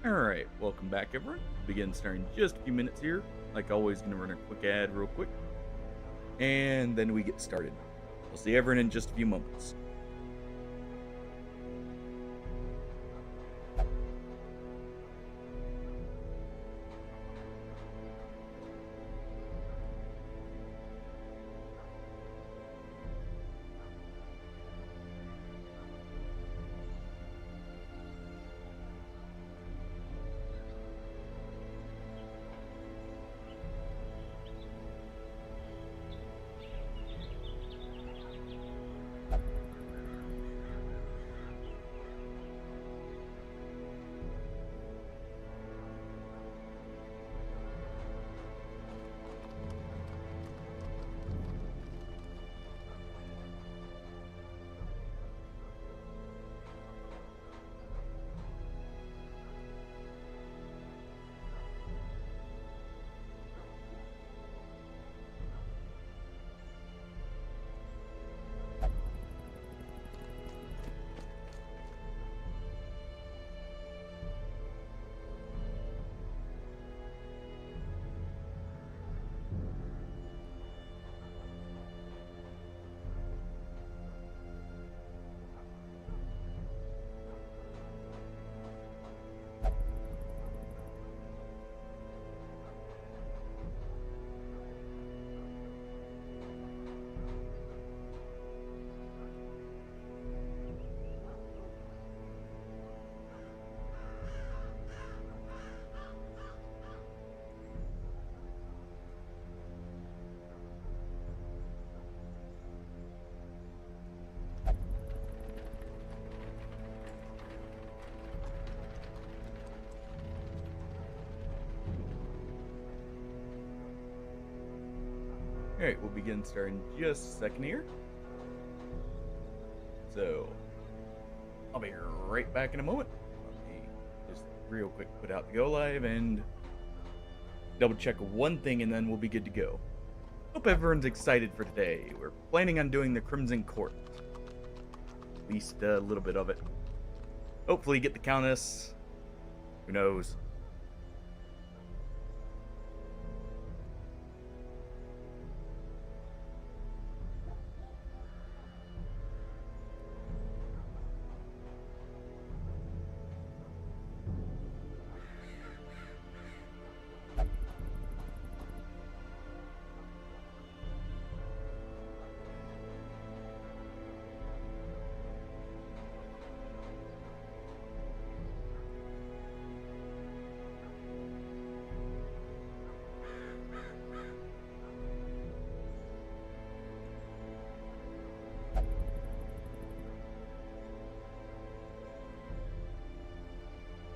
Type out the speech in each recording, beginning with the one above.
Alright, welcome back everyone. Begin starting in just a few minutes here. Like always, gonna run a quick ad real quick. And then we get started. We'll see everyone in just a few moments. Alright, we'll begin starting in just a second here. So, I'll be right back in a moment. Let me just real quick put out the go live and double check one thing and then we'll be good to go. Hope everyone's excited for today. We're planning on doing the Crimson Court. At least a little bit of it. Hopefully get the Countess. Who knows?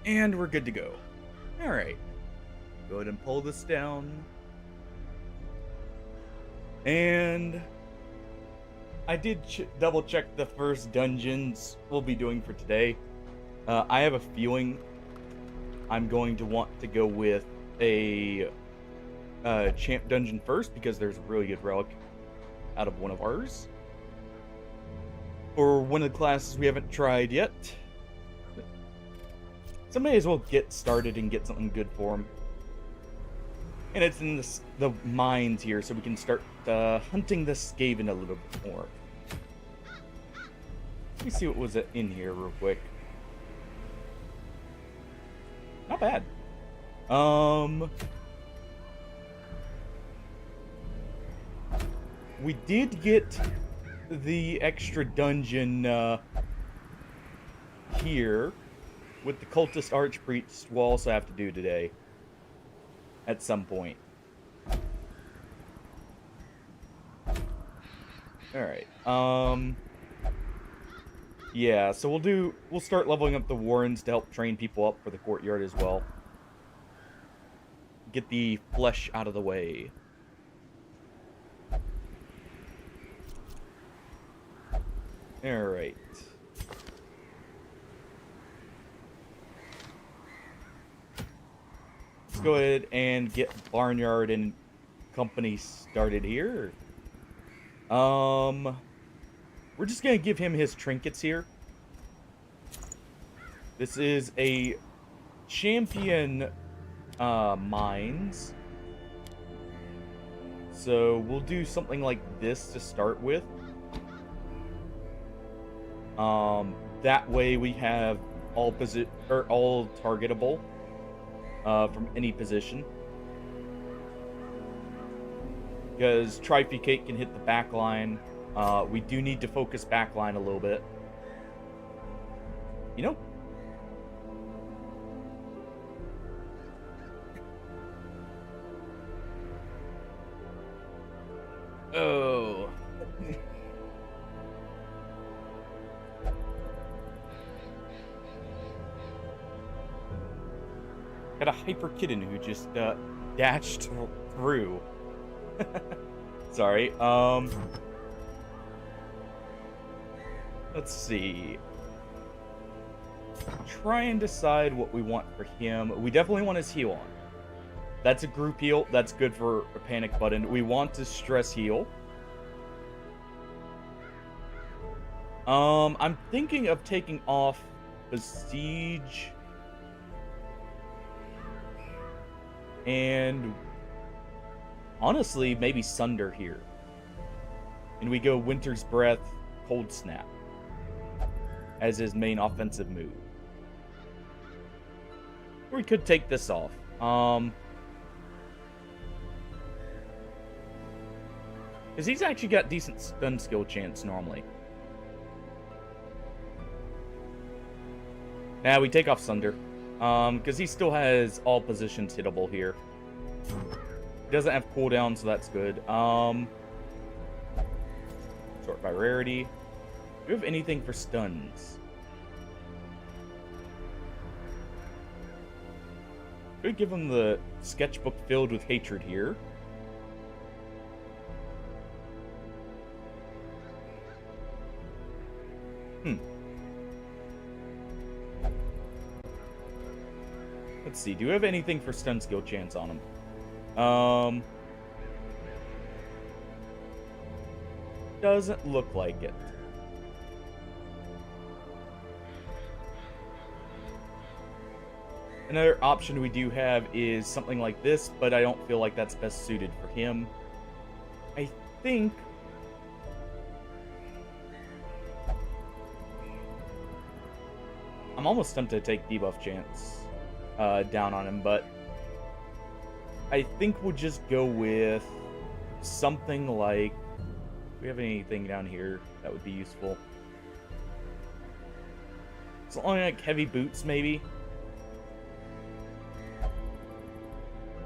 And we're good to go. Alright. Go ahead and pull this down. And I did double check the first dungeons we'll be doing for today. I have a feeling I'm going to want to go with a champ dungeon first because there's a really good relic out of one of ours. Or one of the classes we haven't tried yet. So may as well get started and get something good for him. And it's in the mines here, so we can start hunting the Skaven a little bit more. Let me see what was in here real quick. Not bad. We did get the extra dungeon here. With the cultist archpriest, we'll also have to do today. At some point. Alright. Yeah, so we'll start leveling up the Warrens to help train people up for the courtyard as well. Get the flesh out of the way. Alright. Let's go ahead and get Barnyard and company started here. We're just gonna give him his trinkets here. This is a champion mines. So we'll do something like this to start with. That way we have all targetable from any position. Because Trifecate can hit the back line. We do need to focus back line a little bit. You know? Oh. Got a Hyper Kitten who just dashed through. Sorry. Let's see. Try and decide what we want for him. We definitely want his heal on. That's a group heal. That's good for a panic button. We want to stress heal. I'm thinking of taking off Besiege. And honestly, maybe Sunder here. And we go Winter's Breath, Cold Snap as his main offensive move. Or we could take this off. Because he's actually got decent stun skill chance normally. Now we take off Sunder. Because he still has all positions hittable here. He doesn't have cooldown, so that's good. Sort by rarity. Do we have anything for stuns? Could give him the sketchbook filled with hatred here. Let's see. Do we have anything for stun skill chance on him? Doesn't look like it. Another option we do have is something like this, but I don't feel like that's best suited for him. I think... I'm almost tempted to take debuff chance down on him, but I think we'll just go with something like... Do we have anything down here that would be useful? Something like heavy boots, maybe?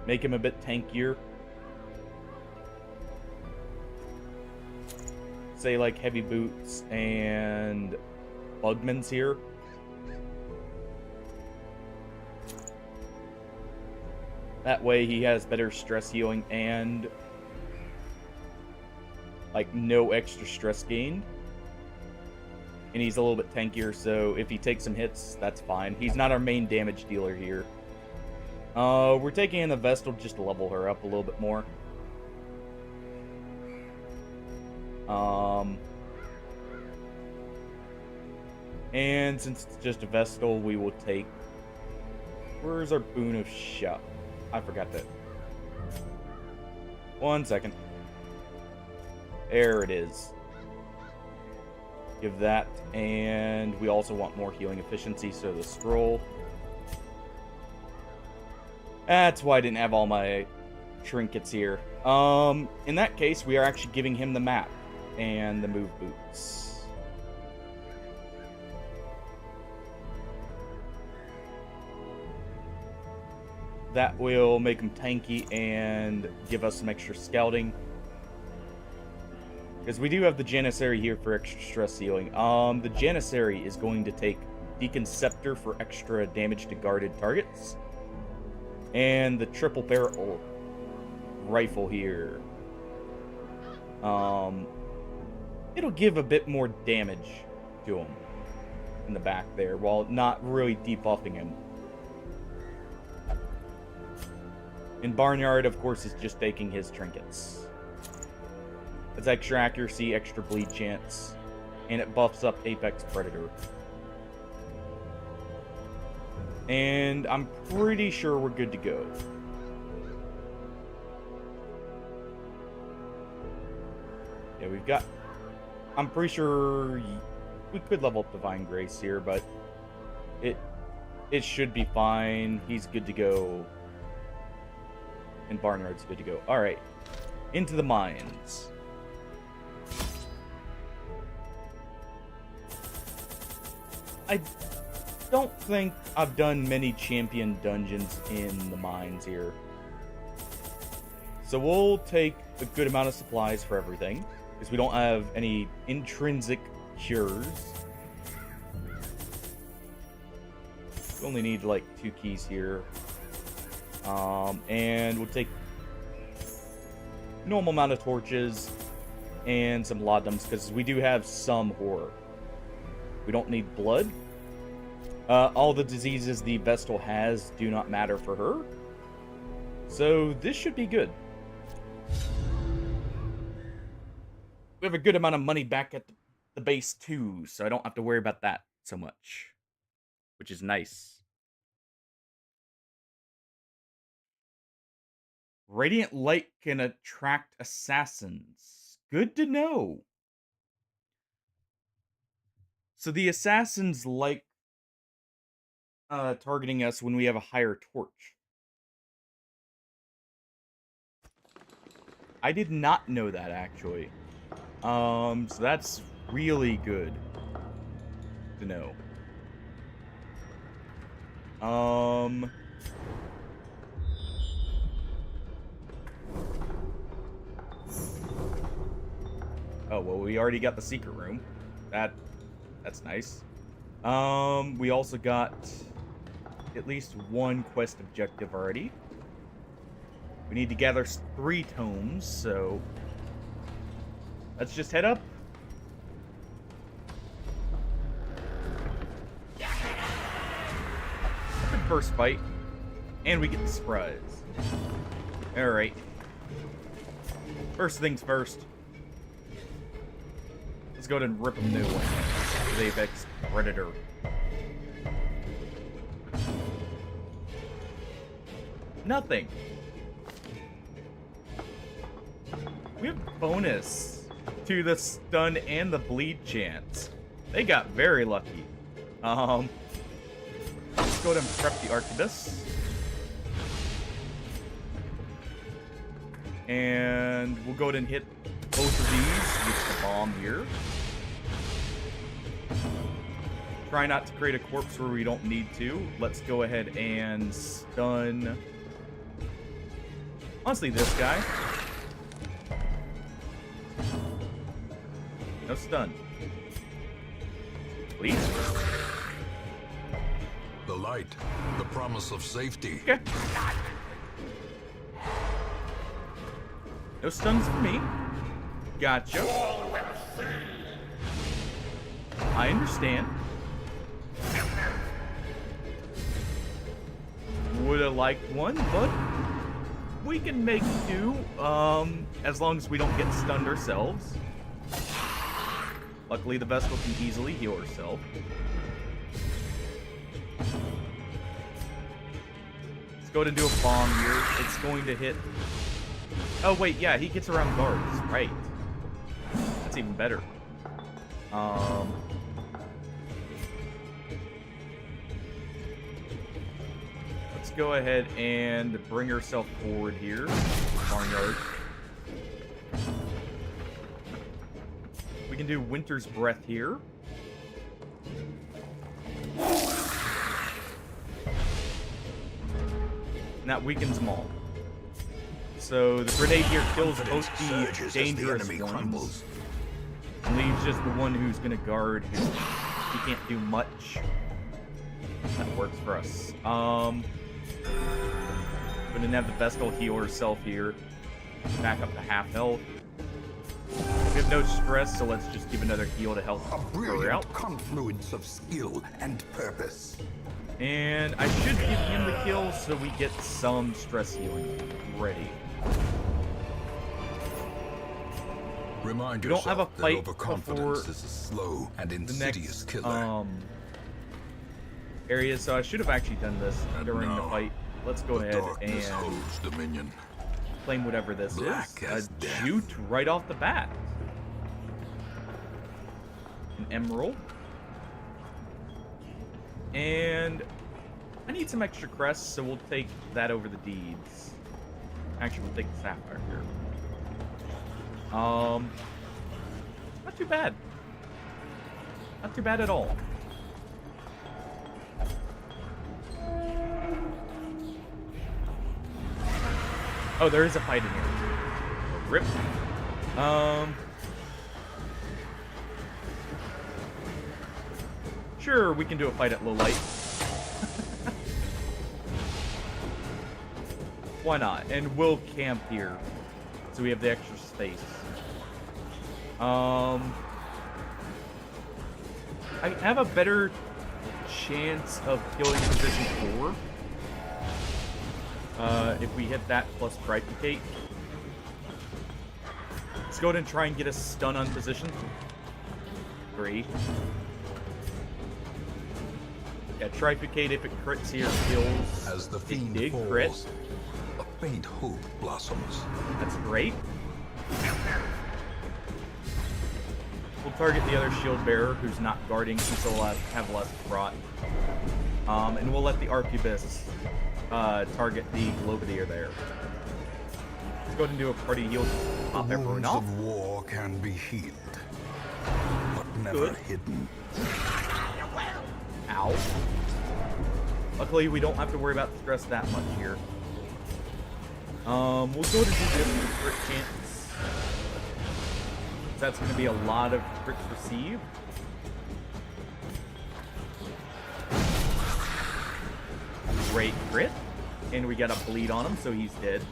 Make him a bit tankier. Say like heavy boots and Bugman's here. That way he has better stress healing and like no extra stress gained. And he's a little bit tankier, so if he takes some hits, that's fine. He's not our main damage dealer here. We're taking in the Vestal just to level her up a little bit more. And since it's just a Vestal, we will take... Where's our Boon of Shut? I forgot that. 1 second. There it is. Give that, and we also want more healing efficiency, so the scroll. That's why I didn't have all my trinkets here. In that case, we are actually giving him the map and the move boots. That will make him tanky and give us some extra scouting. Because we do have the Janissary here for extra stress healing. The Janissary is going to take Deacon Scepter for extra damage to guarded targets. And the triple barrel rifle here. It'll give a bit more damage to him in the back there, while not really debuffing him. And Barnyard, of course, is just taking his trinkets. It's extra accuracy, extra bleed chance, and it buffs up Apex Predator. And I'm pretty sure we're good to go. Yeah, we've got... I'm pretty sure we could level up Divine Grace here, but it should be fine. He's good to go. And Barnyard's good to go. Alright. Into the mines. I don't think I've done many champion dungeons in the mines here. So we'll take a good amount of supplies for everything, because we don't have any intrinsic cures. We only need like 2 keys here. And we'll take normal amount of torches and some laudanums, because we do have some horror. We don't need blood. All the diseases the Vestal has do not matter for her. So this should be good. We have a good amount of money back at the base too, so I don't have to worry about that so much. Which is nice. Radiant light can attract assassins. Good to know. So the assassins like targeting us when we have a higher torch. I did not know that, actually. So that's really good to know. Oh, well, we already got the secret room. That's nice. We also got at least 1 quest objective already. We need to gather 3 tomes, so let's just head up. Good first fight, and we get the surprise. Alright. First things first. Let's go ahead and rip them new with Apex Predator. Nothing. We have bonus to the stun and the bleed chance. They got very lucky. Let's go ahead and prep the Arquebus. And we'll go ahead and hit both of these with the bomb here. Try not to create a corpse where we don't need to. Let's go ahead and stun... honestly, this guy. No stun. Please. The light, the promise of safety. Okay. No stuns for me. Gotcha. I understand. Would have liked one, but we can make do, as long as we don't get stunned ourselves. Luckily, the Vestal can easily heal herself. Let's go ahead and do a bomb here. It's going to hit... oh, wait, yeah, he gets around guards. Right. That's even better. Let's go ahead and bring herself forward here. Barnyard. We can do Winter's Breath here. And that weakens them all. So the grenade here kills both the dangerous ones. And leaves just the one who's going to guard who he can't do much. That works for us. We didn't have the Vestal heal herself here. Back up to half health. We have no stress, so let's just give another heal to help A her brilliant out. confluence of skill and purpose. And I should give him the kill so we get some stress healing ready. Remind We don't have a yourself that fight overconfidence before is a slow and the insidious next killer. areas, so I should have actually done this And during the now, fight. Let's go The ahead darkness and holds dominion. claim whatever this Black is. as A death. jute right off the bat. An emerald. And I need some extra crests, so we'll take that over the deeds. Actually, we'll take the sapphire here. Not too bad. Not too bad at all. Oh, there is a fight in here. Rip. Sure, we can do a fight at low light. Why not? And we'll camp here, so we have the extra space. I have a better chance of killing position 4 if we hit that plus Trifecate. Let's go ahead and try and get a stun on position 3. Yeah, Trifecate, if it crits here, kills. As the It fiend did falls, crit. a faint hope blossoms. That's great. We'll target the other shield bearer who's not guarding since he'll have less prot. And we'll let the arquebus target the globadier there. Let's go ahead and do a party heal. Pop The everyone wounds off. of war can be healed, but never Good. hidden. Ow. Luckily, we don't have to worry about the stress that much here. We'll go to do this with crit chance. That's going to be a lot of crits received. Great crit. And we got a bleed on him, so he's dead.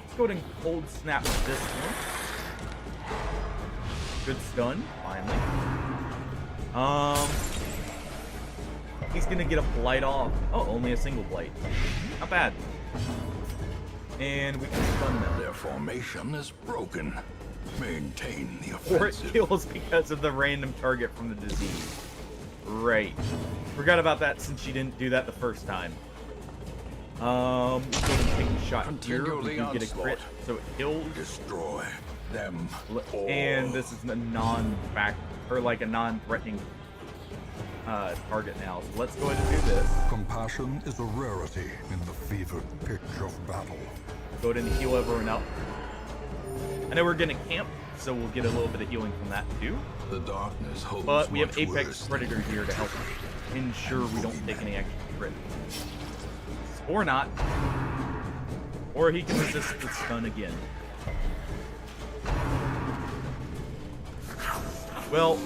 Let's go ahead and cold snap this one. Good stun, finally. He's gonna get a blight off. Oh, only a single blight. Not bad. And we can stun them. Their formation is broken. Maintain the Or it offensive. kills because of the random target from the disease. Right. Forgot about that since she didn't do that the first time. We'll go ahead and take a shot Continue here. We the do get a crit, onslaught. so it kills. Destroy them all. And this is a non-fact, or like a non-threatening target now. So let's go ahead and do this. Compassion is a rarity in the fevered pitch of battle. Go ahead and heal everyone up. I know we're gonna camp, so we'll get a little bit of healing from that too. The darkness holds But we have much Apex worse Predator here to help ensure we don't take any extra crit. Or not. Or he can resist the stun again. Well,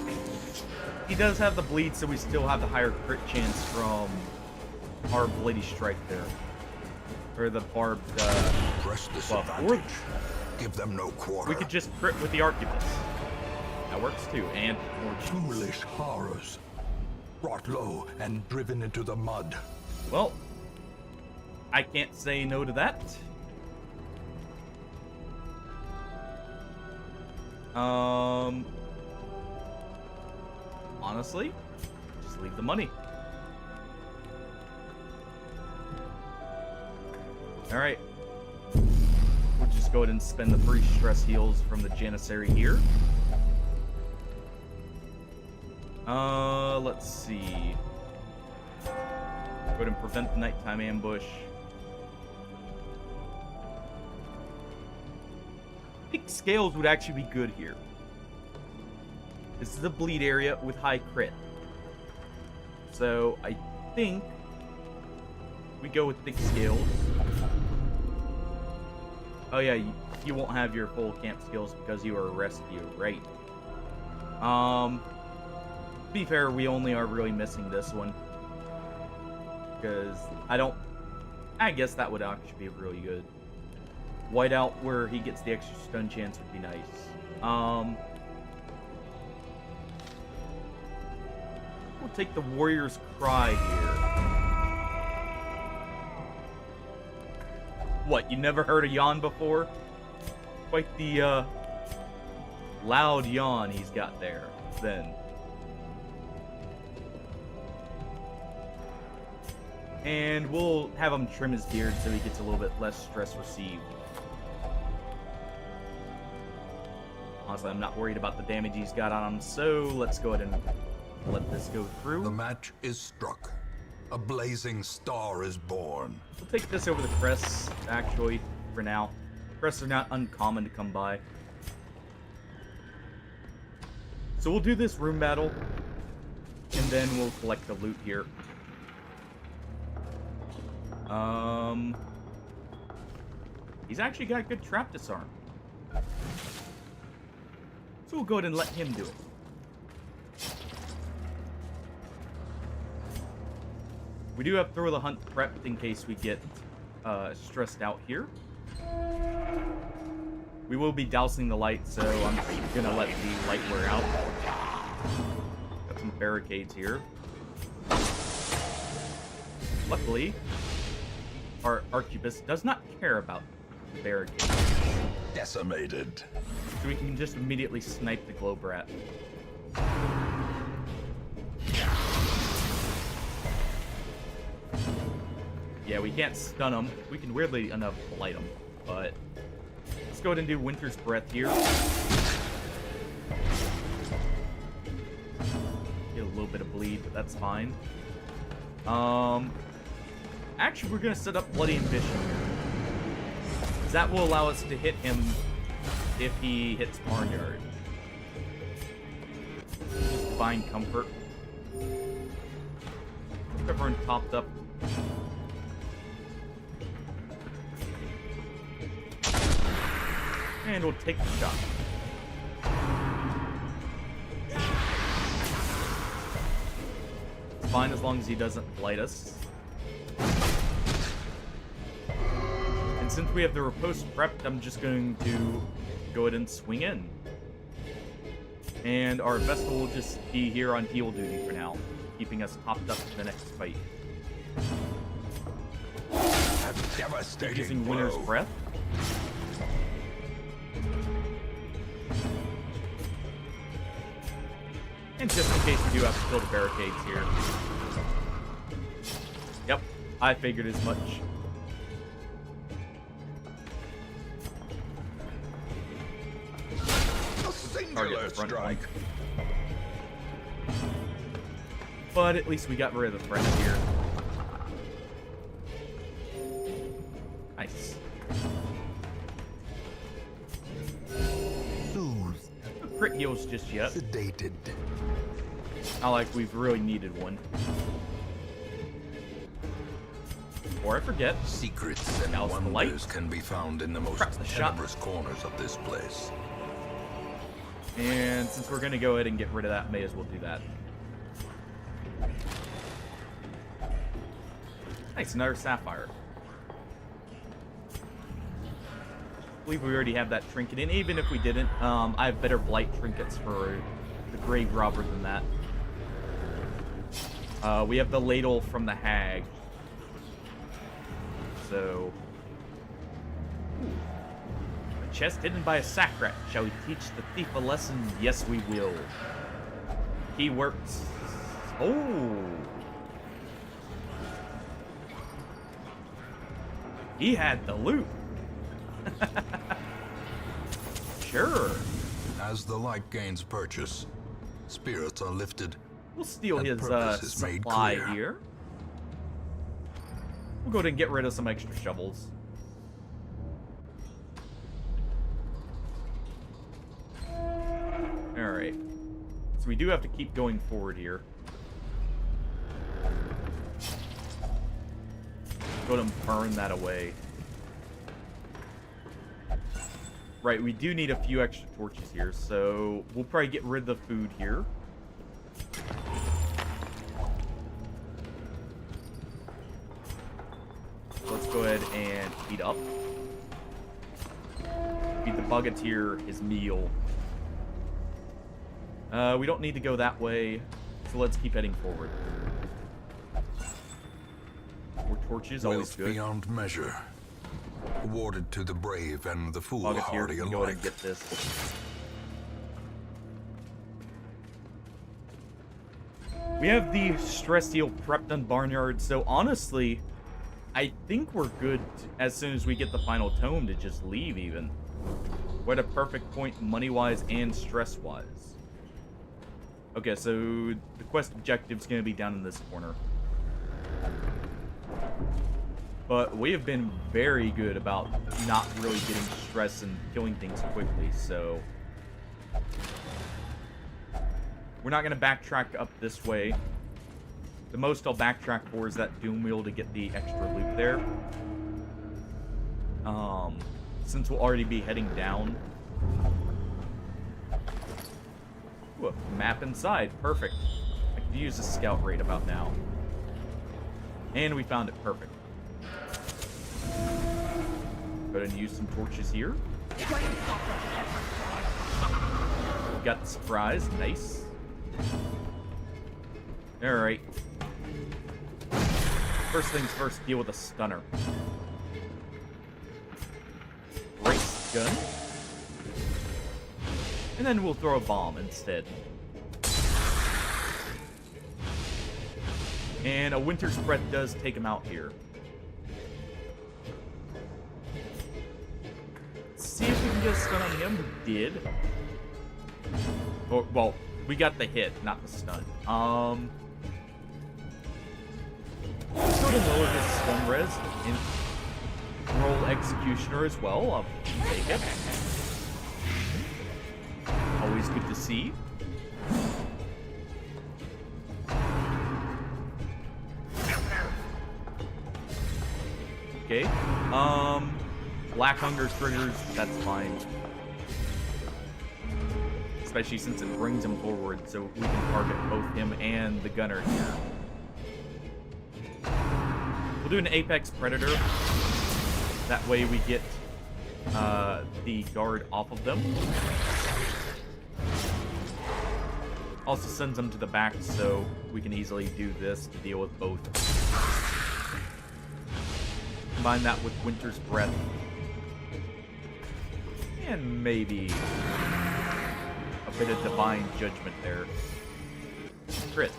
he does have the bleed, so we still have the higher crit chance from our Bloody Strike there. Or the barbed Press this buff. advantage. Give them no quarter. We could just crit with the Arquebus. That works too. And more cheese. Foolish horrors. Brought low and driven into the mud. Well, I can't say no to that. Honestly, just leave the money. All right. We'll just go ahead and spend the free stress heals from the Janissary here. Let's see. Go ahead and prevent the nighttime ambush. I think scales would actually be good here. This is a bleed area with high crit. So I think we go with thick scales. Oh yeah, you won't have your full camp skills because you are a rescue, right? To be fair, we only are really missing this one. Because I guess that would actually be really good. Whiteout where he gets the extra stun chance would be nice. We'll take the Warrior's Cry here. What, you never heard of Yawn before? Quite the loud yawn he's got there, then. And we'll have him trim his beard so he gets a little bit less stress received. Honestly, I'm not worried about the damage he's got on him, so let's go ahead and let this go through. The match is struck. A blazing star is born. We'll take this over the crests, actually, for now. Crests are not uncommon to come by. So we'll do this room battle, and then we'll collect the loot here. He's actually got good trap disarm. So we'll go ahead and let him do it. We do have Throw the Hunt prepped in case we get stressed out here. We will be dousing the light, so I'm just gonna let the light wear out. Got some barricades here. Luckily, our Arquebus does not care about barricades. Decimated. So we can just immediately snipe the Glow Brat. Yeah, we can't stun him. We can weirdly enough light him, but let's go ahead and do Winter's Breath here. Get a little bit of bleed, but that's fine. Actually, we're gonna set up Bloody Ambition here. That will allow us to hit him if he hits Barnyard. Divine Comfort. Everyone topped up. And we'll take the shot. It's fine as long as he doesn't light us. And since we have the riposte prepped, I'm just going to go ahead and swing in. And our Vestal will just be here on heal duty for now, keeping us topped up for the next fight. A devastating Using Winter's blow. Breath. And just in case we do have to kill the barricades here. Yep, I figured as much. A singular Front strike. But at least we got rid of the threat here. Nice. Soothed. No crit heals just yet. Sedated. Not like we've really needed one. Or I forget. Secrets and Douse the light. wonders can be found in the most Press the shot. tenebrous corners of this place. And since we're going to go ahead and get rid of that, may as well do that. Nice, another Sapphire. I believe we already have that trinket, and even if we didn't, I have better blight trinkets for the Grave Robber than that. We have the ladle from the Hag. So... Ooh. A chest hidden by a sack rat. Shall we teach the thief a lesson? Yes, we will. He works. Oh! He had the loot. Sure. As the light gains purchase, spirits are lifted. We'll steal And his purpose is made supply clear. here. We'll go ahead and get rid of some extra shovels. Alright. So we do have to keep going forward here. Go ahead and burn that away. Right, we do need a few extra torches here, so we'll probably get rid of the food here. Let's go ahead and feed up. Feed the Bugateer his meal. We don't need to go that way, so let's keep heading forward. More torches, always Wealth good. beyond measure. Awarded to the brave and the Bugateer foolhardy can go ahead alike. and get this. We have the stress heal prepped on Barnyard, so honestly, I think we're good as soon as we get the final tome to just leave even. We're at a perfect point money-wise and stress-wise. Okay, so the quest objective's going to be down in this corner. But we have been very good about not really getting stressed and killing things quickly, so... We're not going to backtrack up this way. The most I'll backtrack for is that Doom Wheel to get the extra loot there. Since we'll already be heading down. Ooh, a map inside. Perfect. I could use a scout raid about now. And we found it. Perfect. Go ahead and use some torches here. Got the surprise. Nice. Alright. First things first, deal with a stunner. Race gun. And then we'll throw a bomb instead. And a Winter's Breath does take him out here. Let's see if we can get a stun on him. We did. Or, well, we got the hit, not the stun. Let's go to lower his stun res and roll Executioner as well. I'll take it. Always good to see. Okay. Black Hunger triggers, that's fine. Especially since it brings him forward, so we can target both him and the gunner here. We'll do an Apex Predator. That way we get the guard off of them. Also sends them to the back, so we can easily do this to deal with both. Combine that with Winter's Breath. And maybe a bit of Divine Judgment there. Crit.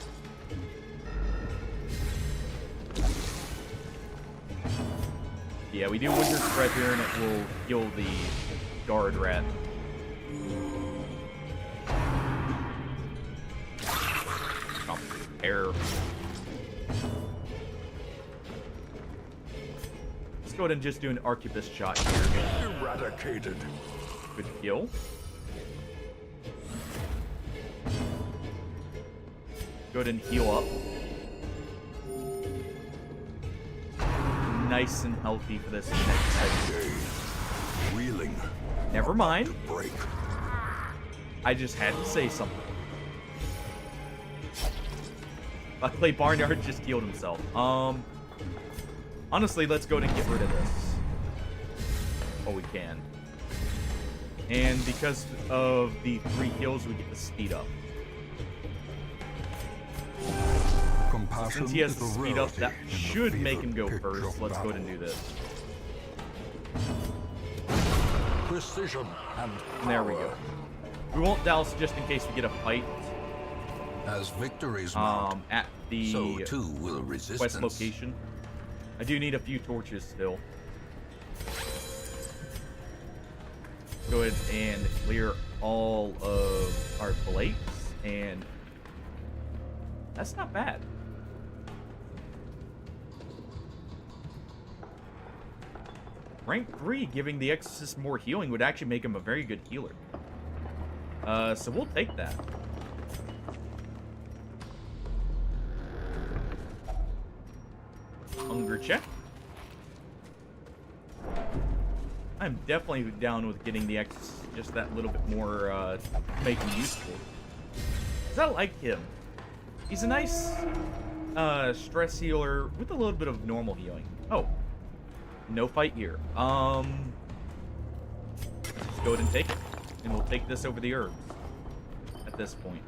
Yeah, we do Winter's Breath here, and it will kill the guard rat. Oh, error. Let's go ahead and just do an Arquebus shot here. Eradicated. Good kill. Go ahead and heal up. Nice and healthy for this next segment. Reeling. Never mind. Break. I just had to say something. Luckily, Barnyard just healed himself. Honestly, let's go ahead and get rid of this. Oh, we can. And because of the 3 kills, we get the speed up. Since he has the speed up, that should make him go first. Let's go ahead and do this. Precision and there we go. We won't douse just in case we get a fight. As victories mount, at the so too will resistance. Quest location. I do need a few torches still. Go ahead and clear all of our plates, and that's not bad. Rank 3 giving the Exorcist more healing would actually make him a very good healer. So we'll take that. Hunger check. I'm definitely down with getting the Exorcist just that little bit more make him useful. Because I like him. He's a nice stress healer with a little bit of normal healing. Oh. No fight here. Let's go ahead and take it. And we'll take this over the herbs at this point.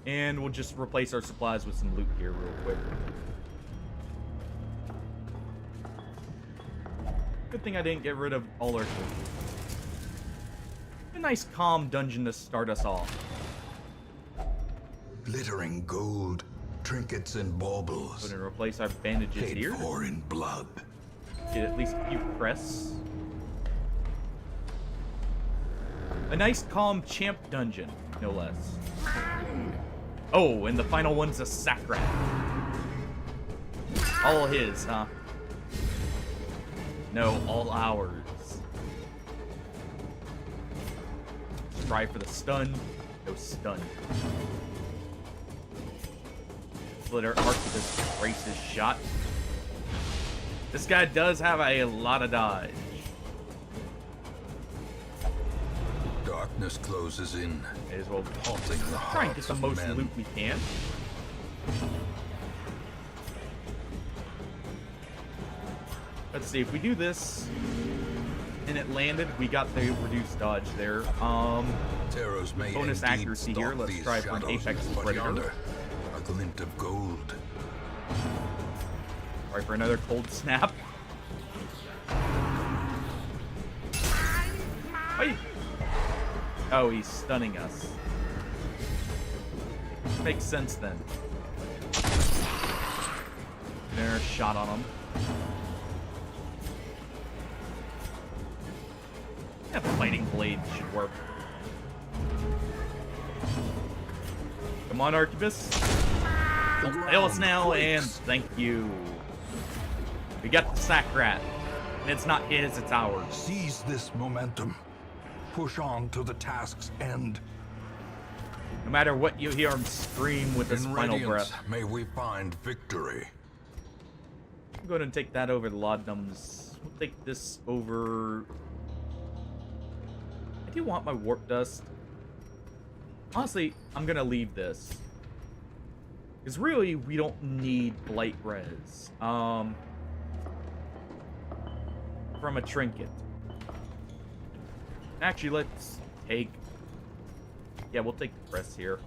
And we'll just replace our supplies with some loot here real quick. Good thing I didn't get rid of all our torches. A nice calm dungeon to start us off. glittering gold, trinkets and baubles, Going to replace our bandages paid here. for in blood. Get at least a few crests. A nice calm champ dungeon, no less. Oh, and the final one's a Sakrat. All his, huh? No, all ours. Try for the stun. No stun. Let our Arquebus brace his shot. This guy does have a lot of dodge. Darkness closes in, May as well haunting the try and get hearts the of most men. loot we can. Let's see, if we do this and it landed, we got the reduced dodge there. Terrors may Bonus indeed accuracy here. stalk Let's these try for an shadows, Apex but Predator. yonder, a glint of gold. Try for another cold snap. Wait. Oh, he's stunning us. Makes sense then. There's a shot on him. Yeah, Fighting Blade should work. Come on, Arquebus. Don't fail us now, and thank you. We got the Sakrat. And it's not his, it's ours. Seize this momentum. Push on to the task's end. No matter what you hear him scream with his In final radiance, breath. may we find victory. We'll go ahead and take that over the Laudanums. We'll take this over... I do want my Warp Dust. Honestly, I'm gonna leave this. Because really, we don't need Blight Res. From a Trinket. Actually, let's take... Yeah, we'll take the Crest here.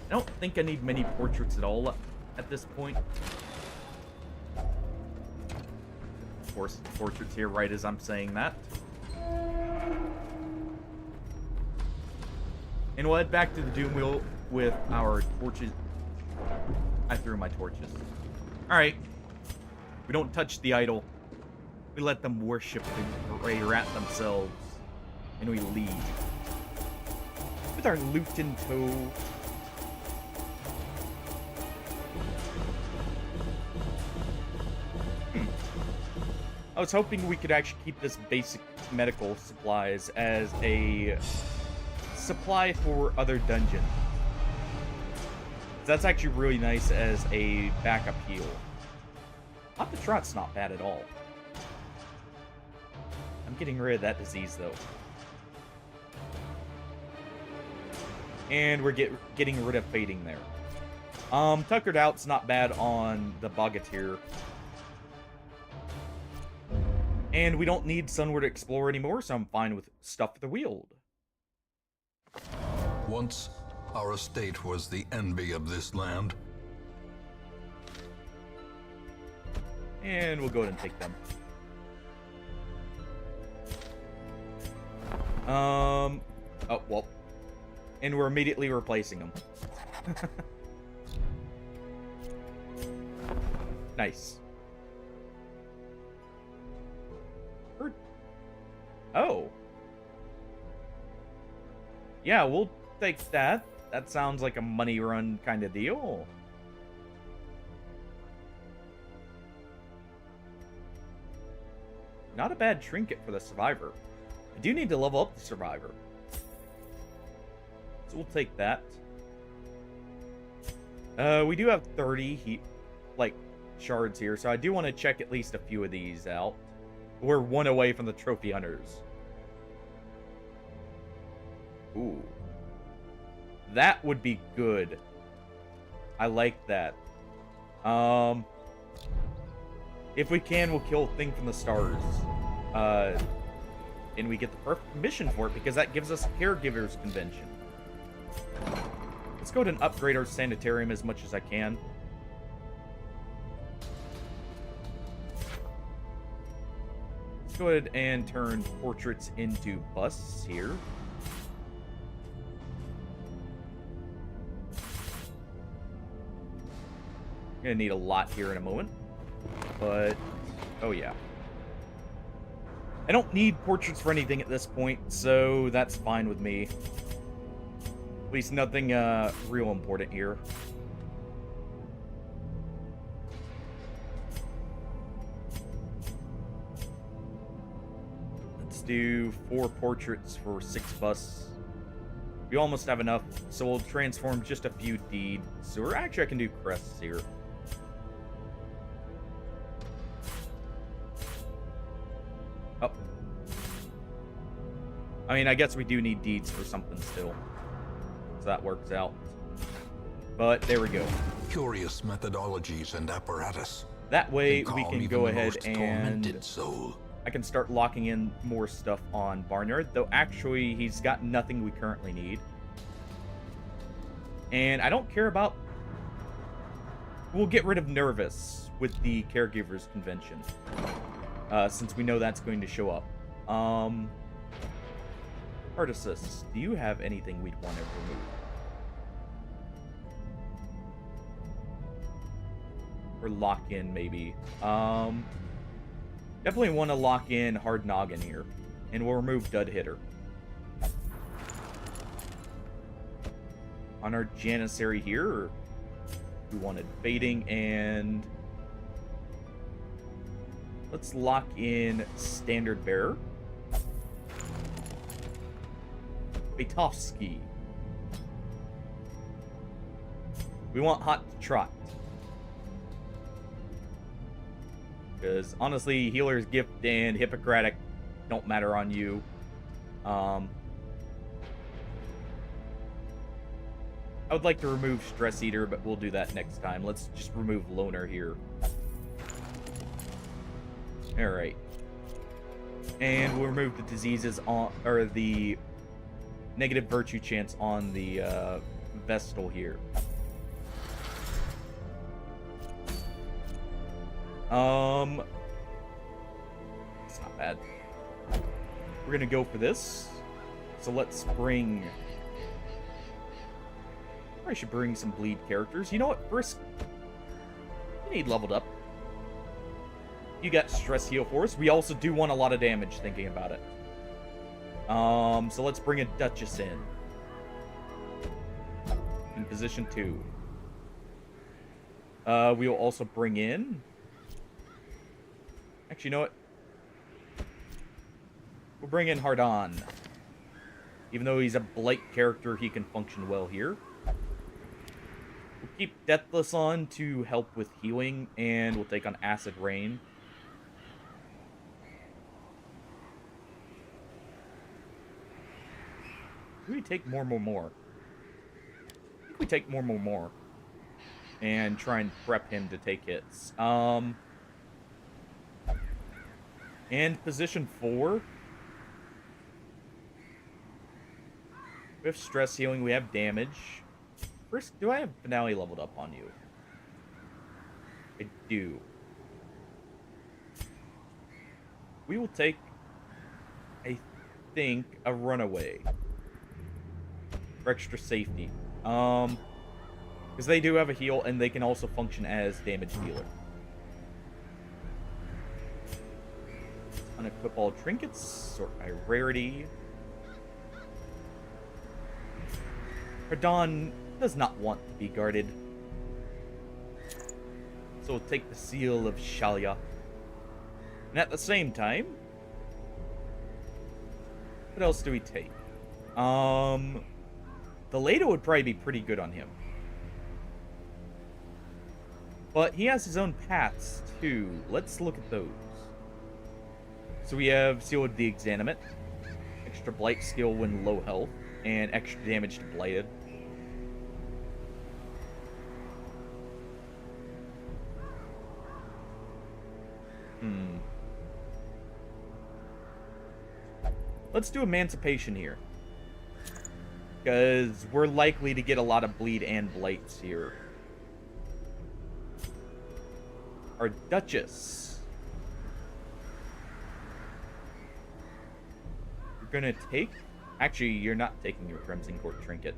I don't think I need many portraits at all at this point. Of course, portraits here right as I'm saying that. And we'll head back to the Doom Wheel with our torches. I threw my torches. Alright. We don't touch the idol. We let them worship the gray rat themselves. And we leave. With our loot in tow. I was hoping we could actually keep this basic medical supplies as a supply for other dungeons. That's actually really nice as a backup heal. Hot the Trot's not bad at all. I'm getting rid of that disease, though. And we're getting rid of fading there. Tuckered Out's not bad on the Bogatyr. And we don't need Sunward Explorer anymore, so I'm fine with Stuff the Wield. Once, our estate was the envy of this land. And we'll go ahead and take them. Oh, well. And we're immediately replacing them. Nice. Oh. Yeah, we'll take that. That sounds like a money run kind of deal. Not a bad trinket for the Survivor. I do need to level up the Survivor. So we'll take that. We do have 30 shards here, so I do want to check at least a few of these out. We're one away from the Trophy Hunters. Ooh. That would be good. I like that. If we can, we'll kill Thing from the Stars. And we get the perfect mission for it, because that gives us a Caregivers Convention. Let's go ahead and upgrade our Sanitarium as much as I can. Let's go ahead and turn portraits into busts here. Gonna need a lot here in a moment. But, oh yeah. I don't need portraits for anything at this point, so that's fine with me. At least nothing real important here. Let's do 4 portraits for 6 busts. We almost have enough, so we'll transform just a few deeds. Or actually, I can do crests here. Oh. I mean, I guess we do need deeds for something still. So that works out. But there we go. Curious methodologies and apparatus. That way, Can we calm can even go the ahead most and tormented soul. I can start locking in more stuff on Barnyard. Though actually, he's got nothing we currently need. And I don't care about... We'll get rid of Nervous with the Caregivers Convention. Since we know that's going to show up. Artisus, do you have anything we'd want to remove? Or lock in, maybe. Definitely want to lock in Hard Noggin here. And we'll remove Dud Hitter. On our Janissary here, we wanted Baiting, and let's lock in Standard Bearer. Baitovsky. We want Hot Trot. Because honestly, Healer's Gift and Hippocratic don't matter on you. I would like to remove Stress Eater, but we'll do that next time. Let's just remove Loner here. Alright. And we'll remove the diseases on, or the negative virtue chance on the Vestal here. It's not bad. We're gonna go for this. So let's bring... I should bring some bleed characters. You know what? First, you need leveled up. You got Stress Heal for us. We also do want a lot of damage thinking about it. So let's bring a Duchess in position 2. We will also bring in... Actually, you know what? We'll bring in Hardon. Even though he's a Blight character, he can function well here. We'll keep Deathless on to help with healing, and we'll take on Acid Rain. Do we take more? I think we take more. And try and prep him to take hits. And position 4. We have stress healing, we have damage. First, do I have Finale leveled up on you? I do. We will take, I think, a Runaway. For extra safety. Because they do have a heal, and they can also function as damage dealer. Unequip all trinkets, sort by rarity. Hardon does not want to be guarded. So we'll take the Seal of Shalia. And at the same time, what else do we take? The Leda would probably be pretty good on him. But he has his own paths, too. Let's look at those. So we have Seal of the Exanimate, extra Blight skill when low health, and extra damage to Blighted. Let's do Emancipation here. Because we're likely to get a lot of Bleed and Blights here. Our Duchess. You're gonna take... Actually, you're not taking your Crimson Court Trinket.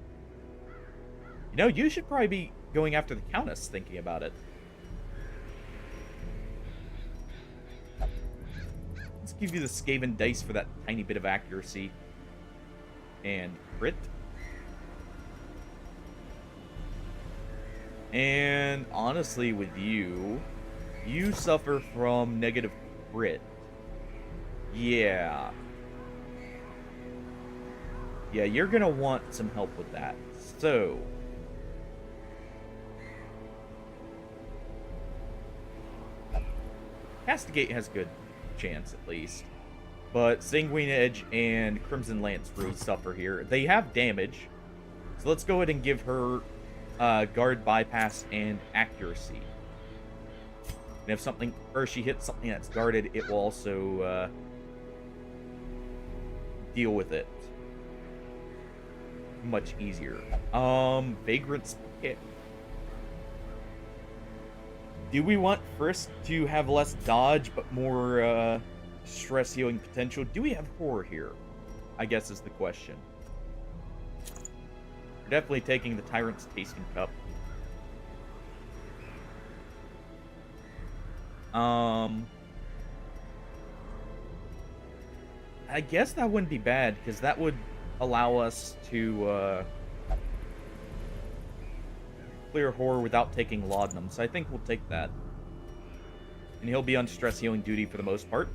You know, you should probably be going after the Countess, thinking about it. give you the Skaven dice for that tiny bit of accuracy. And crit. And honestly, with you, you suffer from negative crit. Yeah. Yeah, you're gonna want some help with that. So... Castigate has good chance, at least. But Sanguine Edge and Crimson Lance really suffer here. They have damage. So let's go ahead and give her guard bypass and accuracy. And if something, or she hits something that's guarded, it will also deal with it much easier. Vagrant's Kick. Do we want Frisk to have less dodge but more stress healing potential? Do we have horror here? I guess is the question. We're definitely taking the Tyrant's Tasting Cup. I guess that wouldn't be bad, because that would allow us to clear horror without taking laudanum, so I think we'll take that. And he'll be on stress healing duty for the most part.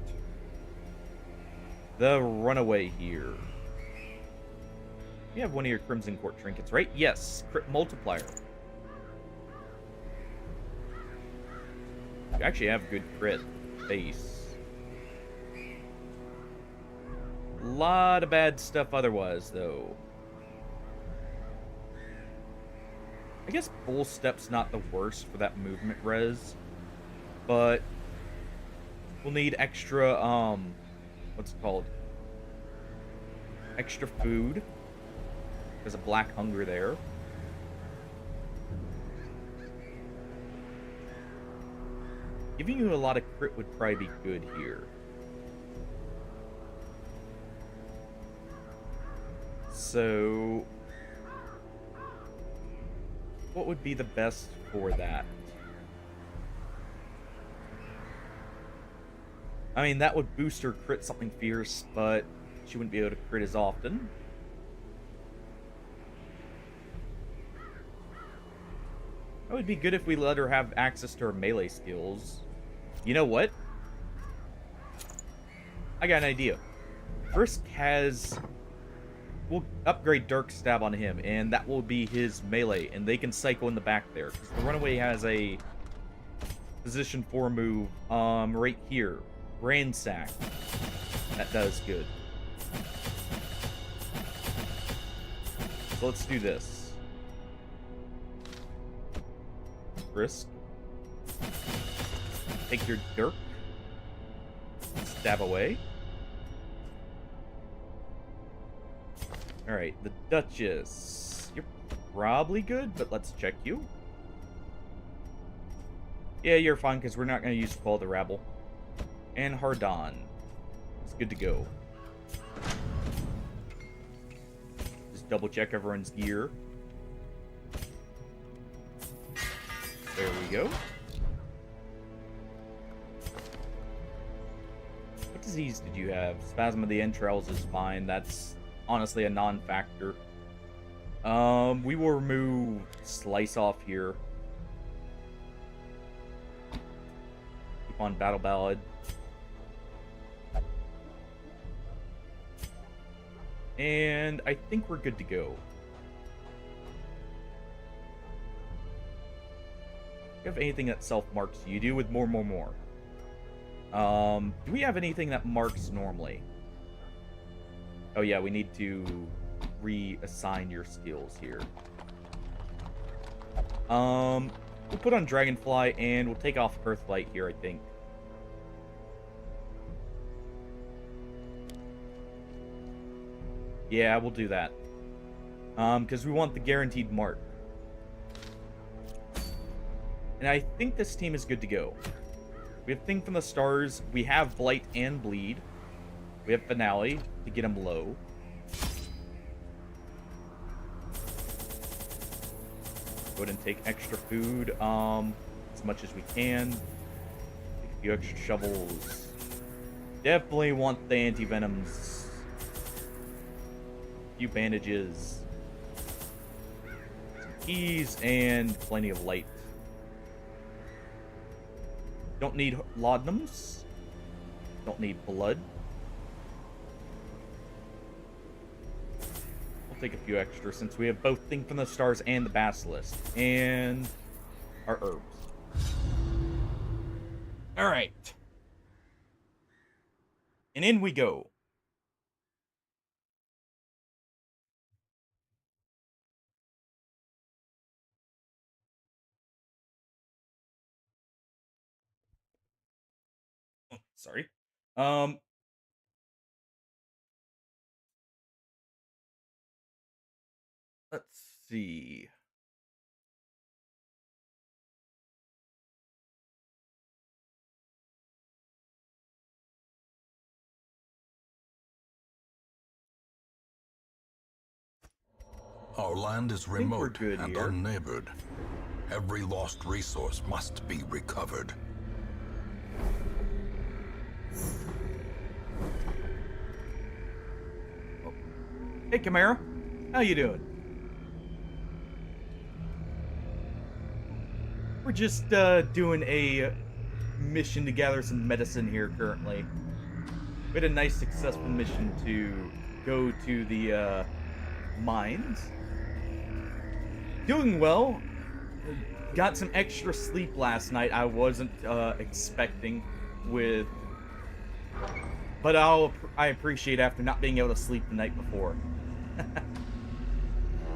The Runaway here. You have one of your Crimson Court trinkets, right? Yes, crit multiplier. You actually have good crit base. A lot of bad stuff otherwise, though. I guess Bull Step's not the worst for that movement res, but we'll need extra, what's it called? Extra food. There's a black hunger there. Giving you a lot of crit would probably be good here. So, what would be the best for that? I mean, that would boost her crit something fierce, but she wouldn't be able to crit as often. That would be good if we let her have access to her melee skills. You know what? I got an idea. Frisk has... We'll upgrade Dark Stab on him, and that will be his melee, and they can cycle in the back there. Because the Runaway has a position 4 move right here. Ransack. That does good. So let's do this. Frisk. Take your Dirk. Stab away. Alright, the Duchess. You're probably good, but let's check you. Yeah, you're fine, because we're not going to use Quell the Rabble. And Hardon. It's good to go. Just double check everyone's gear. There we go. What disease did you have? Spasm of the entrails is fine. That's honestly a non-factor. We will remove Slice off here. Keep on Battle Ballad. And I think we're good to go. Do you have anything that self-marks you? You do with more. Do we have anything that marks normally? Oh yeah, we need to reassign your skills here. We'll put on Dragonfly, and we'll take off Earthlight here, I think. Yeah, we'll do that. Because we want the guaranteed mark. And I think this team is good to go. We have Thing from the Stars. We have Blight and Bleed. We have Finale to get them low. Go ahead and take extra food as much as we can. Take a few extra shovels. Definitely want the anti-venoms. Few bandages. Some keys and plenty of light. Don't need laudanums. Don't need blood. We'll take a few extra since we have both Thing from the Stars and the Basilisk. And our herbs. Alright. And in we go. Oh, sorry. Let's see. Our land is we're remote good and here. unneighbored. Every lost resource must be recovered. Hey, Camaro. How you doing? We're just doing a mission to gather some medicine here currently. We had a nice successful mission to go to the mines. Doing well. Got some extra sleep last night I wasn't expecting with... But I appreciate after not being able to sleep the night before.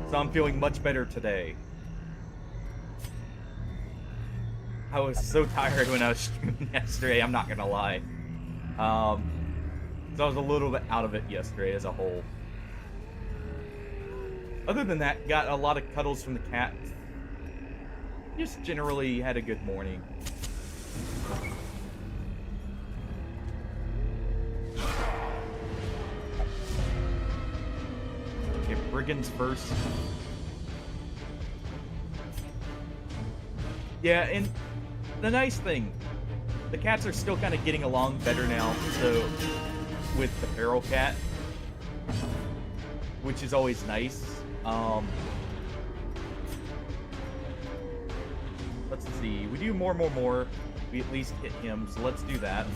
So I'm feeling much better today. I was so tired when I was streaming yesterday, I'm not gonna lie. So I was a little bit out of it yesterday as a whole. Other than that, got a lot of cuddles from the cat. Just generally had a good morning. Okay, brigands first. Yeah, and the nice thing, the cats are still kind of getting along better now, so with the feral cat, which is always nice. Let's see, we do more, we at least hit him, so let's do that.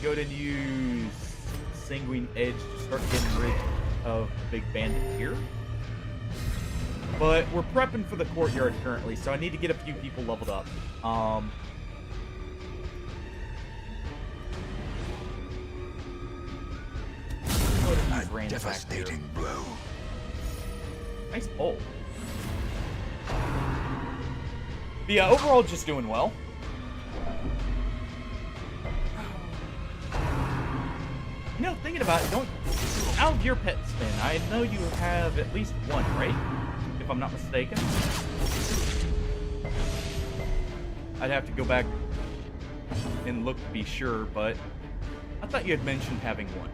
Go ahead and use Sanguine Edge to start getting rid of Big Bandit here. But we're prepping for the courtyard currently, so I need to get a few people leveled up. A devastating blow. Nice pull. But yeah, overall just doing well. You know, thinking about it, out of your pet spin, I know you have at least one, right? If I'm not mistaken. I'd have to go back and look to be sure, but I thought you had mentioned having one.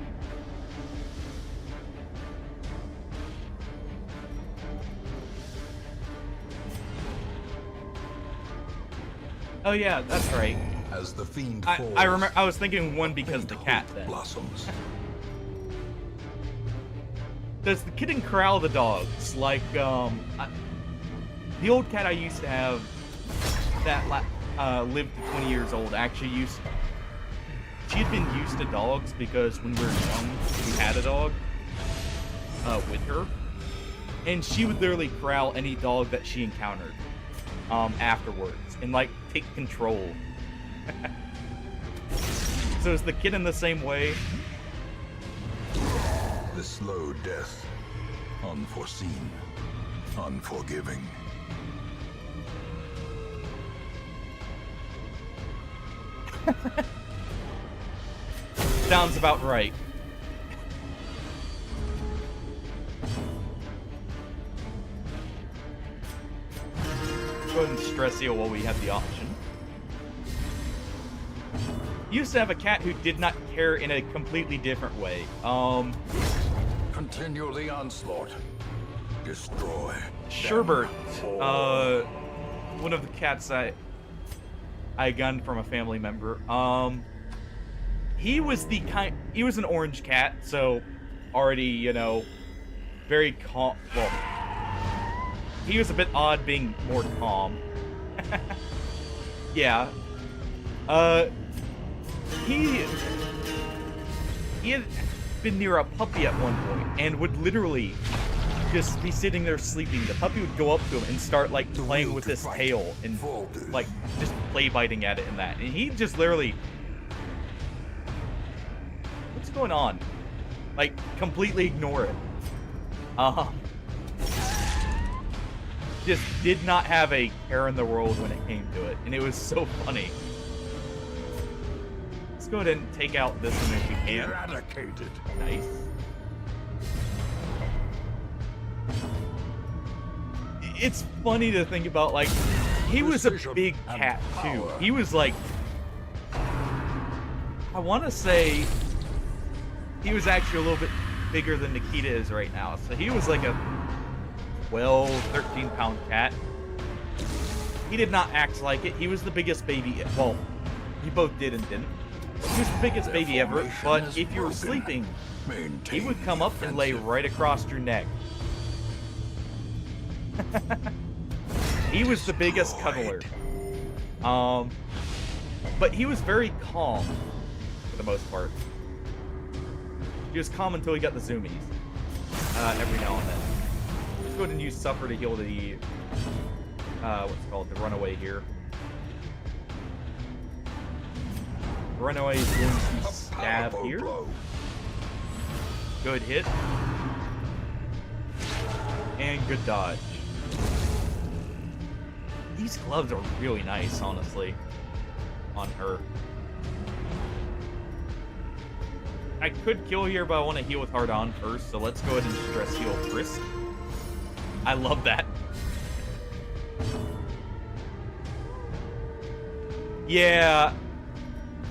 Oh yeah, that's right. As the fiend falls, I remember. I was thinking one because the cat then. Blossoms. Does the kitten corral the dogs? Like, the old cat I used to have that lived to 20 years old actually she had been used to dogs because when we were young, we had a dog with her. And she would literally corral any dog that she encountered afterwards and, like, take control. So is the kitten the same way? The slow death. Unforeseen. Unforgiving. Sounds about right. Go ahead and stress heal while we have the option. Used to have a cat who did not care in a completely different way. Continue the onslaught. Destroy. Sherbert, one of the cats I gunned from a family member. He was an orange cat, so already, you know, very calm. Well, he was a bit odd being more calm. Yeah. He had been near a puppy at one point and would literally just be sitting there sleeping. The puppy would go up to him and start like playing with his tail and like just play biting at it and that. And he just literally, what's going on? Like completely ignore it. Just did not have a care in the world when it came to it, and it was so funny. Let's go ahead and take out this one if we can. Eradicated. Nice. It's funny to think about, like, he was a big cat, too. He was, like, I want to say he was actually a little bit bigger than Nikita is right now. So he was like a 12, 13-pound cat. He did not act like it. He was the biggest baby. Well, he both did and didn't. He was the biggest baby ever, but if you were sleeping, he would come up and lay right across your neck. He was the biggest cuddler. But he was very calm for the most part. He was calm until he got the zoomies. Every now and then. Let's go ahead and use Suffer to heal the what's it called? The runaway here. The runaway is going to stab here. Good hit. And good dodge. These gloves are really nice, honestly, on her. I could kill here, but I want to heal with Hard On first, so let's go ahead and stress heal Frisk. I love that. Yeah.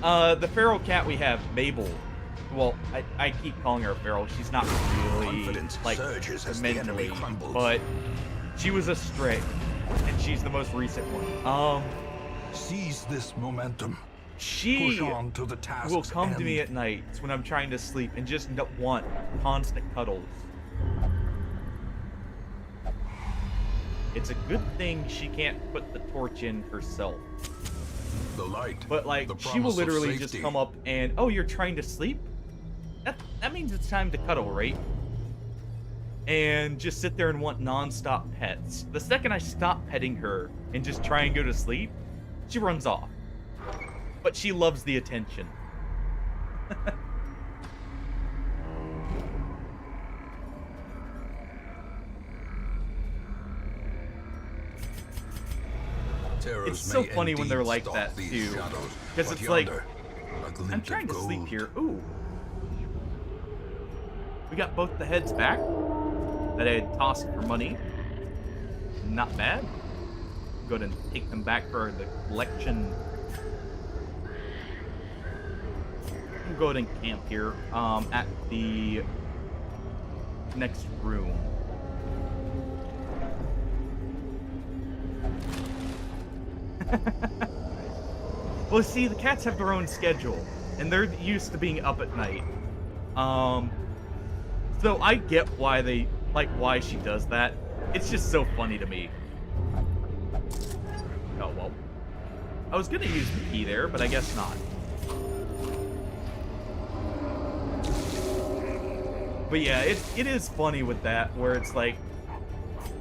The feral cat we have, Mabel. Well, I keep calling her feral. She's not really, like, mentally, but she was a stray, and she's the most recent one. Seize this momentum. She Push on to the task's will come to me end. at nights when I'm trying to sleep and just want constant cuddles. It's a good thing she can't put the torch in herself. The light. But like, the she will promise of literally just safety. come up and, oh, you're trying to sleep? That means it's time to cuddle, right? And just sit there and want non-stop pets. The second I stop petting her and just try and go to sleep, she runs off. But she loves the attention. Terrors It's so may funny when they're indeed like stalk that, these too. shadows, 'Cause but it's like, yonder, a glint I'm of trying to sleep gold. here. Ooh. We got both the heads back that I had tossed for money. Not bad. Go ahead and take them back for the collection. We'll go ahead and camp here at the next room. Well, see, the cats have their own schedule, and they're used to being up at night. So I get why why she does that. It's just so funny to me. Oh, well. I was gonna use the key there, but I guess not. But yeah, it is funny with that, where it's like,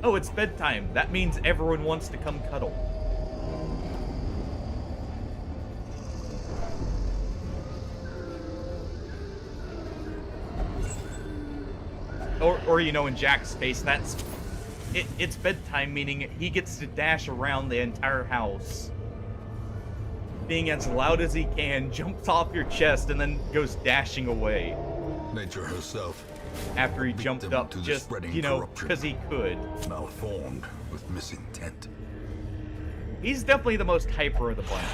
oh, it's bedtime. That means everyone wants to come cuddle. Or you know, in Jack's case, it's bedtime, meaning he gets to dash around the entire house, being as loud as he can, jumps off your chest, and then goes dashing away Nature herself, after he jumped victim up, to the just, spreading you know, corruption. because he could. malformed with misintent. He's definitely the most hyper of the bunch.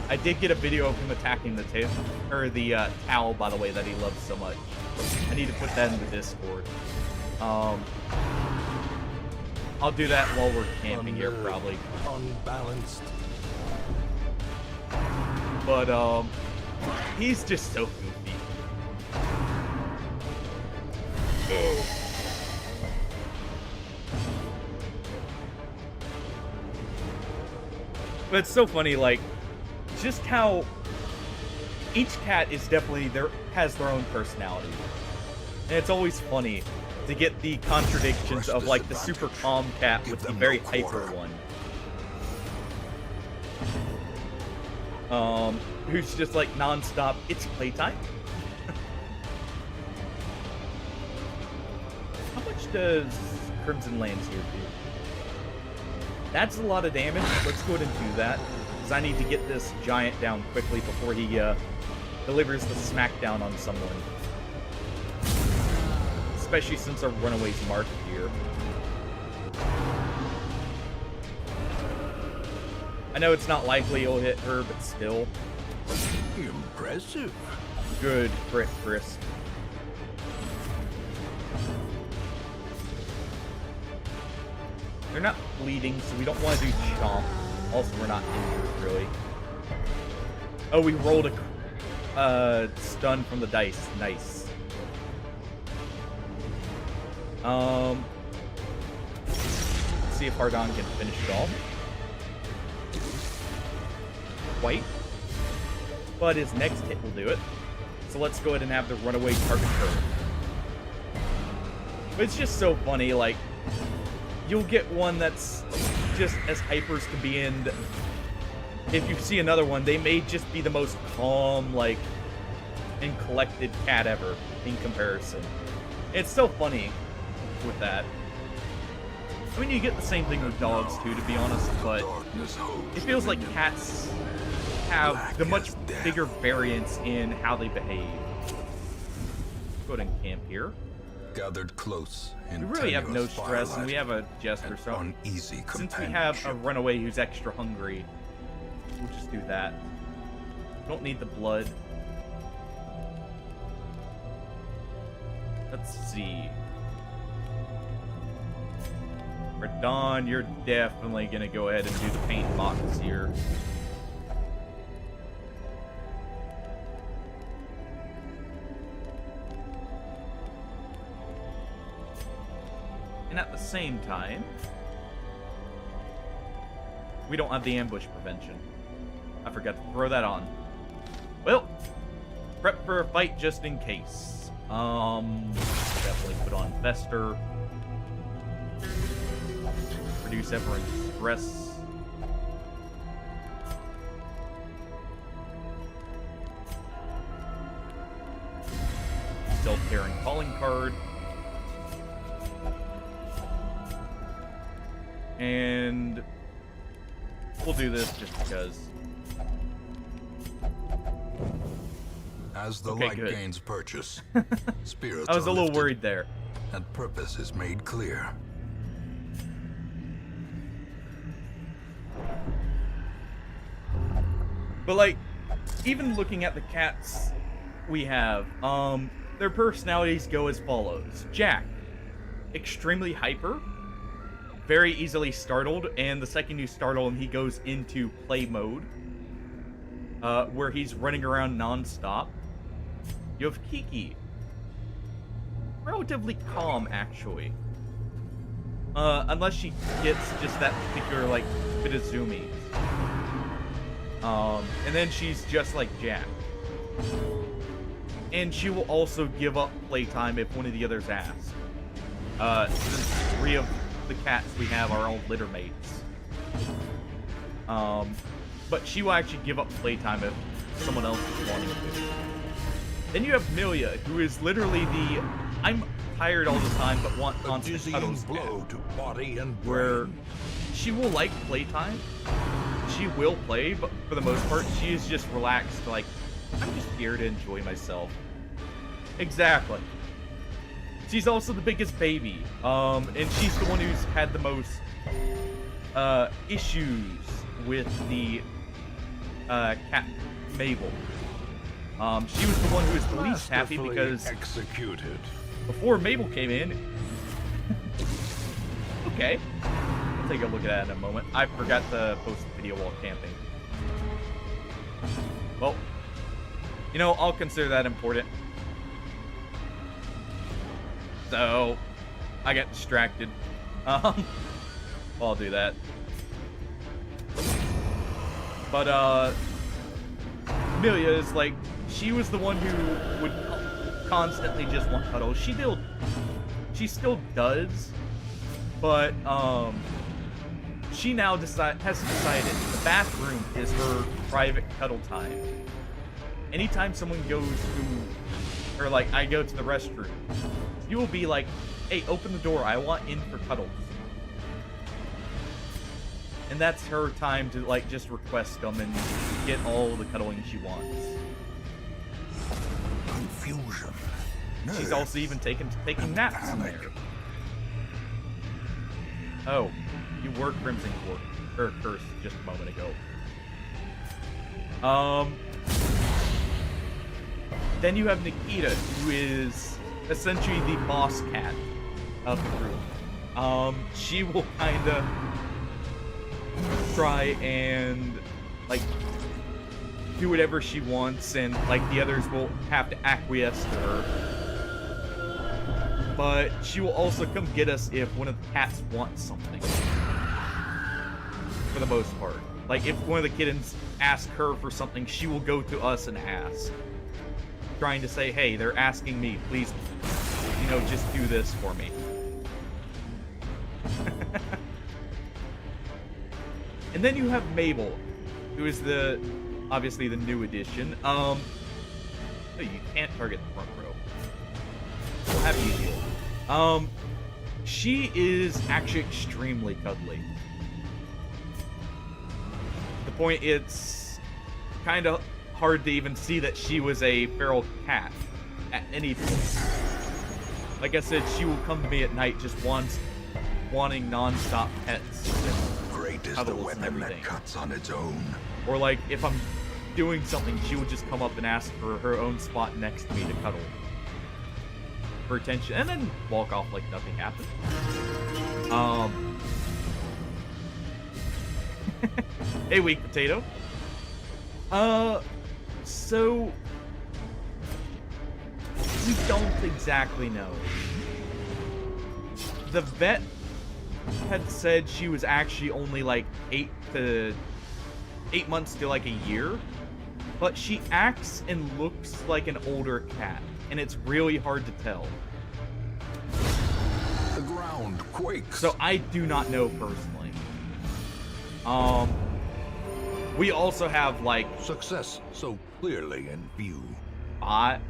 I did get a video of him attacking the towel, by the way, that he loves so much. I need to put that in the Discord. I'll do that while we're camping here, probably. Unbalanced. But, he's just so goofy. But it's so funny, like, just how each cat is definitely has their own personality. And it's always funny to get the contradictions of, like, the super calm cat with the very hyper one. Who's just like non-stop, it's playtime. How much does Crimson Lands here do? That's a lot of damage. Let's go ahead and do that, because I need to get this giant down quickly before he delivers the smackdown on someone. Especially since our runaway's marked here. I know it's not likely you'll hit her, but still. Impressive. Good crit, Chris. They're not bleeding, so we don't want to do chomp. Also, we're not injured, really. Oh, we rolled a stun from the dice. Nice. Let's see if Hardon can finish it off. Quite. But his next hit will do it. So let's go ahead and have the runaway target her. But it's just so funny, like, you'll get one that's just as hyper as can be, and if you see another one, they may just be the most calm, like, and collected cat ever in comparison. It's so funny with that. I mean, you get the same thing with dogs too, to be honest, but it feels like cats have the much bigger variance in how they behave. Go ahead and camp here. Gathered close. We really have no stress, and we have a jester, so uneasy since we have a runaway who's extra hungry, we'll just do that. Don't need the blood. Let's see. Radon, you're definitely gonna go ahead and do the paint box here. And at the same time, we don't have the ambush prevention. I forgot to throw that on. Well, prep for a fight just in case. Definitely put on Fester. Reduce everyone's stress. Self-caring calling card. And we'll do this just because. As the light gains purchase, spirits I was a are little lifted, worried there. and purpose is made clear. But like, even looking at the cats we have, their personalities go as follows. Jack, extremely hyper, very easily startled, and the second you startle him, he goes into play mode, where he's running around non-stop. You have Kiki, relatively calm, actually. Unless she gets just that particular, like, bit of zoomies. And then she's just like Jack. And she will also give up playtime if one of the others asks. Since 3 of the cats we have are all litter mates. But she will actually give up playtime if someone else is wanting to. Then you have Milia, who is literally the I'm tired all the time but want constant cuddles blow to body and where brain. she will like playtime. She will play, but for the most part, she is just relaxed, like, I'm just here to enjoy myself. Exactly. She's also the biggest baby, and she's the one who's had the most issues with the cat Mabel. She was the one who was the least happy because executed. before Mabel came in, Okay. I'll take a look at that in a moment. I forgot to post the video while camping. Well, you know, I'll consider that important. So, I got distracted. Well, I'll do that. But, Amelia is like, she was the one who would constantly just want cuddles. She still does, but, she now has decided the bathroom is her private cuddle time. Anytime someone goes to, or like, I go to the restroom, you will be like, hey, open the door, I want in for cuddles. And that's her time to, like, just request them and get all the cuddling she wants. Confusion. She's also even taking naps in there. Oh, you were Crimson Curse just a moment ago. Then you have Nikita, who is essentially the boss cat of the group. She will kinda try and, like, do whatever she wants, and, like, the others will have to acquiesce to her. But she will also come get us if one of the cats wants something. For the most part. Like, if one of the kittens asks her for something, she will go to us and ask. Trying to say, hey, they're asking me, please, you know, just do this for me. And then you have Mabel, who is obviously the new addition. Oh, you can't target the front row. We'll have you deal. She is actually extremely cuddly. The point, it's kind of hard to even see that she was a feral cat at any point. Like I said, she will come to me at night just wanting non-stop pets. Great is the weapon that cuts on its own. Or like, if I'm doing something, she would just come up and ask for her own spot next to me to cuddle. For attention, and then walk off like nothing happened. Hey, Weak Potato. So we don't exactly know. The vet had said she was actually only like 8 months to like a year, but she acts and looks like an older cat, and it's really hard to tell. The ground quakes. So I do not know personally. We also have like Success so clearly in view.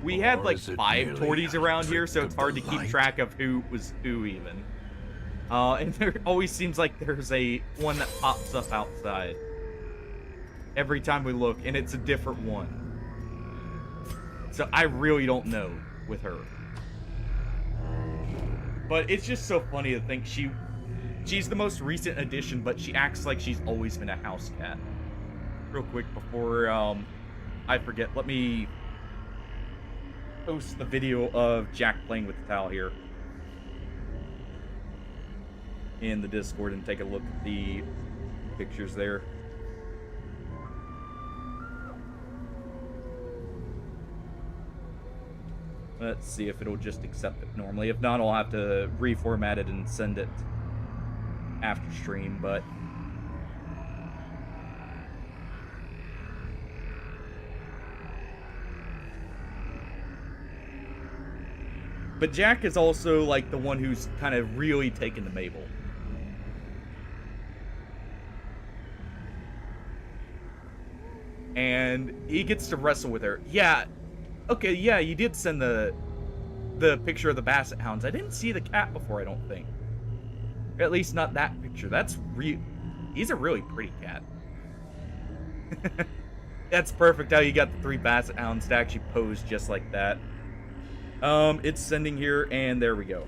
we had like Or is it 5 merely torties a around here, trick so it's of hard the to keep light? track of who was who even. And there always seems like there's one that pops up outside every time we look, and it's a different one. So I really don't know with her. But it's just so funny to think she's the most recent addition, but she acts like she's always been a house cat. Real quick before I forget, let me post the video of Jack playing with the towel here in the Discord and take a look at the pictures there. Let's see if it'll just accept it normally. If not, I'll have to reformat it and send it after stream, but Jack is also like the one who's kind of really taken to Mabel. And he gets to wrestle with her. Yeah. Okay, yeah, you did send the picture of the Basset Hounds. I didn't see the cat before, I don't think. At least not that picture. He's a really pretty cat. That's perfect how you got the 3 Basset Hounds to actually pose just like that. It's sending here, and there we go.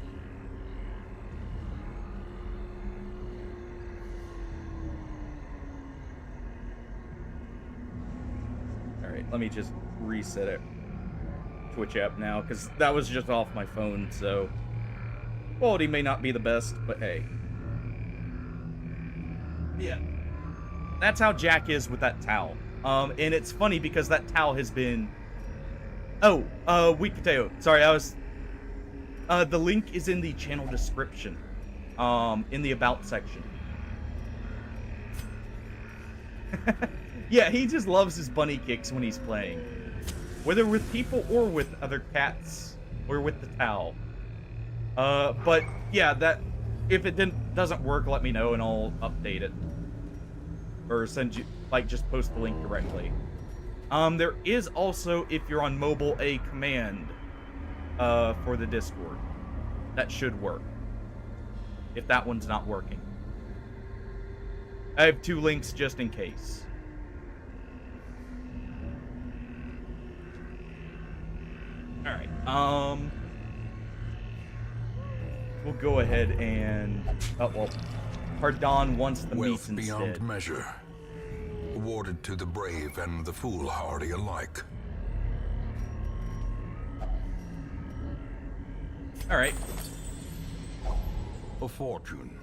Alright, let me just reset it. Twitch app now, because that was just off my phone, so quality may not be the best, but hey. Yeah. That's how Jack is with that towel. And it's funny because that towel has been... Oh, Wheat Potato. Sorry, I was... the link is in the channel description. In the About section. Yeah, he just loves his bunny kicks when he's playing. Whether with people or with other cats. Or with the towel. But, yeah, that... If it doesn't work, let me know and I'll update it. Or send you... Like, just post the link directly. There is also, if you're on mobile, a command for the Discord. That should work. If that one's not working. I have 2 links just in case. Alright, we'll go ahead and... Oh, well, Pardon wants the meats Wealth beyond instead. measure. Awarded to the brave and the foolhardy alike. Alright. A fortune,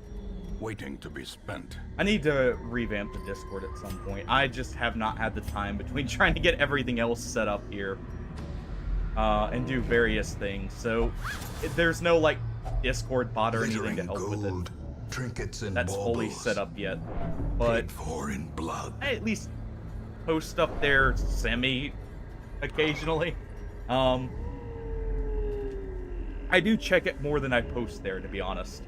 waiting to be spent. I need to revamp the Discord at some point. I just have not had the time between trying to get everything else set up here. And do various things. So, there's no, like, Discord bot or anything to help with it. Trinkets and That's fully baubles, set up yet. But paid for in blood. I at least post stuff there occasionally. I do check it more than I post there, to be honest.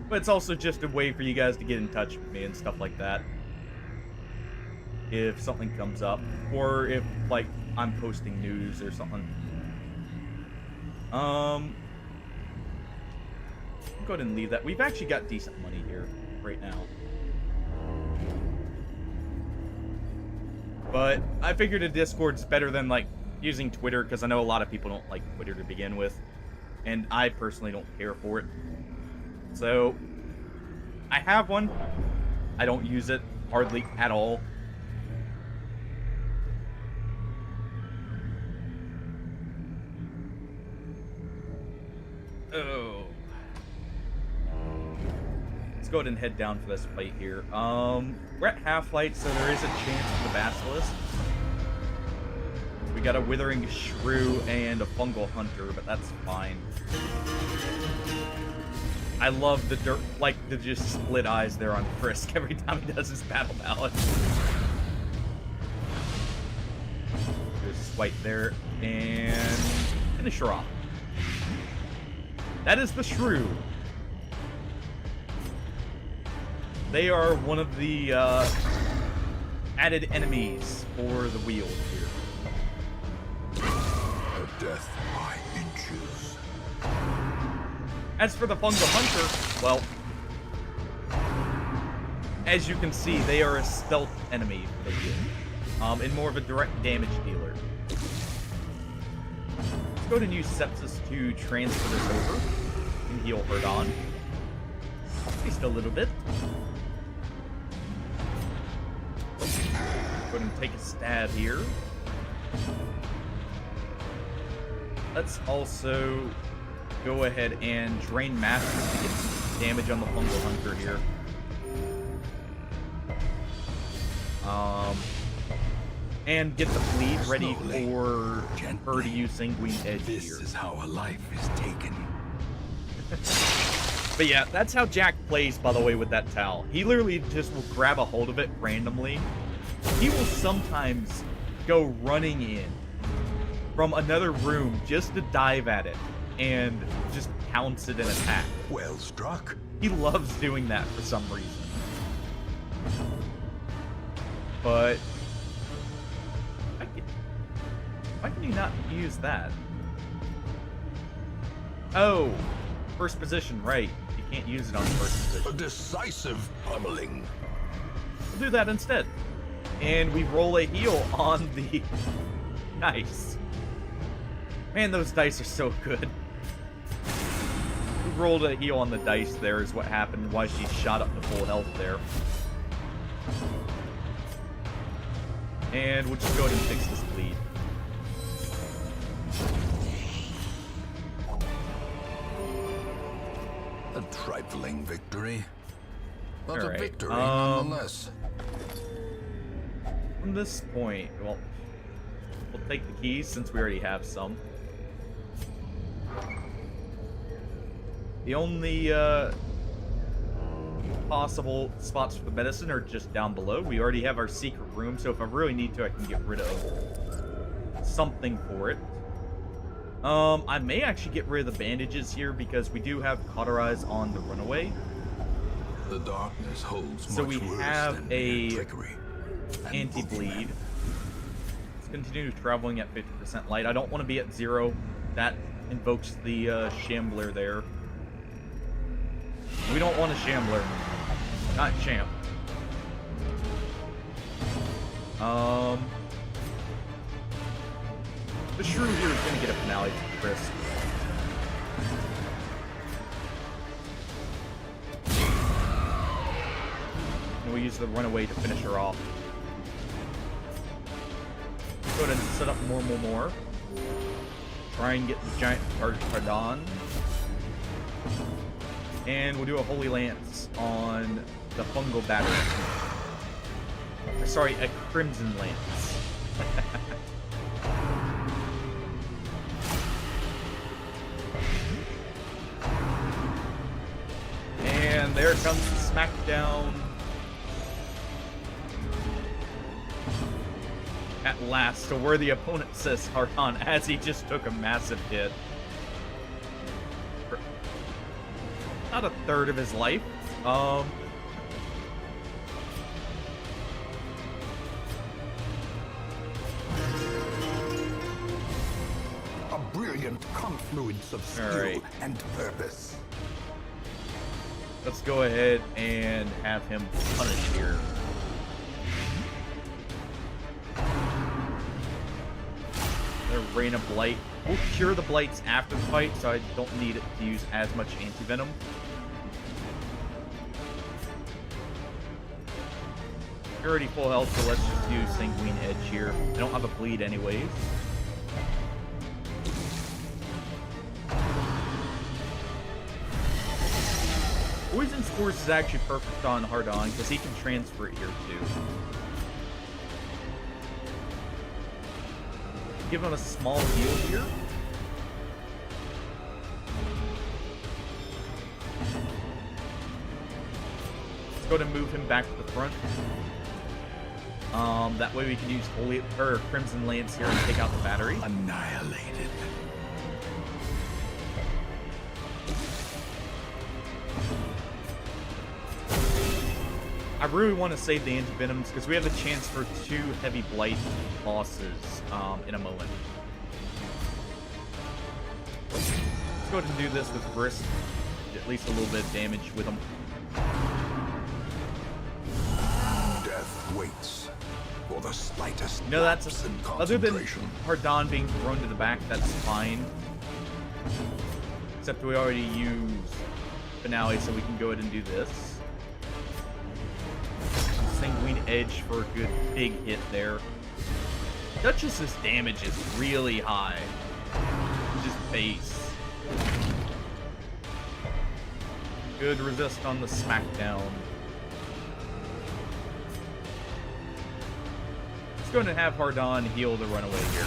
But it's also just a way for you guys to get in touch with me and stuff like that. If something comes up. Or if, like, I'm posting news or something. I'll go ahead and leave that. We've actually got decent money here right now. But I figured a Discord's better than, like, using Twitter, because I know a lot of people don't like Twitter to begin with. And I personally don't care for it. So, I have one. I don't use it hardly at all. Oh. Let's go ahead and head down for this fight here. We're at half-light, so there is a chance for the Basilisk. We got a Withering Shrew and a Fungal Hunter, but that's fine. I love the the just split eyes there on Frisk every time he does his battle ballad. There's a swipe there, and finish her off. That is the Shrew. They are one of the added enemies for the wheel here. A death by inches. As for the Fungal Hunter, well, as you can see, they are a stealth enemy for the wheel, and more of a direct damage dealer. Let's go ahead and use Sepsis to transfer this over and heal Herdon. Just a little bit. Go ahead and take a stab here. Let's also go ahead and drain Masters to get some damage on the Fungal Hunter here. And get the bleed ready for her to use Sanguine Edge here. This is how a life is taken. But yeah, that's how Jack plays, by the way, with that towel. He literally just will grab a hold of it randomly. He will sometimes go running in from another room just to dive at it and just pounce it and attack. Well struck. He loves doing that for some reason. But why can you not use that? Oh, first position, right. You can't use it on first A position. decisive pummeling. We'll do that instead. And we roll a heal on the dice. Man, those dice are so good. We rolled a heal on the dice there is what happened, why she shot up to full health there. And we'll just go ahead and fix this bleed. A trifling victory, but All a right, victory nonetheless. From this point, well, we'll take the keys since we already have some. The only possible spots for the medicine are just down below. We already have our secret room, so if I really need to, I can get rid of something for it. I may actually get rid of the bandages here because we do have Cauterize on the Runaway. The darkness holds So much we worse have than a mere trickery and anti-bleed. boogeyman. Let's continue traveling at 50% light. I don't want to be at 0. That invokes the Shambler there. We don't want a Shambler. Not Champ. The Shrew here is going to get a finale to Chris. And we'll use the Runaway to finish her off. Go ahead and set up more. Try and get the giant Cardon. And we'll do a Holy Lance on the Fungal Battery. Sorry, a Crimson Lance. And there comes the Smackdown. At last, to where the opponent says Hardon as he just took a massive hit. Not a third of his life. A brilliant confluence of skill and purpose. Let's go ahead and have him punished here. The Rain of Blight. We'll cure the blights after the fight, so I don't need it to use as much anti-venom. You're already full health, so let's just use Sanguine Edge here. I don't have a bleed anyways. Poison Spores is actually perfect on Hardon because he can transfer it here too. Give him a small heal here. Let's go ahead and move him back to the front. That way we can use Crimson Lance here and take out the battery. Annihilated. I really want to save the anti-venoms because we have a chance for 2 heavy blight bosses in a moment. Let's go ahead and do this with Brisk. At least a little bit of damage with him. Death waits for the slightest You know, that's lapse in other than concentration. Hardon being thrown to the back, that's fine. Except we already used Finale, so we can go ahead and do this. Sanguine Edge for a good big hit there. Duchess's damage is really high. Just base. Good resist on the Smackdown. Let's go ahead and have Hardon heal the Runaway here.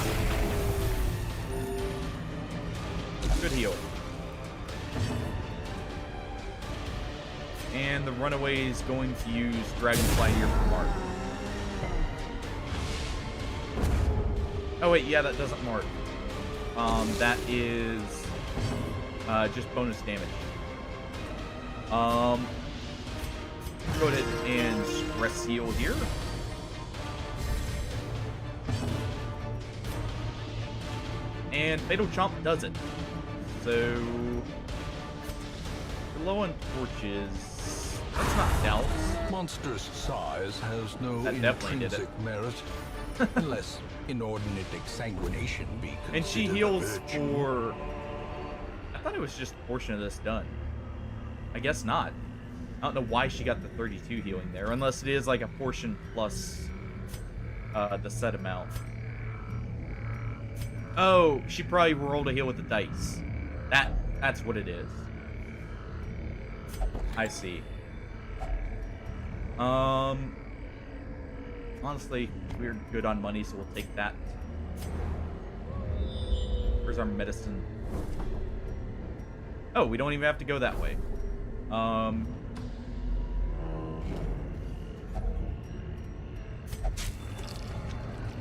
Good heal. And the Runaway is going to use Dragonfly here for Mark. Oh wait, yeah, that doesn't mark. That is just bonus damage. Go ahead and stress heal here. And Fatal Chomp does it. So low on torches. That's not doubts. Monstrous size has no That definitely did intrinsic merit, unless inordinate exsanguination be considered And she a heals virtue. for... I thought it was just a portion of this done. I guess not. I don't know why she got the 32 healing there, unless it is like a portion plus the set amount. Oh, she probably rolled a heal with the dice. That's what it is. I see. Honestly, we're good on money, so we'll take that. Where's our medicine? Oh, we don't even have to go that way.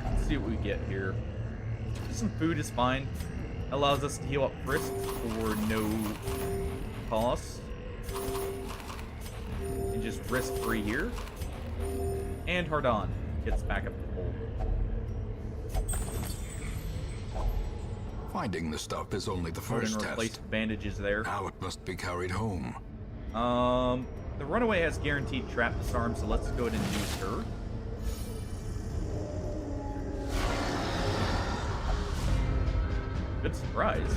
Let's see what we get here. Some food is fine. Allows us to heal up Frisk for no cost. And just risk free here. And Hardon gets back up the pole. Finding the stuff is only the We're first gonna replace test. bandages there. Now it must be carried home. The runaway has guaranteed trap disarm, so let's go ahead and use her. Good surprise.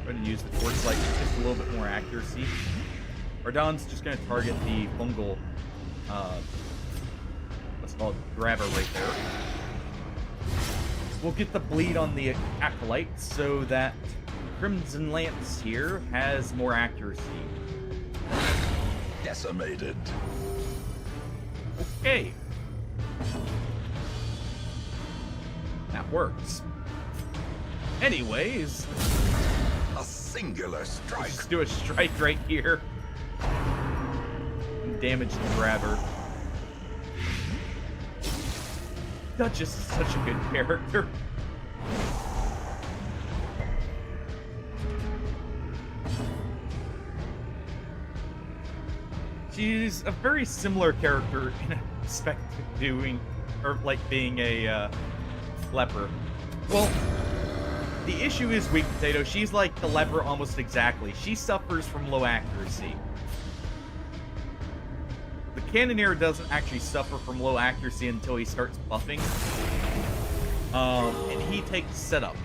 Go ahead and use the torchlight with just a little bit more accuracy. Hardon's just going to target the fungal, what's it called, grabber right there. So we'll get the bleed on the acolyte so that Crimson Lance here has more accuracy. Decimated. Okay. That works. Anyways, A singular strike. let's do a strike right here. And damage the grabber. Duchess is such a good character. She's a very similar character in respect to doing, or like being a leper. Well, the issue is Weak Potato. She's like the leper almost exactly. She suffers from low accuracy. The Cannoneer doesn't actually suffer from low accuracy until he starts buffing. And he takes setup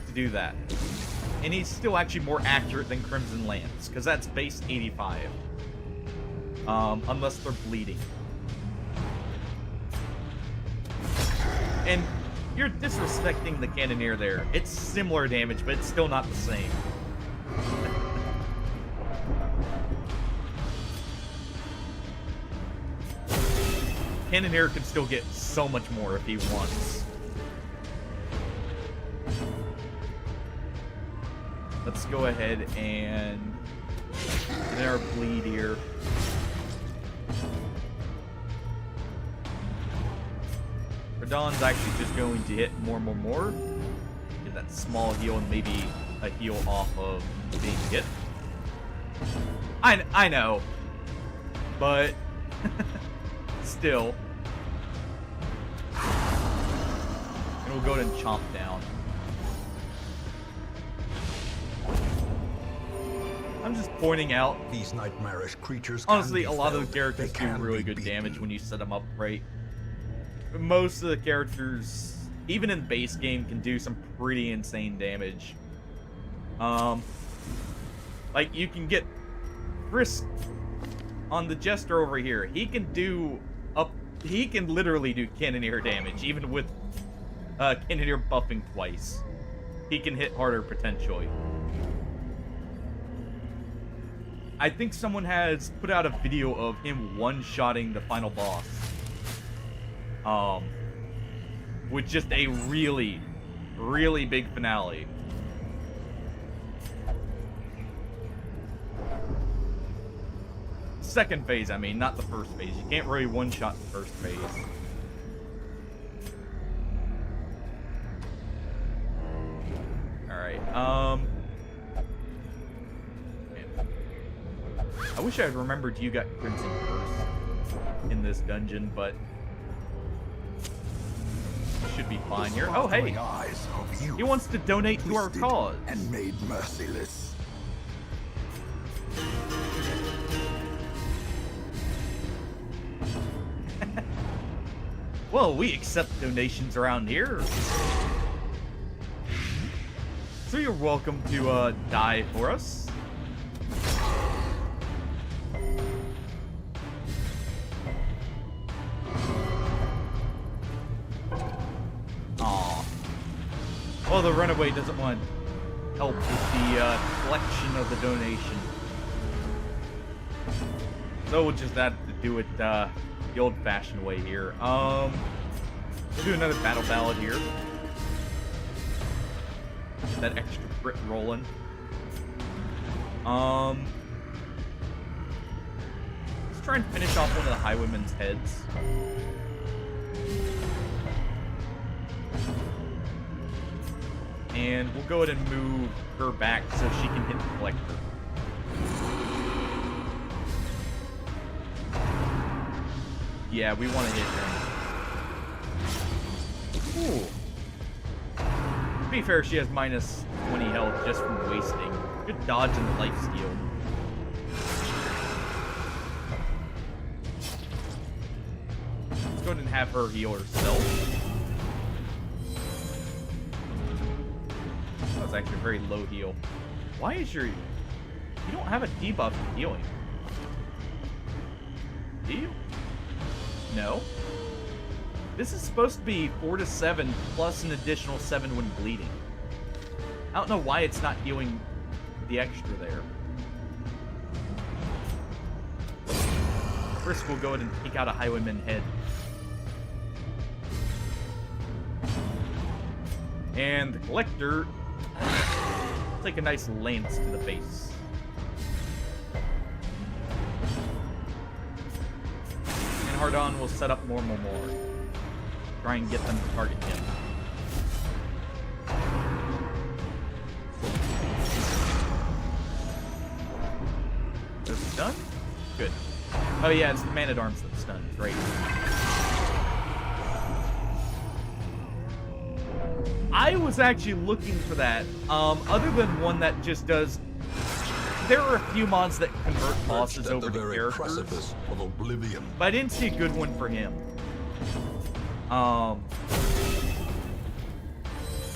to do that. And he's still actually more accurate than Crimson Lance, because that's base 85. Unless they're bleeding. And you're disrespecting the Cannoneer there. It's similar damage, but it's still not the same. Cannoneer can still get so much more if he wants. Let's go ahead and get our bleed here. Radon's actually just going to hit more. Get that small heal and maybe a heal off of being hit. I know. But still. And we'll go ahead and chomp down. I'm just pointing out. These nightmarish creatures. Honestly, can be a lot of felled. the characters They do can really be good beaten. damage when you set them up right. Most of the characters, even in base game, can do some pretty insane damage. Like you can get Frisk on the Jester over here. He can literally do Cannoneer damage, even with Cannoneer buffing twice. He can hit harder potentially. I think someone has put out a video of him one-shotting the final boss. With just a really, really big finale. Second phase, I mean, not the first phase. You can't really one-shot the first phase. Alright, I wish I had remembered you got Crimson first in this dungeon, but should be fine here. Oh, hey! Eyes of you He wants to donate to our twisted cause. and made merciless. Well, we accept donations around here. So you're welcome to die for us. Aw. Well, the runaway doesn't want help with the collection of the donation. So we'll just have to do it the old-fashioned way here. We'll do another battle ballad here. Get that extra crit rolling. Let's try and finish off one of the Highwayman's heads. And we'll go ahead and move her back so she can hit the collector. Yeah, we want to hit him. Ooh. To be fair, she has minus 20 health just from wasting. Good dodge in the life steal. Let's go ahead and have her heal herself. That was actually a very low heal. Why is your... You don't have a debuff in healing. Do you? No. This is supposed to be 4 to 7 plus an additional 7 when bleeding. I don't know why it's not healing the extra there. First, we'll go ahead and take out a Highwayman head. And the collector, take a nice lance to the face. And Hardon will set up more. Try and get them to target him. Is it done? Good. Oh yeah, it's the Man-at-Arms that's stunned. Great. I was actually looking for that. Other than one that just does... There are a few mods that convert bosses over to characters. Precipice of oblivion. But I didn't see a good one for him.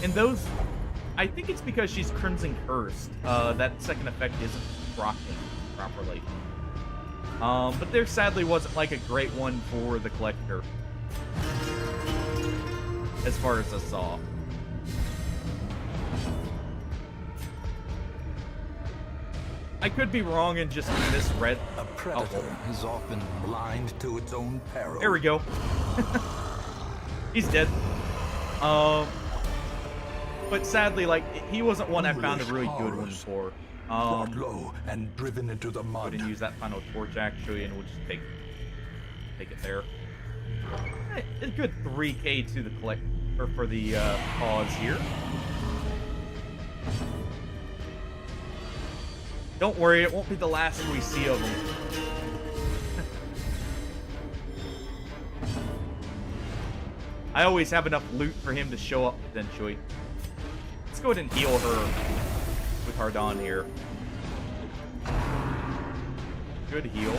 And those... I think it's because she's Crimson Cursed. That second effect isn't proccing properly. But there sadly wasn't like a great one for the collector. As far as I saw. I could be wrong and just misread. A predator is often blind to its own peril. There we go. He's dead. But sadly, like, he wasn't one I found a really good one for. Brought low and driven into the mud. Go ahead and use that final torch actually, and we'll just take it there. A good 3k to the for the cause here. Don't worry, it won't be the last we see of him. I always have enough loot for him to show up eventually. Let's go ahead and heal her with Hardon here. Good heal.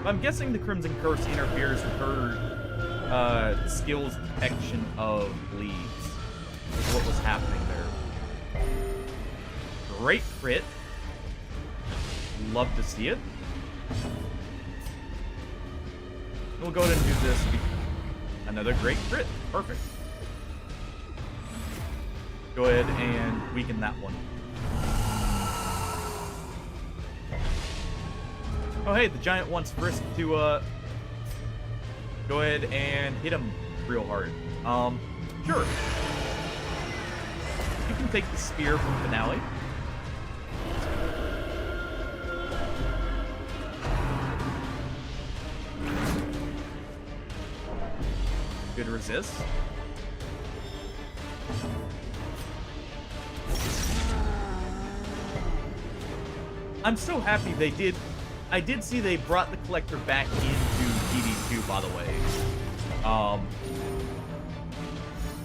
I'm guessing the Crimson Curse interferes with her skills detection of bleeds. Is what was happening there. Great crit. Love to see it. We'll go ahead and do this. Another great crit. Perfect. Go ahead and weaken that one. Oh hey, the giant wants Frisk to go ahead and hit him real hard. Sure. You can take the spear from Finale. Good resist. I'm so happy they did. I did see they brought the collector back into DD2, by the way.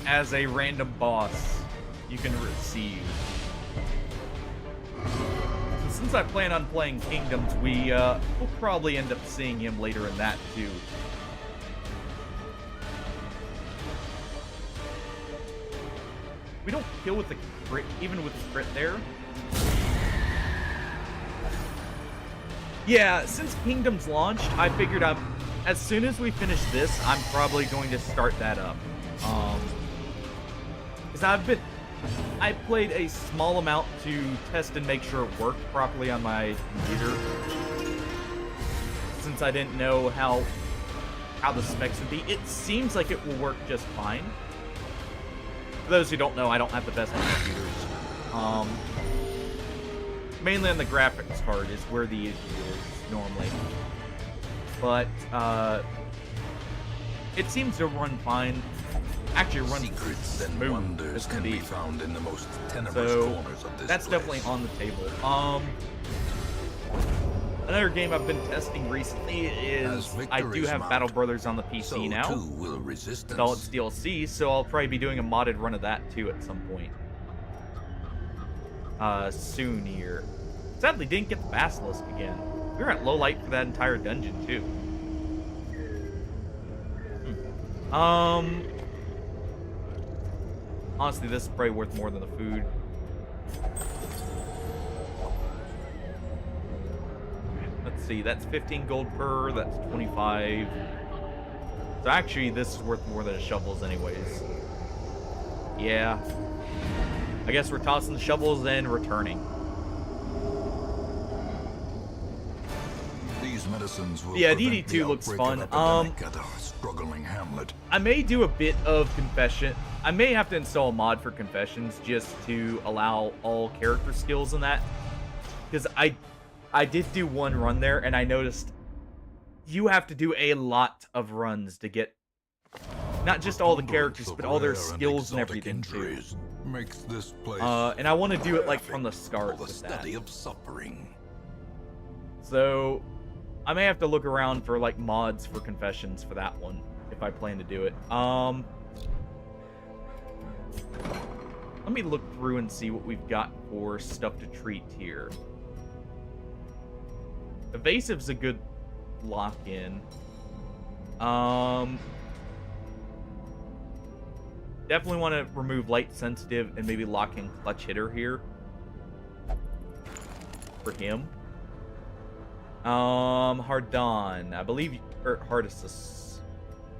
As a random boss you can receive. So since I plan on playing Kingdoms, we'll probably end up seeing him later in that too. We don't kill with the crit, even with the crit there. Yeah, since Kingdoms launched, I figured as soon as we finish this, I'm probably going to start that up. Because I played a small amount to test and make sure it worked properly on my computer, since I didn't know how the specs would be. It seems like it will work just fine. For those who don't know, I don't have the best computers. Mainly on the graphics card is where the issue is normally. But it seems to run fine. Actually, run Secrets and smooth wonders as can be. be found in the most tenebrous So corners of this that's place. definitely on the table. Another game I've been testing recently is I do have Battle Brothers on the PC So now. too will resistance. With all its DLC, so I'll probably be doing a modded run of that too at some point. Soon here. Sadly, didn't get the Basilisk again. We were at low light for that entire dungeon too. Honestly, this is probably worth more than the food. Let's see, that's 15 gold per, that's 25. So actually, this is worth more than the shovels anyways. Yeah. I guess we're tossing the shovels and returning. These medicines will Yeah, prevent the DD2 looks outbreak fun. of epidemic at a struggling hamlet. I may do a bit of confession. I may have to install a mod for confessions just to allow all character skills in that. Because I did do one run there, and I noticed you have to do a lot of runs to get not just all the characters, but all their skills and everything too. Makes this place And I want to do it like from the start for the with that. study of suffering. So I may have to look around for like mods for confessions for that one if I plan to do it. Let me look through and see what we've got for stuff to treat here. Evasive's a good lock-in. Definitely want to remove light sensitive and maybe lock in clutch hitter here for him. Hardon, I believe, or Hardisus,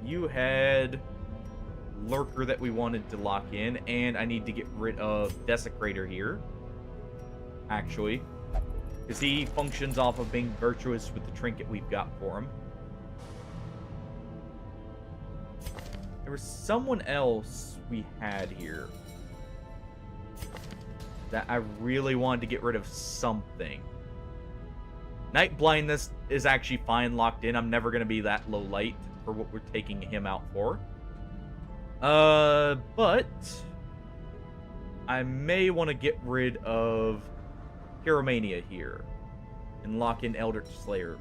you had Lurker that we wanted to lock in, and I need to get rid of Desecrator here, actually, because he functions off of being virtuous with the trinket we've got for him. There was someone else we had here that I really wanted to get rid of something. Night Blindness is actually fine locked in. I'm never going to be that low light for what we're taking him out for. But I may want to get rid of Pyromania here and lock in Eldritch Slayer.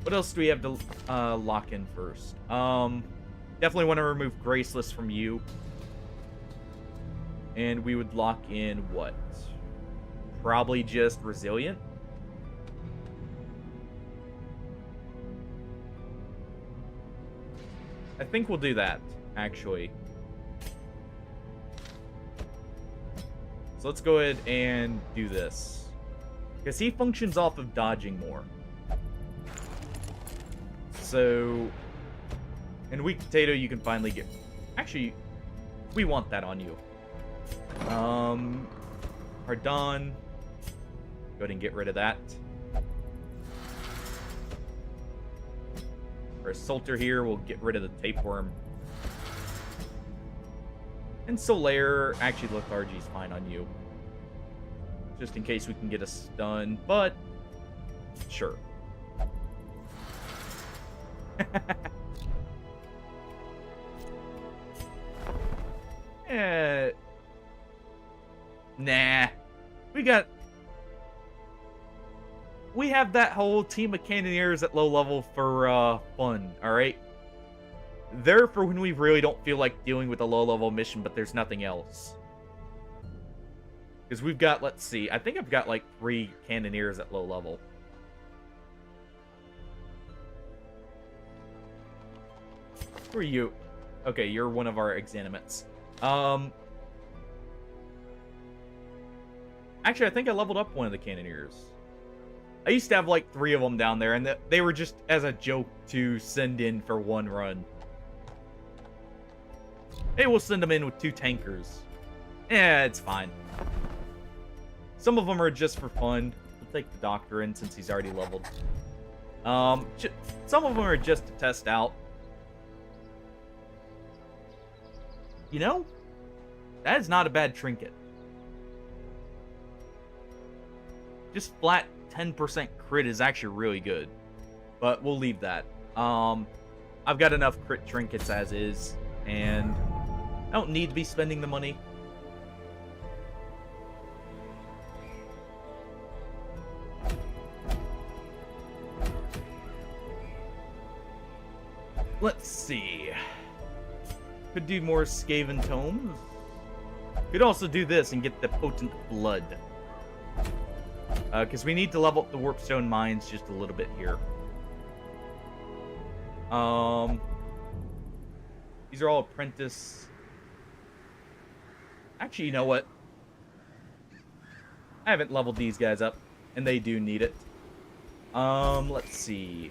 What else do we have to lock in first? Definitely want to remove Graceless from you. And we would lock in what? Probably just Resilient. I think we'll do that, actually. So let's go ahead and do this. Because he functions off of dodging more. So, and Weak Potato you can finally get. Actually, we want that on you. Hardon. Go ahead and get rid of that. For a Salter here, we'll get rid of the Tapeworm. And Solaire, actually Lethargy's fine on you. Just in case we can get a stun, but sure. Nah. We have that whole team of Cannoneers at low level for fun, alright? They're for when we really don't feel like dealing with a low level mission, but there's nothing else. Because we've got, let's see, I think I've got like 3 Cannoneers at low level. Who are you? Okay, you're one of our Exanimates. Actually, I think I leveled up one of the Cannoneers. I used to have like 3 of them down there, and they were just as a joke to send in for one run. Hey, we'll send him in with 2 tankers. Yeah, it's fine. Some of them are just for fun. We'll take the doctor in since he's already leveled. Some of them are just to test out. You know, that is not a bad trinket. Just flat 10% crit is actually really good. But we'll leave that. I've got enough crit trinkets as is, and I don't need to be spending the money. Let's see. Could do more Skaven Tomes. Could also do this and get the Potent Blood. Because we need to level up the Warpstone Mines just a little bit here. These are all apprentice. Actually, you know what? I haven't leveled these guys up, and they do need it. Let's see.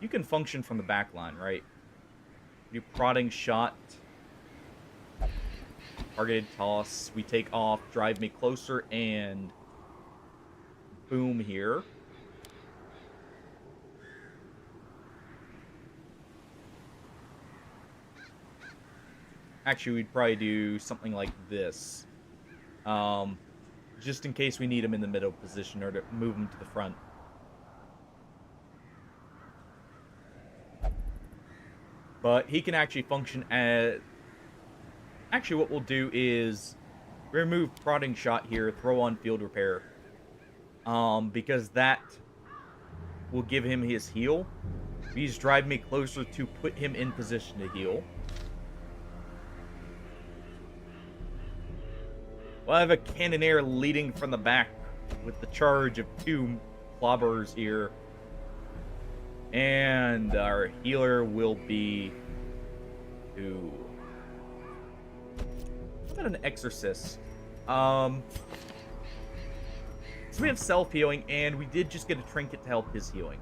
You can function from the back line, right? Do prodding shot. Targeted toss. We take off, drive me closer, and boom here. Actually, we'd probably do something like this. Just in case we need him in the middle position or to move him to the front. But he can actually function as... Actually, what we'll do is remove prodding shot here, throw on field repair. Because that will give him his heal. These drive me closer to put him in position to heal. We'll have a cannoneer leading from the back with the charge of 2 clobbers here. And our healer will be 2. How about an exorcist? So we have self-healing, and we did just get a trinket to help his healing.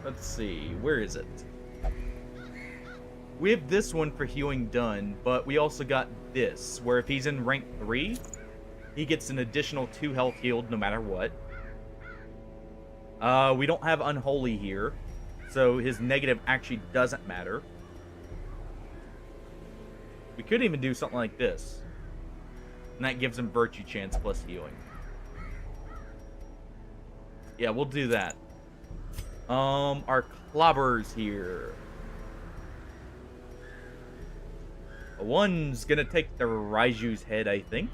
Let's see, where is it? We have this one for healing done, but we also got this, where if he's in rank 3, he gets an additional 2 health healed no matter what. We don't have Unholy here, so his negative actually doesn't matter. We could even do something like this. And that gives him Virtue Chance plus healing. Yeah, we'll do that. Our clobbers here. One's gonna take the Raiju's head, I think.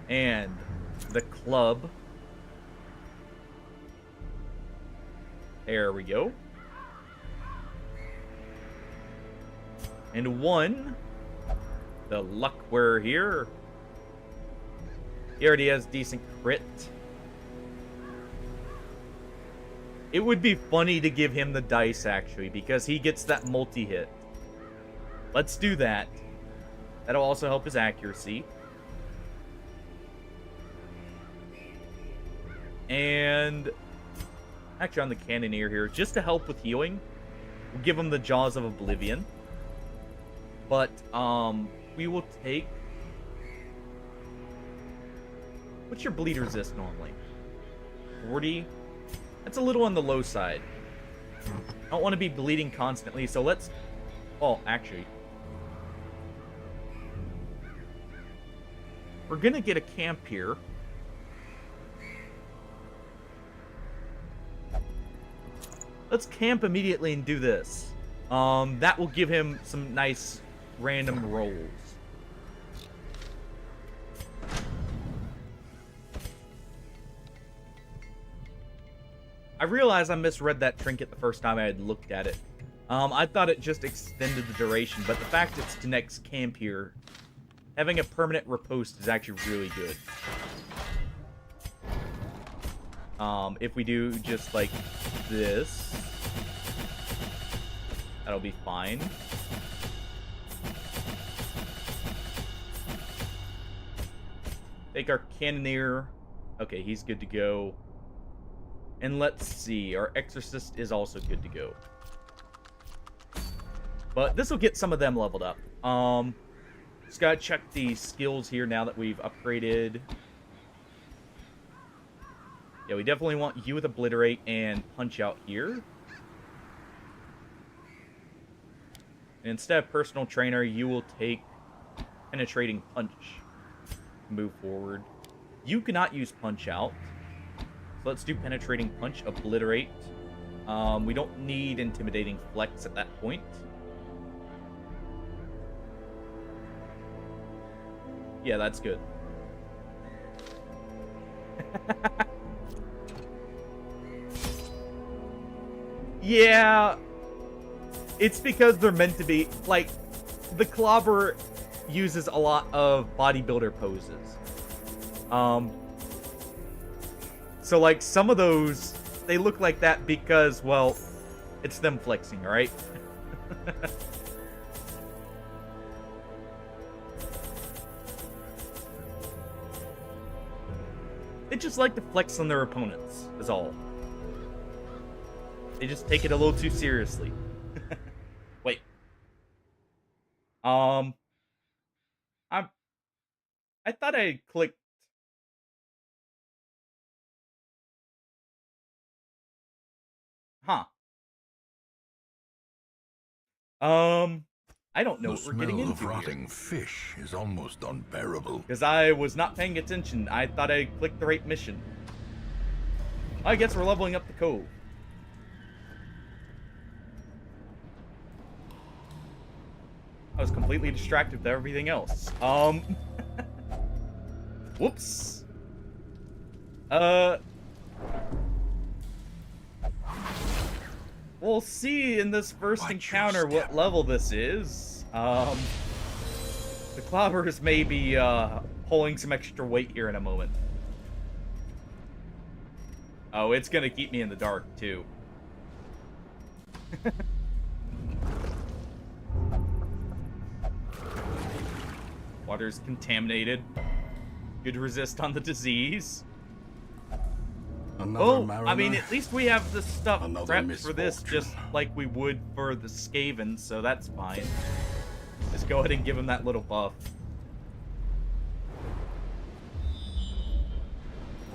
And the club. There we go. And one, the Luckwearer here. He already has decent crit. It would be funny to give him the dice, actually, because he gets that multi-hit. Let's do that. That'll also help his accuracy. And actually on the Cannoneer here, just to help with healing, we'll give him the Jaws of Oblivion. But, we will take... What's your bleed resist normally? 40? That's a little on the low side. I don't want to be bleeding constantly, so let's... Well, actually... We're gonna get a camp here. Let's camp immediately and do this. That will give him some nice random rolls. I realized I misread that trinket the first time I had looked at it. I thought it just extended the duration, but the fact it's to next camp here, having a permanent riposte is actually really good. If we do just like this, that'll be fine. Take our Cannoneer. Okay, he's good to go. And let's see, our Exorcist is also good to go. But this will get some of them leveled up. Just gotta check the skills here now that we've upgraded. Yeah, we definitely want you with Obliterate and Punch Out here. And instead of Personal Trainer, you will take Penetrating Punch. Move forward. You cannot use Punch Out. So let's do Penetrating Punch, Obliterate. We don't need Intimidating Flex at that point. Yeah, that's good. Yeah, it's because they're meant to be, like, the Clobber uses a lot of bodybuilder poses. So, like, some of those, they look like that because, well, it's them flexing, right? They just like to flex on their opponents, is all. They just take it a little too seriously. Wait. I thought I clicked. Huh. I don't know what we're getting into. The smell of rotting fish is almost unbearable. Because I was not paying attention. I thought I clicked the right mission. I guess we're leveling up the cove. I was completely distracted with everything else. Whoops. We'll see in this first encounter what level this is. The Clobbers may be pulling some extra weight here in a moment. Oh, it's gonna keep me in the dark, too. Water's contaminated. Good resist on the disease. Another mariner, I mean, at least we have the stuff prepped misfortune. for this, just like we would for the Skaven, so that's fine. Just go ahead and give him that little buff.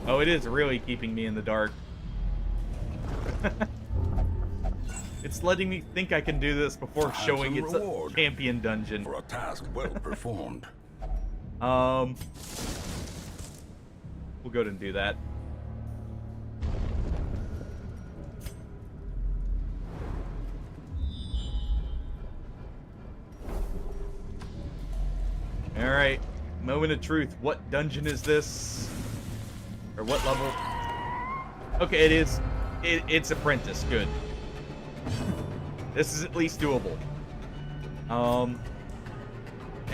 Oh, it is really keeping me in the dark. It's letting me think I can do this before showing it's a champion dungeon. For a task well performed. We'll go ahead and do that. Alright, moment of truth. What dungeon is this? Or what level? Okay, it is. It's Apprentice. Good. This is at least doable. And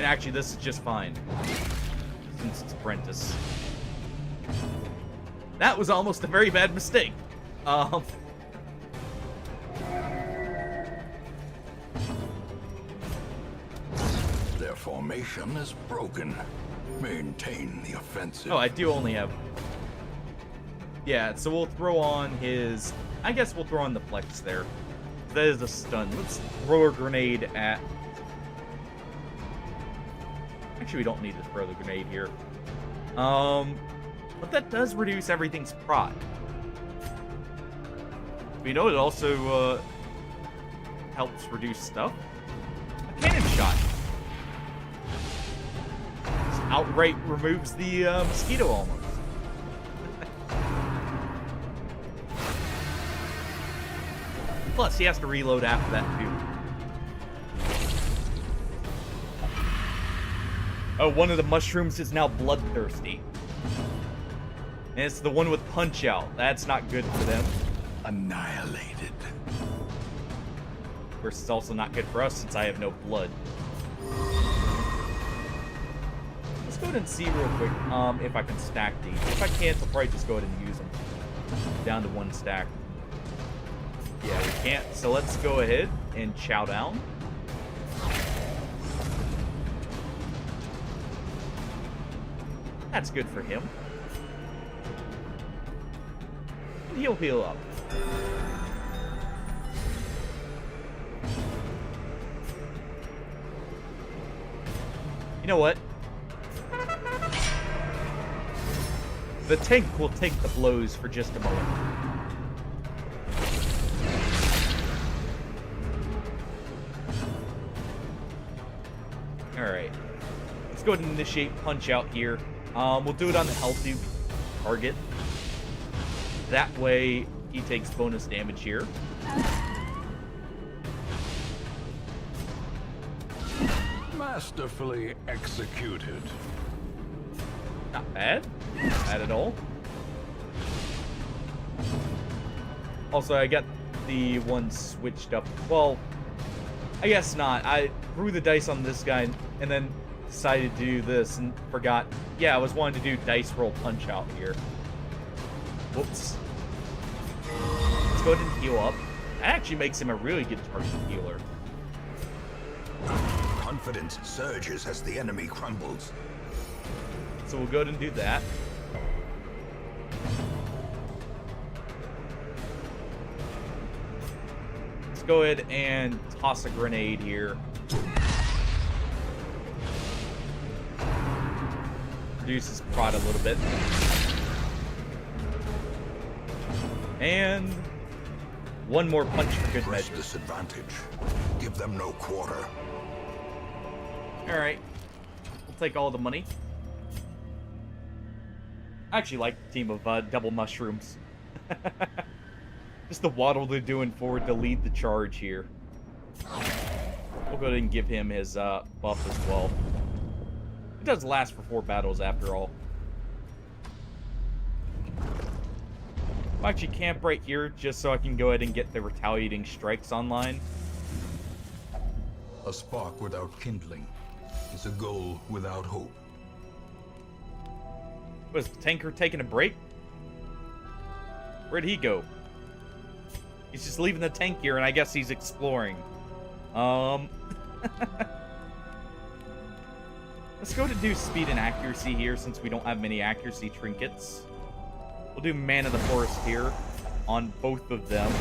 actually, this is just fine. Since it's Apprentice. That was almost a very bad mistake. Their formation is broken. Maintain the offensive. Oh, I do only have... Yeah, so we'll throw on his... I guess we'll throw on the flex there. That is a stun. Let's throw a grenade at... Actually, we don't need to throw the grenade here. But that does reduce everything's prot. We know it also helps reduce stuff. A cannon shot. Just outright removes the mosquito almost. Plus, he has to reload after that, too. Oh, one of the mushrooms is now bloodthirsty. And it's the one with Punch Out. That's not good for them. Annihilated. Of course, it's also not good for us since I have no blood. Let's go ahead and see real quick if I can stack these. If I can't, I'll probably just go ahead and use them. Down to one stack. Yeah, we can't. So let's go ahead and chow down. That's good for him. And he'll heal up. You know what? The tank will take the blows for just a moment. Alright. Let's go ahead and initiate punch out here. We'll do it on the healthy target. That way, he takes bonus damage here. Masterfully executed. Not bad. Not bad at all. Also, I got the one switched up. Well, I guess not. I threw the dice on this guy and then decided to do this and forgot. Yeah, I was wanting to do dice roll punch out here. Whoops. Let's go ahead and heal up. That actually makes him a really good target healer. Confidence surges as the enemy crumbles. So we'll go ahead and do that. Let's go ahead and toss a grenade here. Reduce his prod a little bit. And one more punch for good Press measure. disadvantage. Give them no quarter. Alright. We'll take all the money. I actually like the team of double mushrooms. Just the waddle they're doing forward to lead the charge here. We'll go ahead and give him his buff as well. It does last for 4 battles after all. I'll actually camp right here just so I can go ahead and get the retaliating strikes online. A spark without kindling is a goal without hope. Was the tanker taking a break? Where'd he go? He's just leaving the tank here, and I guess he's exploring. Let's go to do speed and accuracy here, since we don't have many accuracy trinkets. We'll do Man of the Forest here on both of them.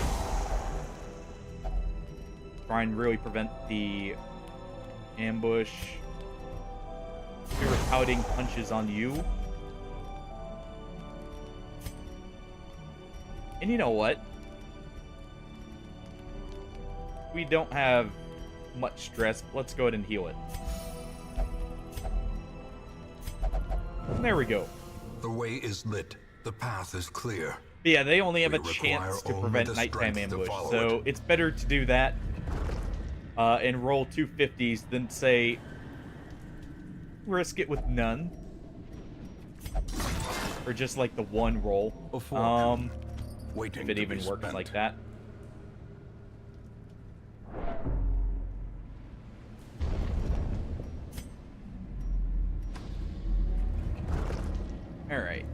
Try and really prevent the ambush. Do retaliating punches on you. And you know what? We don't have much stress. Let's go ahead and heal it. And there we go. The way is lit. The path is clear. But yeah, they only have We a chance to require only prevent the nighttime strength to ambush. follow So it. it's better to do that and roll 250s than say risk it with none. Or just like the one roll. A fortune waiting If it to even be works spent. like that. Alright.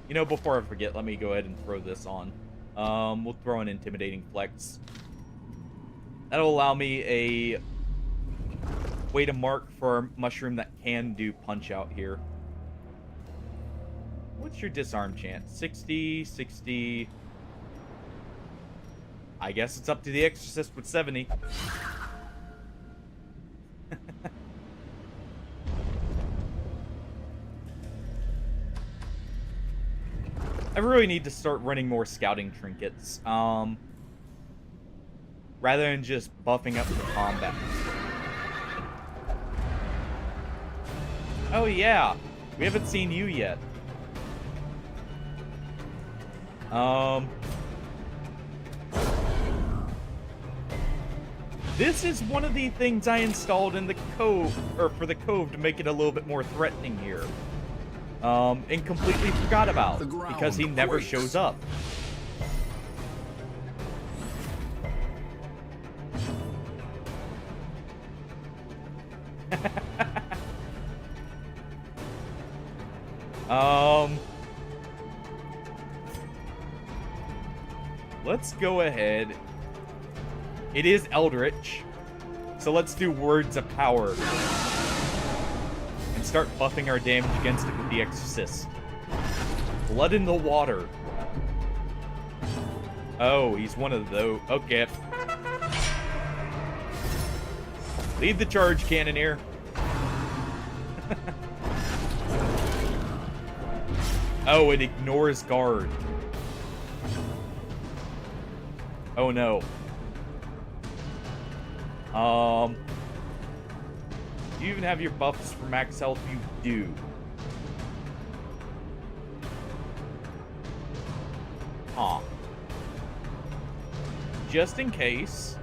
You know, before I forget, let me go ahead and throw this on. We'll throw an Intimidating Flex. That'll allow me a way to mark for a mushroom that can do punch out here. What's your disarm chance? 60, 60... I guess it's up to the Exorcist with 70. I really need to start running more scouting trinkets. Rather than just buffing up the combat. Oh yeah, we haven't seen you yet. This is one of the things I installed in the cove, or for the cove, to make it a little bit more threatening here. And completely forgot about, The ground because he never quakes. shows up. let's go ahead. It is Eldritch, so let's do Words of Power and start buffing our damage against it with the Exorcist. Blood in the Water. Oh, he's one of those. Okay. Lead the charge, Cannoneer. Oh, it ignores guard. Oh no. Do you even have your buffs for max health? You do. Huh. Just in case,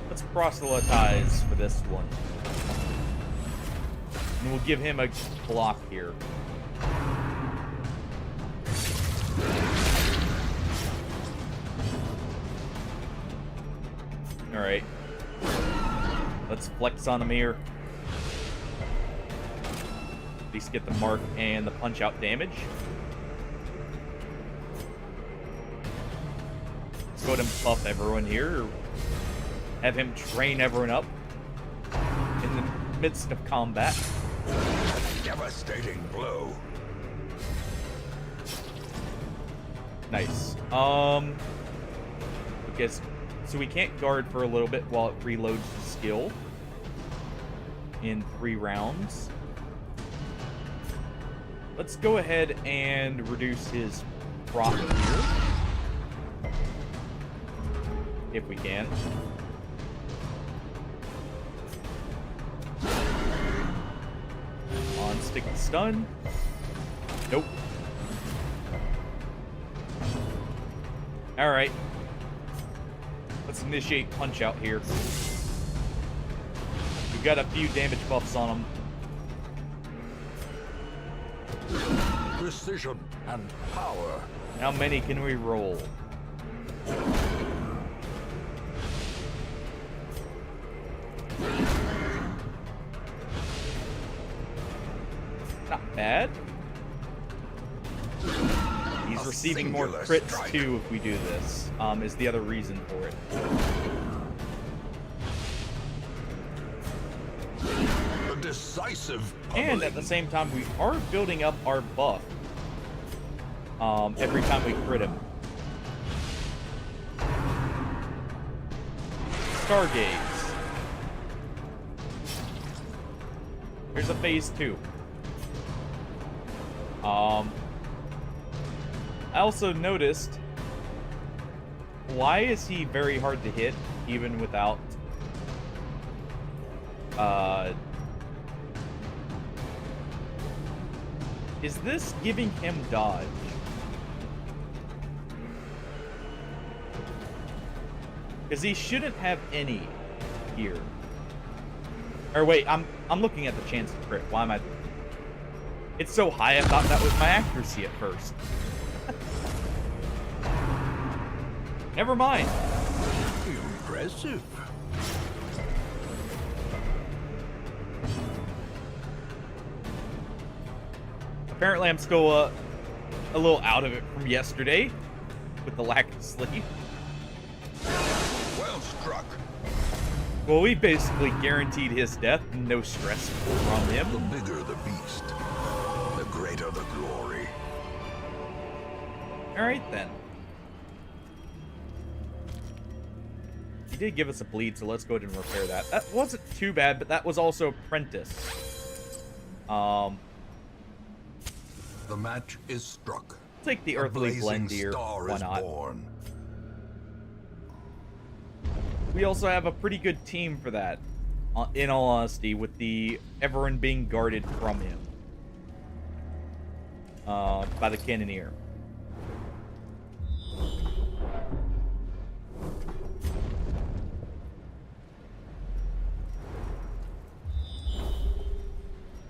let's proselytize for this one. And we'll give him a block here. Alright. Let's flex on him here. At least get the mark and the punch out damage. Let's go ahead and buff everyone here. Or have him train everyone up in the midst of combat. Devastating blow. Nice. I guess so we can't guard for a little bit while it reloads the skill in 3 rounds. Let's go ahead and reduce his proc here. If we can. On stick and stun. Nope. Alright. Let's initiate punch out here. We've got a few damage buffs on him. Precision and power. How many can we roll? Not bad. He's receiving more crits strike. too if we do this, is the other reason for it. A decisive And at the same time, we are building up our buff every time we crit him. Stargaze. Here's a phase 2. I also noticed, why is he very hard to hit even without is this giving him dodge? Because he shouldn't have any here. Or wait, I'm looking at the chance to crit. Why am I? It's so high, I thought that was my accuracy at first. Never mind. impressive. Apparently, I'm still a little out of it from yesterday with the lack of sleep. Well struck. Well, we basically guaranteed his death, no stress from him. The bigger the beast, the greater the glory. All right then. He did give us a bleed, so let's go ahead and repair that. That wasn't too bad, but that was also Apprentice. The match is struck. Take the A Earthly blazing Blend here. star Why is not? born. We also have a pretty good team for that, in all honesty, with the everyone being guarded from him by the Cannoneer.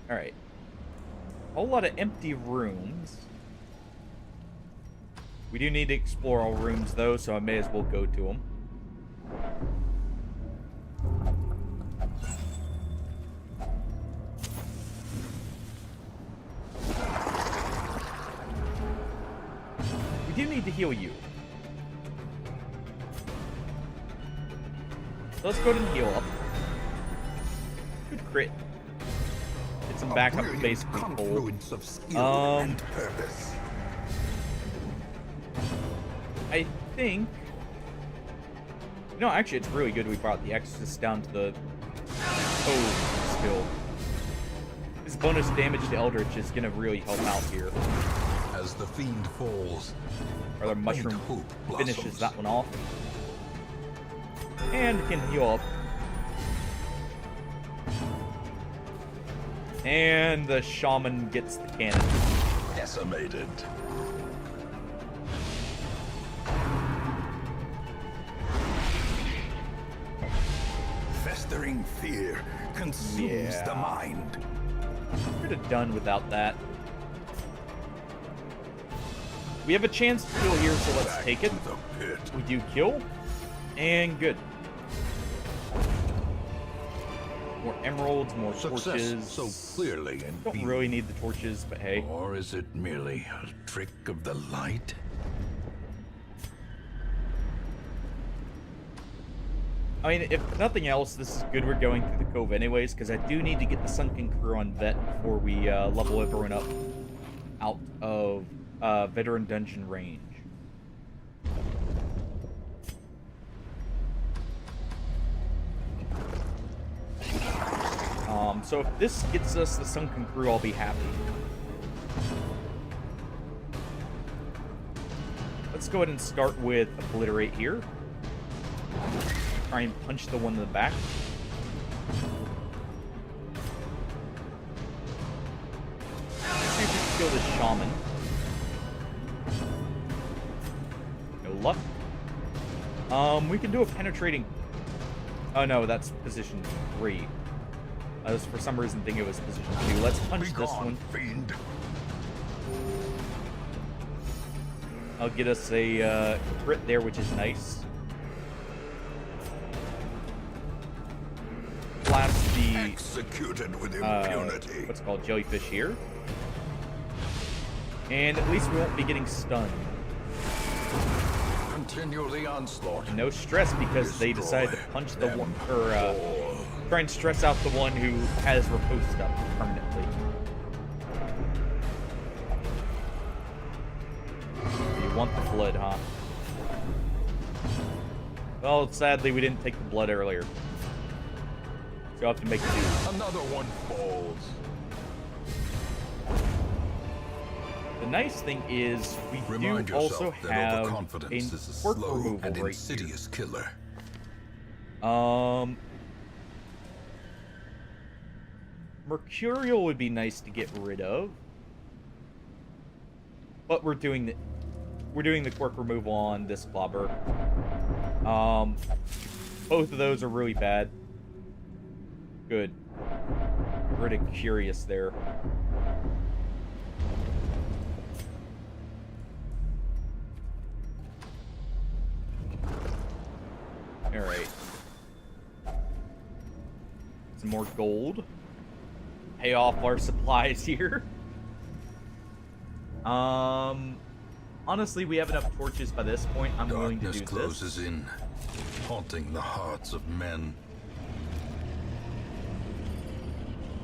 All right, a whole lot of empty rooms. We do need to explore all rooms though, so I may as well go to them. We do need to heal you. So let's go ahead and heal up. Good crit. Get some backup A base brilliant control. confluence of skill and purpose. I think... No, actually, it's really good we brought the Exorcist down to the code skill. This bonus damage to Eldritch is going to really help out here. As the fiend falls, Or the mushroom hope finishes blossoms. that one off. And can heal up. And the shaman gets the cannon. Decimated. Festering fear consumes the mind. Could have done without that. We have a chance to kill here, so let's take it. To the pit. We do kill. And good. More emeralds, more Success torches. so clearly and Don't really need the torches, but hey. Or is it merely a trick of the light? I mean, if nothing else, this is good we're going through the cove anyways, because I do need to get the Sunken Crew on Vet before we level everyone up out of Veteran Dungeon range. So if this gets us the Sunken Crew, I'll be happy. Let's go ahead and start with Obliterate here. Try and punch the one in the back. See if we can kill this shaman. No luck. We can do a penetrating... Oh no, that's position 3. I was for some reason thinking it was position 2. Let's punch this one. Fiend. I'll get us a crit there, which is nice. Blast the Executed with impunity. what's it called, jellyfish here. And at least we won't be getting stunned. Continue the onslaught. No stress because they decided to punch the one, or try and stress out the one who has riposte up permanently. You want the blood, huh? Well, sadly we didn't take the blood earlier. So you'll have to make do. Another one falls. The nice thing is we Remind do also yourself that have overconfidence is a quirk slow removal and right insidious killer. here. Mercurial would be nice to get rid of, but we're doing the quirk removal on this clobber. Both of those are really bad. Good. Get rid of Curious there. Alright. Some more gold. Pay off our supplies here. Honestly, we have enough torches by this point. I'm willing to Darkness do closes this. in, haunting the hearts of men.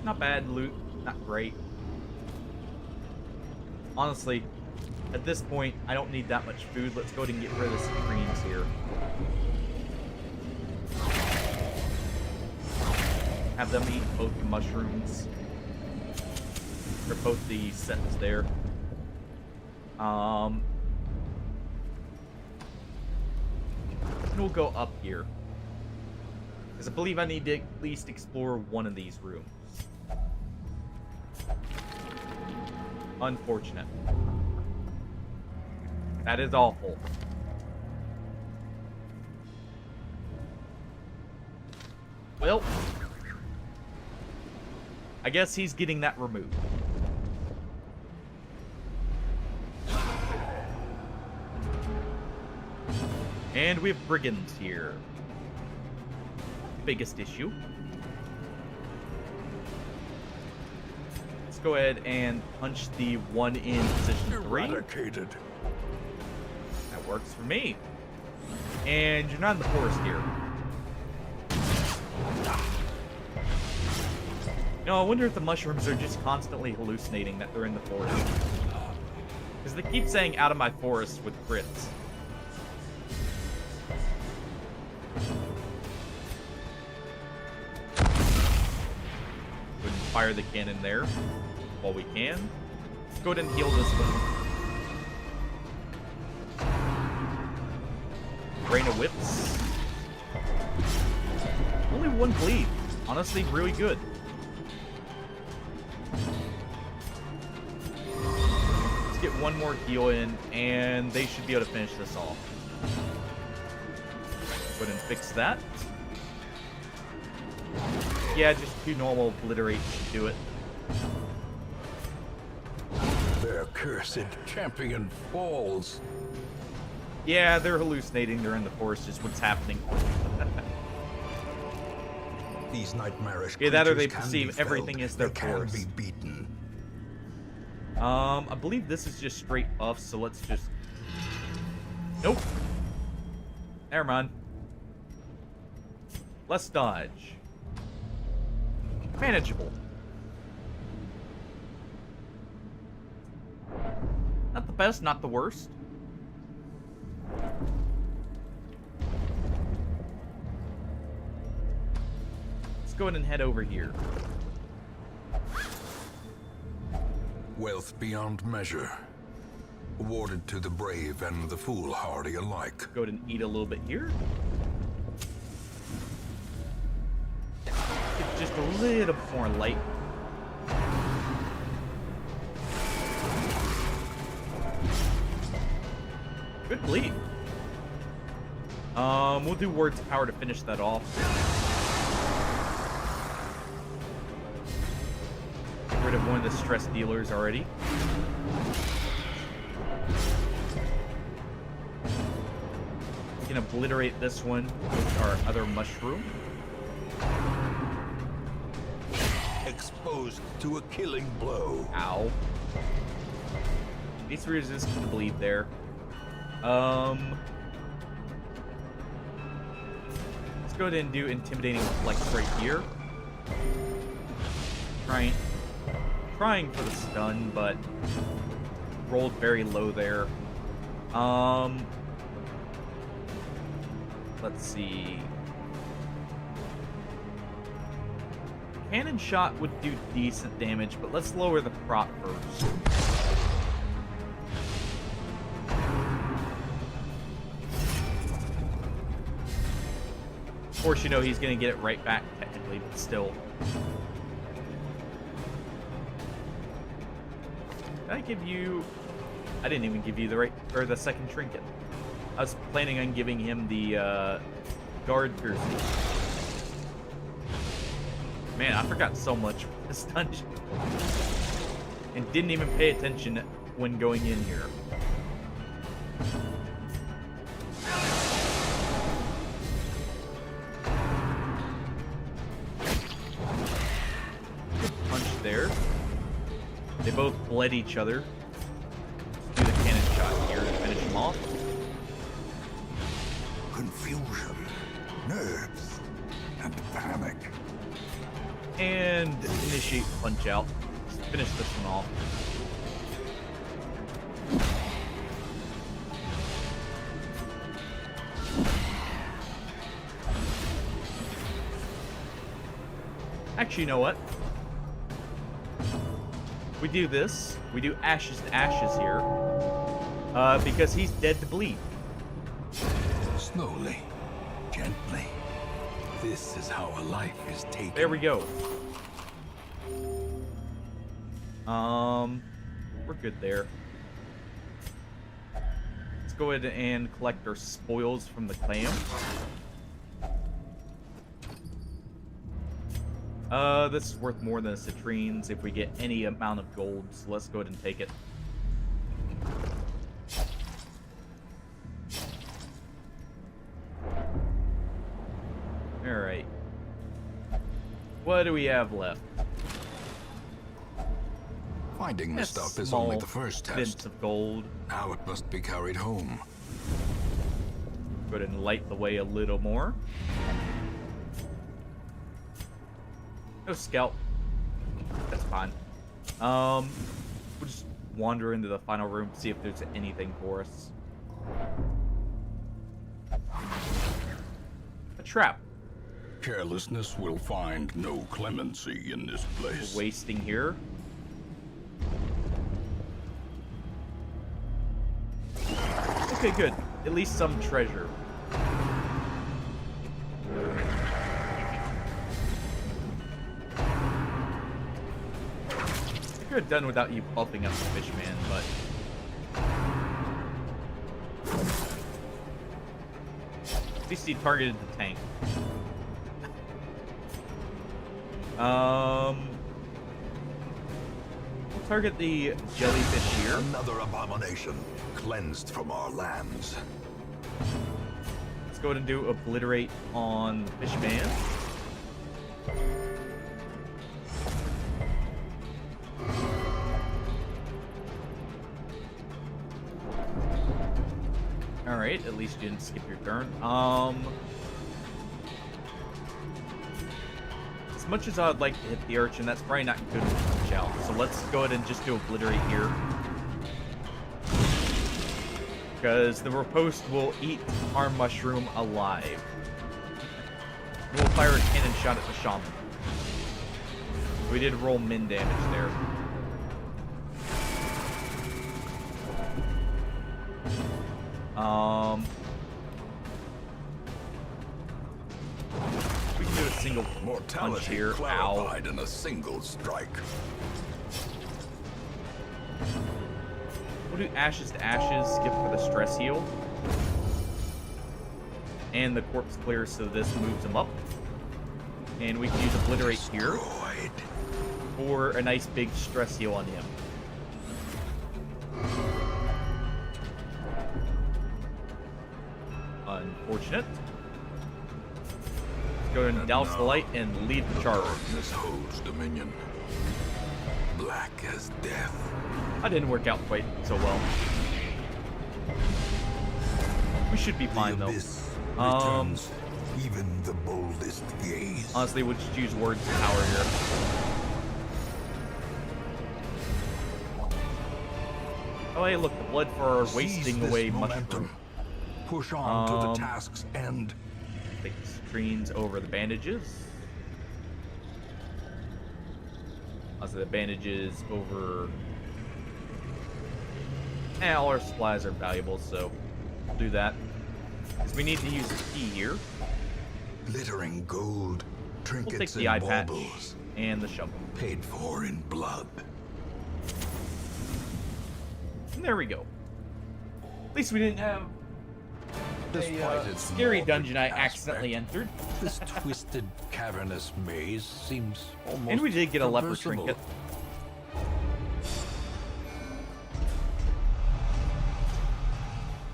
Not bad loot, not great. Honestly, at this point, I don't need that much food. Let's go ahead and get rid of the screens here. Have them eat both the mushrooms. Or both the sets there. And we'll go up here. Because I believe I need to at least explore one of these rooms. Unfortunate. That is awful. Well, I guess he's getting that removed. And we have brigands here. Biggest issue. Let's go ahead and punch the one in position 3. Eradicated. That works for me. And you're not in the forest here. No, I wonder if the mushrooms are just constantly hallucinating that they're in the forest. Because they keep saying out of my forest with crits. Go ahead and fire the cannon there while we can. Let's go ahead and heal this one. Rain of Whips. Only one bleed. Honestly, really good. Let's get one more heal in, and they should be able to finish this off. Go ahead and fix that. Yeah, just 2 normal obliterate should do it. Their cursed champion falls. Yeah, they're hallucinating. They're in the forest. Just what's happening. These nightmarish Yeah, that or they creatures can perceive be felled. everything as their They can force. be beaten. I believe this is just straight buff, so let's just... Nope. Never mind. Let's dodge. Manageable. Not the best, not the worst. Let's go ahead and head over here. Wealth beyond measure. Awarded to the brave and the foolhardy alike. Go ahead and eat a little bit here. Get just a little bit more light. Good bleed. We'll do Words of Power to finish that off. Get rid of one of the stress dealers already. We can obliterate this one with our other mushroom. Exposed to a killing blow. Ow. Needs to resist the bleed there. Let's go ahead and do Intimidating Flex right here. Trying for the stun, but rolled very low there. Let's see. Cannon shot would do decent damage, but let's lower the prop first. Of course, you know he's gonna get it right back technically, but still. Did I give you? I didn't even give you the second trinket. I was planning on giving him the guard piercing. Man, I forgot so much with this dungeon. And didn't even pay attention when going in here. Good punch there. They both bled each other. Let's do the cannon shot here to finish them off. Confusion, nerves, and panic. And initiate punch out. Let's finish this one off. Actually, you know what? We do this. We do ashes to ashes here. Because he's dead to bleed. Slowly, gently. This is how a life is taken. There we go. We're good there. Let's go ahead and collect our spoils from the clam. This is worth more than a citrines if we get any amount of gold, so let's go ahead and take it. Alright. What do we have left? Finding the A stuff is small only the first bits test. of gold. Now it must be carried home. Go ahead and light the way a little more. No scout. fine. We'll just wander into the final room, see if there's anything for us. A trap. Carelessness will find no clemency in this place. Wasting here. Okay, good. At least some treasure. I could have done without you bumping up the Fishman, but... At least he targeted the tank. We'll target the jellyfish here. Another abomination cleansed from our lands. Let's go ahead and do obliterate on the Fishman. Alright, at least you didn't skip your turn. As much as I'd like to hit the urchin, that's probably not good with the shell. So let's go ahead and just do obliterate here. Because the riposte will eat our mushroom alive. We'll fire a cannon shot at the shaman. We did roll min damage there. We can do a single punch here. Ow. In a single strike. We'll do ashes to ashes, skip for the stress heal. And the corpse clear, so this moves him up. And we can use obliterate here for a nice big stress heal on him. Unfortunate. Let's go ahead and douse the light and lead the charge. Darkness holds dominion. Black as death. That didn't work out quite so well. We should be fine though. Returns even the boldest gaze. Honestly, we'll just use words of power here. Oh hey, look, the blood for our wasting away mushroom. Push on to the task's end. Take the screens over the bandages. Also, the bandages over... all our supplies are valuable, so we'll do that. Because we need to use the key here. Glittering gold, trinkets We'll take the eye and patch baubles, and the shovel. paid for in blood. And there we go. At least we didn't have Despite its scary morbid dungeon I aspect, accidentally entered. This twisted, cavernous maze seems almost And we did get a leper traversable. trinket.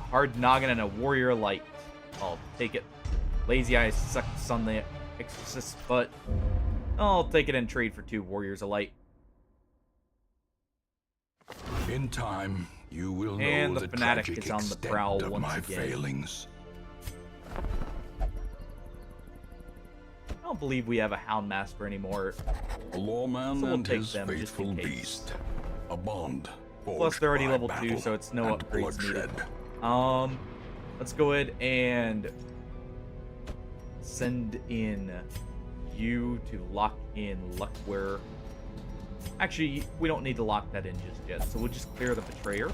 Hard noggin and a warrior light. I'll take it. Lazy eyes sucks on the exorcist, but I'll take it and trade for 2 warriors of light. In time, you will know And the the fanatic tragic is on the extent prowl of once my again. failings. I don't believe we have a Houndmaster anymore. A lawman So we'll and take his them just faithful in case. beast. A bond. Plus, they're already forged level by 2, battle so it's no and upgrades needed. bloodshed. Let's go ahead and send in you to lock in Luckware. Actually, we don't need to lock that in just yet, so we'll just clear the Betrayer.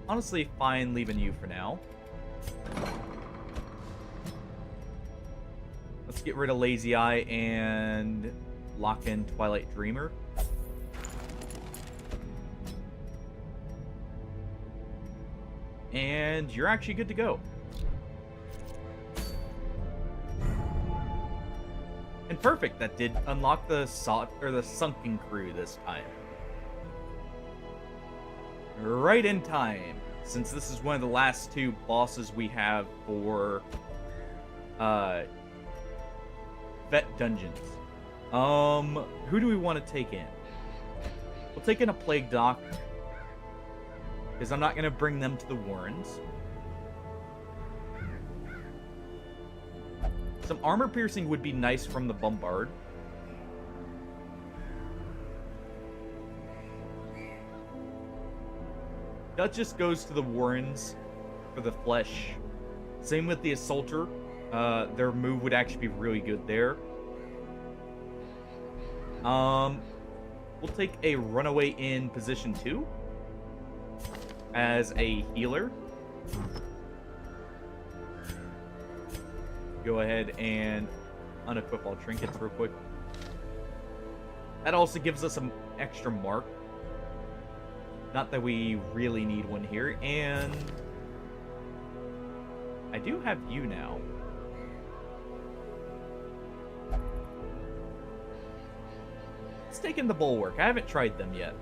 Honestly, fine leaving you for now. Let's get rid of Lazy Eye and lock in Twilight Dreamer. And you're actually good to go. And perfect, that did unlock the Sunken Crew this time. Right in time, since this is one of the last 2 bosses we have for Vet Dungeons. Who do we want to take in? We'll take in a Plague Doc, because I'm not going to bring them to the Warrens. Some armor piercing would be nice from the Bombard. That just goes to the Warrens for the flesh. Same with the Assaulter. Their move would actually be really good there. We'll take a Runaway in position 2 as a healer. Go ahead and unequip all trinkets real quick. That also gives us some extra mark. Not that we really need one here. And I do have you now. Let's take in the Bulwark. I haven't tried them yet.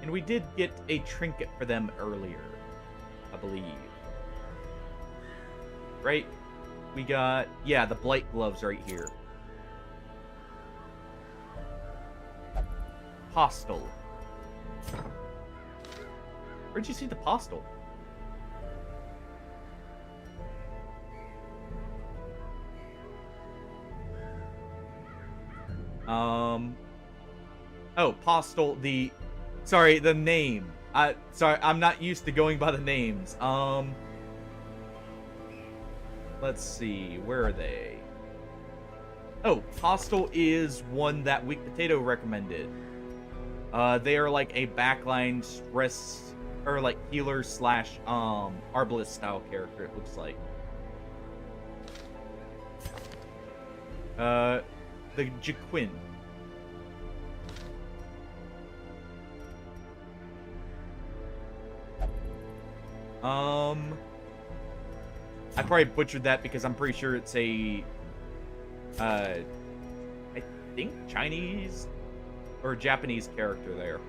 And we did get a trinket for them earlier, I believe. Right? We got, yeah, the Blight Gloves right here. Postal. Where'd you see the Postal? Oh, Postal, sorry, the name. Sorry, I'm not used to going by the names. Let's see, where are they? Oh, Postal is one that Weak Potato recommended. They are like a backline stress, or like healer slash, Arbalest style character, it looks like. The Jaquin. I probably butchered that because I'm pretty sure it's a, I think Chinese or Japanese character there.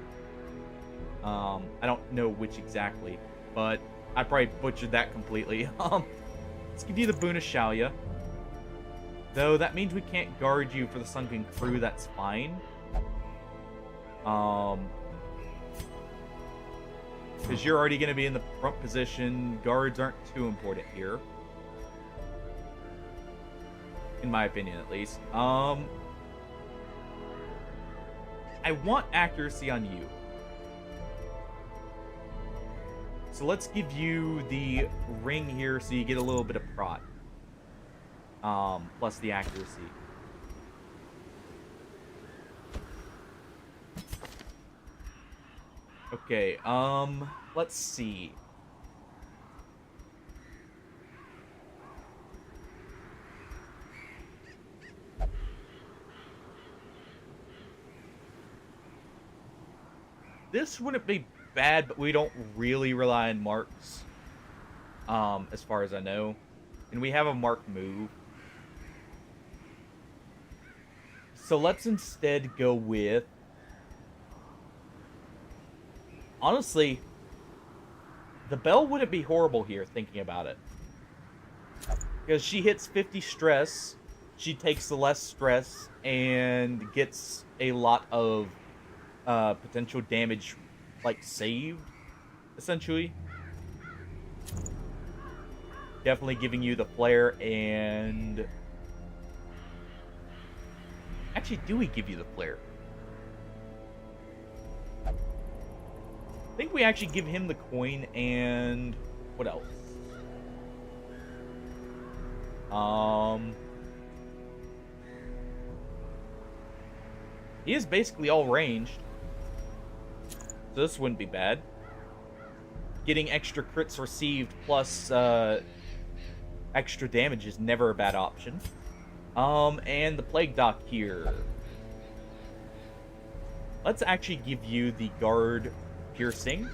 I don't know which exactly, but I probably butchered that completely. Let's give you the Boon of Shalia. Though that means we can't guard you for the Sunken Crew, that's fine. Because you're already going to be in the front position. Guards aren't too important here. In my opinion, at least. I want accuracy on you. So let's give you the ring here so you get a little bit of prot. Plus the accuracy. Okay, let's see. This wouldn't be bad, but we don't really rely on marks, as far as I know. And we have a mark move. So let's instead go with... Honestly, the Bell wouldn't be horrible here, thinking about it. Because she hits 50 stress, she takes the less stress, and gets a lot of potential damage, like, saved, essentially. Definitely giving you the flare, and... Actually, do we give you the flare? I think we actually give him the coin, and... What else? He is basically all ranged. So this wouldn't be bad. Getting extra crits received plus extra damage is never a bad option. And the Plague Dock here. Let's actually give you the Guard Piercing.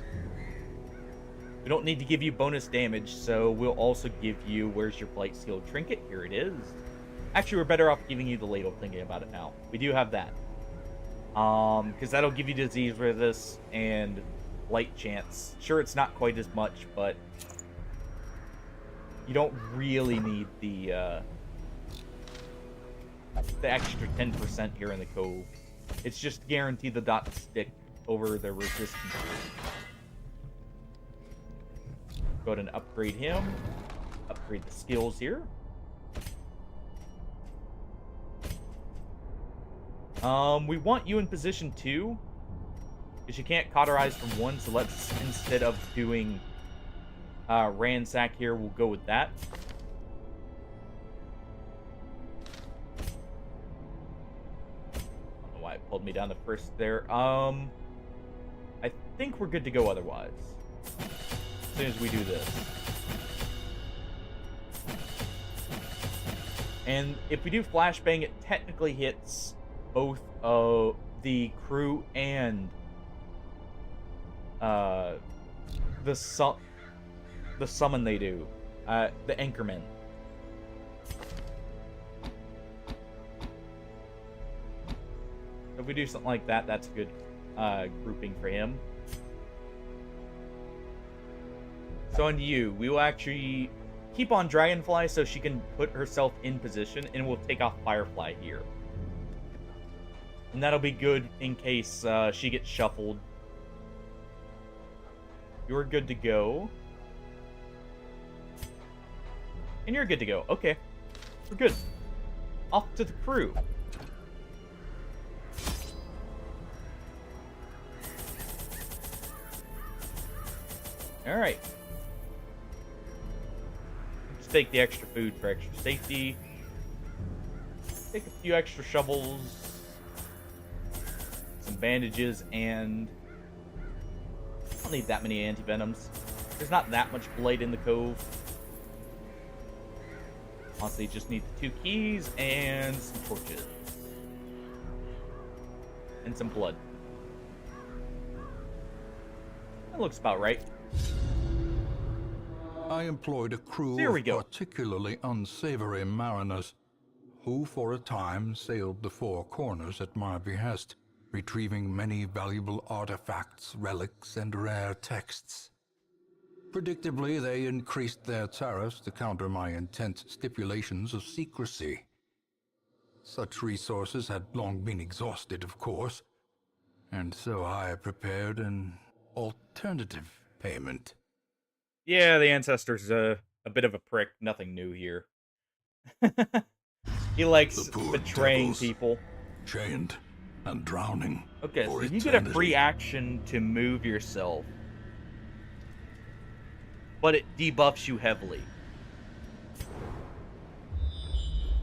We don't need to give you bonus damage, so we'll also give you... Where's your Blight Seal Trinket? Here it is. Actually, we're better off giving you the Ladle, thinking about it now. We do have that. Because that'll give you disease resist and light chance. Sure, it's not quite as much, but you don't really need the extra 10% here in the Cove. It's just to guarantee the dot stick over the resistance. Go ahead and upgrade him. Upgrade the skills here. We want you in position 2. Because you can't cauterize from 1, so let's, instead of doing ransack here, we'll go with that. I don't know why it pulled me down the first there. I think we're good to go otherwise. As soon as we do this. And if we do flashbang, it technically hits both the crew and the summon they do, the Anchorman. If we do something like that, that's a good grouping for him. So on you, we will actually keep on Dragonfly so she can put herself in position, and we'll take off Firefly here. And that'll be good in case she gets shuffled. You're good to go. And you're good to go. Okay. We're good. Off to the crew. Alright. Let's take the extra food for extra safety. Take a few extra shovels. Some bandages, and I don't need that many antivenoms. There's not that much blight in the cove. Honestly, just need the 2 keys and some torches. And some blood. That looks about right. I employed a crew There we of go. particularly unsavory mariners, who for a time sailed the 4 corners at my behest, retrieving many valuable artifacts, relics, and rare texts. Predictably, they increased their tariffs to counter my intense stipulations of secrecy. Such resources had long been exhausted, of course, and so I prepared an alternative payment. Yeah, the Ancestor's a bit of a prick. Nothing new here. He likes betraying devils, people. Chained and drowning. Okay, for so you get a eternity. free action to move yourself. But it debuffs you heavily.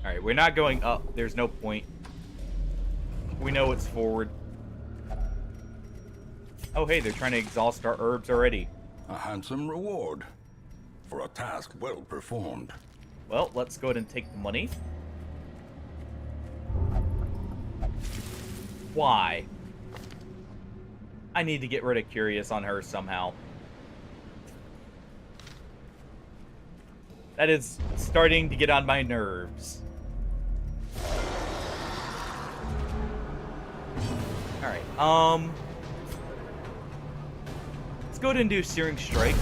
Alright, we're not going up. There's no point. We know it's forward. Oh, hey, they're trying to exhaust our herbs already. A handsome reward for a task well performed. Well, let's go ahead and take the money. Why? I need to get rid of Curious on her somehow. That is starting to get on my nerves. Alright, let's go ahead and do Searing Strike.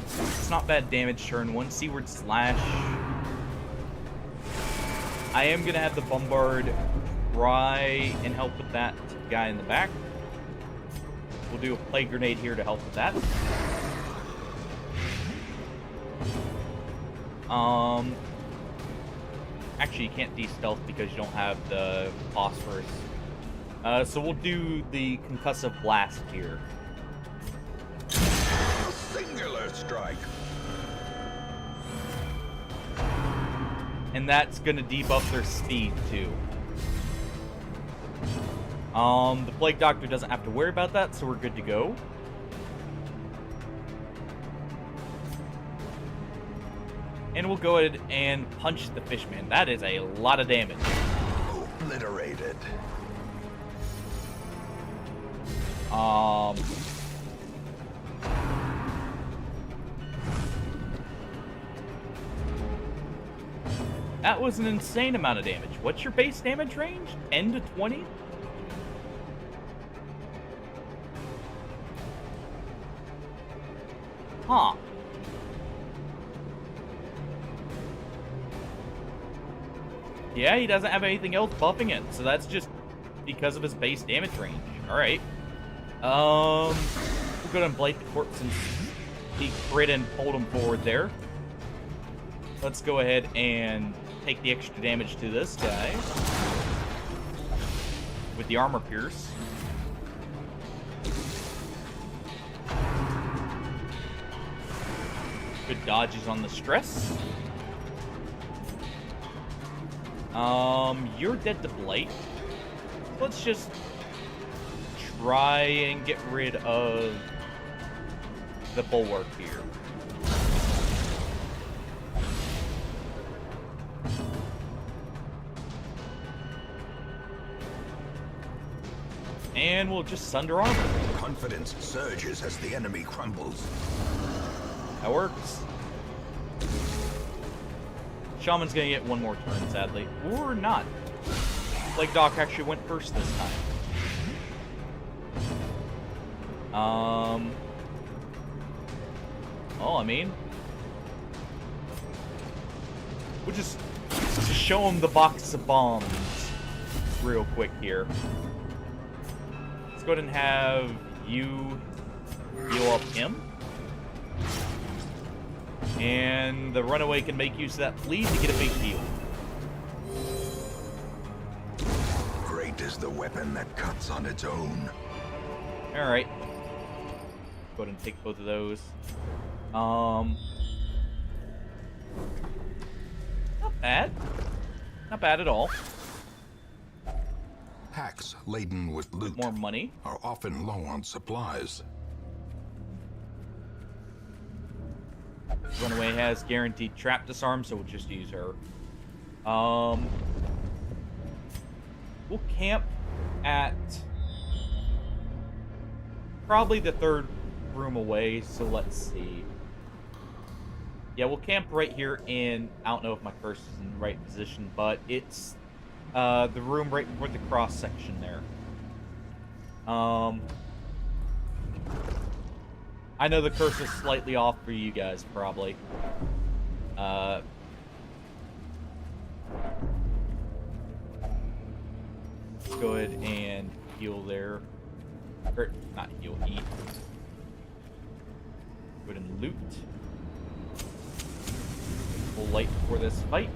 It's not bad damage turn 1. Seaward Slash. I am going to have the Bombard try and help with that guy in the back. We'll do a Plague Grenade here to help with that. Actually, you can't de-stealth because you don't have the Phosphorus. So we'll do the Concussive Blast here. A singular strike. And that's gonna debuff their speed too. The Plague Doctor doesn't have to worry about that, so we're good to go. And we'll go ahead and punch the Fishman. That is a lot of damage. Obliterated. That was an insane amount of damage. What's your base damage range? 10 to 20? Huh. Yeah, he doesn't have anything else buffing it, so that's just because of his base damage range. Alright. We'll go ahead and blight the corpse and he crit and hold him forward there. Let's go ahead and take the extra damage to this guy with the armor pierce. Good dodges on the stress. You're dead to blight. Let's just try and get rid of the bulwark here. And we'll just sunder armor. Confidence surges as the enemy crumbles. That works. Shaman's gonna get one more turn, sadly. Or not. Plague Doc actually went first this time. Oh, I mean, we'll just show him the box of bombs real quick here. Let's go ahead and have you heal up him. And the runaway can make use of that bleed to get a big heal. Great is the weapon that cuts on its own. Alright. Go ahead and take both of those. Not bad. Not bad at all. Packs laden with loot More money. are often low on supplies. Runaway has guaranteed trap disarm, so we'll just use her. We'll camp at probably the third room away, so let's see. Yeah, we'll camp right here in, I don't know if my cursor is in the right position, but it's the room right before the cross section there. I know the cursor's slightly off for you guys, probably. Let's go ahead and heal there. Or, not heal, eat. Go ahead and loot. Full light for this fight.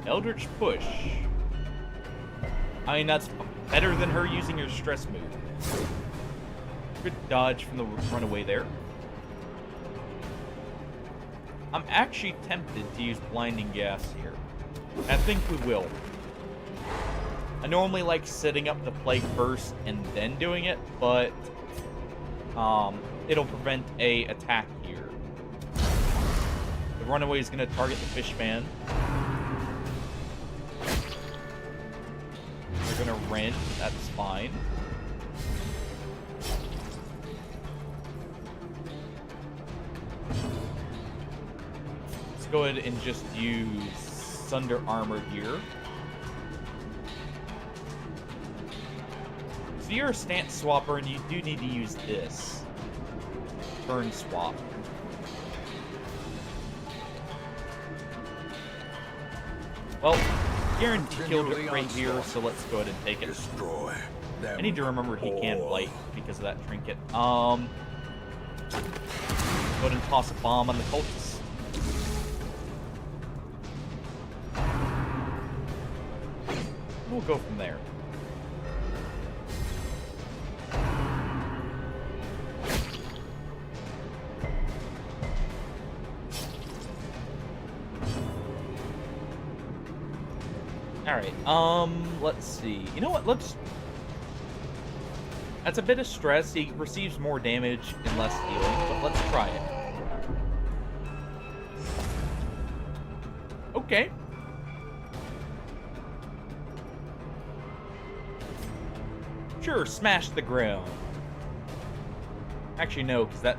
Eldritch Push. I mean, that's better than her using her stress move. Good dodge from the runaway there. I'm actually tempted to use Blinding Gas here. I think we will. I normally like setting up the plague first and then doing it, but it'll prevent a attack here. The runaway is going to target the fishman. They're going to rend. That's fine. Let's go ahead and just use Sunder Armor here. So you're a stance swapper, and you do need to use this. Turn swap. Well, guaranteed killed it right here, so let's go ahead and take it. Destroy them. I need to remember he can blight because of that trinket. Go ahead and toss a bomb on the cultists. We'll go from there. Alright, let's see. You know what, that's a bit of stress. He receives more damage and less healing, but let's try it. Okay. Sure, smash the ground. Actually, no, because that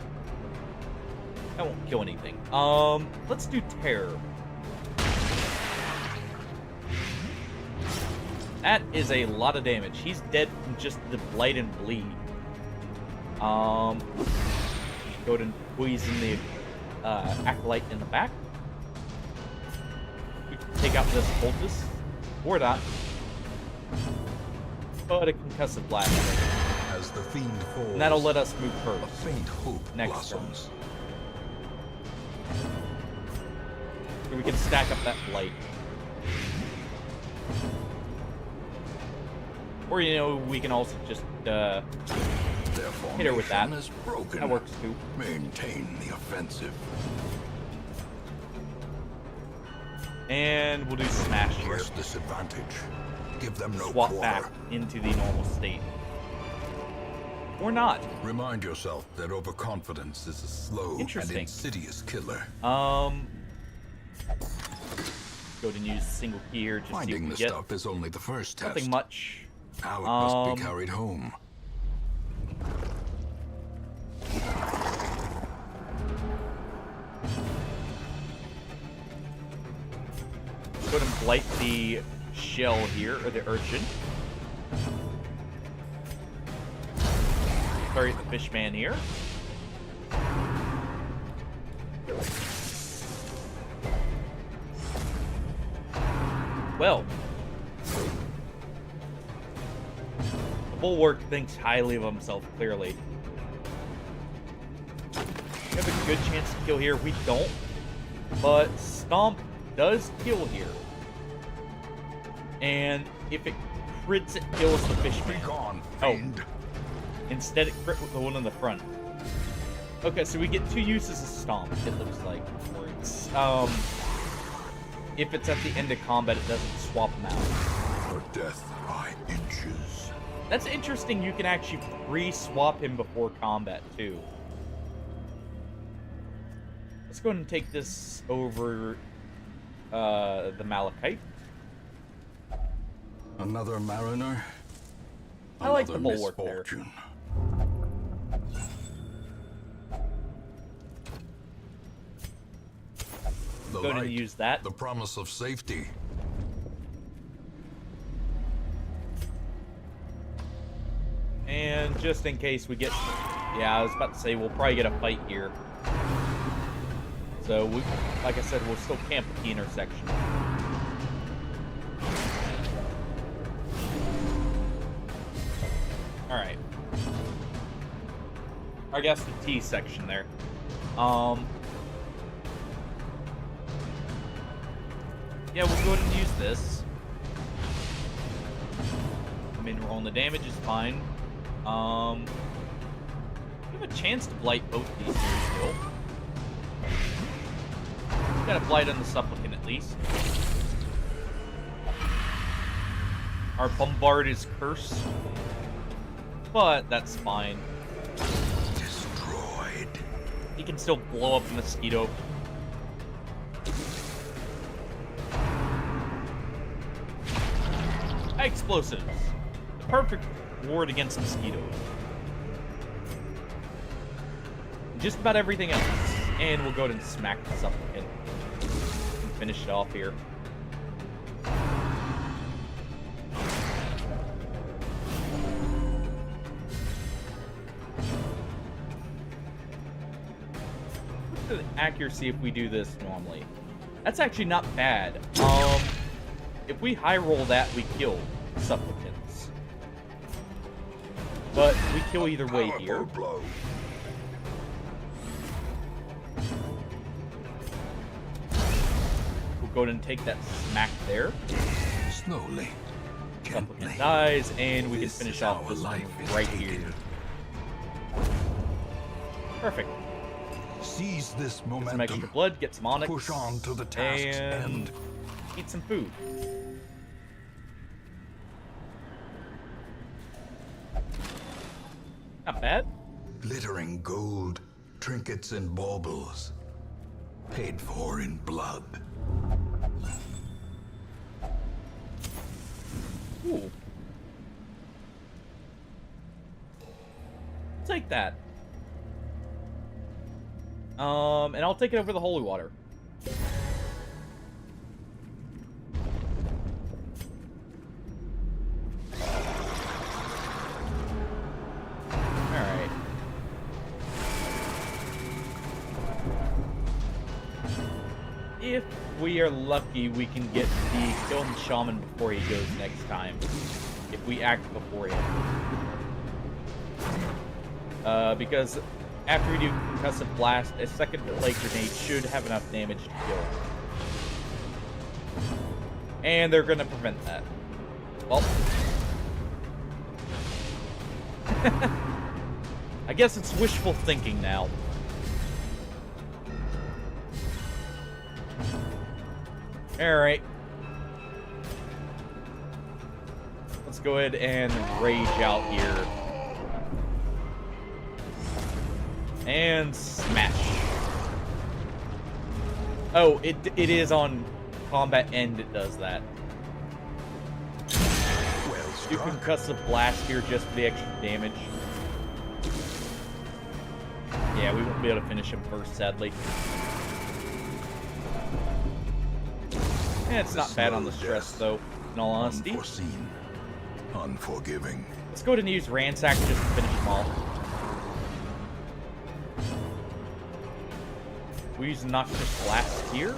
won't kill anything. Let's do Terror. That is a lot of damage. He's dead from just the blight and bleed. Go ahead and poison the acolyte in the back. take out this cultist. Or not. But a concussive blast. As the fiend falls, And that'll let us move a first. faint hope Next turn. blossoms. So we can stack up that blight. Or, you know, we can also just, Their hit her with that. formation is broken. That works too. Maintain the offensive. And we'll do smash here. Press this advantage. Give them no Swap quarter. back into the normal state. Or not. Remind yourself that overconfidence is a slow and Interesting. insidious killer. Go ahead and use single key here just see Finding what the we get. stuff is only the first test. Nothing much. Now it must be carried home. Go ahead and blight the shell here, or the urchin. Target the fishman here. Well, the Bulwark thinks highly of himself, clearly. We have a good chance to kill here. We don't. But Stomp does kill here. And if it crits, it kills the fishman. Begone, Oh. fiend. Instead, it crit with the one on the front. Okay, so we get two uses of Stomp, it looks like. Or it's, if it's at the end of combat, it doesn't swap them out. For death by inches. That's interesting, you can actually re-swap him before combat, too. Let's go ahead and take this over the Malachite. Another mariner. I like the Another Bulwark there. misfortune. The Go ahead and light, use that. the promise of safety. And just in case we get... Yeah, I was about to say, we'll probably get a fight here. So, we, like I said, we'll still camp at the intersection. Alright. I guess the T section there. Yeah, we'll go ahead and use this. I mean, rolling the damage is fine. We have a chance to blight both these here still. Got a blight on the supplicant at least. Our bombard is cursed, but that's fine. Destroyed. He can still blow up a mosquito. Explosives. The perfect ward against mosquitoes. Just about everything else. And we'll go ahead and smack the supplicant. And finish it off here. What's the accuracy if we do this normally? That's actually not bad. If we high roll that, we kill supplicants. But we kill either way Powerful here. blow. We'll go ahead and take that smack there. Slowly, gently. Supplicant dies, and we can This finish is off how this one life is right taken. here. Perfect. Seize this Get some momentum. extra blood, get some onyx. Push on to the task's and end. eat some food. Not bad. Glittering gold, trinkets and baubles. Paid for in blood. Ooh. Take that. And I'll take it over the holy water. Alright. If we are lucky, we can get the kill the shaman before he goes next time. If we act before him. Because after we do concussive blast, a second plague grenade should have enough damage to kill. And they're gonna prevent that. Well. I guess it's wishful thinking now. Alright. Let's go ahead and rage out here. And smash. Oh, it is on combat end it does that. Well Do concussive blast here just for the extra damage. Yeah, we won't be able to finish him first, sadly. Yeah, it's not bad on the stress, though, in all honesty. Unforeseen. Unforgiving. Let's go ahead and use Ransack just to finish them off. We use Noxious Blast here.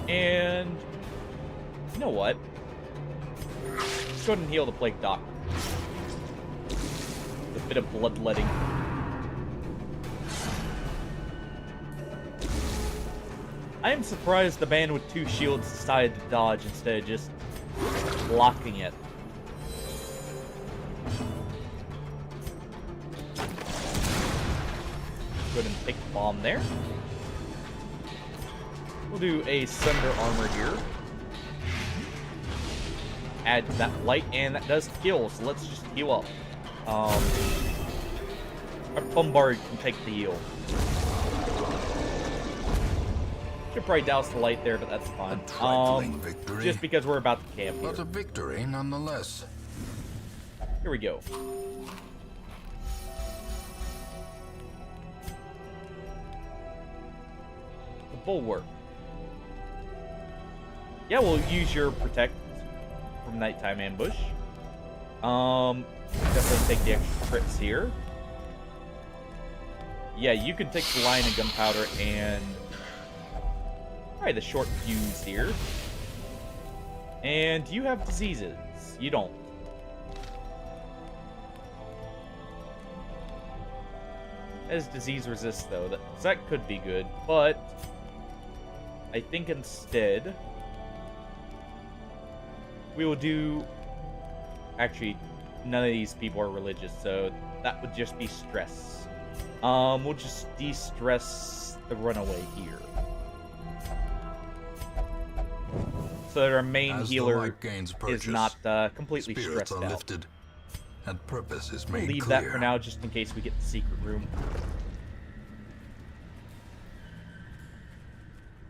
And... you know what? Let's go ahead and heal the Plague Doctor. A bit of bloodletting. I am surprised the man with 2 shields decided to dodge instead of just blocking it. Go ahead and take the bomb there. We'll do a Sunder Armor here. Add to that light, and that does kill, so let's just heal up. Our Bombard can take the heal. Should probably douse the light there, but that's fine. A trifling victory, just because we're about to camp here. but a victory nonetheless. Here we go. The Bulwark. Yeah, we'll use your Protect from Nighttime Ambush. Definitely take the extra crits here. Yeah, you can take the Line of Gunpowder and probably the short fuse here. And do you have diseases? You don't. As disease resist though, that could be good, but I think instead we will do. Actually, none of these people are religious, so that would just be stress. We'll just de-stress the runaway here, so that our main As the healer light gains purchase, is not completely spirits stressed are out. lifted, and purpose is We'll made leave clear. that for now, just in case we get the secret room.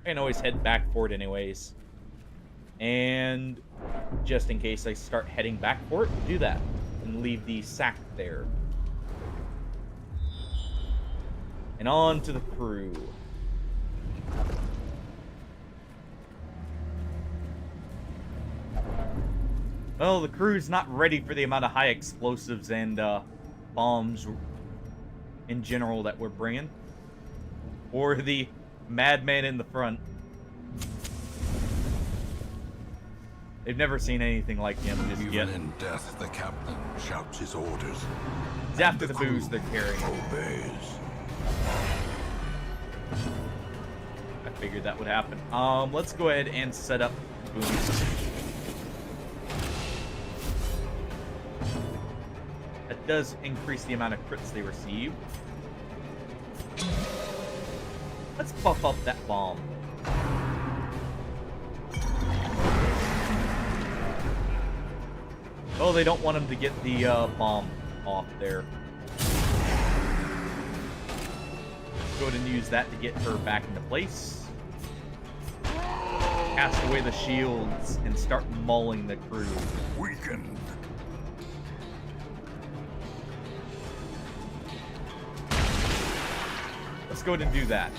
I can always head back for it anyways. And just in case I start heading back for it, do that. And leave the sack there. And on to the crew. Well, the crew's not ready for the amount of high explosives and bombs in general that we're bringing. Or the madman in the front. They've never seen anything like him just Even yet. in death, the captain shouts his orders. He's after and the crew booze they're carrying. Obeys. I figured that would happen. Let's go ahead and set up booze. That does increase the amount of crits they receive. Let's buff up that bomb. Oh, they don't want him to get the bomb off there. Go ahead and use that to get her back into place. Cast away the shields and start mauling the crew. Weakened. Let's go ahead and do that.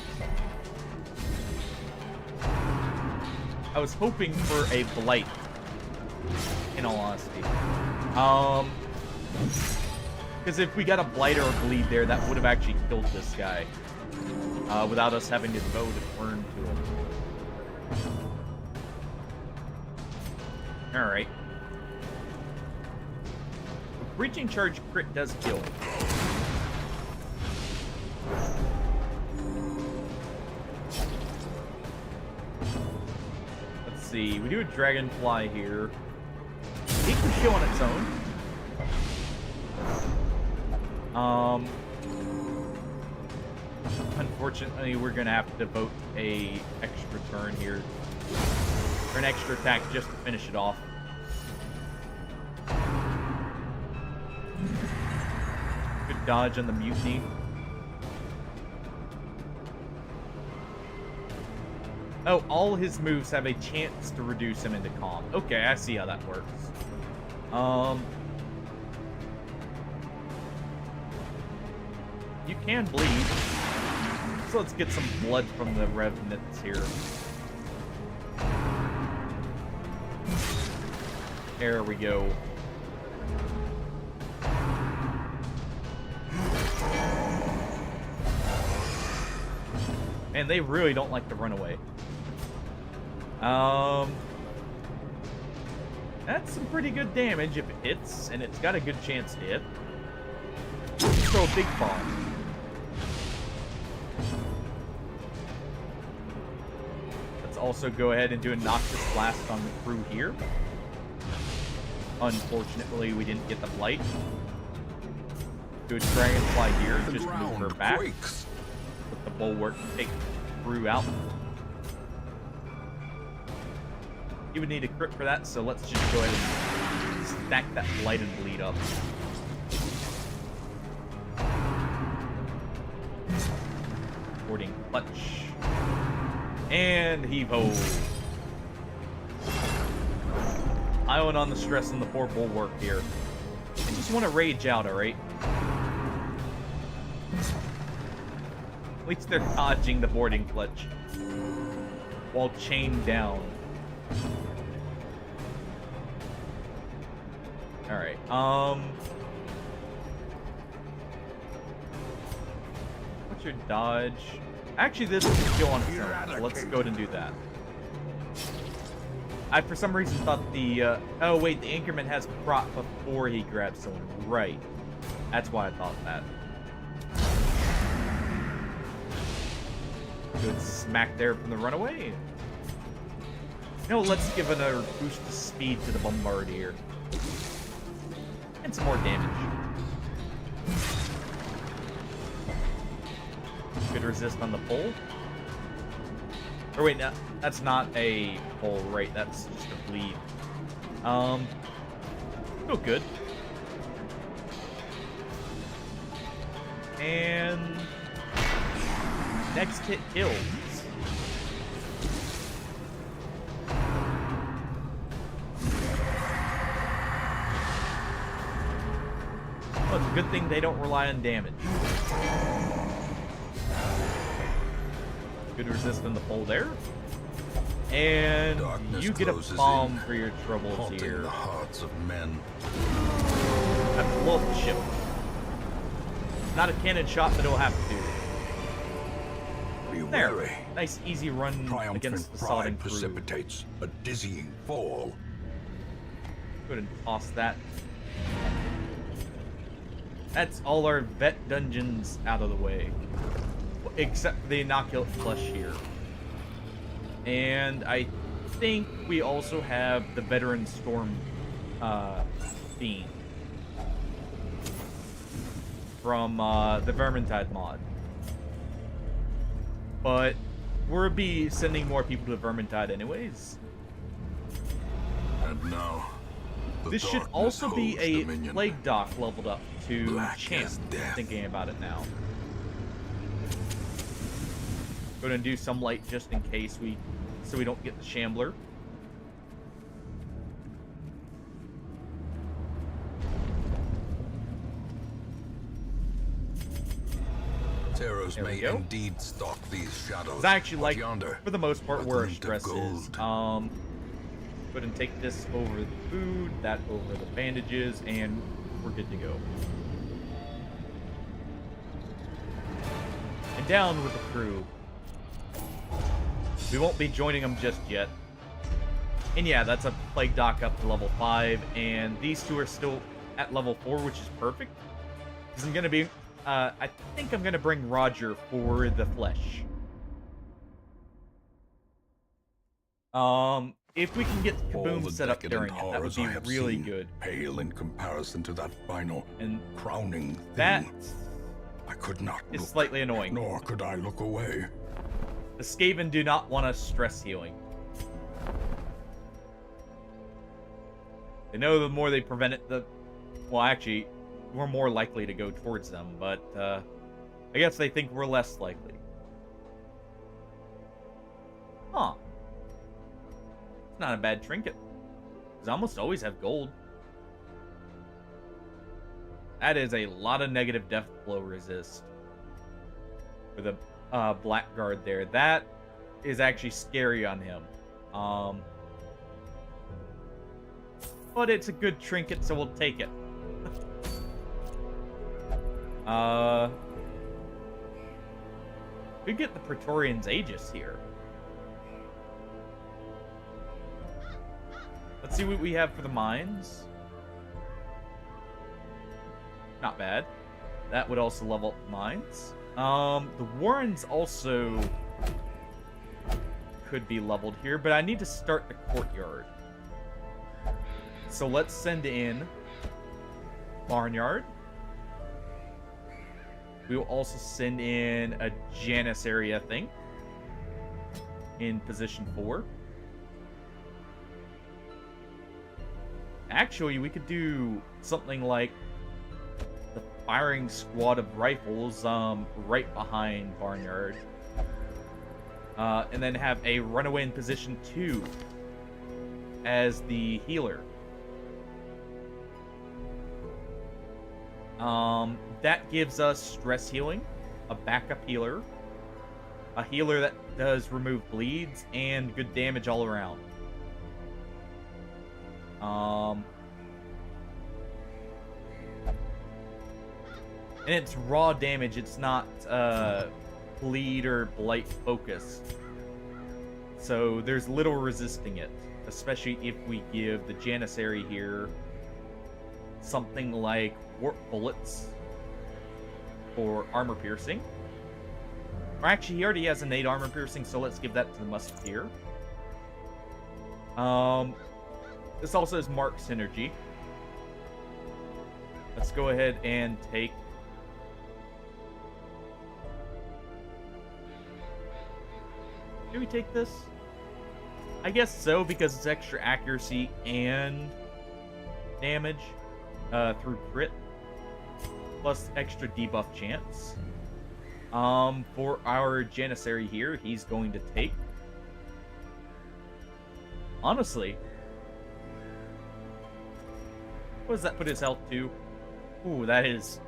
I was hoping for a blight, in all honesty. Because if we got a blight or a bleed there, that would have actually killed this guy. without us having to devote a turn to it. Alright. Breaching charge crit does kill. Let's see. We do a dragonfly here. It can kill on its own. Unfortunately, we're gonna have to devote a extra turn here, or an extra attack just to finish it off. Good dodge on the mutiny. Oh, all his moves have a chance to reduce him into calm. Okay, I see how that works. You can bleed. So let's get some blood from the revenants here. There we go. And they really don't like to run away. That's some pretty good damage if it hits, and it's got a good chance to hit. Let's throw a big bomb. Also go ahead and do a Noxious Blast on the crew here. Unfortunately, we didn't get the blight. Do a Dragonfly here, just move her back. With the Bulwark to take the crew out. You would need a crit for that, so let's just go ahead and stack that blight and bleed up. Boarding clutch. And heave-ho. I went on the stress and the poor Bulwark here. I just want to rage out, alright? At least they're dodging the boarding clutch while chained down. Alright, what's your dodge? Actually, this is still on its own, so let's go ahead and do that. I, for some reason, thought the, oh wait, the Anchorman has prot before he grabs someone. Right. That's why I thought that. Good smack there from the runaway. No, let's give another boost of speed to the Bombardier. And some more damage. Good resist on the pull. Or wait, no, that's not a pull, right? That's just a bleed. Oh, good. And next hit kills. Oh, it's a good thing they don't rely on damage. Good resist on the pull there. And darkness you get a bomb for your troubles here. The hearts of men. That's a wolf ship. Not a cannon shot, but it'll have to do. There. Nice easy run against the Sodden crew. Precipitates a dizzying fall. Go ahead and toss that. That's all our vet dungeons out of the way. Except for the Inoculate Flush here. And I think we also have the Veteran Storm theme from the Vermintide mod. But we'll be sending more people to Vermintide anyways. And now, this should also be a Plague Dock leveled up to Champ. Thinking about it now. Go ahead and do some light just in case so we don't get the Shambler. Terrors may indeed stalk these shadows. I actually like, yonder, for the most part, where our stress is. Go ahead and take this over the food, that over the bandages, and we're good to go. And down with the crew. We won't be joining them just yet. And yeah, that's a Plague Dock up to level 5, and these two are still at level 4, which is perfect. Because I'm gonna be, I think I'm gonna bring Roger for the flesh. If we can get All Kaboom the set up decadent during it, that would horrors be I have really seen good. pale in comparison to that final, And crowning thing. that I could not is look, slightly annoying. nor could I look away. The Skaven do not want us stress healing. They know the more they prevent it, well, actually, we're more likely to go towards them, but, I guess they think we're less likely. Huh. It's not a bad trinket. Because I almost always have gold. That is a lot of negative death blow resist. For the Blackguard there. That is actually scary on him. But it's a good trinket, so we'll take it. We get the Praetorian's Aegis here. Let's see what we have for the mines. Not bad. That would also level up mines. The Warrens also could be leveled here, but I need to start the courtyard. So let's send in Barnyard. We will also send in a Janissary, I think, in position 4. Actually, we could do something like the firing squad of rifles right behind Barnyard. And then have a runaway in position 2 as the healer. That gives us stress healing, a backup healer, a healer that does remove bleeds, and good damage all around. And it's raw damage, it's not bleed or blight focused. So there's little resisting it, especially if we give the Janissary here something like warp bullets for armor piercing. Or actually, he already has innate armor piercing, so let's give that to the Musketeer. This also has Mark synergy. Let's go ahead and take... Do we take this? I guess so, because it's extra accuracy and damage through crit, plus extra debuff chance. For our Janissary here, he's going to take... Honestly, what does that put his health to? Ooh, that is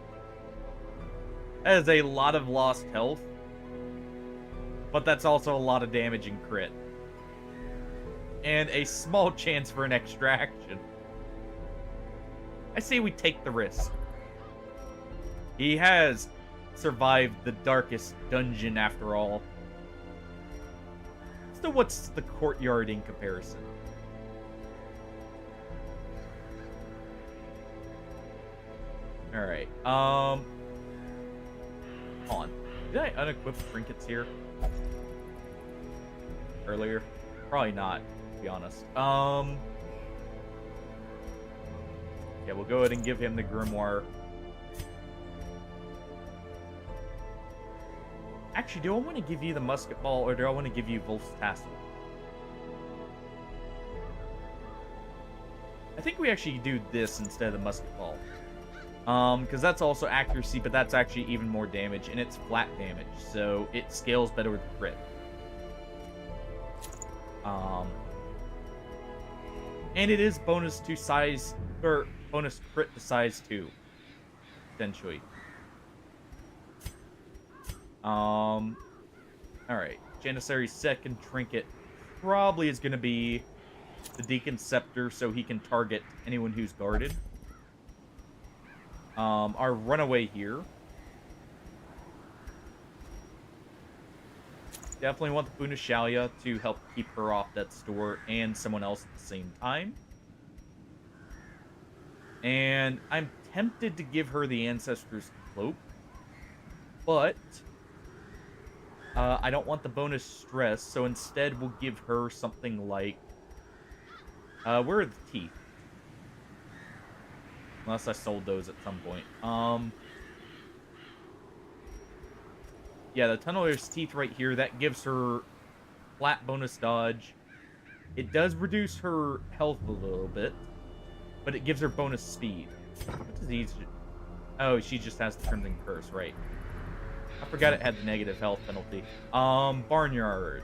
a lot of lost health. But that's also a lot of damage and crit. And a small chance for an extraction. I say we take the risk. He has survived the darkest dungeon after all. So what's the courtyard in comparison? Alright, hold on. Did I unequip trinkets here? Earlier? Probably not, to be honest. Yeah, we'll go ahead and give him the Grimoire. Actually, do I want to give you the musket ball, or do I want to give you Wolf's Tassel? I think we actually do this instead of the musket ball. Because that's also accuracy, but that's actually even more damage, and it's flat damage, so it scales better with crit. And it is bonus to size, or bonus crit to size 2, essentially. Alright, Janissary's second trinket probably is going to be the Deacon's Scepter, so he can target anyone who's guarded. Our runaway here definitely want the Boon of Shalia to help keep her off death's door and someone else at the same time. And I'm tempted to give her the Ancestor's Cloak, but I don't want the bonus stress, so instead we'll give her something like... where are the teeth? Unless I sold those at some point. Yeah, the Tunneler's Teeth right here, that gives her flat bonus dodge. It does reduce her health a little bit, but it gives her bonus speed. What does these do? Oh, she just has the Crimson Curse, right. I forgot it had the negative health penalty. Barnyard.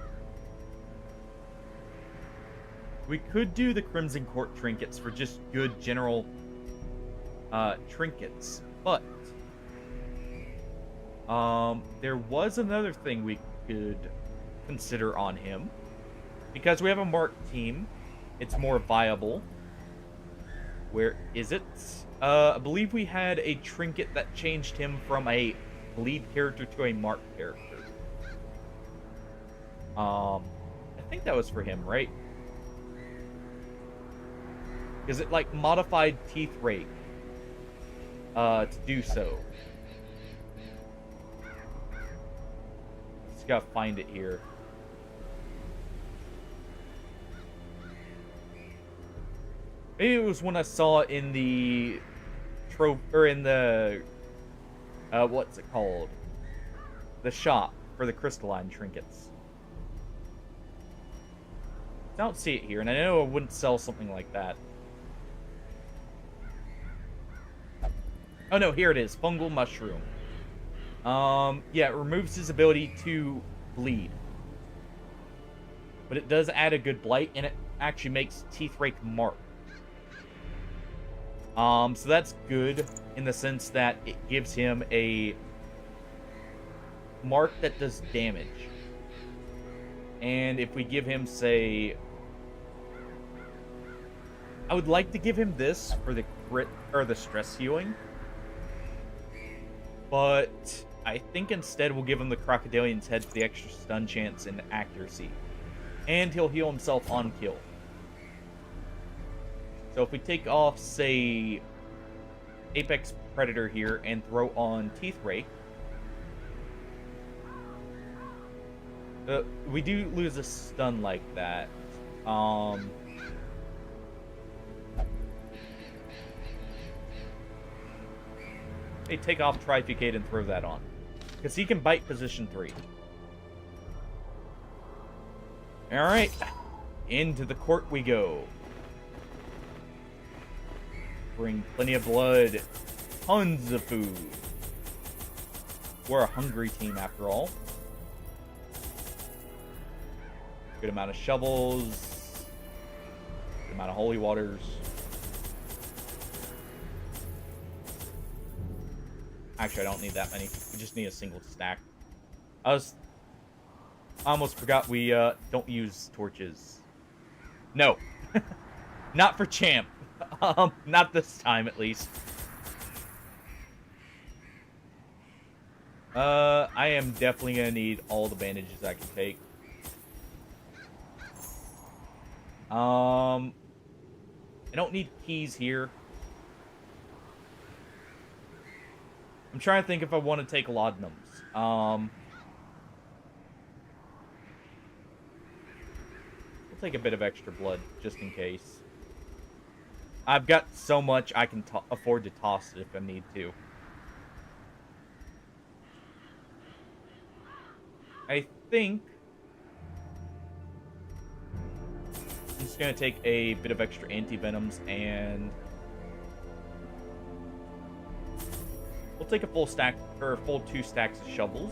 We could do the Crimson Court trinkets for just good general trinkets, but there was another thing we could consider on him. Because we have a marked team, it's more viable. Where is it? I believe we had a trinket that changed him from a bleed character to a marked character. I think that was for him, right? Because it, like, modified Teeth Rake to do so. Just gotta find it here. Maybe it was when I saw in the in the what's it called? The shop for the crystalline trinkets. I don't see it here, and I know I wouldn't sell something like that. Oh no, here it is. Fungal Mushroom. Yeah, it removes his ability to bleed. But it does add a good blight, and it actually makes Teeth Rake marked. So that's good in the sense that it gives him a mark that does damage. And if we give him, say... I would like to give him this for the crit, or the stress healing. But I think instead we'll give him the Crocodilian's Head for the extra stun chance and accuracy. And he'll heal himself on kill. So if we take off, say, Apex Predator here and throw on Teeth Rake, we do lose a stun like that. Hey, take off Trifecate and throw that on. Because he can bite position 3. Alright. Into the court we go. Bring plenty of blood. Tons of food. We're a hungry team after all. Good amount of shovels. Good amount of holy waters. Actually, I don't need that many. We just need a single stack. I almost forgot we don't use torches. No. Not for champ. Not this time, at least. I am definitely gonna need all the bandages I can take. I don't need keys here. I'm trying to think if I want to take laudanums. We'll take a bit of extra blood, just in case. I've got so much I can afford to toss it if I need to. I think I'm just going to take a bit of extra anti-venoms and we'll take a full stack, or a full 2 stacks of shovels.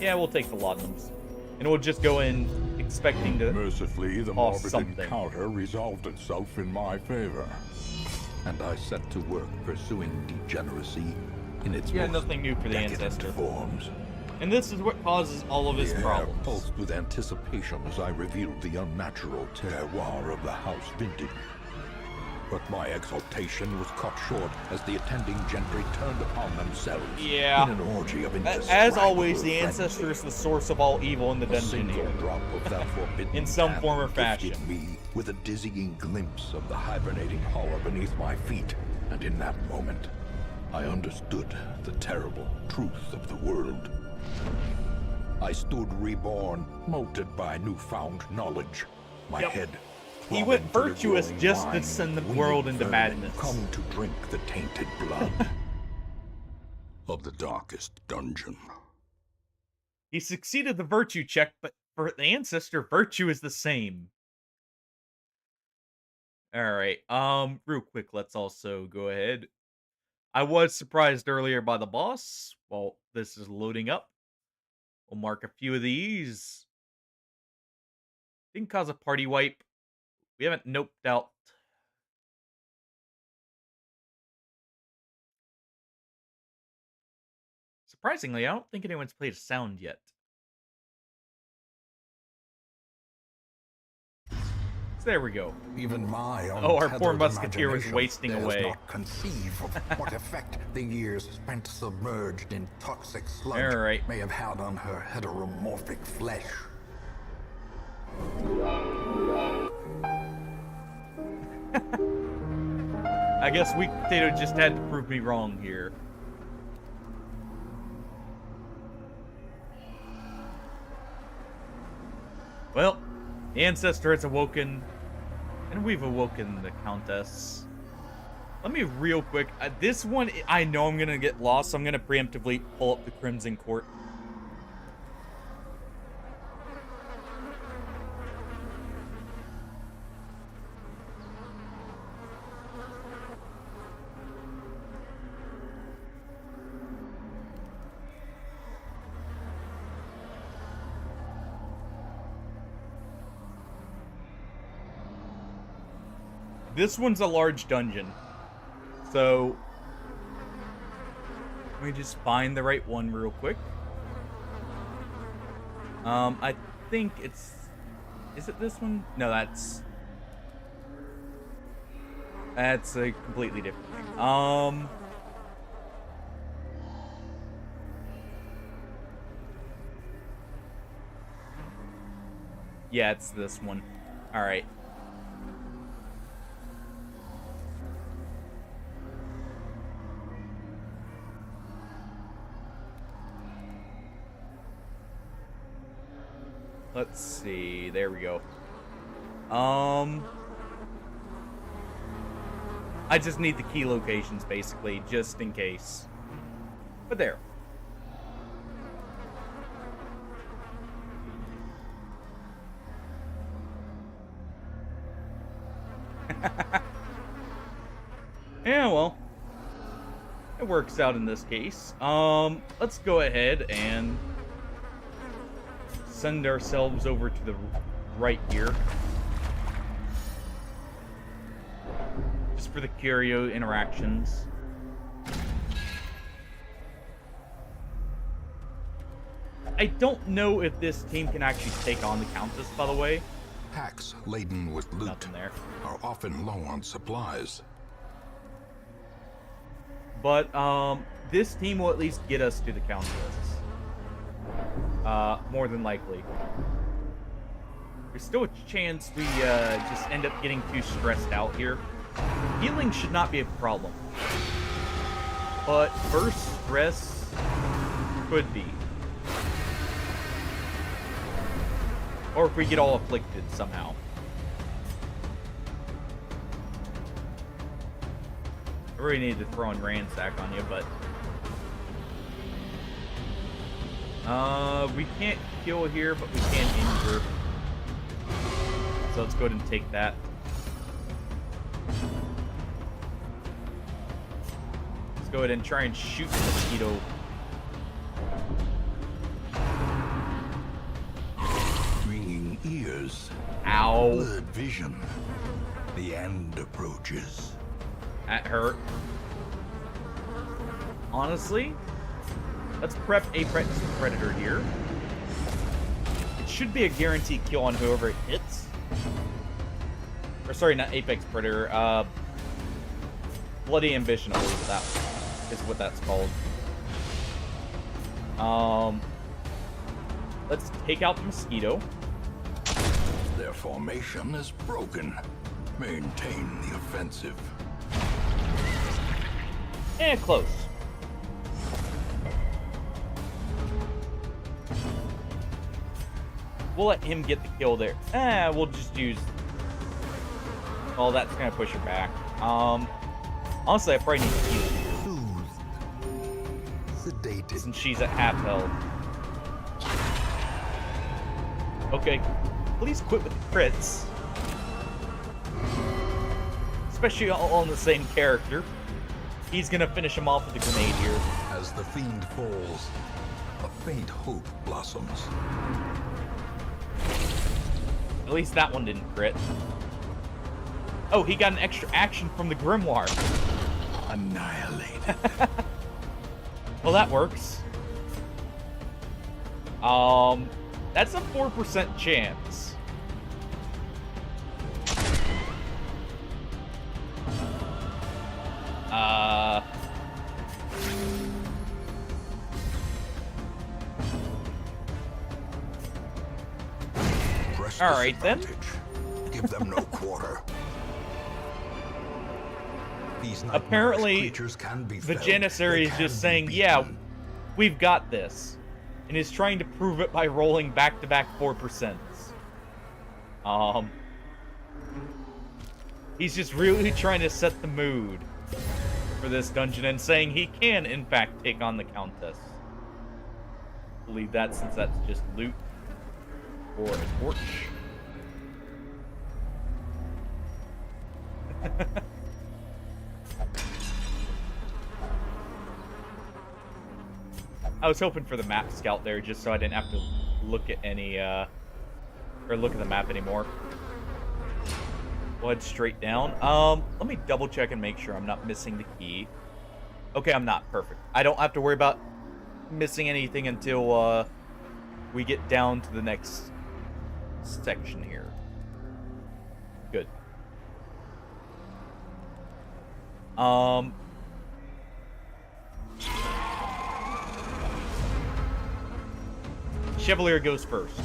Yeah, we'll take the laudanums. And we'll just go in expecting to Mercifully, the toss morbid something. encounter resolved itself in my favor. And I set to work pursuing degeneracy in its Yeah, most nothing new for the decadent Ancestor. forms. And this is what causes all of his The air problems. pulsed with anticipation as I revealed the unnatural terroir of the House Vintage. But my exultation was cut short as the attending gentry turned upon themselves Yeah. in an orgy of As always, the indescribable ancestor is frenzy. the source of all evil in the A dungeon single here. drop of that forbidden In some tap form or gifted fashion. me with a dizzying glimpse of the hibernating horror beneath my feet, and in that moment, I understood the terrible truth of the world. I stood reborn, molded by newfound knowledge. My Yep. head. He throbbing went to the virtuous growing just to mind, send the winged world into vermin madness. Come to drink the tainted blood of the darkest dungeon. He succeeded the virtue check, but for the ancestor, virtue is the same. Alright, real quick, let's also go ahead. I was surprised earlier by the boss. Well, this is loading up. We'll mark a few of these. Didn't cause a party wipe. We haven't noped out. Surprisingly, I don't think anyone's played a sound yet. So there we go. Even my Oh, our poor untethered musketeer was imagination wasting dares away. not conceive of what effect the years spent submerged in toxic sludge Alright. may have had on her heteromorphic flesh. I guess Weak Potato just had to prove me wrong here. Well, the ancestor has awoken, and we've awoken the Countess. Let me real quick. This one, I know I'm gonna get lost, so I'm gonna preemptively pull up the Crimson Court. This one's a large dungeon. So, let me just find the right one real quick. I think it's... Is it this one? No, that's a completely different thing. Yeah, it's this one. Alright. Let's see. There we go. I just need the key locations, basically, just in case. But there. Yeah, well. It works out in this case. Let's go ahead and send ourselves over to the right here. Just for the curio interactions. I don't know if this team can actually take on the Countess, by the way. Packs laden with loot Nothing there. are often low on supplies. But, this team will at least get us to the Countess. More than likely. There's still a chance we, just end up getting too stressed out here. Healing should not be a problem. But burst stress could be. Or if we get all afflicted somehow. I really need to throw in Ransack on you, but... we can't kill here, but we can injure. So let's go ahead and take that. Let's go ahead and try and shoot the mosquito. Ringing ears. Ow. Blurred vision. The end approaches. That hurt. Honestly, let's prep Apex Predator here. It should be a guaranteed kill on whoever it hits. Or sorry, not Apex Predator. Bloody Ambition, I believe that is what that's called. Let's take out the mosquito. Their formation is broken. Maintain the offensive. And close. We'll let him get the kill there. We'll just use... Oh, that's gonna push her back. Honestly, I probably need to heal Soothed. Sedated. since she's at half health. Okay, please quit with the crits. Especially all on the same character. He's gonna finish him off with a grenade here. As the fiend falls, a faint hope blossoms. At least that one didn't crit. Oh, he got an extra action from the Grimoire. Annihilated. Well, that works. That's a 4% chance. Press All right, then. disadvantage. Give them no quarter. These nightmarish Apparently, creatures can be the felled. Janissary They is can just be saying, yeah, beaten. we've got this. And is trying to prove it by rolling back-to-back 4%. He's just really trying to set the mood for this dungeon and saying he can, in fact, take on the Countess. Believe that since that's just loot or a torch. I was hoping for the map scout there just so I didn't have to look at any, or look at the map anymore. We'll head straight down. Let me double check and make sure I'm not missing the key. Okay, I'm not. Perfect. I don't have to worry about missing anything until, we get down to the next section here. Good. Chevalier goes first.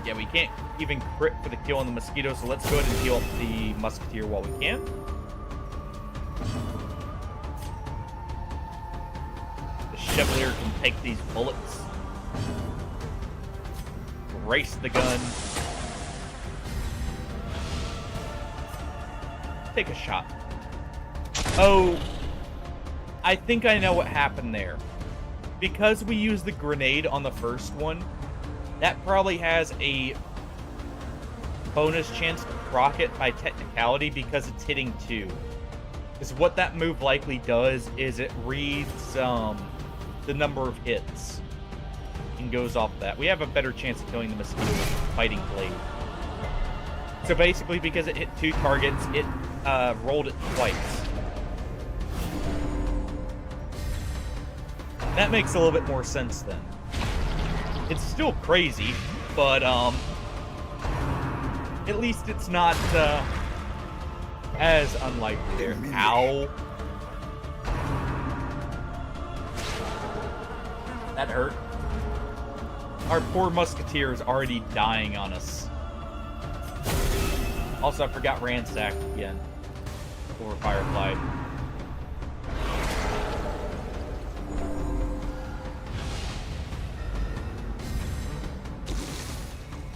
Yeah, we can't even crit for the kill on the mosquito, so let's go ahead and heal up the musketeer while we can. The Chevalier can take these bullets. Race the gun. Take a shot. Oh, I think I know what happened there. Because we used the grenade on the first one, that probably has a bonus chance to proc it by technicality because it's hitting 2. Because what that move likely does is it reads the number of hits and goes off that. We have a better chance of killing the mosquito with Fighting Blade. So basically, because it hit 2 targets, it rolled it twice. That makes a little bit more sense then. It's still crazy, but at least it's not as unlikely there. Ow. That hurt. Our poor musketeer is already dying on us. Also, I forgot Ransack again. Or Firefly.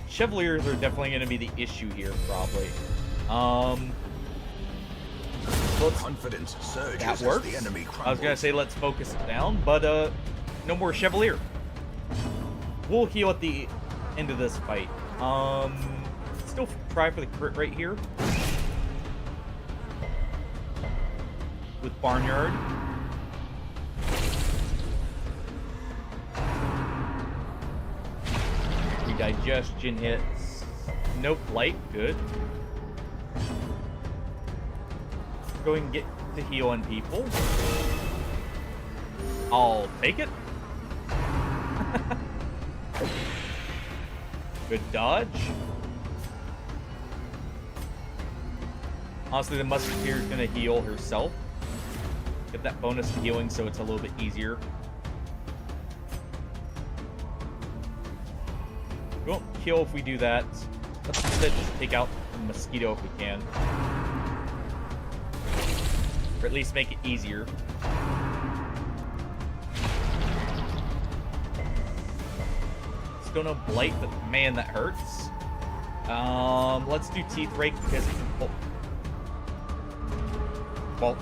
Chevaliers are definitely going to be the issue here, probably. Confidence surges That as works. the enemy crumbles. I was going to say let's focus it down, but no more Chevalier. We'll heal at the end of this fight. Still try for the crit right here. With Barnyard. Digestion hits. Nope, light, good. Go and get to heal on people. I'll take it. Good dodge. Honestly, the Musketeer is going to heal herself. Get that bonus of healing so it's a little bit easier. We won't kill if we do that. Let's instead just take out the Mosquito if we can. Or at least make it easier. Still no Blight, but man, that hurts. Let's do Teeth Rake because it's well,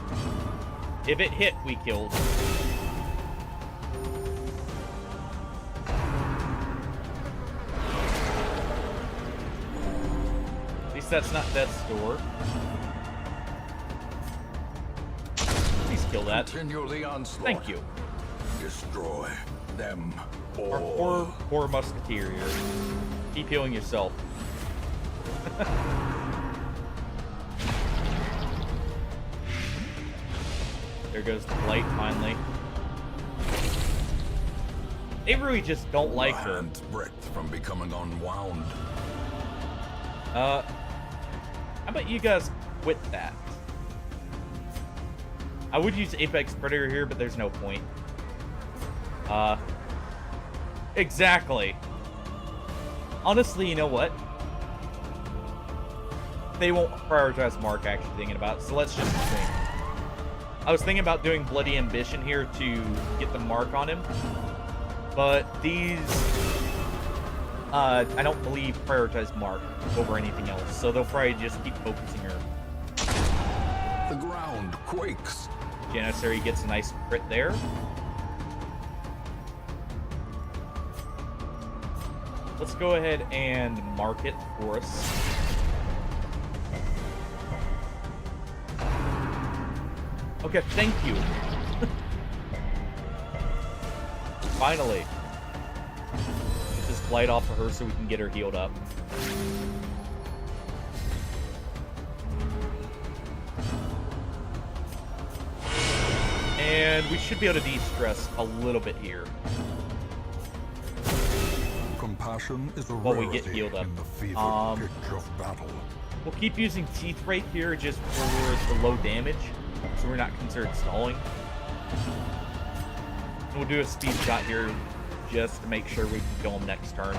if it hit, we killed. At least that's not Death's Door. Please kill that. Continue the onslaught. Thank you. Destroy them all. Our poor Musketeer here. Keep healing yourself. There goes the Blight, finally. They really just don't like her. Hand's breadth from becoming unwound. How about you guys quit that? I would use Apex Predator here, but there's no point. Exactly. Honestly, you know what? They won't prioritize Mark, actually thinking about it, so let's just think. I was thinking about doing Bloody Ambition here to get the Mark on him, but these, I don't believe prioritize Mark over anything else, so they'll probably just keep focusing her. The ground quakes. Janissary gets a nice crit there. Let's go ahead and mark it for us. Okay, thank you. Finally. Get this Blight off of her so we can get her healed up. And we should be able to de-stress a little bit here. Compassion is a While we rarity get healed up. in the fevered pitch of battle. We'll keep using Teeth Rake here just for the low damage, so we're not considered stalling. And we'll do a speed shot here just to make sure we can kill him next turn.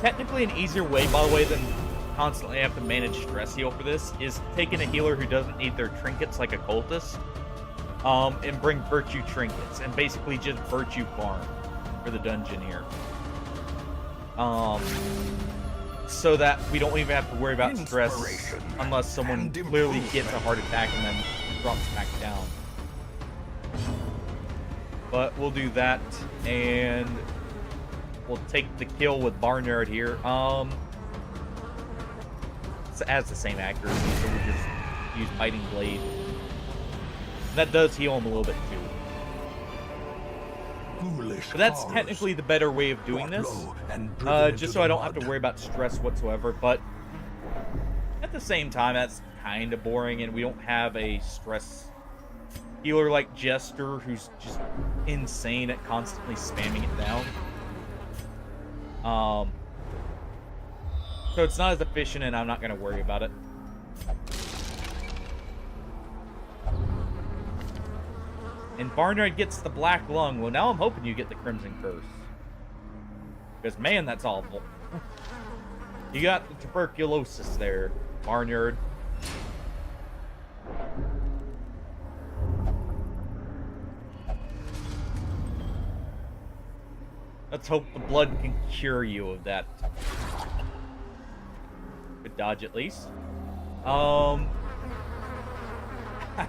Technically an easier way, by the way, than constantly have to manage stress heal for this is taking a healer who doesn't need their trinkets like a cultist, and bring virtue trinkets and basically just virtue farm for the dungeon here. So that we don't even have to worry about stress unless someone clearly gets a heart attack and then drops back down. But we'll do that, and we'll take the kill with Barnyard here. It has the same accuracy, so we'll just use Biting Blade. That does heal him a little bit too. But that's technically the better way of doing this, just so I don't have to worry about stress whatsoever. But at the same time, that's kind of boring, and we don't have a stress healer like Jester who's just insane at constantly spamming it down. So it's not as efficient, and I'm not going to worry about it. And Barnard gets the Black Lung. Well, now I'm hoping you get the Crimson Curse. Because, man, that's awful. You got the tuberculosis there, Barnyard. Let's hope the blood can cure you of that. Good dodge, at least.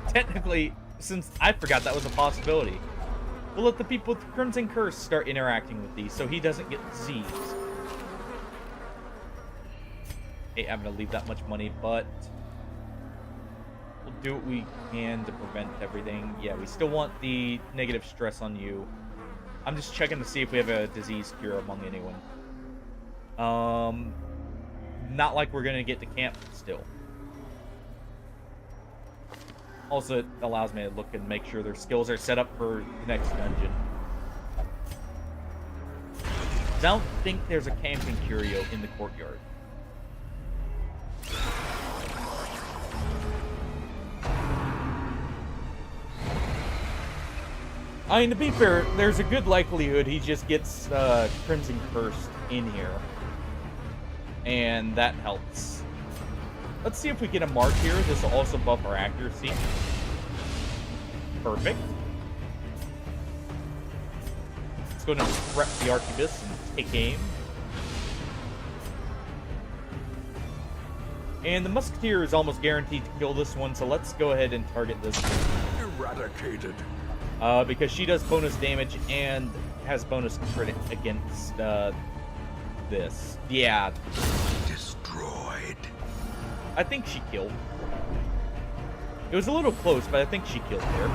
Technically, since I forgot that was a possibility, we'll let the people with the Crimson Curse start interacting with these so he doesn't get disease. Hate having to leave that much money, but we'll do what we can to prevent everything. Yeah, we still want the negative stress on you. I'm just checking to see if we have a disease cure among anyone. Not like we're gonna get to camp still. Also, it allows me to look and make sure their skills are set up for the next dungeon. don't think there's a camping curio in the courtyard. I mean, to be fair, there's a good likelihood he just gets Crimson Cursed in here. And that helps. Let's see if we get a mark here. This will also buff our accuracy. Perfect. Let's go ahead and prep the Arquebus and take aim. And the Musketeer is almost guaranteed to kill this one, so let's go ahead and target this one. Eradicated. Because she does bonus damage and has bonus crit against this. Yeah. Destroyed. I think she killed. It was a little close, but I think she killed there.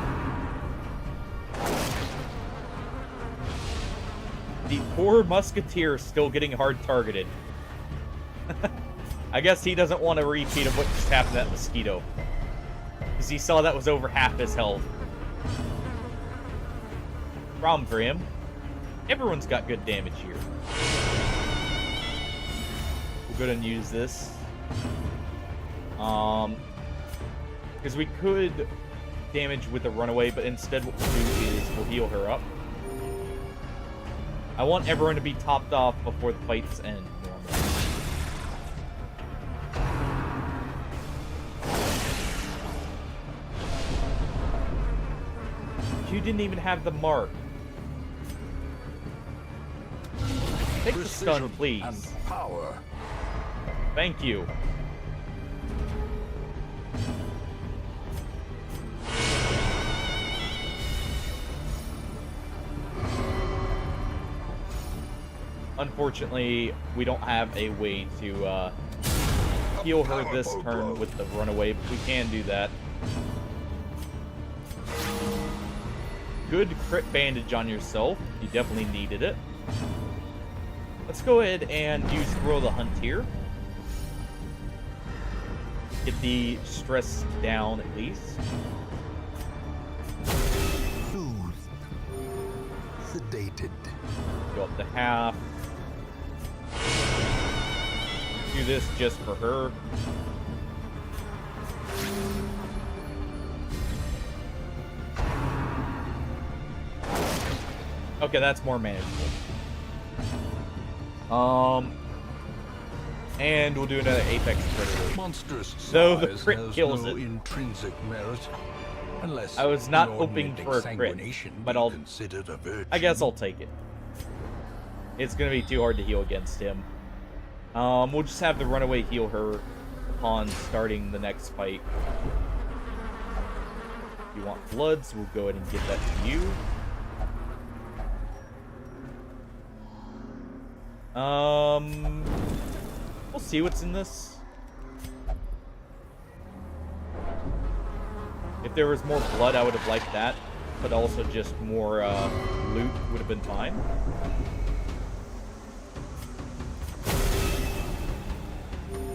The poor Musketeer is still getting hard targeted. I guess he doesn't want a repeat of what just happened to that Mosquito. Because he saw that was over half his health. Problem for him. Everyone's got good damage here. We'll go ahead and use this. Because we could damage with the runaway, but instead what we'll do is we'll heal her up. I want everyone to be topped off before the fights end. You didn't even have the mark. Take the stun, please. And power. Thank you. Unfortunately, we don't have a way to heal her this turn with the runaway, but we can do that. Good crit bandage on yourself. You definitely needed it. Let's go ahead and use Thrill of the Hunt here. Get the stress down at least. Soothed. Sedated. Go up to half. Do this just for her. Okay, that's more manageable. And we'll do another Apex Predator. Monstrous So the size crit has kills no it. intrinsic merit, unless I was not inordinate hoping for a crit, exsanguination but be I'll- considered a virtue. I guess I'll take it. It's gonna be too hard to heal against him. We'll just have the runaway heal her upon starting the next fight. If you want bloods, we'll go ahead and give that to you. We'll see what's in this. If there was more blood, I would have liked that, but also just more loot would have been fine.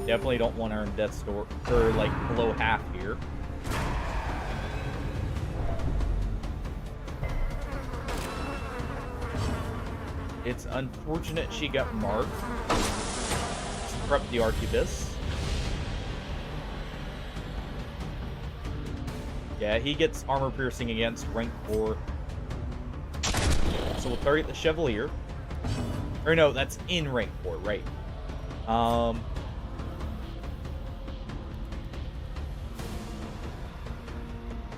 Definitely don't want her in death's door, or like below half here. It's unfortunate she got marked. Let's prep the Arquebus. Yeah, he gets armor piercing against rank 4. So we'll target the Chevalier. Or no, that's in rank 4, right?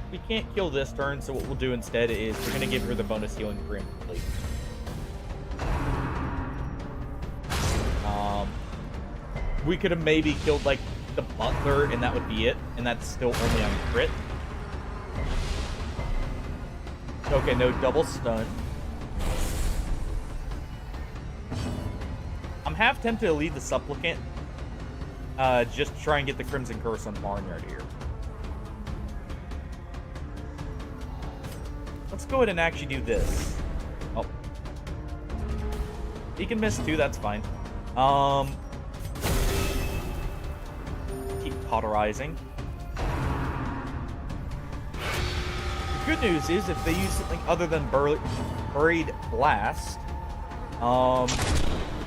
We can't kill this turn, so what we'll do instead is we're going to give her the bonus healing preemptively. We could have maybe killed, like, the Butler, and that would be it. And that's still only on crit. Okay, no double stun. I'm half tempted to lead the Supplicant. Just to try and get the Crimson Curse on Barnyard here. Let's go ahead and actually do this. Oh. He can miss too, that's fine. Keep cauterizing. The good news is if they use something other than Buried Blast,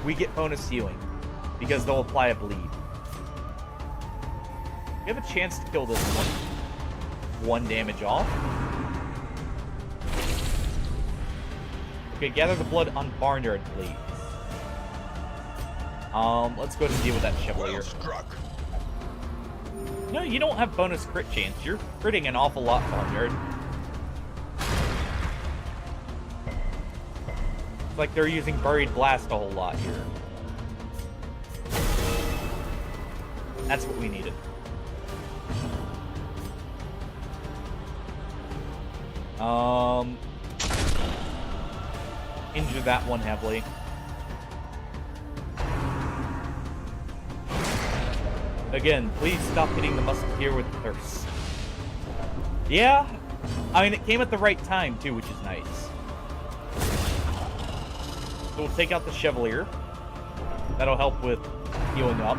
we get bonus healing because they'll apply a bleed. We have a chance to kill this one damage off. Okay, gather the blood on Barnyard, please. Let's go ahead and deal with that Chevalier. Well struck. No, you don't have bonus crit chance. You're critting an awful lot, Barnyard. It's like they're using Buried Blast a whole lot here. That's what we needed. Injure that one heavily. Again, please stop hitting the Musketeer with Thirst. Yeah, I mean, it came at the right time, too, which is nice. So we'll take out the Chevalier. That'll help with healing up.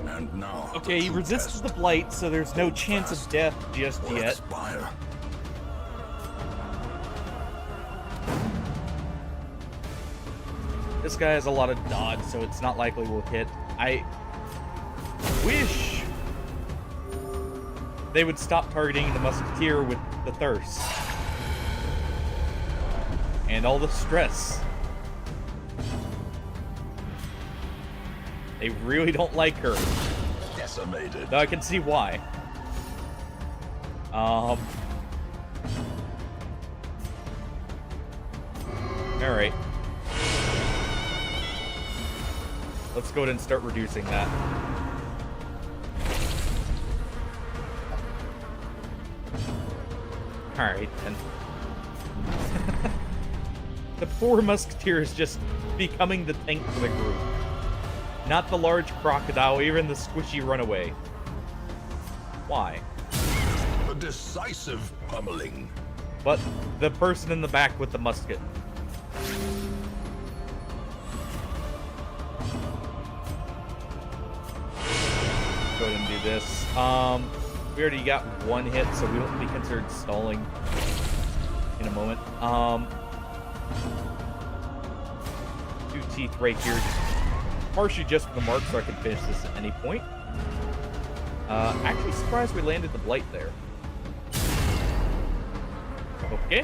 And now. Okay, he resists the Blight, so there's no chance of death just yet. Expire. This guy has a lot of dodge, so it's not likely we'll hit. I wish they would stop targeting the Musketeer with the Thirst. And all the stress. They really don't like her. Decimated. Though I can see why. Alright. Let's go ahead and start reducing that. Alright, then. The poor Musketeer is just becoming the tank for the group. Not the large crocodile, or even the squishy runaway. Why? A decisive pummeling. But the person in the back with the musket. Go ahead and do this. We already got one hit, so we won't be considered stalling in a moment. Two teeth right here, partially just for the mark, so I can finish this at any point. Actually surprised we landed the Blight there. Okay.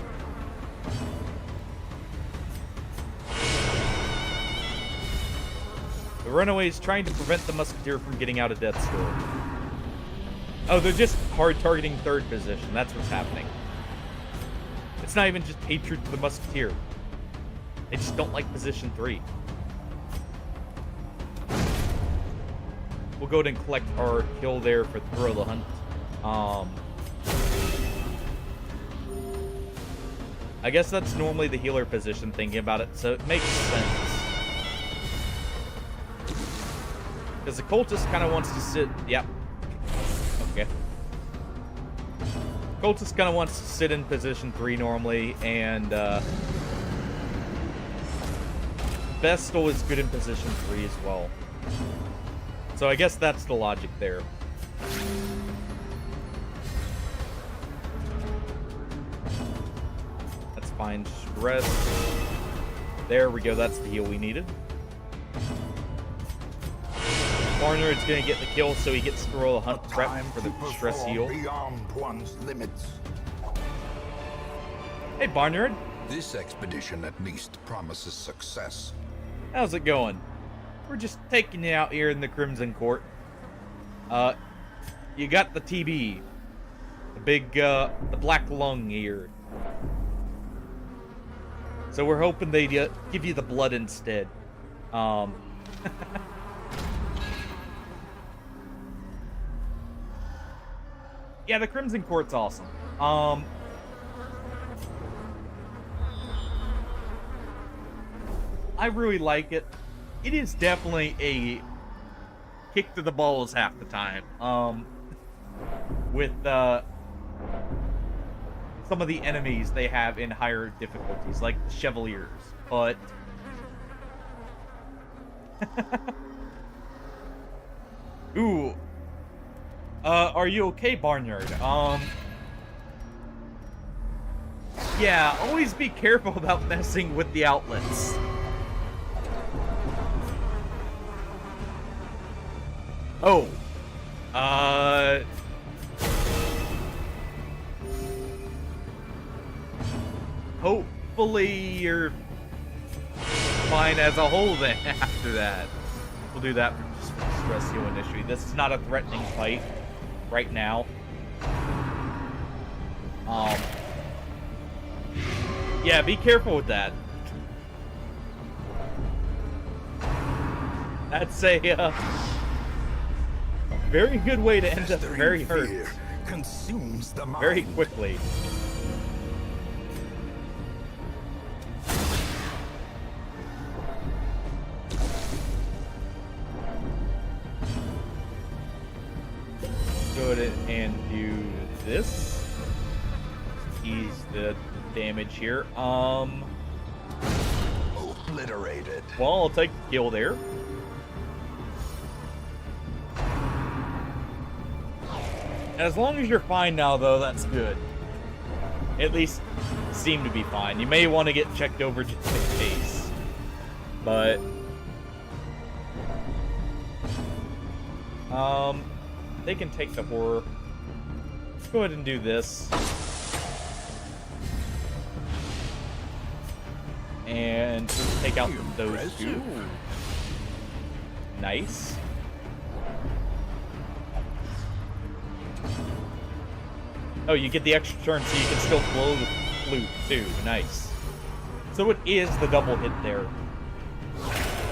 The runaway is trying to prevent the Musketeer from getting out of Death's Door. Oh, they're just hard targeting third position. That's what's happening. It's not even just hatred for the Musketeer. They just don't like position 3. We'll go ahead and collect our kill there for Thrill the Hunt. I guess that's normally the healer position thinking about it, so it makes sense. Because the cultist kind of wants to sit... Yep. Okay. Cultist kind of wants to sit in position 3 normally, and Vestal is good in position 3 as well. So I guess that's the logic there. That's fine. Stress. There we go. That's the heal we needed. Barnyard's gonna get the kill, so he gets to roll a hunt prep for the stress heal. Beyond one's limits. Hey, Barnyard. This expedition at least promises success. How's it going? We're just taking you out here in the Crimson Court. You got the TB. The big, the black lung here. So we're hoping they give you the blood instead. Yeah, the Crimson Court's awesome. I really like it. It is definitely a kick to the balls half the time. With some of the enemies they have in higher difficulties, like the Chevaliers, but ooh. Are you okay, Barnyard? Yeah, always be careful about messing with the outlets. Oh. Hopefully you're fine as a whole then after that. We'll do that just for the stress heal initially. This is not a threatening fight right now. Yeah, be careful with that. That's a very good way to end up very hurt. Consumes the mind. Very quickly. Go ahead and do this. Ease the damage here. Obliterated. Well, I'll take the kill there. As long as you're fine now, though, that's good. At least seem to be fine. You may want to get checked over just in case. But they can take the horror. Let's go ahead and do this. And take out those two. Nice. Oh, you get the extra turn so you can still blow the flute too. Nice. So it is the double hit there.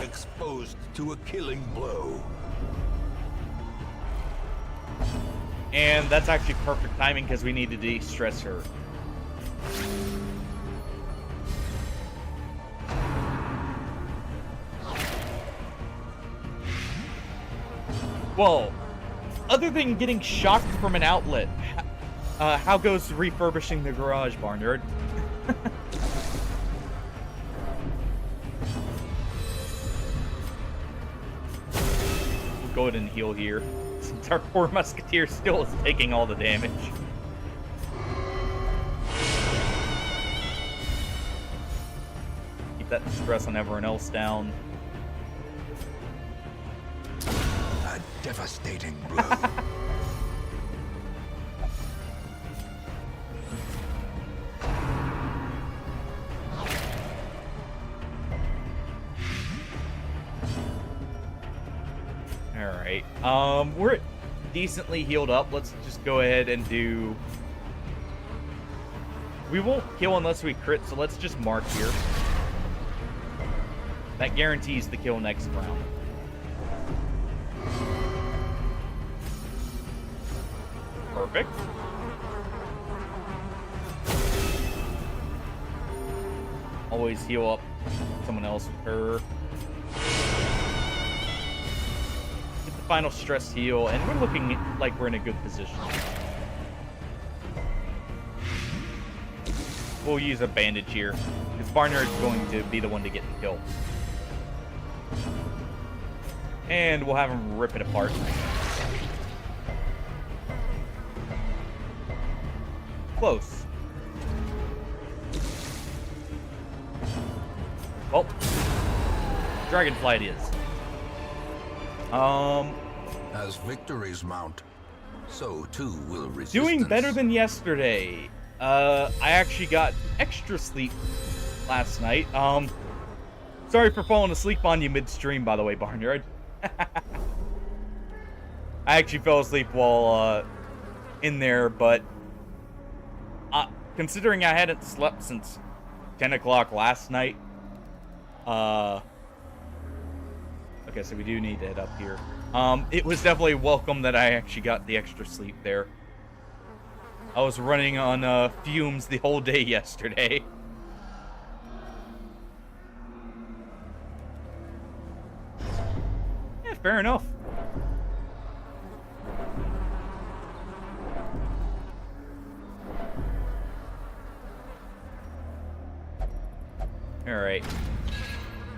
Exposed to a killing blow. And that's actually perfect timing because we need to de-stress her. Whoa. Other than getting shocked from an outlet, how goes refurbishing the garage, Barnyard? We'll go ahead and heal here, since our poor musketeer still is taking all the damage. Keep that stress on everyone else down. A devastating blow. Alright, we're decently healed up. Let's just go ahead and do... We won't kill unless we crit, so let's just mark here. That guarantees the kill next round. Perfect. Always heal up someone else with her. Get the final stress heal, and we're looking like we're in a good position. We'll use a bandage here, because Barnard's going to be the one to get the kill. And we'll have him rip it apart. Close. Well, Dragonflight is. As victories mount, so too will resistance. Doing better than yesterday. I actually got extra sleep last night. Sorry for falling asleep on you midstream, by the way, Barnyard. I actually fell asleep while in there, but considering I hadn't slept since 10 o'clock last night, okay, so we do need to head up here. It was definitely welcome that I actually got the extra sleep there. I was running on fumes the whole day yesterday. Yeah, fair enough. Alright.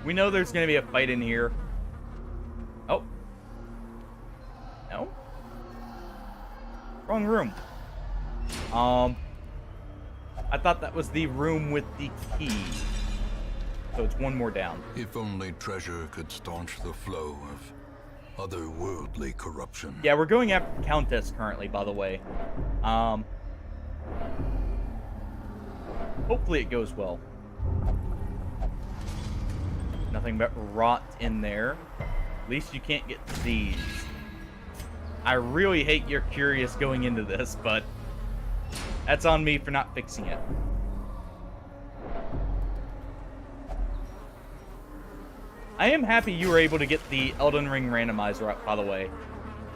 We know there's gonna be a fight in here. Oh. No? Wrong room. I thought that was the room with the key. So it's one more down. If only treasure could staunch the flow of otherworldly corruption. Yeah, we're going after Countess currently, by the way. Hopefully it goes well. Nothing but rot in there. At least you can't get disease. I really hate you're curious going into this, but that's on me for not fixing it. I am happy you were able to get the Elden Ring randomizer up, by the way.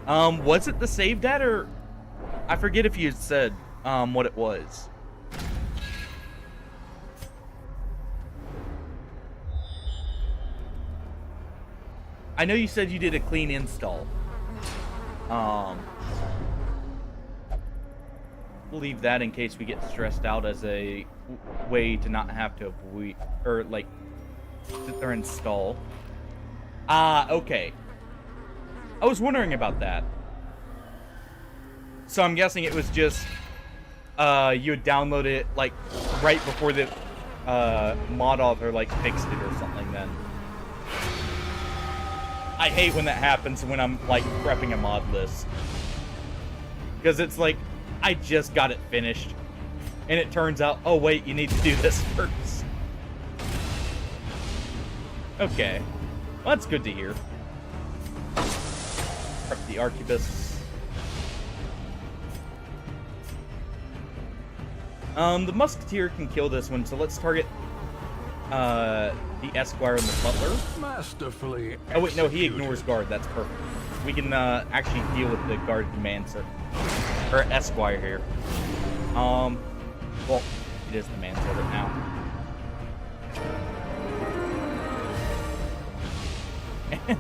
Was it the save data, or I forget if you had said what it was. I know you said you did a clean install. We'll leave that in case we get stressed out as a way to not have to avoid, or like, sit there and install. Okay. I was wondering about that. So I'm guessing it was just, you had downloaded it, like, right before the, mod author, like, fixed it or something then. I hate when that happens when I'm, like, prepping a mod list. Because it's like, I just got it finished. And it turns out, oh wait, you need to do this first. Okay. Well, that's good to hear. Prep the Arquebus. The Musketeer can kill this one, so let's target, the Esquire and the Butler. Masterfully. Oh wait, no, he ignores guard. That's perfect. We can actually deal with the guard manser or Esquire here. Well, it is the manslaughter now. And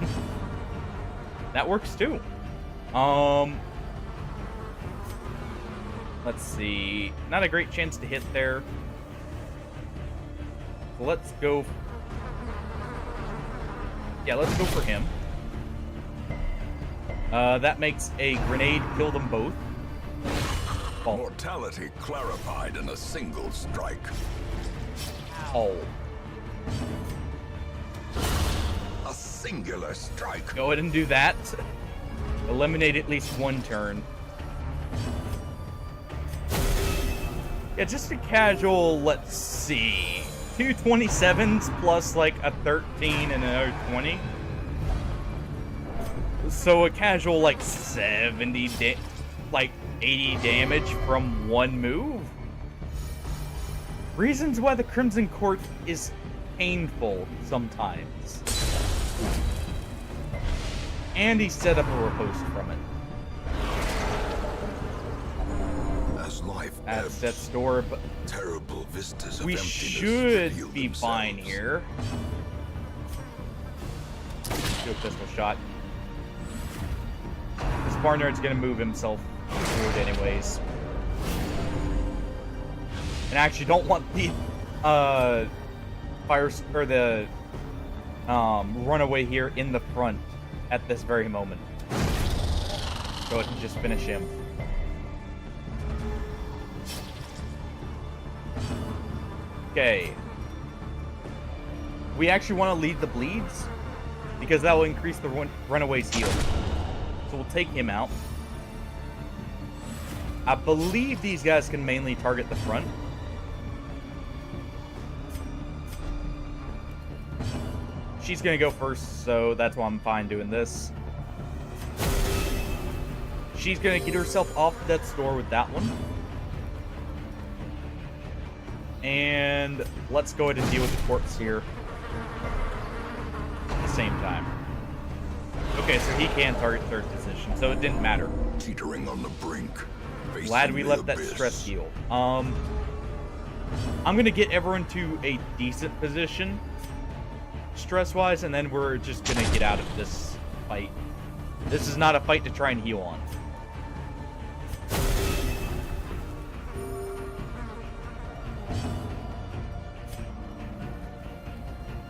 that works too. Let's see. Not a great chance to hit there. So let's go. Yeah, let's go for him. That makes a grenade kill them both. Oh. Mortality clarified in a single strike. Oh. A singular strike. Go ahead and do that. Eliminate at least one turn. Yeah, just a casual, let's see. 2 27s plus like a 13 and another 20. So a casual like 70, like 80 damage from one move. Reasons why the Crimson Court is painful sometimes. And he set up a riposte from it. As life That's ebbs, that store, but terrible vistas of we emptiness should reveal be fine themselves. here. Do a pistol shot. This Barnard's gonna move himself forward anyways. And I actually don't want the fire or the runaway here in the front at this very moment. Go ahead and just finish him. Okay. We actually want to lead the bleeds because that will increase the runaway's heal. So we'll take him out. I believe these guys can mainly target the front. She's gonna go first, so that's why I'm fine doing this. She's gonna get herself off death's door with that one. And let's go ahead and deal with the corpse here at the same time. Okay, so he can target third position, so it didn't matter. Teetering on the brink. Glad we facing left the that abyss. stress heal. I'm gonna get everyone to a decent position stress-wise, and then we're just gonna get out of this fight. This is not a fight to try and heal on.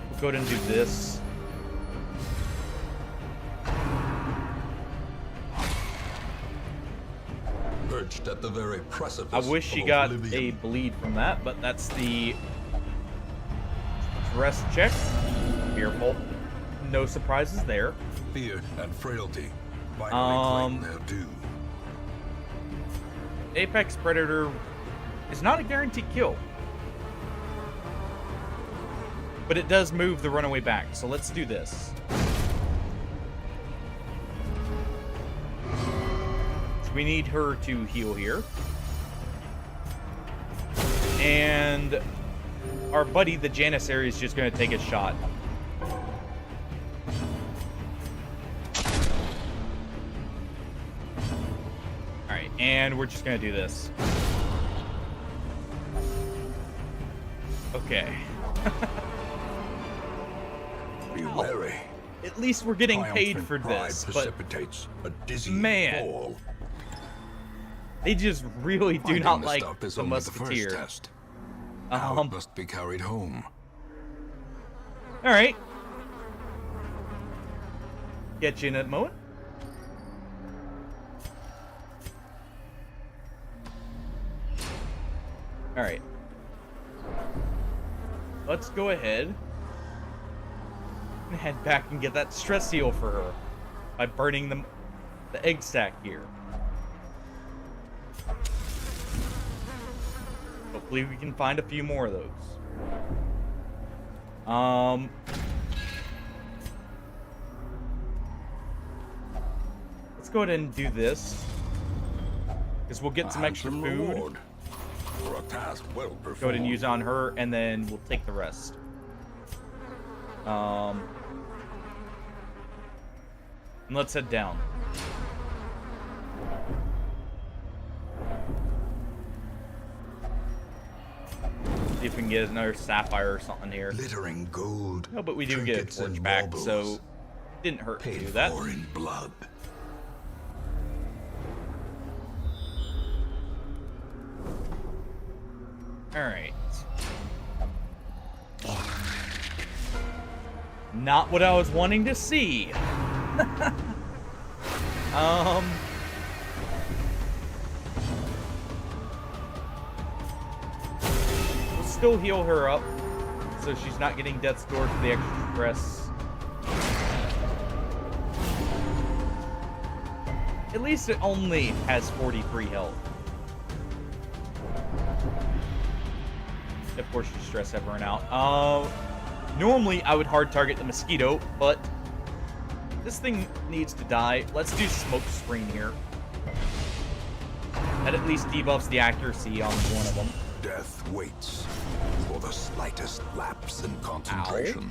We'll go ahead and do this. Her perched at the very precipice. I wish she of got oblivion. a bleed from that, but that's the stress check. Fearful. No surprises there. Fear and frailty finally claim their due. Apex Predator is not a guaranteed kill. But it does move the runaway back, so let's do this. So we need her to heal here. And our buddy, the Janissary, is just going to take a shot. Alright, and we're just going to do this. Okay. Be wary. At least we're getting paid Triumphant for pride this, but precipitates a dizzy man, fall. they just really do Finding not the like stuff is the only the first Musketeer. test. Now it Um, must be carried home. Alright. Get you in a moment. Alright. Let's go ahead and head back and get that stress seal for her by burning the egg sack here. Hopefully we can find a few more of those. Let's go ahead and do this, because we'll get some extra Handsome food. reward for a task well performed. Go ahead and use on her, and then we'll take the rest. And let's head down. See if we can get another sapphire or something here. Glittering gold. No, but we do get a trinkets torch and back, baubles, so it didn't hurt to paid do that. for in blood. Alright. Not what I was wanting to see. We'll still heal her up, so she's not getting death's door for the extra stress. At least it only has 43 health. Of course, your stress have run out. Normally, I would hard target the mosquito, but this thing needs to die. Let's do smoke screen here. That at least debuffs the accuracy on one of them. Death waits for the slightest lapse in concentration.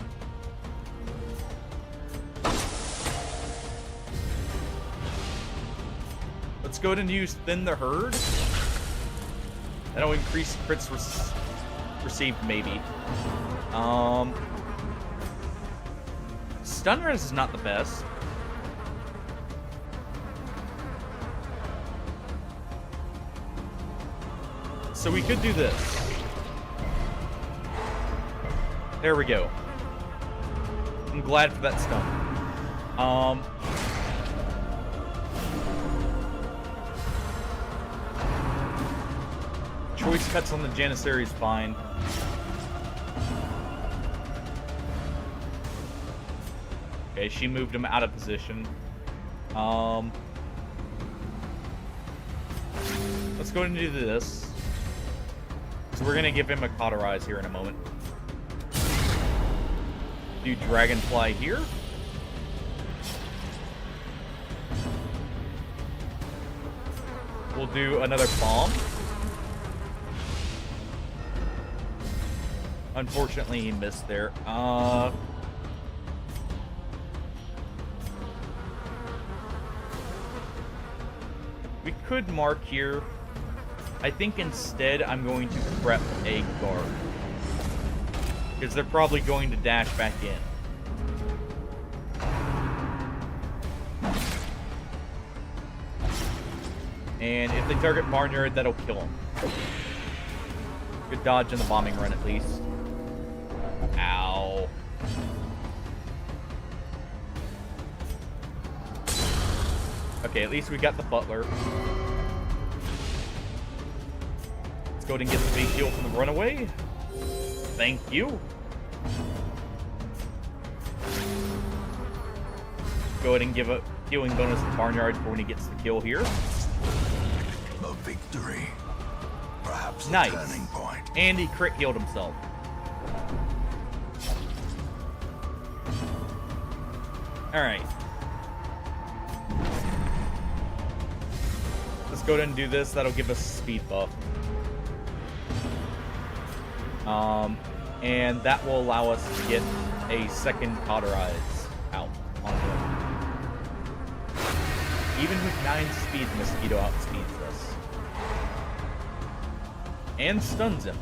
Let's go ahead and use Thin the Herd. That'll increase crits received, maybe. Stun res is not the best. So we could do this. There we go. I'm glad for that stun. Choice cuts on the Janissary is fine. Okay, she moved him out of position. Let's go ahead and do this. So we're gonna give him a cauterize here in a moment. Do Dragonfly here. We'll do another bomb. Unfortunately, he missed there. We could mark here. I think instead I'm going to prep a guard, because they're probably going to dash back in. And if they target Barnyard, that'll kill him. Good dodge in the bombing run, at least. Ow. Okay, at least we got the butler. go ahead and get the big heal from the runaway. Thank you. Go ahead and give a healing bonus to Barnyard for when he gets the kill here. A victory. Perhaps a Nice. turning point. And he crit healed himself. Alright. Let's go ahead and do this. That'll give us a speed buff. And that will allow us to get a second cauterize out on him. Even with 9 speed, Mosquito outspeeds us. And stuns him.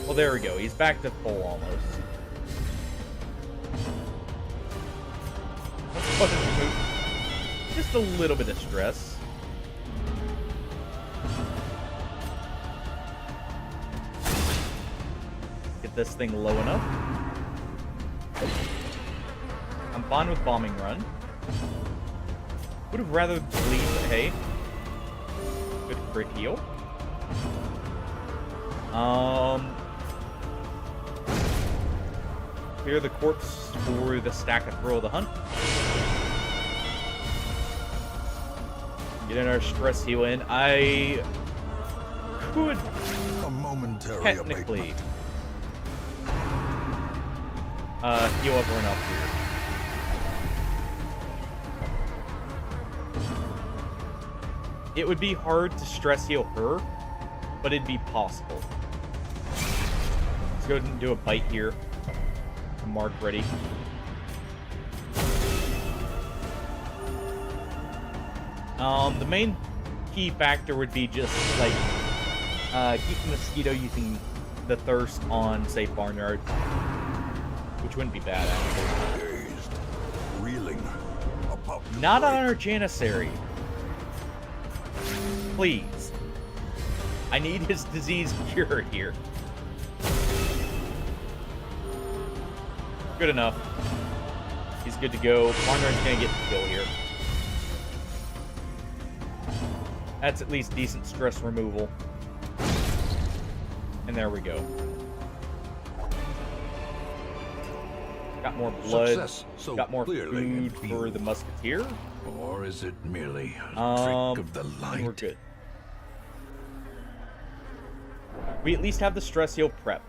Well, there we go. He's back to full almost. Let's go ahead and remove just a little bit of stress. Get this thing low enough. I'm fine with bombing run. Would have rather bleed, but hey. Good crit heal. Clear the corpse for the stack of Thrill of the Hunt. Get in our stress heal in. I could A momentary technically heal everyone up here. It would be hard to stress heal her, but it'd be possible. Let's go ahead and do a bite here. Mark ready. The main key factor would be just like keeping Mosquito using the thirst on, say, Barnyard, which wouldn't be bad actually. Dazed, reeling, about to Not on break. our Janissary. Please. I need his disease cured here. Good enough. He's good to go. Barnyard's gonna get the kill here. That's at least decent stress removal. And there we go. Got more blood. Success so Got more clearly in food view. for the Musketeer. Or is it merely a Trick of the And light. we're good. We at least have the stress heal prepped.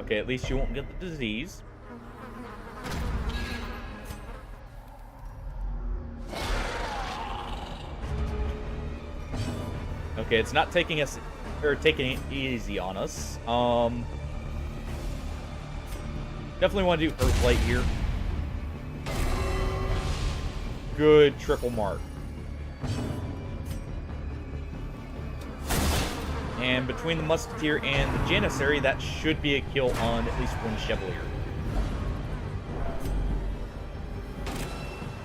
Okay, at least you won't get the disease. Okay, it's not taking us or taking it easy on us. Definitely want to do Earth Light here. Good triple mark. And between the Musketeer and the Janissary, that should be a kill on at least one Chevalier.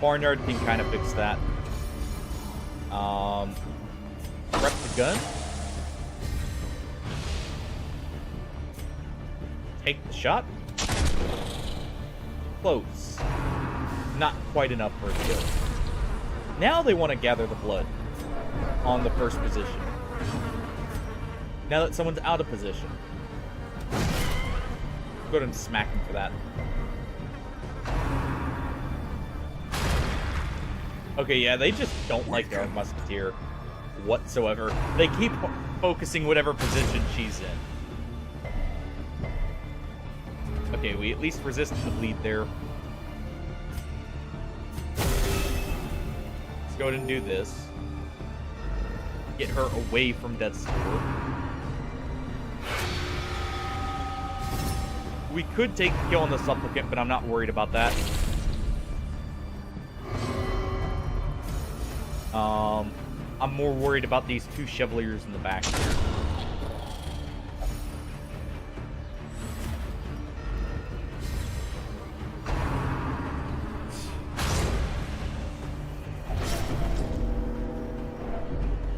Barnyard can kind of fix that. Prep the gun. Take the shot. Close. Not quite enough for a kill. Now they want to gather the blood on the first position. Now that someone's out of position. Go ahead and smack him for that. Okay, yeah, they just don't like our Musketeer whatsoever. They keep focusing whatever position she's in. Okay, we at least resisted the bleed there. Let's go ahead and do this. Get her away from Death's Door. We could take the kill on the Supplicant, but I'm not worried about that. I'm more worried about these two Chevaliers in the back here.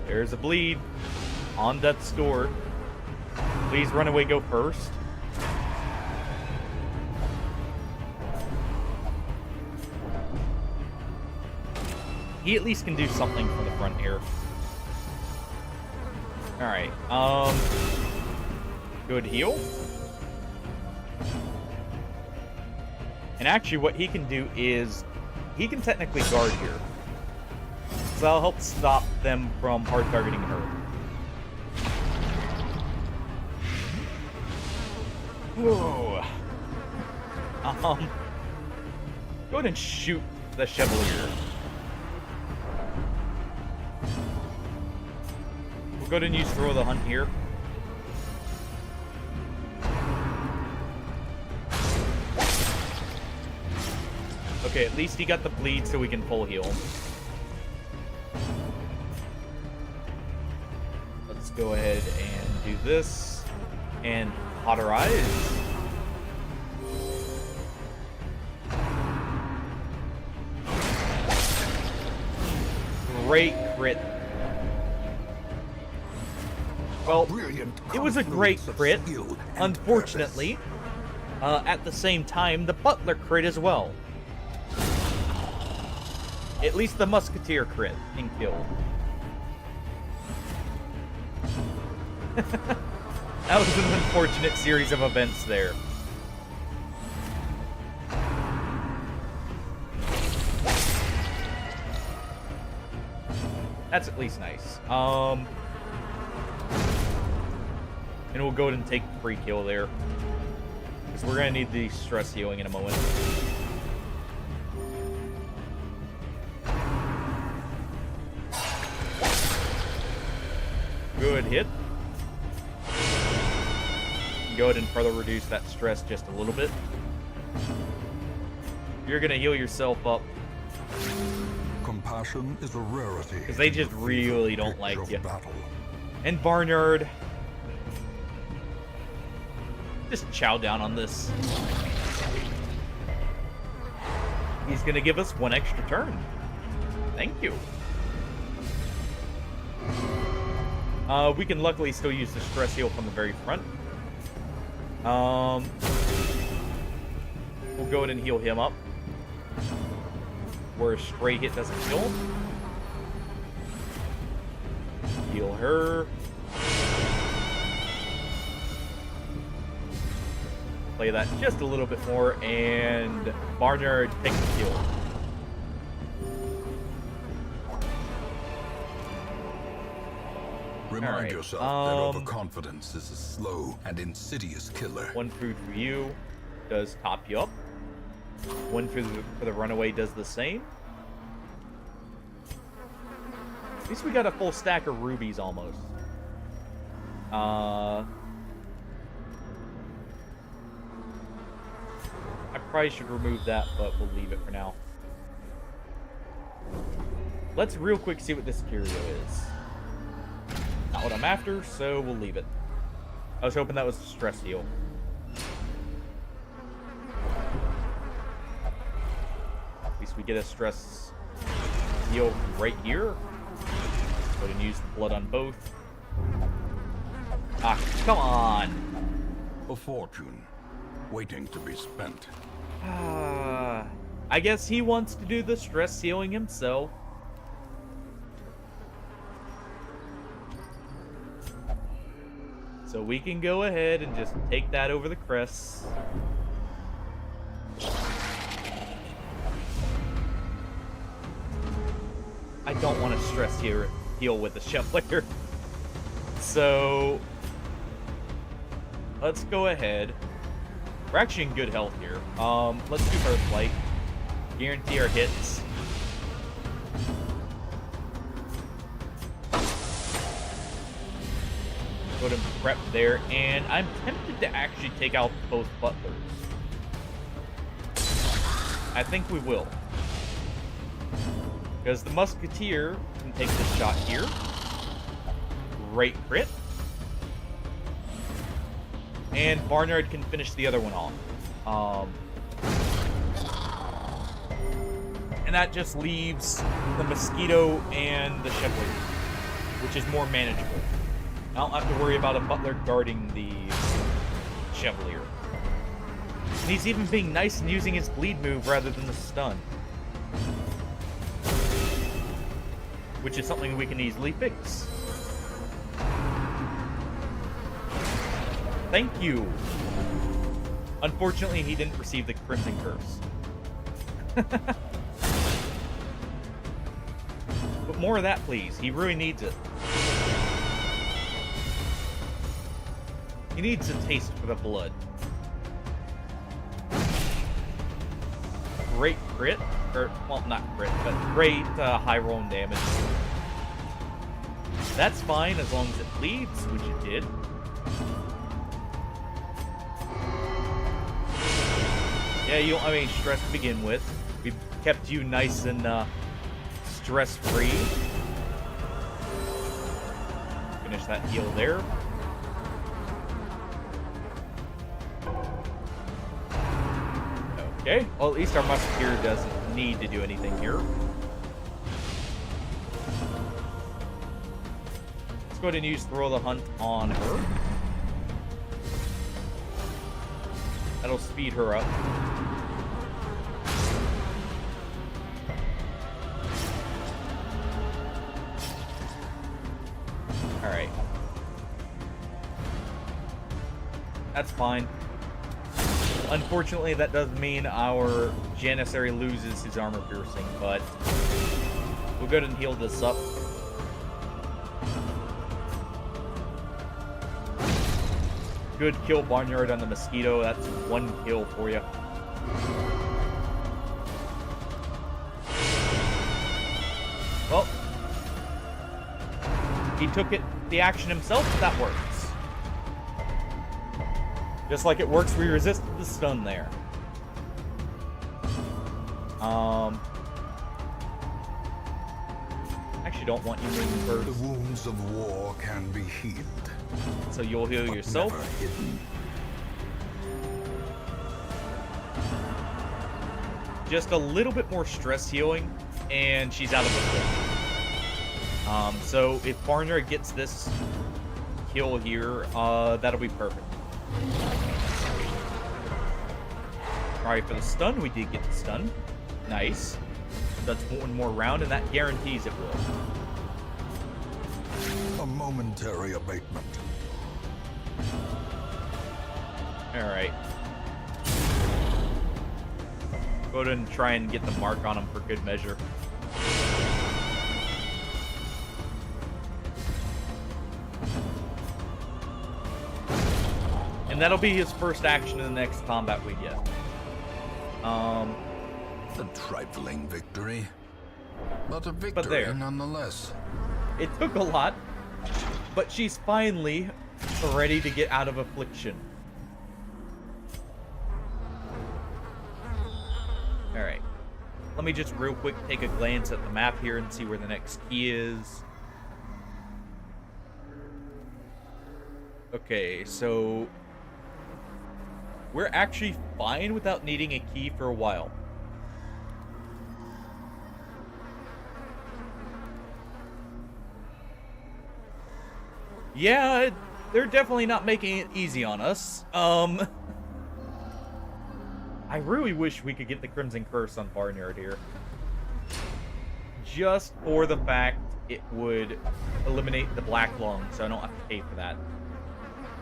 There's a bleed on Death's Door. Please run away, go first. he at least can do something from the front here. Alright, good heal. And actually what he can do is, he can technically guard here. So that'll help stop them from hard targeting her. Whoa. Go ahead and shoot the Chevalier. We'll go ahead and use Throw of the Hunt here. Okay, at least he got the bleed so we can full heal. Let's go ahead and do this. And Hotter Eyes. Great crit. Well, it was a great crit. Unfortunately, at the same time, the Butler crit as well. At least the Musketeer crit and kill. That was an unfortunate series of events there. That's at least nice. And we'll go ahead and take the free kill there. Because we're going to need the stress healing in a moment. Good hit. Go ahead and further reduce that stress just a little bit. You're going to heal yourself up. Compassion is a rarity. Because they just really don't like you. And Barnyard. Just chow down on this. He's going to give us one extra turn. Thank you. We can luckily still use the stress heal from the very front. We'll go ahead and heal him up. Where a stray hit doesn't kill him. Heal her. Play that just a little bit more, and Barnyard takes the kill. Remind yourself that overconfidence is a slow and insidious killer. One food for you does top you up. One for the runaway does the same. At least we got a full stack of rubies almost. I probably should remove that, but we'll leave it for now. Let's real quick see what this curio is. Not what I'm after, so we'll leave it. I was hoping that was a stress heal. At least we get a stress heal right here. Go ahead and use the blood on both. Ah, come on! A fortune waiting to be spent. I guess he wants to do the stress healing himself. So we can go ahead and just take that over the crest. I don't want to stress heal with the Chevalier. So let's go ahead. We're actually in good health here. Let's do Earthlight. Guarantee our hits. Go ahead and prep there, and I'm tempted to actually take out both Butlers. I think we will. Because the Musketeer can take this shot here. Great crit. And Barnyard can finish the other one off. And that just leaves the Mosquito and the Chevalier, which is more manageable. I don't have to worry about a Butler guarding the Chevalier. And he's even being nice and using his bleed move rather than the stun. which is something we can easily fix. Thank you. Unfortunately, he didn't receive the Crimson Curse. But more of that, please. He really needs it. He needs a taste for the blood. Great crit. Or, well, not crit, but great high rolling damage. That's fine as long as it bleeds, which it did. Yeah, you don't have any stress to begin with. We've kept you nice and stress-free. Finish that heal there. Okay, well at least our musketeer doesn't need to do anything here. Let's go ahead and use Throw the Hunt on her. That'll speed her up. Alright. That's fine. Unfortunately, that does mean our Janissary loses his armor piercing, but we'll go ahead and heal this up. Good kill, Barnyard, on the Mosquito. That's one kill for you. Well, he took the action himself. That works. Just like it works, we resisted the stun there. Actually, don't want you moving first. The wounds of war can be healed. So you'll heal but yourself. never hidden. Just a little bit more stress healing, and she's out of the field. So if Barnyard gets this kill here, that'll be perfect. Alright, for the stun, we did get the stun. Nice. That's one more round, and that guarantees it will. A momentary abatement. Alright. Go ahead and try and get the mark on him for good measure. And that'll be his first action in the next combat we get. A trifling victory, but a victory there. nonetheless. It took a lot, but she's finally ready to get out of affliction. Alright. Let me just real quick take a glance at the map here and see where the next key is. Okay, so we're actually fine without needing a key for a while. Yeah, they're definitely not making it easy on us. I really wish we could get the Crimson Curse on Barnyard here. Just for the fact it would eliminate the Black Lung, so I don't have to pay for that.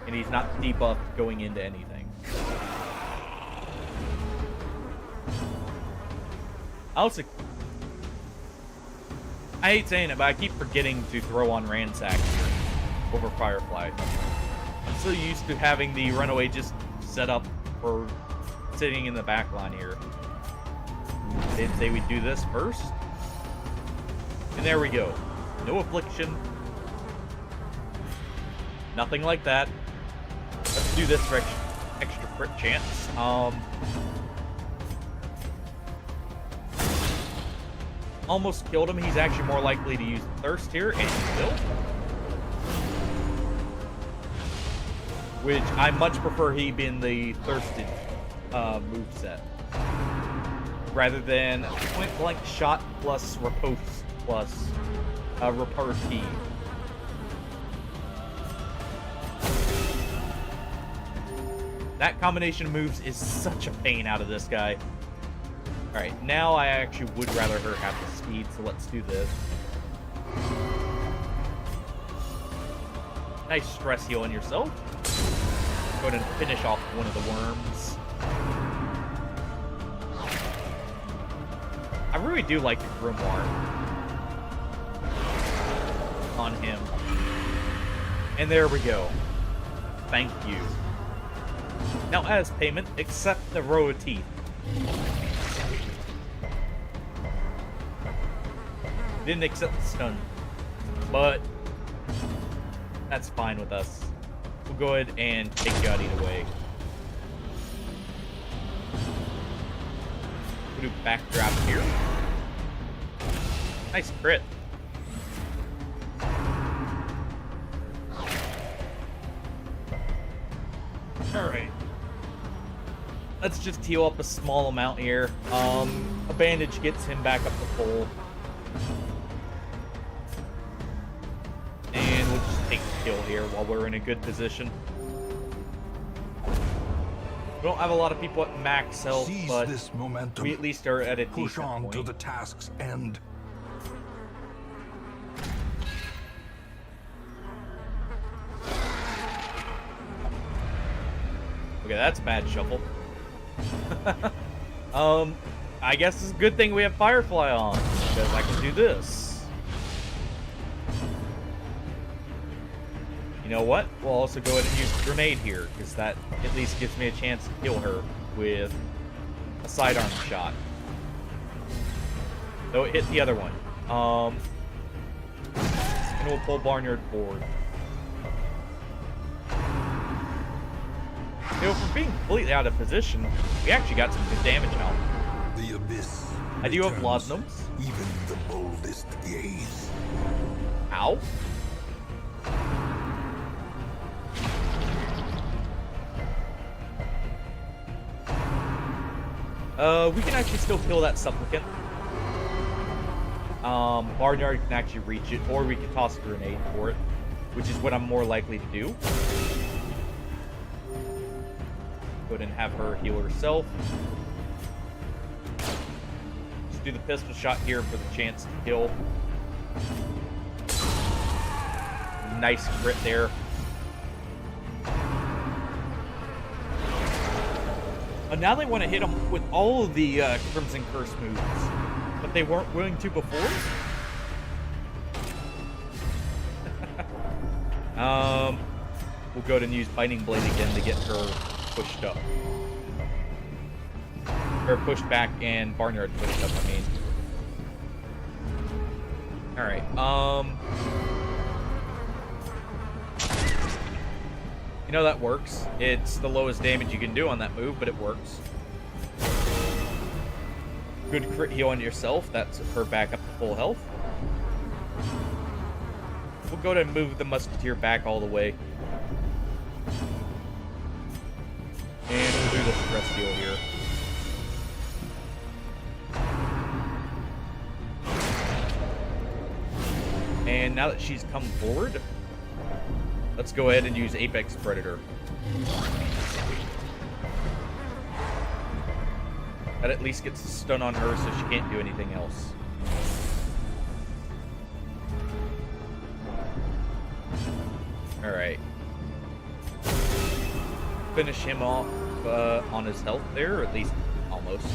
And he's not debuffed going into anything. Also, I hate saying it, but I keep forgetting to throw on Ransack here over Firefly. I'm so used to having the Runaway just set up for sitting in the back line here. They'd say we'd do this first. And there we go. No affliction. Nothing like that. Let's do this for extra crit chance. Almost killed him. He's actually more likely to use Thirst here, and he will. Which I much prefer he being the Thirsted moveset. Rather than point blank shot plus riposte plus repartee. That combination of moves is such a pain out of this guy. Alright, now I actually would rather her have the speed, so let's do this. Nice stress heal on yourself. Go ahead and finish off one of the worms. I really do like the Grimoire on him. And there we go. Thank you. Now, as payment, accept the row of teeth. Didn't accept the stun, but that's fine with us. We'll go ahead and take you out either way. We'll do backdraft here. Nice crit. Alright. Let's just heal up a small amount here. A bandage gets him back up to full. And we'll just take the kill here while we're in a good position. We don't have a lot of people at max health, Seize but this momentum. we at least are at a Push decent on point. to the task's end. Okay, that's a bad shuffle. I guess it's a good thing we have Firefly on, because I can do this. You know what? We'll also go ahead and use Grenade here, because that at least gives me a chance to kill her with a sidearm shot. Though it hit the other one. And we'll pull Barnyard forward. You know, for being completely out of position, we actually got some good damage out. The abyss. I do have returns laudanums. Even the boldest gaze. Ow. We can actually still kill that supplicant. Barnyard can actually reach it, or we can toss a grenade for it, which is what I'm more likely to do. Go ahead and have her heal herself. Just do the pistol shot here for the chance to kill. Nice crit there. And now they want to hit him with all of the Crimson Curse moves, but they weren't willing to before. We'll go ahead and use Biting Blade again to get her pushed up. Or pushed back and Barnyard pushed up, I mean. Alright, you know, that works. It's the lowest damage you can do on that move, but it works. Good crit heal on yourself. That's her back up to full health. We'll go ahead and move the Musketeer back all the way. And we'll do the stress heal here. And now that she's come forward, let's go ahead and use Apex Predator. That at least gets a stun on her so she can't do anything else. Alright. Finish him off on his health there, or at least almost.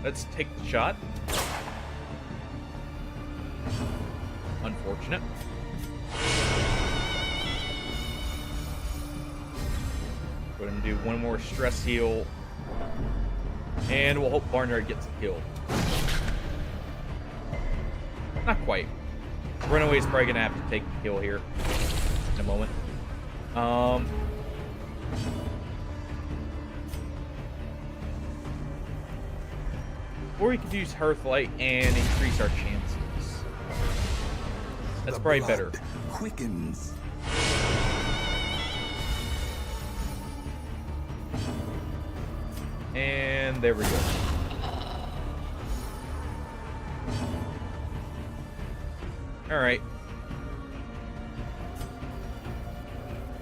Let's take the shot. Unfortunate. Go ahead and do one more stress heal. And we'll hope Barnyard gets a kill. Not quite. Runaway's probably gonna have to take the kill here in a moment. Or we could use Hearthlight and increase our chances. That's The probably blood better. Quickens. And there we go. Alright.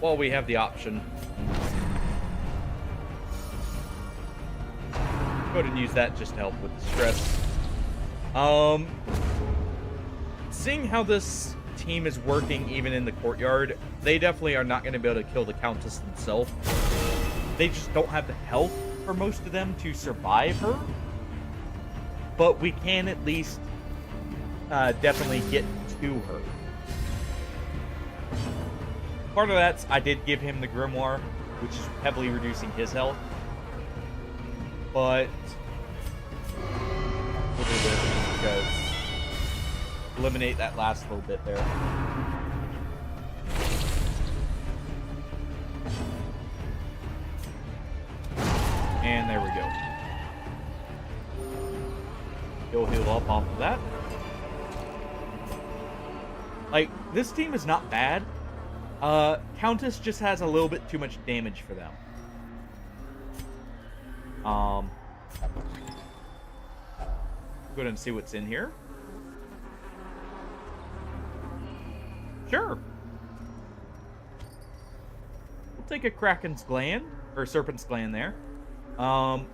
Well, we have the option. Go ahead and use that just to help with the stress. Seeing how this team is working even in the courtyard, they definitely are not going to be able to kill the Countess themselves. They just don't have the health for most of them to survive her. But we can at least definitely get to her. Part of that, I did give him the Grimoire, which is heavily reducing his health. But we'll do this because eliminate that last little bit there. And there we go. He'll heal up off of that. Like, this team is not bad. Countess just has a little bit too much damage for them. Go ahead and see what's in here. Sure. We'll take a Kraken's Gland, or Serpent's Gland there. Alright.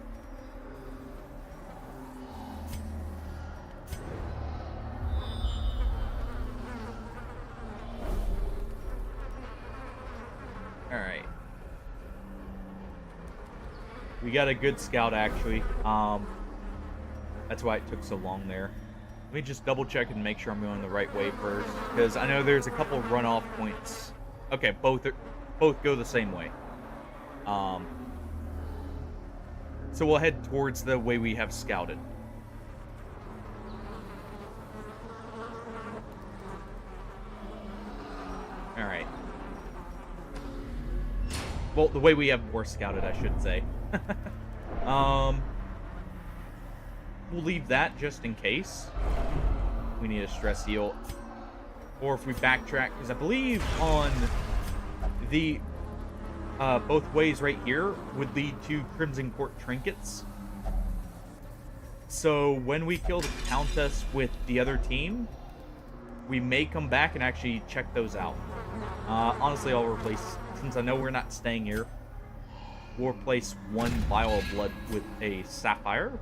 We got a good scout, actually. That's why it took so long there. Let me just double check and make sure I'm going the right way first, because I know there's a couple runoff points. Okay, both go the same way. So we'll head towards the way we have scouted. All right. Well, the way we have more scouted, I should say. We'll leave that just in case we need a stress heal, or if we backtrack, because I believe on the both ways right here would lead to Crimson Court trinkets. So when we kill the Countess with the other team, we may come back and actually check those out. Honestly, I'll replace, since I know we're not staying here, we'll replace one vial of blood with a sapphire.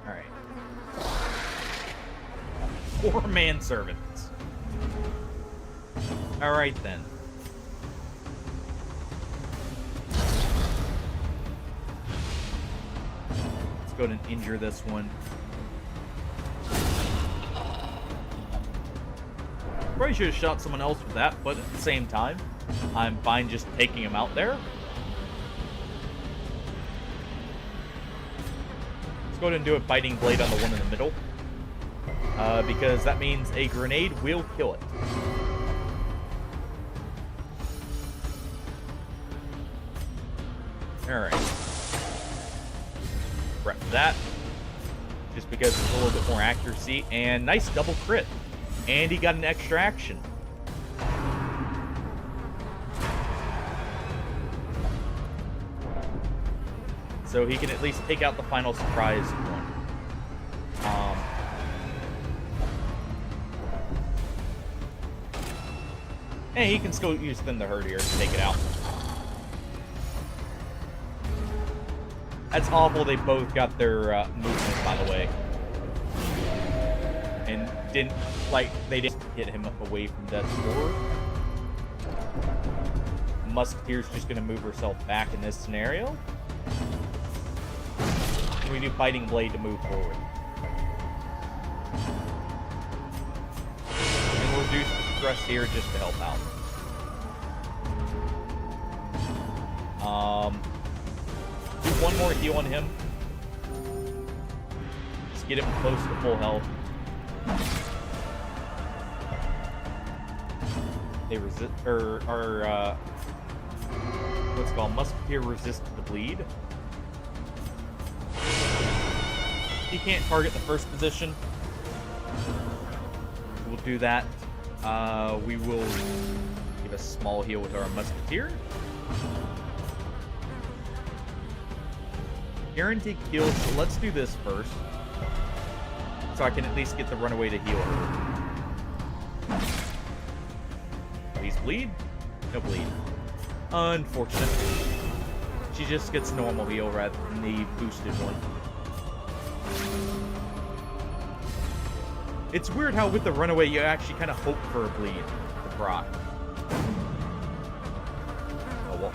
Alright. 4 manservants. Alright then. Let's go ahead and injure this one. Probably should have shot someone else with that, but at the same time, I'm fine just taking him out there. Let's go ahead and do a biting blade on the one in the middle. Because that means a grenade will kill it. Alright. Prep that. Just because it's a little bit more accuracy. And nice double crit. And he got an extra action. So he can at least take out the final surprise one. And he can still use Thin the Herd here to take it out. That's awful. They both got their movement, by the way. And didn't, like, they didn't hit him away from death's door. Musketeer's just going to move herself back in this scenario. And we do Biting Blade to move forward. And we'll reduce the stress here just to help out. Do one more heal on him. Just get him close to full health. They resist, or what's it called? Musketeer resist the bleed. He can't target the first position. We'll do that. We will give a small heal with our Musketeer. Guaranteed kills, so let's do this first. So I can at least get the runaway to heal her. Please bleed. No bleed. Unfortunate. She just gets normal heal rather than the boosted one. It's weird how with the runaway you actually kind of hope for a bleed to proc. Oh well.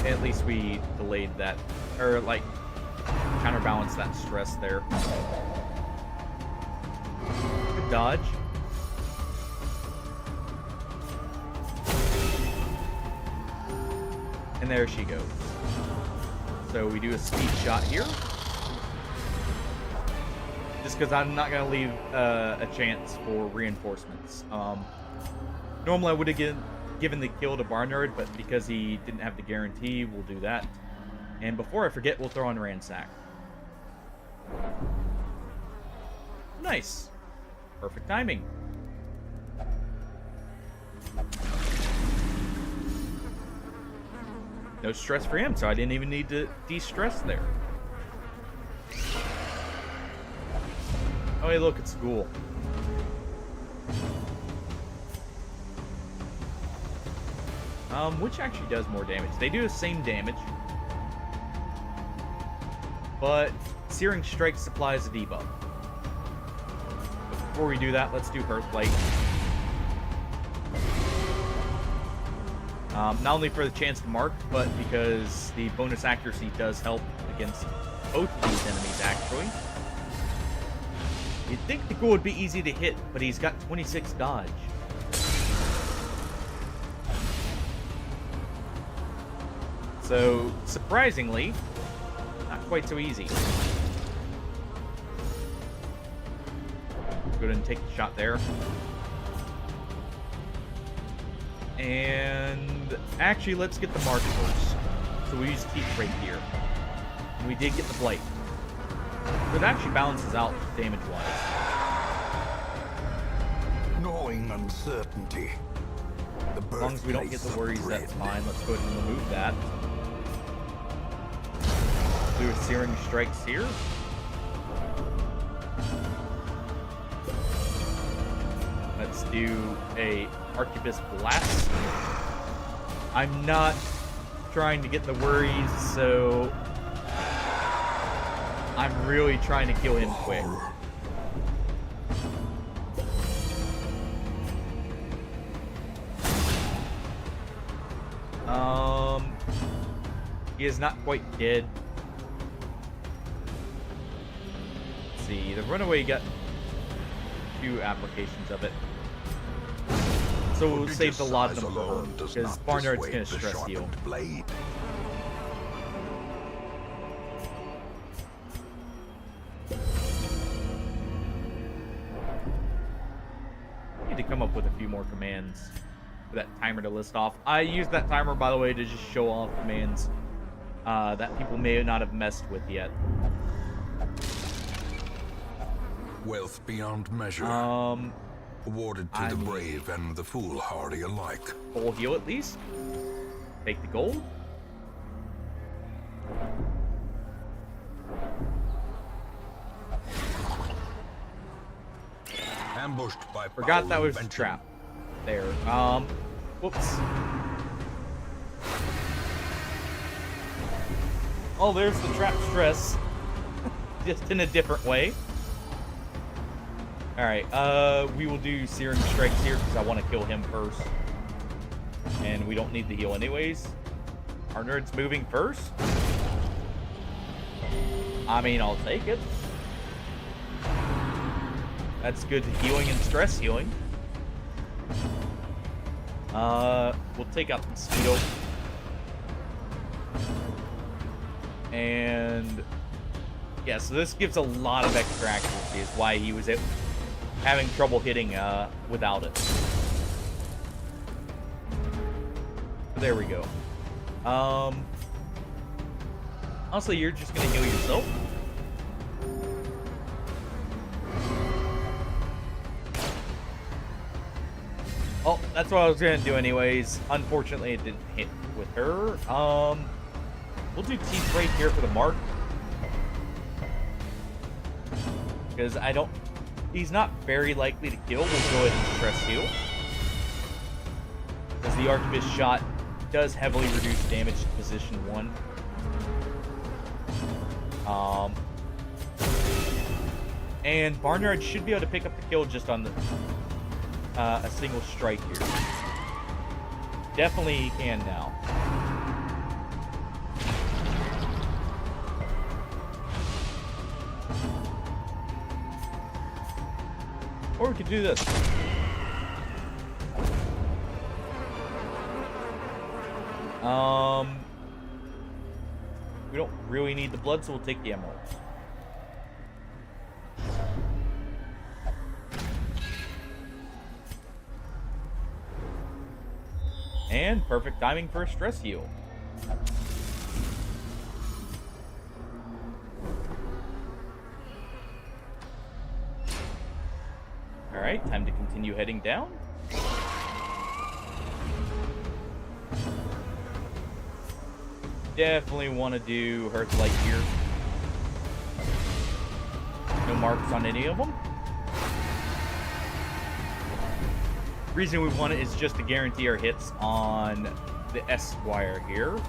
At least we delayed that, or like counterbalanced that stress there. Good dodge. And there she goes. So we do a speed shot here. Just because I'm not going to leave a chance for reinforcements. Normally I would have given the kill to Barnard, but because he didn't have the guarantee, we'll do that. And before I forget, we'll throw on Ransack. Nice. Perfect timing. No stress for him, so I didn't even need to de-stress there. Oh, hey, look, it's Ghoul. Which actually does more damage. They do the same damage. But Searing Strike supplies a debuff. But before we do that, let's do Hearthlight. Not only for the chance to mark, but because the bonus accuracy does help against both of these enemies, actually. You'd think the Ghoul would be easy to hit, but he's got 26 dodge. So, surprisingly, not quite so easy. Go ahead and take the shot there. And actually, let's get the mark first. So we use Teeth right here. And we did get the Blight. So it actually balances out damage-wise. Gnawing uncertainty. As long as we don't get the worries, that's fine. Let's go ahead and remove that. Do a Searing Strikes here. Let's do a Arquebus Blast. I'm not trying to get the worries, so I'm really trying to kill him quick. He is not quite dead. Let's see, the runaway got a few applications of it. So we'll save the laudanum for her, because Barnard's going to stress heal. Blade. Need to come up with a few more commands for that timer to list off. I used that timer, by the way, to just show off commands that people may not have messed with yet. Wealth beyond measure. Awarded to the brave and the foolhardy alike. Full heal at least. Take the gold. Ambushed by Forgot that was a invention. trap. There. Whoops. Oh, there's the trap stress. Just in a different way. Alright, we will do Searing Strikes here because I want to kill him first. And we don't need the heal anyways. Our nerd's moving first. I mean, I'll take it. That's good healing and stress healing. We'll take out the Mosquito. And yeah, so this gives a lot of extra accuracy, is why he was having trouble hitting without it. There we go. Honestly, you're just gonna heal yourself. Oh, that's what I was gonna do anyways. Unfortunately, it didn't hit with her. We'll do Teeth right here for the mark. Because I don't he's not very likely to kill, we'll go ahead and stress heal. Because the Arquebus shot does heavily reduce damage to position 1. And Barnyard should be able to pick up the kill just on the a single strike here. Definitely he can now. Or we could do this. We don't really need the blood, so we'll take the emeralds. And perfect timing for a stress heal. Alright, time to continue heading down. Definitely want to do Hearthlight here. No marks on any of them. Reason we want it is just to guarantee our hits on the Esquire here.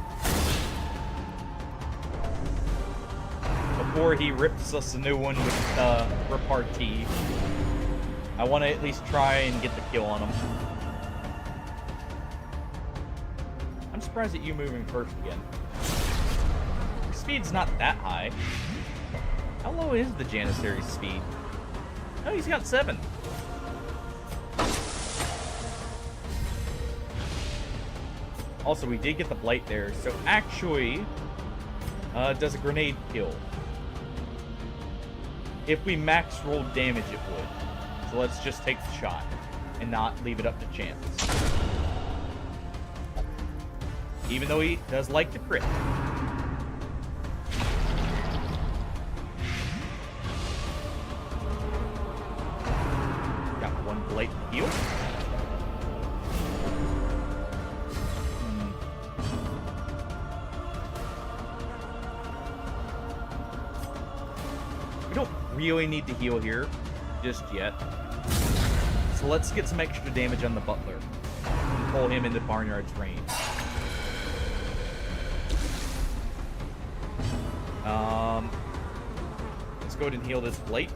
Before he rips us a new one with repartee, I want to at least try and get the kill on him. I'm surprised at you moving first again. Your speed's not that high. How low is the Janissary's speed? Oh, he's got 7. Also, we did get the blight there, so actually, does a grenade kill? If we max rolled damage, it would. So let's just take the shot and not leave it up to chance. Even though he does like to crit. Got one blight heal. We don't really need to heal here just yet. So let's get some extra damage on the Butler and pull him into Barnyard's range. Let's go ahead and heal this blight.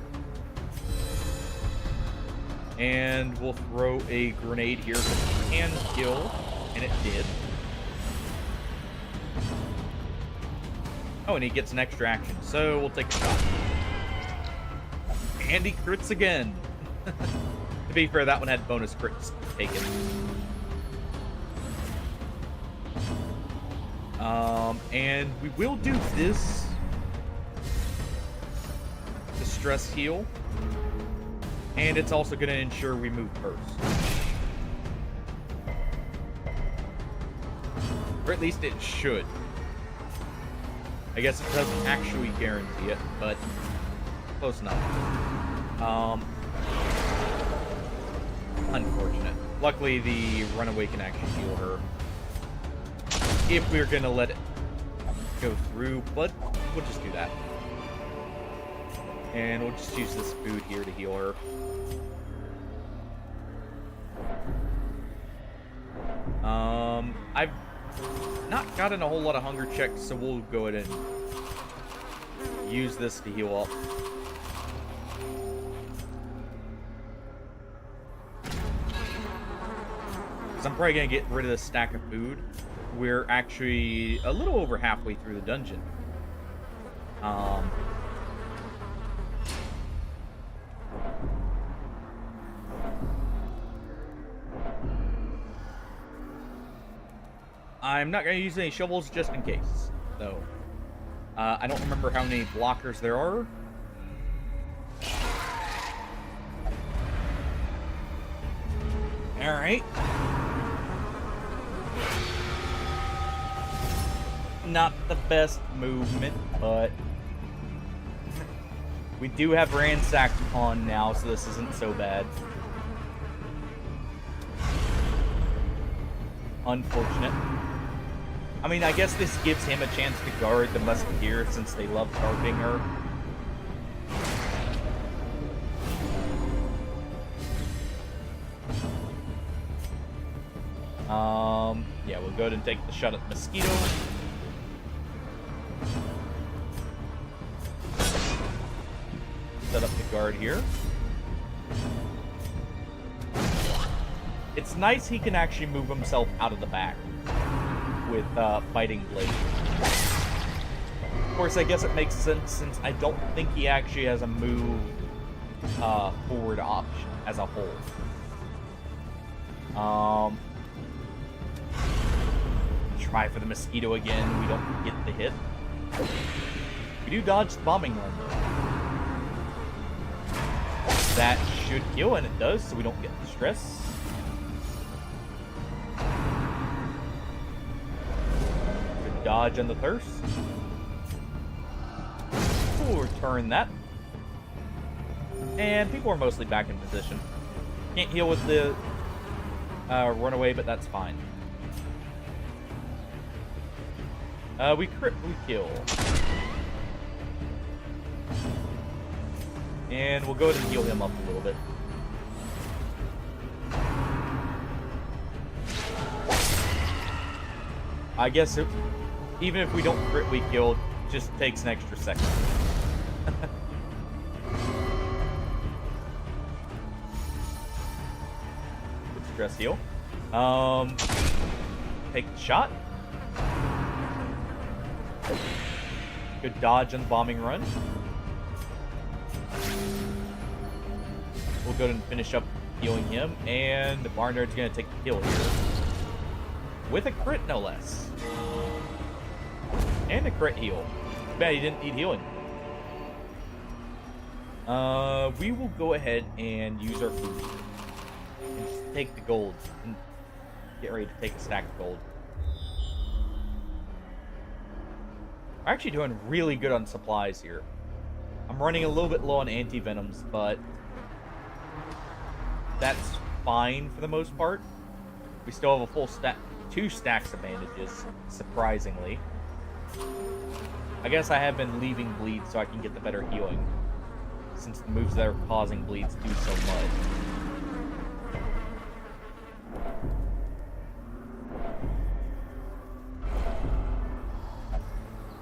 And we'll throw a grenade here because it can kill, and it did. Oh, and he gets an extra action, so we'll take a shot. And he crits again. To be fair, that one had bonus crits taken. And we will do this to stress heal. And it's also going to ensure we move first. Or at least it should. I guess it doesn't actually guarantee it, but close enough. Unfortunate. Luckily, the runaway can actually heal her. If we're going to let it go through, but we'll just do that. And we'll just use this food here to heal her. I've not gotten a whole lot of hunger checks, so we'll go ahead and use this to heal up. Because I'm probably going to get rid of this stack of food. We're actually a little over halfway through the dungeon. I'm not going to use any shovels just in case, though. I don't remember how many blockers there are. Alright. Not the best movement, but we do have Ransack on now, so this isn't so bad. Unfortunate. I mean, I guess this gives him a chance to guard the Musketeer since they love targeting her. Yeah, we'll go ahead and take the shot at the mosquito. Set up the guard here. It's nice he can actually move himself out of the back with Biting Blade. Of course, I guess it makes sense since I don't think he actually has a move forward option as a whole. Try for the mosquito again. We don't get the hit. We do dodge the bombing run though. That should kill, and it does, so we don't get the stress. Good dodge on the thirst. We'll return that. And people are mostly back in position. Can't heal with the runaway, but that's fine. We kill. And we'll go ahead and heal him up a little bit. I guess even if we don't crit, we kill. It just takes an extra second. Good stress heal. Take the shot. Good dodge on the bombing run. We'll go ahead and finish up healing him, and the Barnyard's gonna take the kill here. With a crit, no less. And a crit heal. Bad he didn't need healing. We will go ahead and use our food. And just take the gold. And get ready to take a stack of gold. We're actually doing really good on supplies here. I'm running a little bit low on anti-venoms, but that's fine for the most part. We still have a full stack, 2 stacks of bandages, surprisingly. I guess I have been leaving bleeds so I can get the better healing, since the moves that are causing bleeds do so much.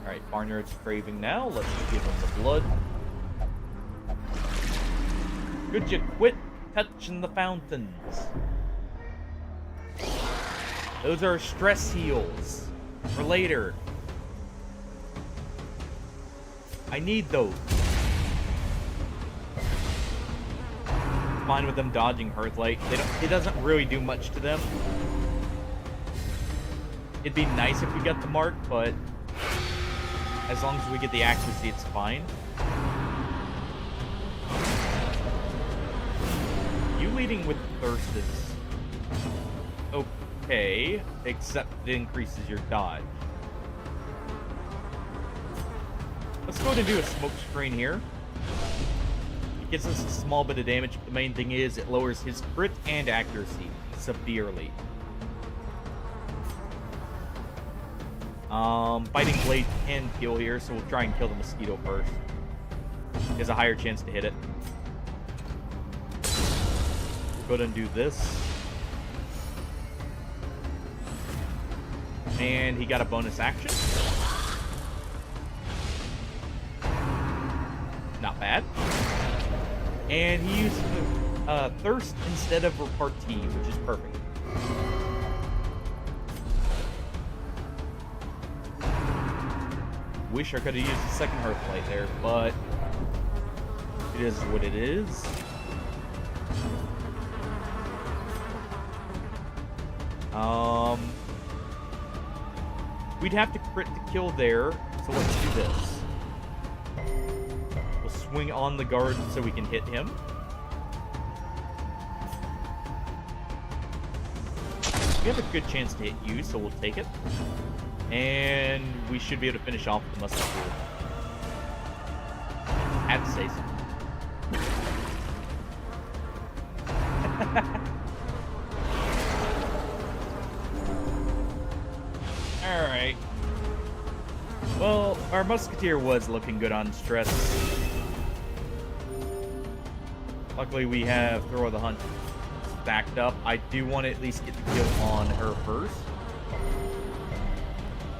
Alright, Barnyard's craving now. Let's give him the blood. Could you quit touching the fountains? Those are stress heals for later. I need those. Fine with them dodging Hearthlight. It doesn't really do much to them. It'd be nice if we got the mark, but as long as we get the accuracy, it's fine. You leading with Thirst is okay, except it increases your dodge. Let's go ahead and do a smoke screen here. It gets us a small bit of damage. The main thing is it lowers his crit and accuracy severely. Biting Blade can kill here, so we'll try and kill the mosquito first. He has a higher chance to hit it. We'll go ahead and do this. And he got a bonus action. Not bad. And he used Thirst instead of Repartee, which is perfect. Wish I could have used the second Hearthlight there, but it is what it is. We'd have to crit the kill there, so let's do this. We'll swing on the guard so we can hit him. We have a good chance to hit you, so we'll take it. And we should be able to finish off the musketeer. Had to say something. Alright. Well, our musketeer was looking good on stress. Luckily we have Throw of the Hunt stacked up. I do want to at least get the kill on her first.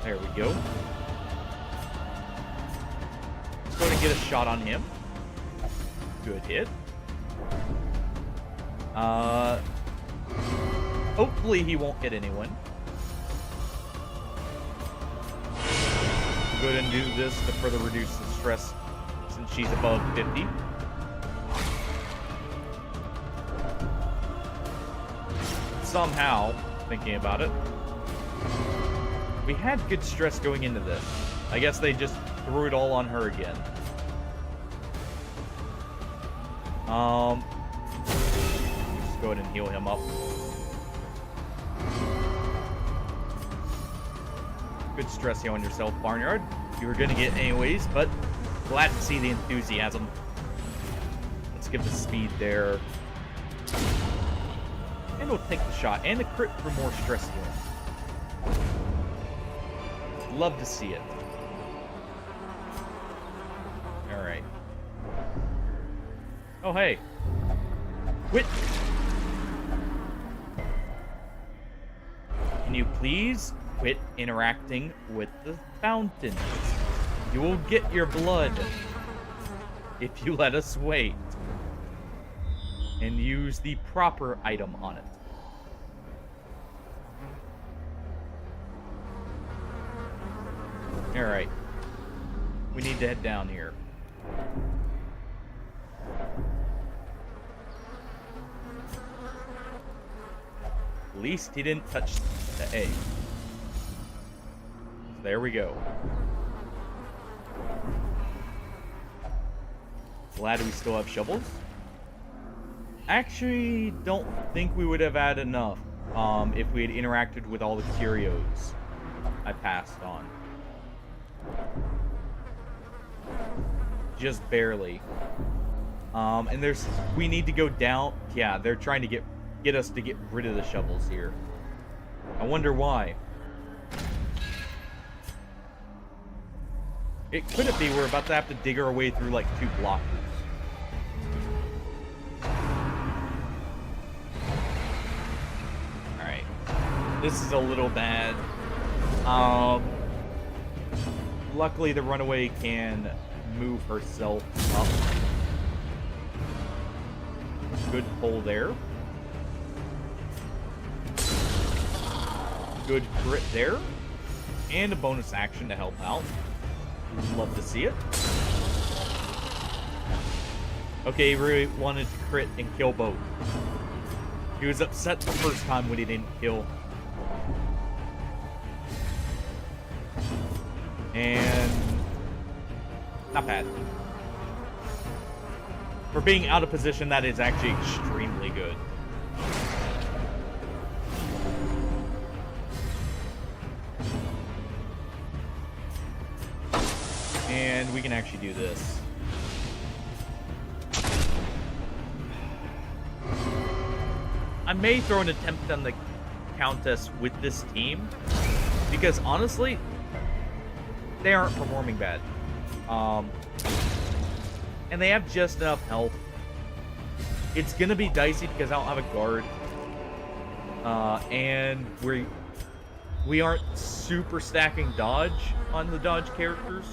There we go. Let's go and get a shot on him. Good hit. Hopefully he won't hit anyone. Go ahead and do this to further reduce the stress since she's above 50. Somehow, thinking about it, we had good stress going into this. I guess they just threw it all on her again. Just go ahead and heal him up. Good stress here on yourself, Barnyard. You were gonna get anyways, but glad to see the enthusiasm. Let's give the speed there. And we'll take the shot. And the crit for more stress healing. Love to see it. Alright. Oh, hey. Quit. Can you please quit interacting with the fountain? You will get your blood if you let us wait and use the proper item on it. Alright. We need to head down here. At least he didn't touch the egg. There we go. Glad we still have shovels. Actually, don't think we would have had enough if we had interacted with all the curios I passed on. Just barely. And we need to go down. Yeah, they're trying to get us to get rid of the shovels here. I wonder why. Could it be we're about to have to dig our way through like 2 blockers? Alright. This is a little bad. Luckily the runaway can move herself up. Good pull there. Good crit there. And a bonus action to help out. Love to see it. Okay, he really wanted to crit and kill both. He was upset the first time when he didn't kill. And not bad. For being out of position, that is actually extremely good. And we can actually do this. I may throw an attempt on the Countess with this team, because honestly, they aren't performing bad. And they have just enough health. It's gonna be dicey because I don't have a guard. And we aren't super stacking dodge on the dodge characters.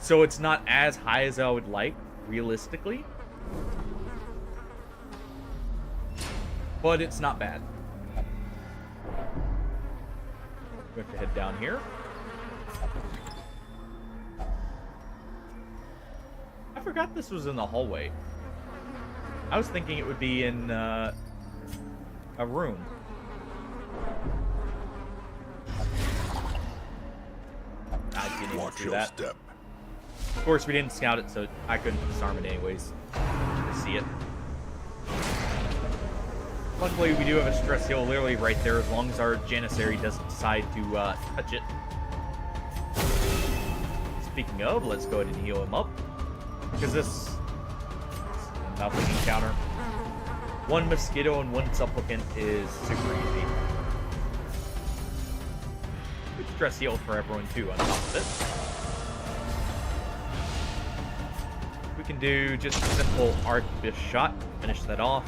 So it's not as high as I would like, realistically. But it's not bad. We have to head down here. I forgot this was in the hallway. I was thinking it would be in a room. I didn't even see that. Step. Of course, we didn't scout it, so I couldn't disarm it anyways to see it. Luckily, we do have a stress heal literally right there, as long as our Janissary doesn't decide to touch it. Speaking of, let's go ahead and heal him up. Because this is a nothing encounter. 1 mosquito and 1 supplicant is super easy. Good stress heal for everyone too on top of it. We can do just a simple Arquebus shot. Finish that off.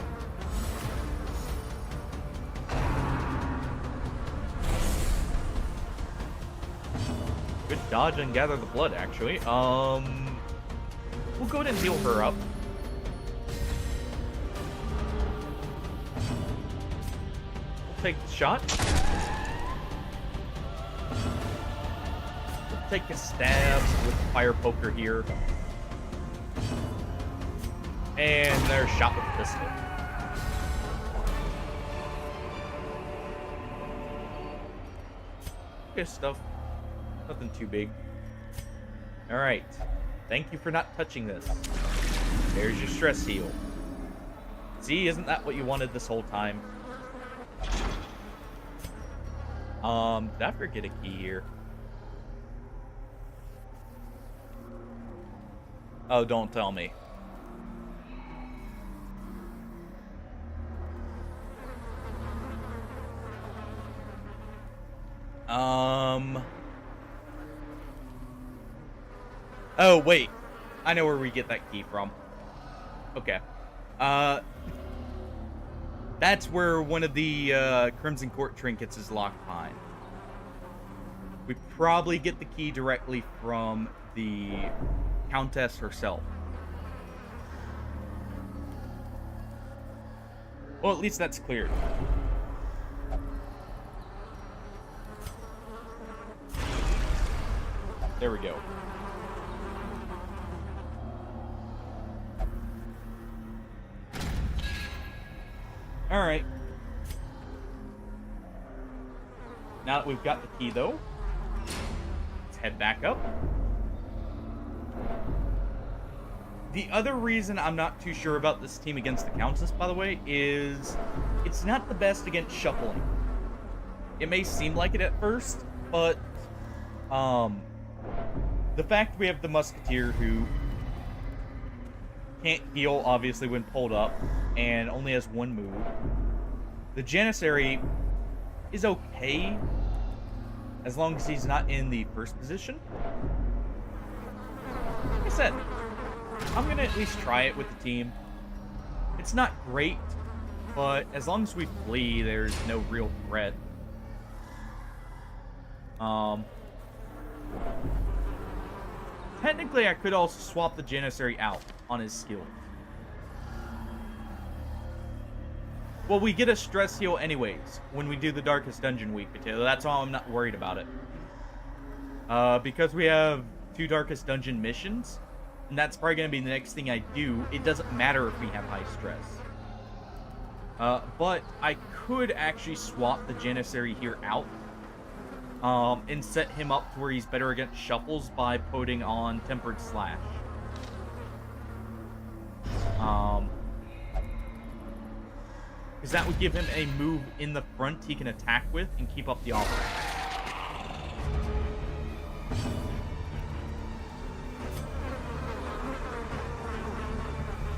Good dodge and gather the blood, actually. We'll go ahead and heal her up. We'll take the shot. We'll take a stab with the fire poker here. And there's shot with the pistol. Good stuff. Nothing too big. Alright. Thank you for not touching this. There's your stress heal. See, isn't that what you wanted this whole time? Did I forget a key here? Oh, don't tell me. Oh, wait. I know where we get that key from. Okay. That's where one of the Crimson Court trinkets is locked behind. We probably get the key directly from the Countess herself. Well, at least that's cleared. There we go. All right. Now that we've got the key, though, let's head back up. The other reason I'm not too sure about this team against the Countess, by the way, is it's not the best against shuffling. It may seem like it at first, but the fact we have the Musketeer who can't heal, obviously, when pulled up, and only has one move. The Janissary is okay, as long as he's not in the first position. Like I said, I'm going to at least try it with the team. It's not great, but as long as we flee, there's no real threat. Technically, I could also swap the Janissary out on his skill. Well, we get a stress heal anyways when we do the Darkest Dungeon week, so that's why I'm not worried about it. Because we have 2 Darkest Dungeon missions, and that's probably going to be the next thing I do, it doesn't matter if we have high stress. But I could actually swap the Janissary here out. And set him up to where he's better against shuffles by putting on Tempered Slash. Because that would give him a move in the front he can attack with and keep up the offense.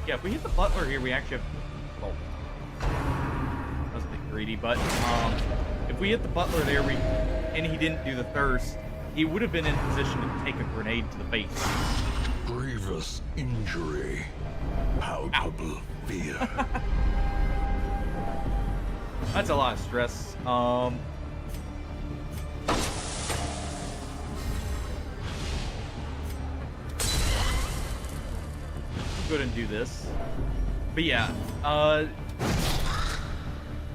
Yeah, if we hit the Butler here, we actually have... Well, that was a bit greedy, but if we hit the Butler there, and he didn't do the Thirst, he would have been in position to take a grenade to the face. Grievous injury. Palpable fear. That's a lot of stress. Go ahead and do this. But yeah,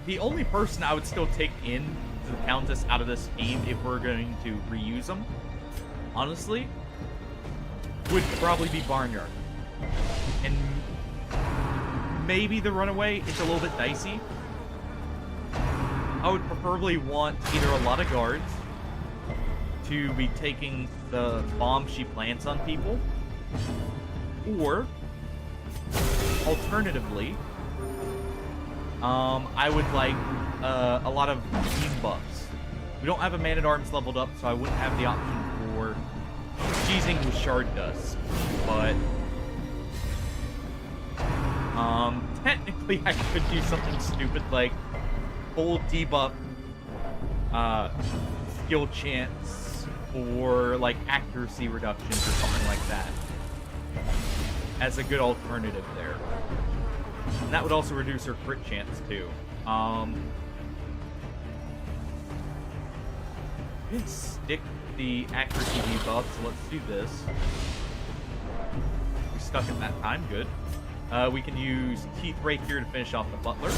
the only person I would still take in to the Countess out of this team, if we're going to reuse them, honestly, would probably be Barnyard. And maybe the Runaway. It's a little bit dicey. I would preferably want either a lot of guards to be taking the bomb she plants on people, or alternatively, I would like a lot of team buffs. We don't have a Man-at-Arms leveled up, so I wouldn't have the option for cheesing with Shard Dust, but technically I could do something stupid like full debuff skill chance or like accuracy reductions or something like that. as a good alternative there. And that would also reduce her crit chance, too. We didn't stick the accuracy debuff, so let's do this. We stuck it that time, good. We can use Teeth Rapier to finish off the Butler.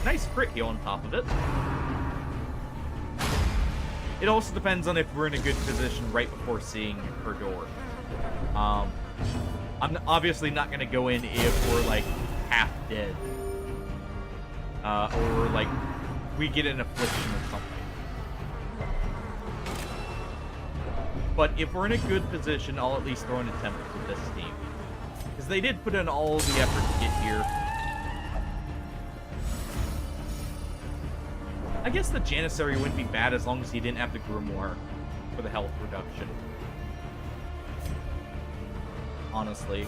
Nice crit heal on top of it. It also depends on if we're in a good position right before seeing her door. I'm obviously not going to go in if we're, like, half dead. Or, like, we get an affliction or something. But if we're in a good position, I'll at least throw an attempt with this team. Because they did put in all the effort to get here. I guess the Janissary wouldn't be bad as long as he didn't have the Grimoire for the health reduction. Honestly.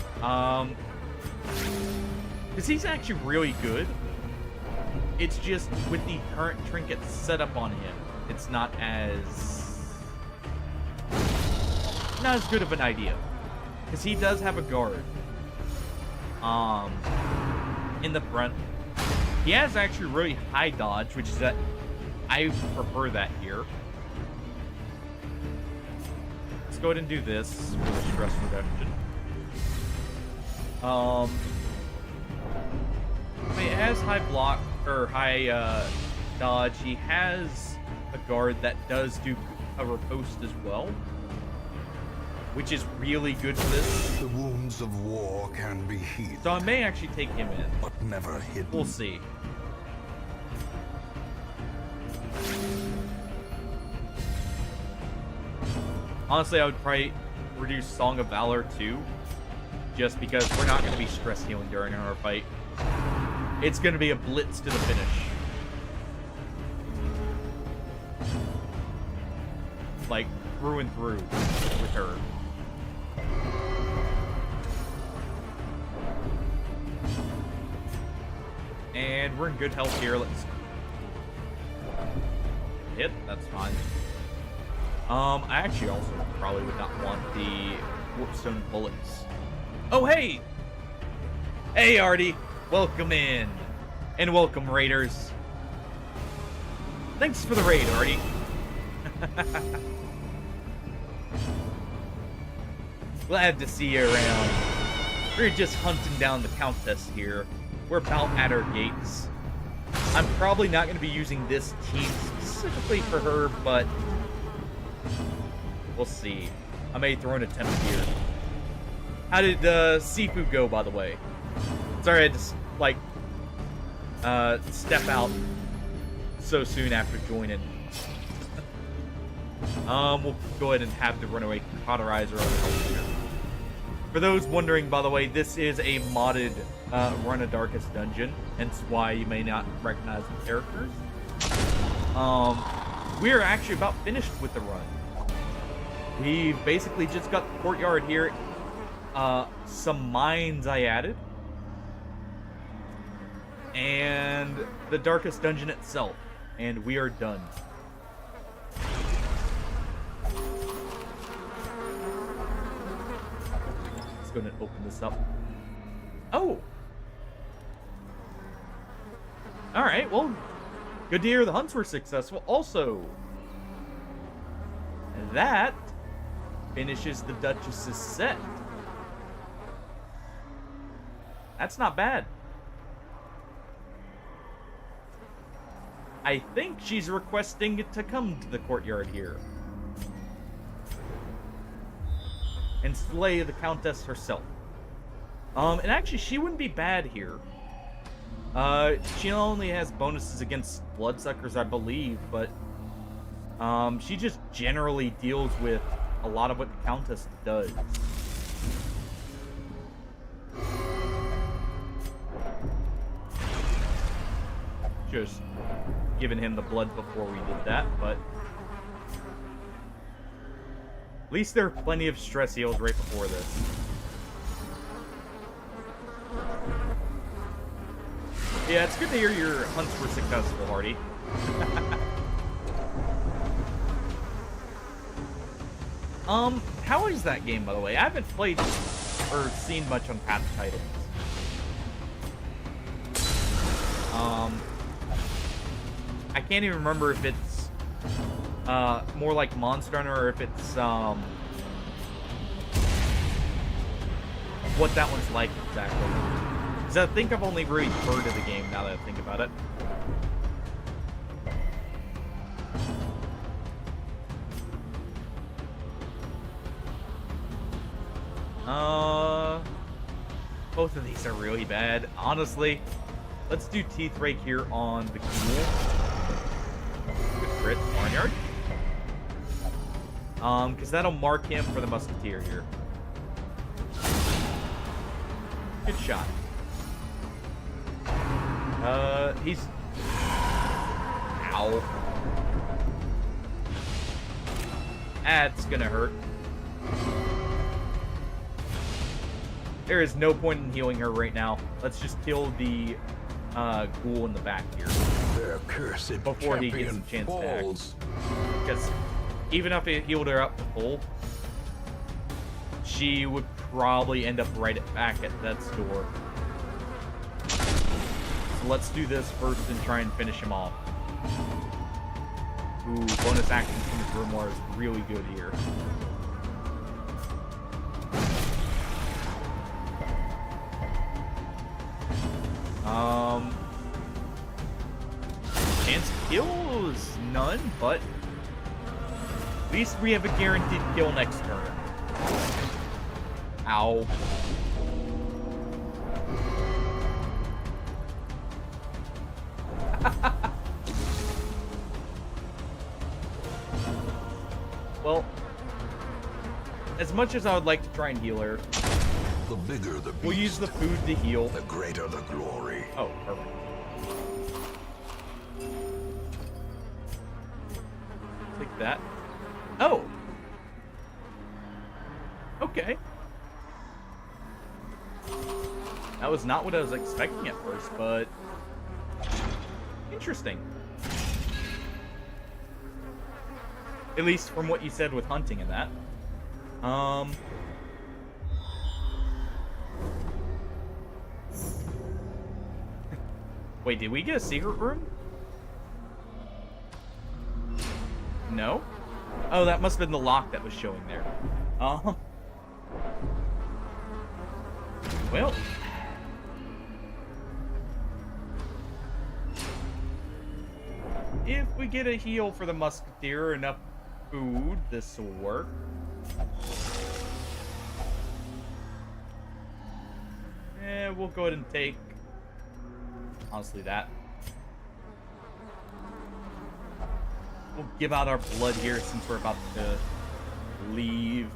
Because he's actually really good. It's just with the current trinkets set up on him, it's not as good of an idea. Because he does have a guard. In the front. He has actually really high dodge, which is that I prefer that here. Let's go ahead and do this with stress reduction. It has high block or high dodge. He has a guard that does do a riposte as well, which is really good for this. The wounds of war can be healed, So I may actually take him in. but never hidden. We'll see. Honestly, I would probably reduce Song of Valor too, just because we're not going to be stress healing during our fight. It's going to be a blitz to the finish. Like, through and through with her. And we're in good health here. Let's hit. That's fine. I actually also probably would not want the Warpstone bullets. Oh, hey! Hey, Artie! Welcome in. And welcome, Raiders. Thanks for the raid, Artie. Glad to see you around. We're just hunting down the Countess here. We're about at her gates. I'm probably not going to be using this team specifically for her, but we'll see. I may throw an attempt here. How did Sifu go, by the way? Sorry, I just, like, step out so soon after joining. We'll go ahead and have the runaway cauterizer on the here. For those wondering, by the way, this is a modded Run of Darkest dungeon, hence why you may not recognize the characters. We're actually about finished with the run. We basically just got the courtyard here. Some mines I added. And the Darkest dungeon itself. And we are done. Let's go ahead and open this up. Oh! Alright, well, good to hear the hunts were successful. Also, that finishes the Duchess's set. That's not bad. I think she's requesting to come to the courtyard here and slay the Countess herself. And actually, she wouldn't be bad here. She only has bonuses against Bloodsuckers, I believe, but she just generally deals with a lot of what the Countess does. Just giving him the blood before we did that, but at least there are plenty of stress heals right before this. Yeah, it's good to hear your hunts were successful, Hardy. How is that game, by the way? I haven't played or seen much on Path of Titans. I can't even remember if it's more like Monster Hunter or if it's what that one's like exactly. Because I think I've only really heard of the game now that I think about it. Both of these are really bad. Honestly, let's do Teeth Rake here on the Ghoul. Good crit, Barnyard. Because that'll mark him for the Musketeer here. Good shot. He's... Ow. That's gonna hurt. There is no point in healing her right now. Let's just kill the ghoul in the back here. Their cursed before he gets a chance to act. Because even if I healed her up to full, she would probably end up right back at that door. So let's do this first and try and finish him off. Ooh, bonus action from the Grimoire is really good here. Chance to kill is none, but at least we have a guaranteed kill next turn. Ow. Well, as much as I would like to try and heal her, the bigger the beast, we'll use the food to heal. The greater the glory. Oh, perfect. Take that. Oh! Okay. That was not what I was expecting at first, but... interesting. At least from what you said with hunting and that. Wait, did we get a secret room? No? Oh, that must have been the lock that was showing there. Well. If we get a heal for the Musketeer, enough food, this will work. We'll go ahead and take, honestly, that. We'll give out our blood here since we're about to leave.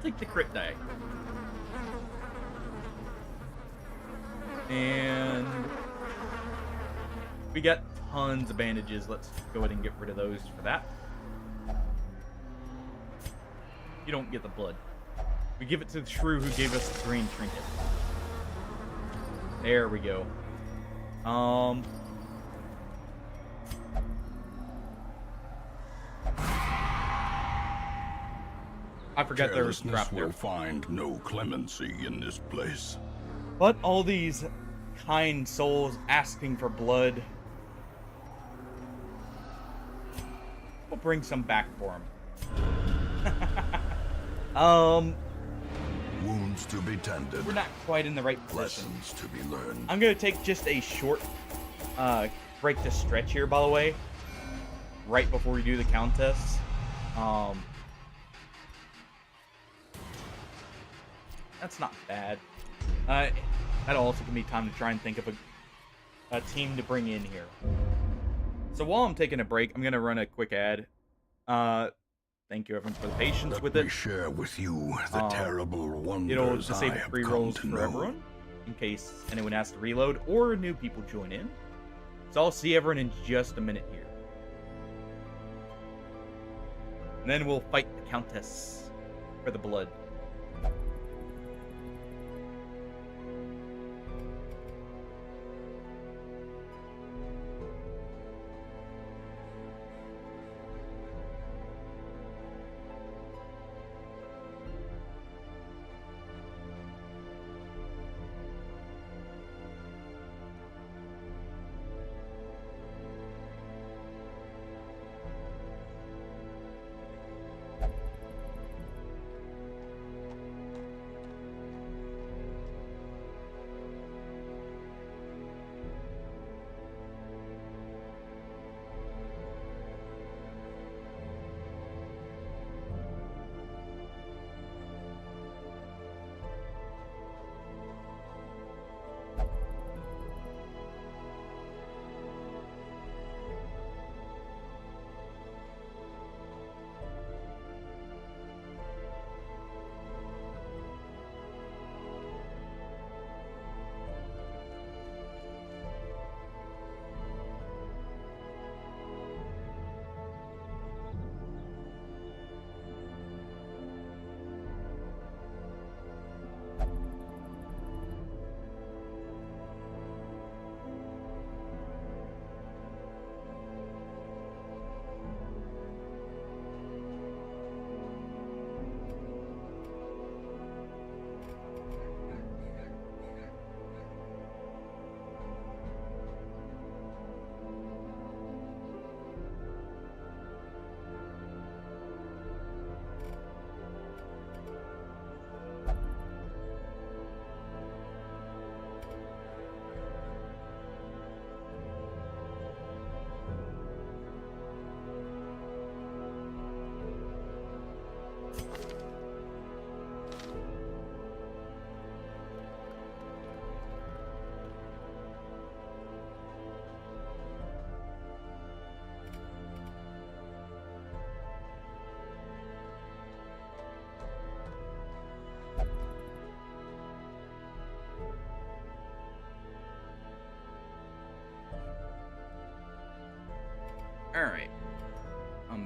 Take the crit die. And we got tons of bandages. Let's go ahead and get rid of those for that. You don't get the blood. We give it to the shrew who gave us the green trinket. There we go. I forgot there was a trap there. Will find no clemency in this place. But all these kind souls asking for blood, we'll bring some back for him. Wounds to be tended. We're not quite in the right position. Lessons to be learned. I'm gonna take just a short break to stretch here, by the way, right before we do the Countess. That's not bad. That'll also give me time to try and think of a team to bring in here. So while I'm taking a break, I'm gonna run a quick ad. Thank you everyone for the patience with it. Let me share with you the terrible wonders It'll disable I have free come rolls to for know. everyone, in case anyone has to reload or new people join in. So I'll see everyone in just a minute here. And then we'll fight the Countess for the blood.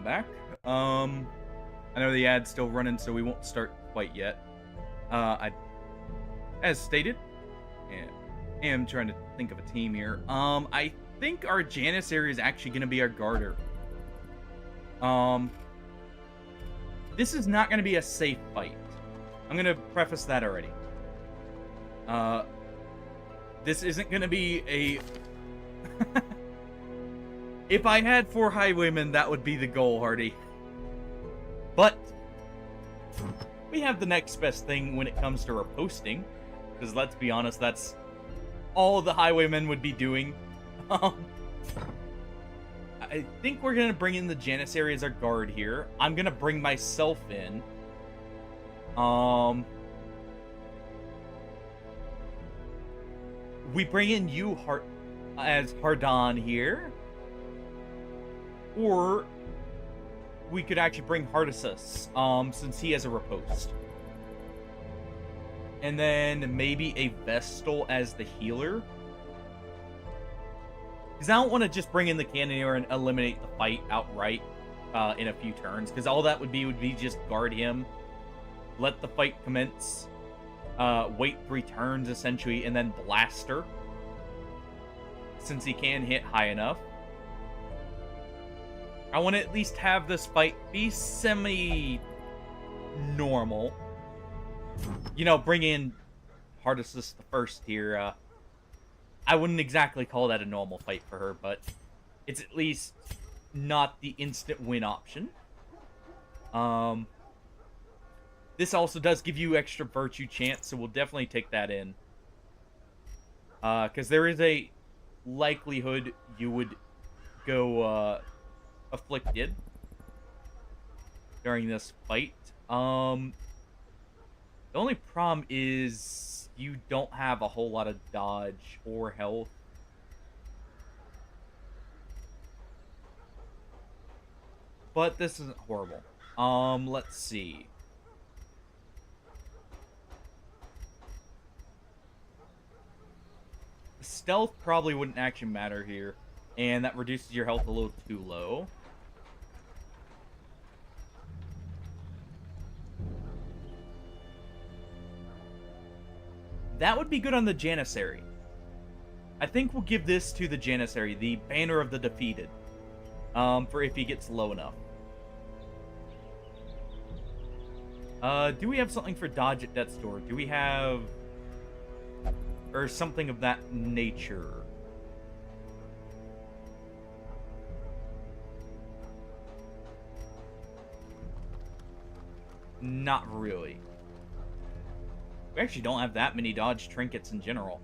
welcome back. I know the ad's still running, so we won't start quite yet. As stated, and I am trying to think of a team here. I think our Janissary is actually going to be our Garter. This is not going to be a safe fight. I'm going to preface that already. This isn't going to be a... If I had 4 Highwaymen, that would be the goal, Hardy. But we have the next best thing when it comes to riposting. Because let's be honest, that's all the Highwaymen would be doing. I think we're going to bring in the Janissary as our guard here. I'm going to bring myself in. We bring in you as Hardan here. Or we could actually bring Hardisus, since he has a riposte. And then maybe a Vestal as the healer. Because I don't want to just bring in the Cannoneer and eliminate the fight outright in a few turns. Because all that would be just guard him, let the fight commence, wait 3 turns essentially, and then Blaster. Since he can hit high enough. I want to at least have this fight be semi-normal. You know, bring in Hardisus the first here. I wouldn't exactly call that a normal fight for her, but it's at least not the instant win option. This also does give you extra virtue chance, so we'll definitely take that in. Because there is a likelihood you would go afflicted during this fight. The only problem is you don't have a whole lot of dodge or health. But this isn't horrible. Let's see. Stealth probably wouldn't actually matter here, and that reduces your health a little too low. That would be good on the Janissary. I think we'll give this to the Janissary, the Banner of the Defeated, for if he gets low enough. Do we have something for dodge at Death's Door? Do we have... or something of that nature? Not really. We actually don't have that many dodge trinkets in general.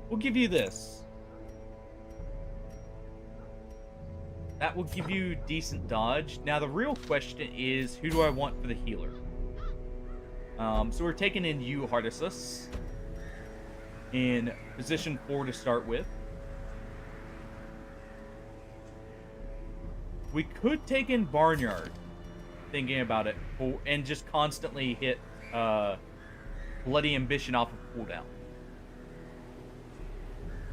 We'll give you this. That will give you decent dodge. Now the real question is, who do I want for the healer? So we're taking in you, Hardisus, in position 4 to start with. We could take in Barnyard, thinking about it, and just constantly hit Bloody Ambition off of cooldown.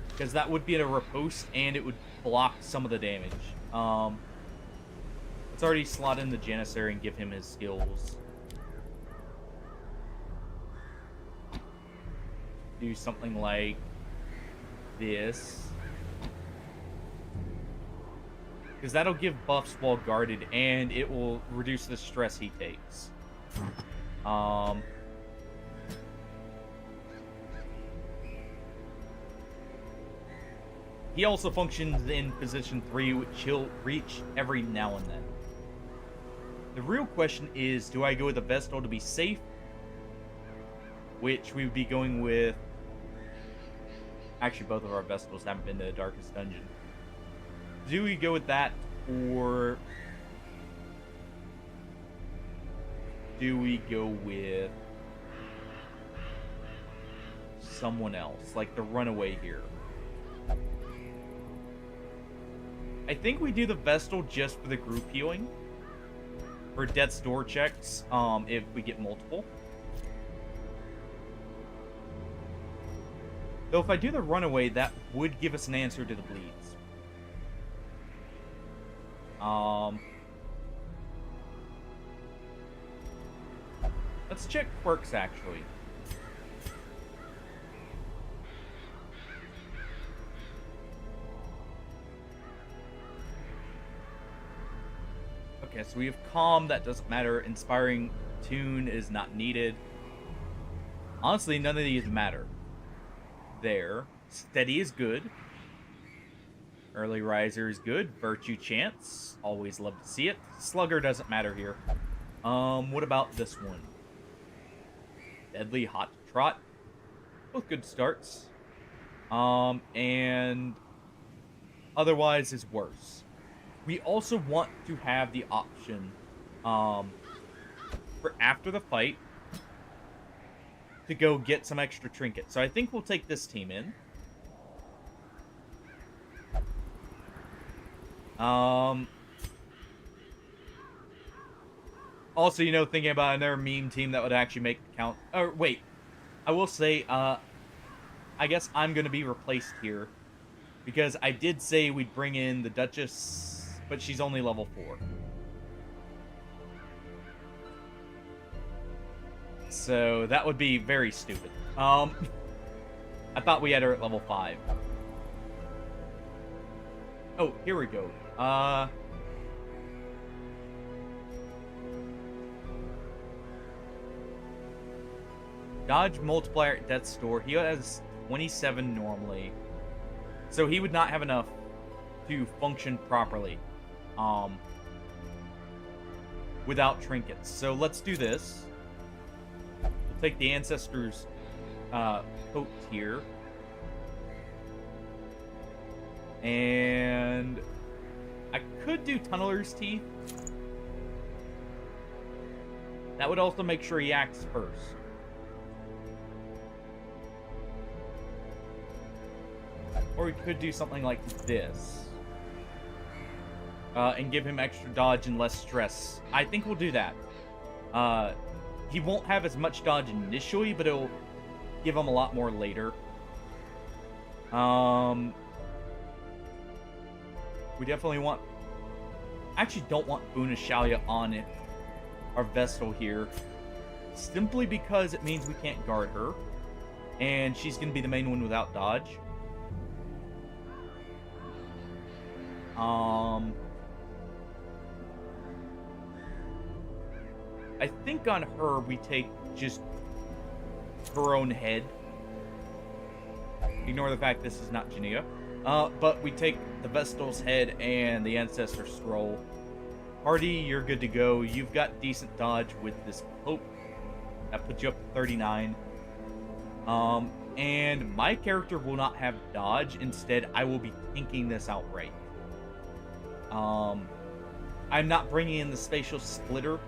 Because that would be at a riposte, and it would block some of the damage. Let's already slot in the Janissary and give him his skills. Do something like this. Because that'll give buffs while guarded, and it will reduce the stress he takes. He also functions in position 3, which he'll reach every now and then. The real question is, do I go with a Vestal to be safe? Which we would be going with... Actually, both of our Vestals haven't been to the Darkest Dungeon. Do we go with that, or... do we go with... someone else, like the Runaway here? I think we do the Vestal just for the group healing. For Death's Door checks, if we get multiple. Though if I do the Runaway, that would give us an answer to the bleeds. Let's check quirks, actually. Okay, so we have Calm, that doesn't matter. Inspiring Tune is not needed. Honestly, none of these matter. There. Steady is good. Early Riser is good. Virtue Chance, always love to see it. Slugger doesn't matter here. What about this one? Deadly, Hot Trot. Both good starts. And otherwise is worse. We also want to have the option, for after the fight, to go get some extra trinkets. So I think we'll take this team in. Also, you know, thinking about another meme team that would actually make the count. Oh, wait. I will say, I guess I'm going to be replaced here. Because I did say we'd bring in the Duchess, but she's only level 4. So that would be very stupid. I thought we had her at level 5. Oh, here we go. Dodge multiplier at Death's Door. He has 27 normally. So he would not have enough to function properly. Without trinkets. So let's do this. We'll take the Ancestor's coat here. And I could do Tunneler's Teeth. That would also make sure he acts first. Or we could do something like this. And give him extra dodge and less stress. I think we'll do that. He won't have as much dodge initially, but it'll give him a lot more later. We definitely want... I actually don't want Bunashalia on it, our Vestal here. Simply because it means we can't guard her. And she's going to be the main one without dodge. I think on her we take just her own head. Ignore the fact this is not Genea. But we take the Vestal's head and the Ancestor Scroll. Hardy, you're good to go. You've got decent dodge with this Hope. That puts you up to 39. And my character will not have dodge. Instead, I will be tanking this outright. I'm not bringing in the Spatial Splitter.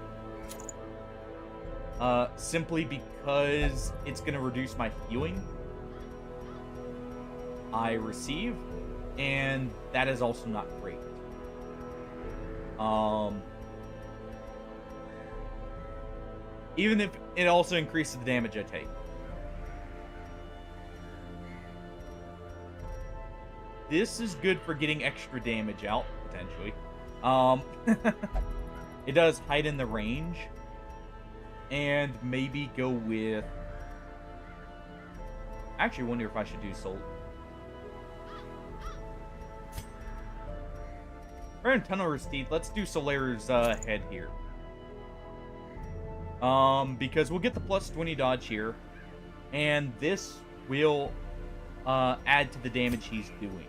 Simply because it's going to reduce my healing I receive, and that is also not great. Even if it also increases the damage I take. This is good for getting extra damage out, potentially. It does heighten the range. And maybe go with... I actually wonder if I should do Soul. We're in Tunneler's Teeth. Let's do Solar's head here. Because we'll get the plus 20 dodge here. And this will add to the damage he's doing.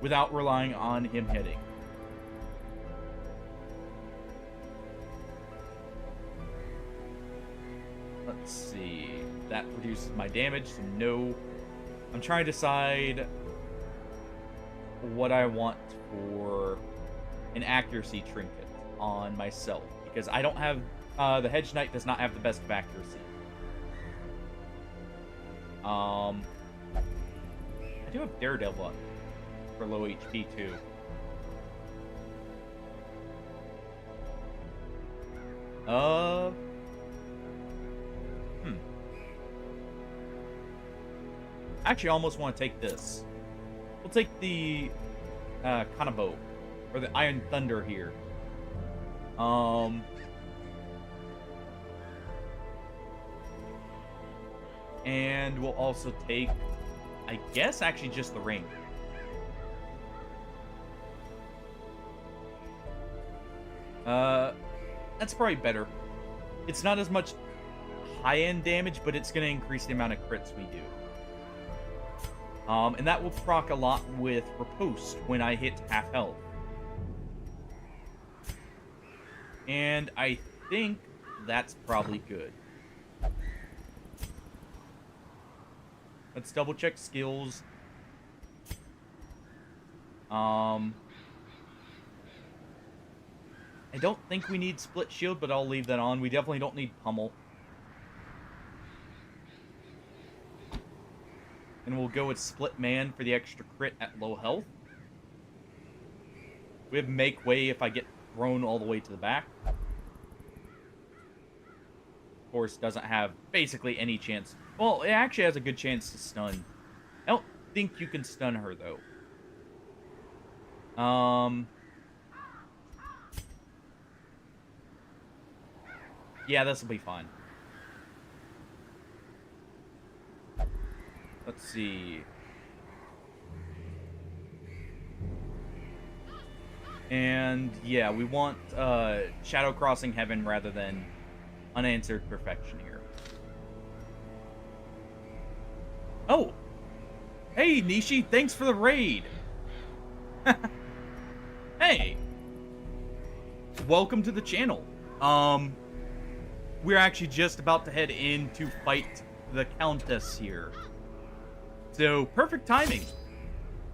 Without relying on him hitting. Let's see. That reduces my damage, so no. I'm trying to decide what I want for an accuracy trinket on myself. Because I don't have... the Hedge Knight does not have the best of accuracy. I do have Daredevil up for low HP too. Actually, I almost want to take this. We'll take the Kanabo. or the Iron Thunder here. And we'll also take, I guess, actually just the ring. That's probably better. It's not as much high-end damage, but it's going to increase the amount of crits we do. And that will proc a lot with Riposte when I hit half health. And I think that's probably good. Let's double check skills. I don't think we need Split Shield, but I'll leave that on. We definitely don't need Pummel. And we'll go with Split Man for the extra crit at low health. We have Make Way if I get thrown all the way to the back. Of course, doesn't have basically any chance. Well, it actually has a good chance to stun. I don't think you can stun her, though. Yeah, this will be fine. Let's see. And yeah, we want Shadow Crossing Heaven rather than Unanswered Perfection here. Oh! Hey, Nishi, thanks for the raid! Hey! Welcome to the channel. We're actually just about to head in to fight the Countess here. So, perfect timing.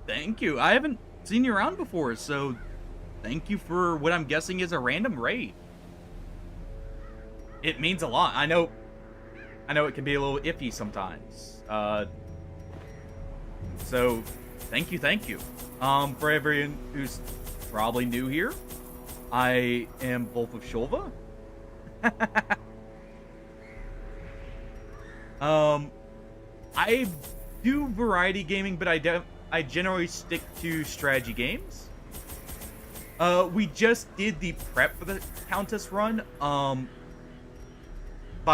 Thank you. I haven't seen you around before, so thank you for what I'm guessing is a random raid. It means a lot. I know it can be a little iffy sometimes. So, thank you. For everyone who's probably new here, I am Wolf of Shulva. I do variety gaming, but I generally stick to strategy games. We just did the prep for the Countess run. By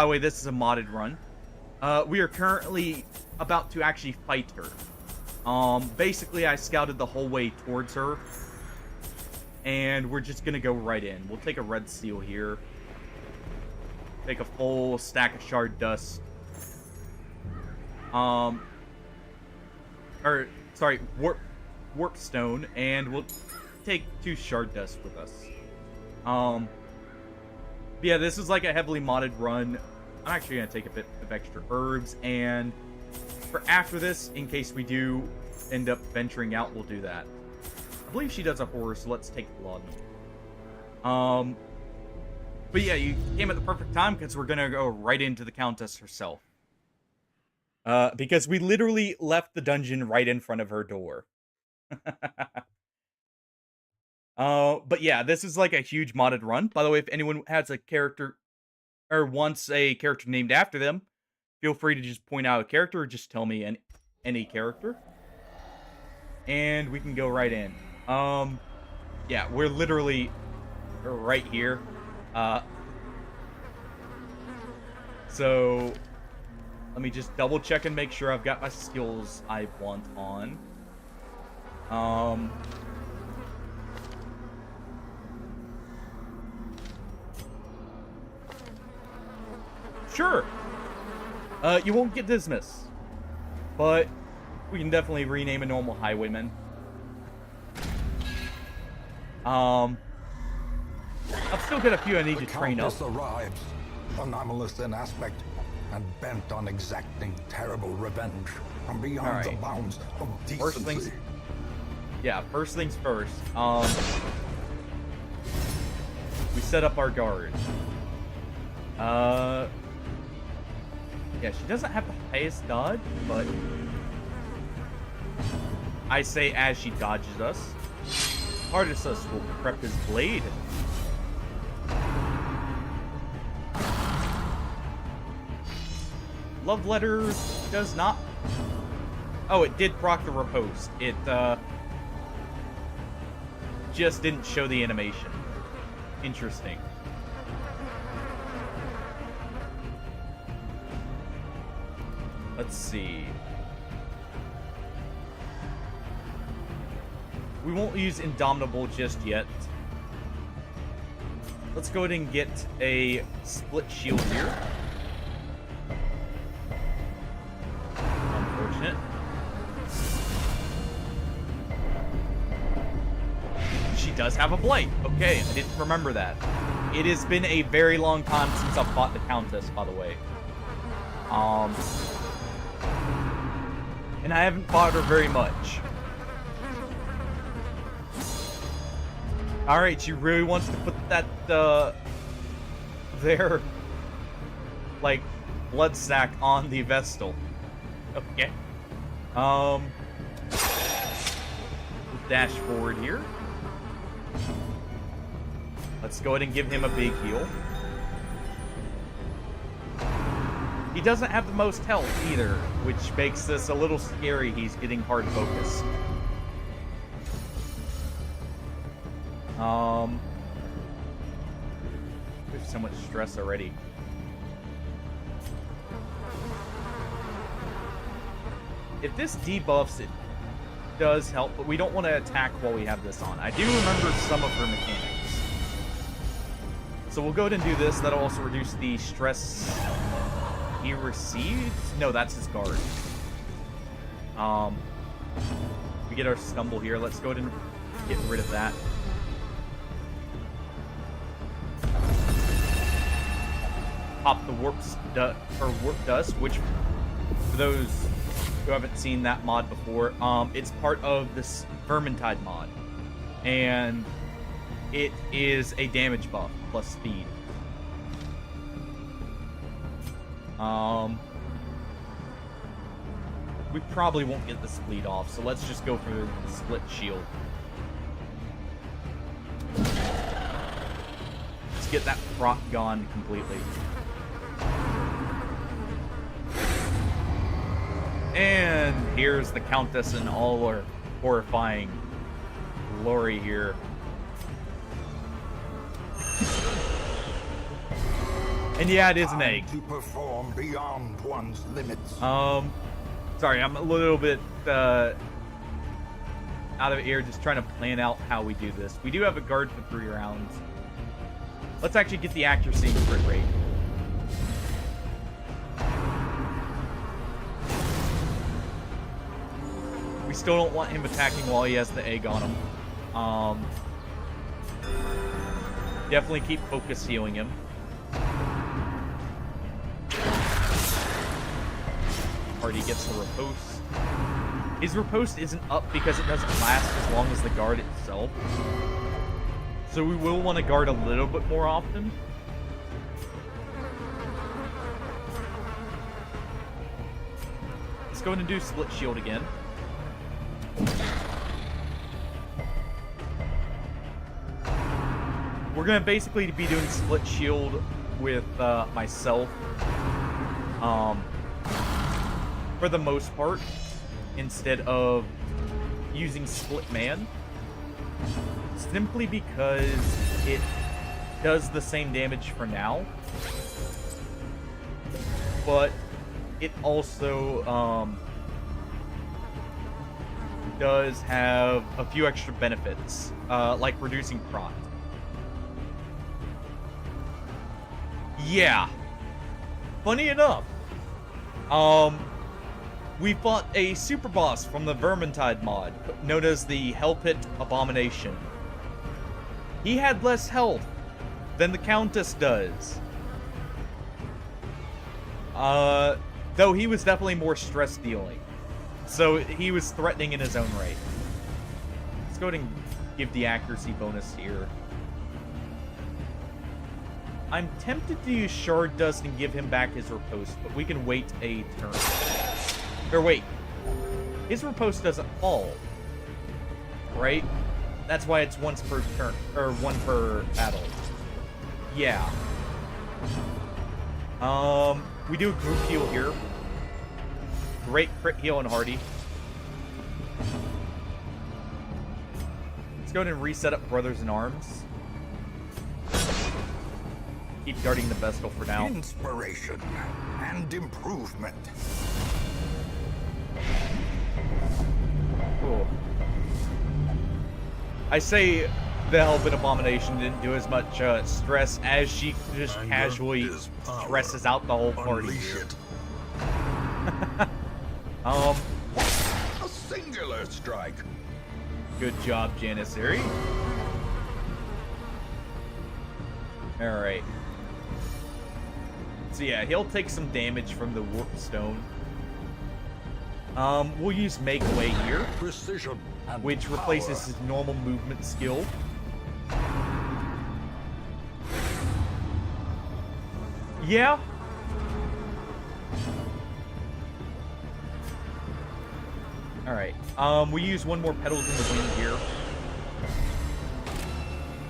the way, this is a modded run. We are currently about to actually fight her. Basically, I scouted the whole way towards her, and we're just gonna go right in. We'll take a red seal here. Take a full stack of shard dust. Warp stone, and we'll take 2 shard dust with us. Yeah, this is like a heavily modded run. I'm actually gonna take a bit of extra herbs, and for after this, in case we do end up venturing out, we'll do that. I believe she does a horror, so let's take the laudanum. But yeah, you came at the perfect time because we're gonna go right into the Countess herself. Because we literally left the dungeon right in front of her door. But yeah, this is like a huge modded run. By the way, if anyone has a character or wants a character named after them, feel free to just point out a character or just tell me any character. And we can go right in. Yeah, we're literally right here. So let me just double check and make sure I've got my skills I want on. Sure. You won't get Dismiss, but we can definitely rename a normal highwayman. I've still got a few I need to train up. The Countess arrives, anomalous in aspect, and bent on exacting terrible revenge from beyond the bounds of decency. First things first. We set up our guard. Yeah, she doesn't have the highest dodge, but I say as she dodges us, Artisus will prep his blade. Love Letter does not. Oh, it did proc the Riposte. just didn't show the animation. Interesting. Let's see. We won't use Indomitable just yet. Let's go ahead and get a split shield here. Unfortunate. She does have a blight. Okay, I didn't remember that. It has been a very long time since I've fought the Countess, by the way. And I haven't fought her very much. Alright, she really wants to put that, their, like, blood sack on the Vestal. Okay. We'll dash forward here. Let's go ahead and give him a big heal. He doesn't have the most health either, which makes this a little scary. He's getting hard focused. We have so much stress already. If this debuffs, it does help, but we don't want to attack while we have this on. I do remember some of her mechanics. So we'll go ahead and do this. That'll also reduce the stress he receives. No, that's his guard. We get our stumble here. Let's go ahead and get rid of that. Pop the warp dust, which for those who haven't seen that mod before, it's part of this Vermintide mod, and it is a damage buff plus speed. We probably won't get the split off, so let's just go for the split shield. Let's get that proc gone completely. And here's the Countess in all her horrifying glory here. And yeah, it is an egg. To perform beyond one's limits. Sorry, I'm a little bit out of ear, just trying to plan out how we do this. We do have a guard for 3 rounds. Let's actually get the accuracy and crit rate. We still don't want him attacking while he has the egg on him. Definitely keep focus healing him. Party gets the riposte. His riposte isn't up because it doesn't last as long as the guard itself. So we will want to guard a little bit more often. Let's go ahead and do split shield again. We're going to basically be doing split shield with myself. For the most part, instead of using split man, simply because it does the same damage for now, but it also does have a few extra benefits, like reducing proc. Yeah, funny enough, we fought a super boss from the Vermintide mod, known as the Hellpit Abomination. He had less health than the Countess does. Though he was definitely more stress dealing. So he was threatening in his own right. Let's go ahead and give the accuracy bonus here. I'm tempted to use Shard Dust and give him back his riposte, but we can wait a turn. Or wait, his riposte doesn't fall, right? That's why it's once per turn, or one per battle. Yeah. We do a group heal here. Great crit heal on Hardy. Let's go ahead and reset up Brothers in Arms. Keep guarding the Vestal for now. Inspiration and improvement. Cool. I say the Hellbent Abomination didn't do as much stress as she just Anger casually is power. stresses out the whole party. Unleash it. A singular strike. Good job, Janissary. Alright. So yeah, he'll take some damage from the Warp Stone. We'll use Make Way here, Precision and which replaces power. his normal movement skill. Yeah. Alright. We use one more Petals in the Wind here.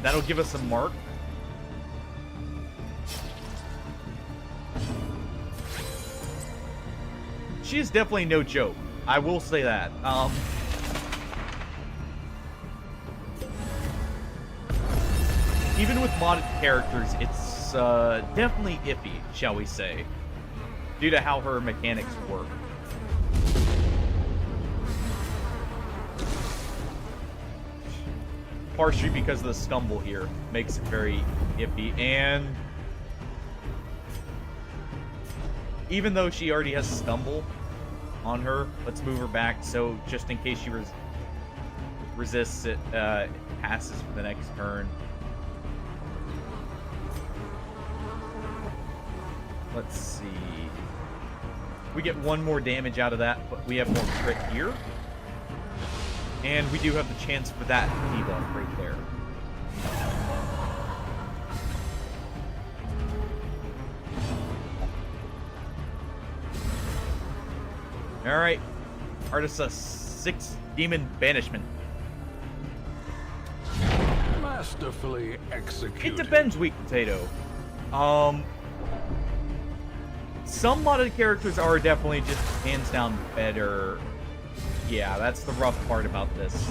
That'll give us a mark. She is definitely no joke. I will say that. Even with modded characters, it's definitely iffy, shall we say, due to how her mechanics work. Partially because of the stumble here makes it very iffy, and even though she already has stumble on her, let's move her back so just in case she resists it, passes for the next turn. Let's see. We get one more damage out of that, but we have more crit here. And we do have the chance for that debuff right there. Alright. Artisus 6 Demon Banishment. Masterfully executed. It depends, Weak Potato. Some modded characters are definitely just hands down better. Yeah, that's the rough part about this.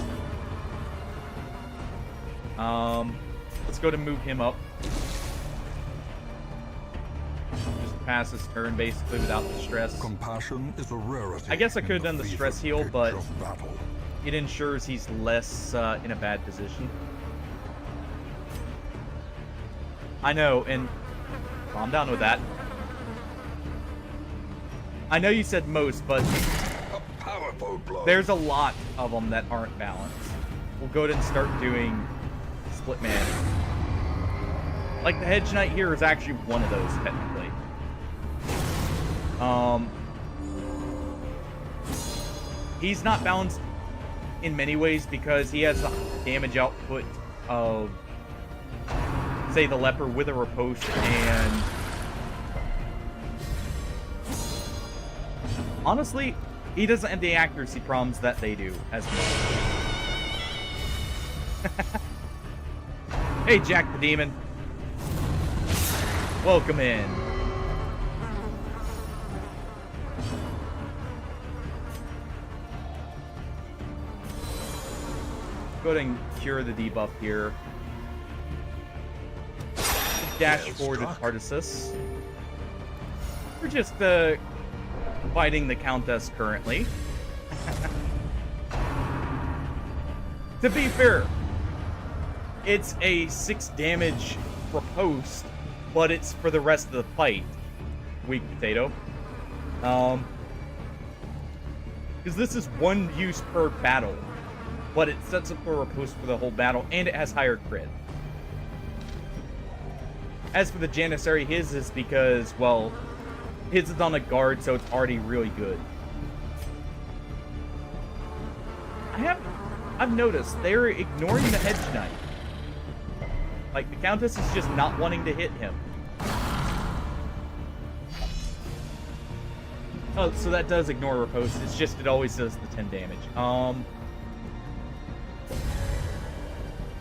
Let's go to move him up. Just pass his turn basically without the stress. Compassion is a rarity. I guess I could have in done the fever stress heal, pitch but of battle. it ensures he's less in a bad position. I know, and calm down with that. I know you said most, but A powerful blow. there's a lot of them that aren't balanced. We'll go ahead and start doing Split Man. Like the Hedge Knight here is actually one of those, technically. He's not balanced in many ways because he has the damage output of, say, the Leper with a riposte, and honestly, he doesn't have the accuracy problems that they do as much. Hey, Jack the Demon. Welcome in. Go ahead and cure the debuff here. Dash forward with Artisus. We're just fighting the Countess currently. To be fair, it's a 6 damage riposte, but it's for the rest of the fight. Weak Potato. Because this is one use per battle, but it sets up a riposte for the whole battle, and it has higher crit. As for the Janissary, his is because, well, his is on a guard, so it's already really good. I've noticed they're ignoring the Hedge Knight. Like, the Countess is just not wanting to hit him. Oh, so that does ignore riposte. It's just it always does the 10 damage.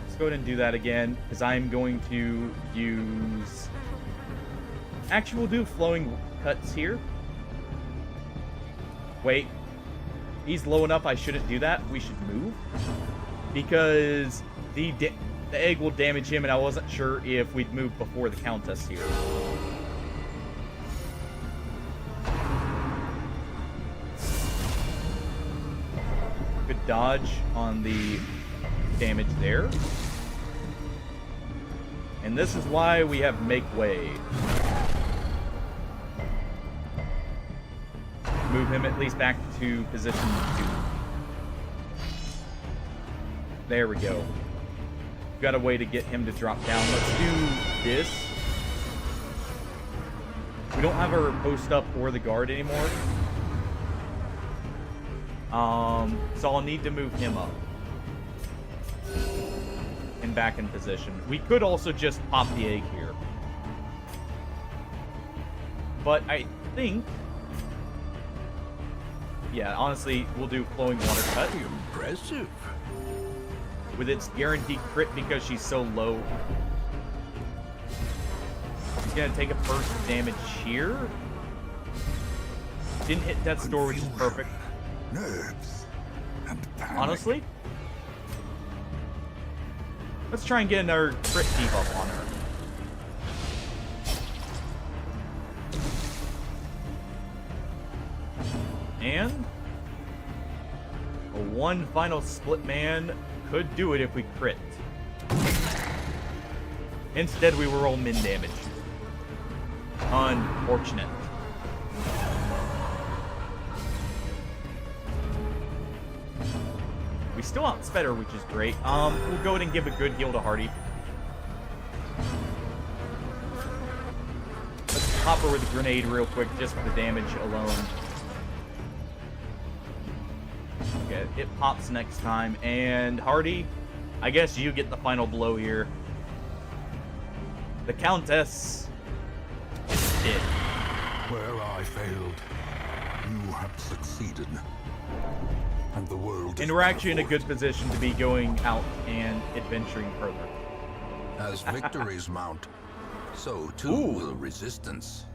Let's go ahead and do that again, because I'm going to use... Actually, we'll do Flowing Cuts here. Wait. He's low enough I shouldn't do that. We should move. Because the egg will damage him, and I wasn't sure if we'd move before the Countess here. Good dodge on the damage there. And this is why we have Make Way. Move him at least back to position 2. There we go. We've got a way to get him to drop down. Let's do this. We don't have our post up or the guard anymore. So I'll need to move him up. And back in position. We could also just pop the egg here. But I think... Yeah, honestly, we'll do Flowing Water Cut. Impressive. With its guaranteed crit because she's so low. He's gonna take a burst of damage here. Didn't hit Death's Door, which is perfect. Nerves and panic. Honestly, let's try and get another crit debuff on her. And a one final split man could do it if we crit. Instead, we will roll min damage. Unfortunate. We still outsped her, which is great. We'll go ahead and give a good heal to Hardy. Let's pop her with a grenade real quick, just for the damage alone. Okay, it pops next time. And Hardy, I guess you get the final blow here. The Countess is dead. Where I failed, you have succeeded. And the world And we're actually in a good position to be going out and adventuring further. As victories mount, so too Ooh. will resistance.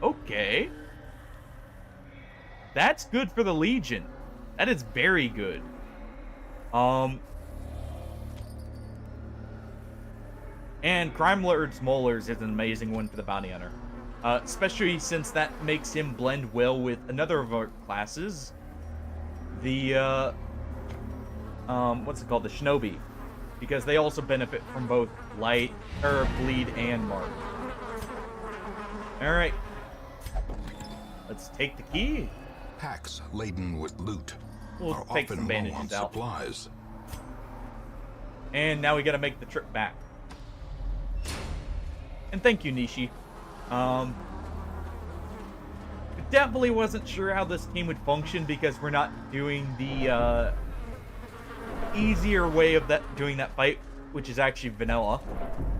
Okay. That's good for the Legion. That is very good. And Crime Lord's Molars is an amazing one for the Bounty Hunter. Especially since that makes him blend well with another of our classes. The, what's it called? The Shinobi. Because they also benefit from both light, or bleed, and mark. Alright. Let's take the key. Packs laden with loot We'll are take some often low on bandages out. supplies. And now we gotta make the trip back. And thank you, Nishi. Definitely wasn't sure how this team would function because we're not doing the easier way of doing that fight, which is actually vanilla,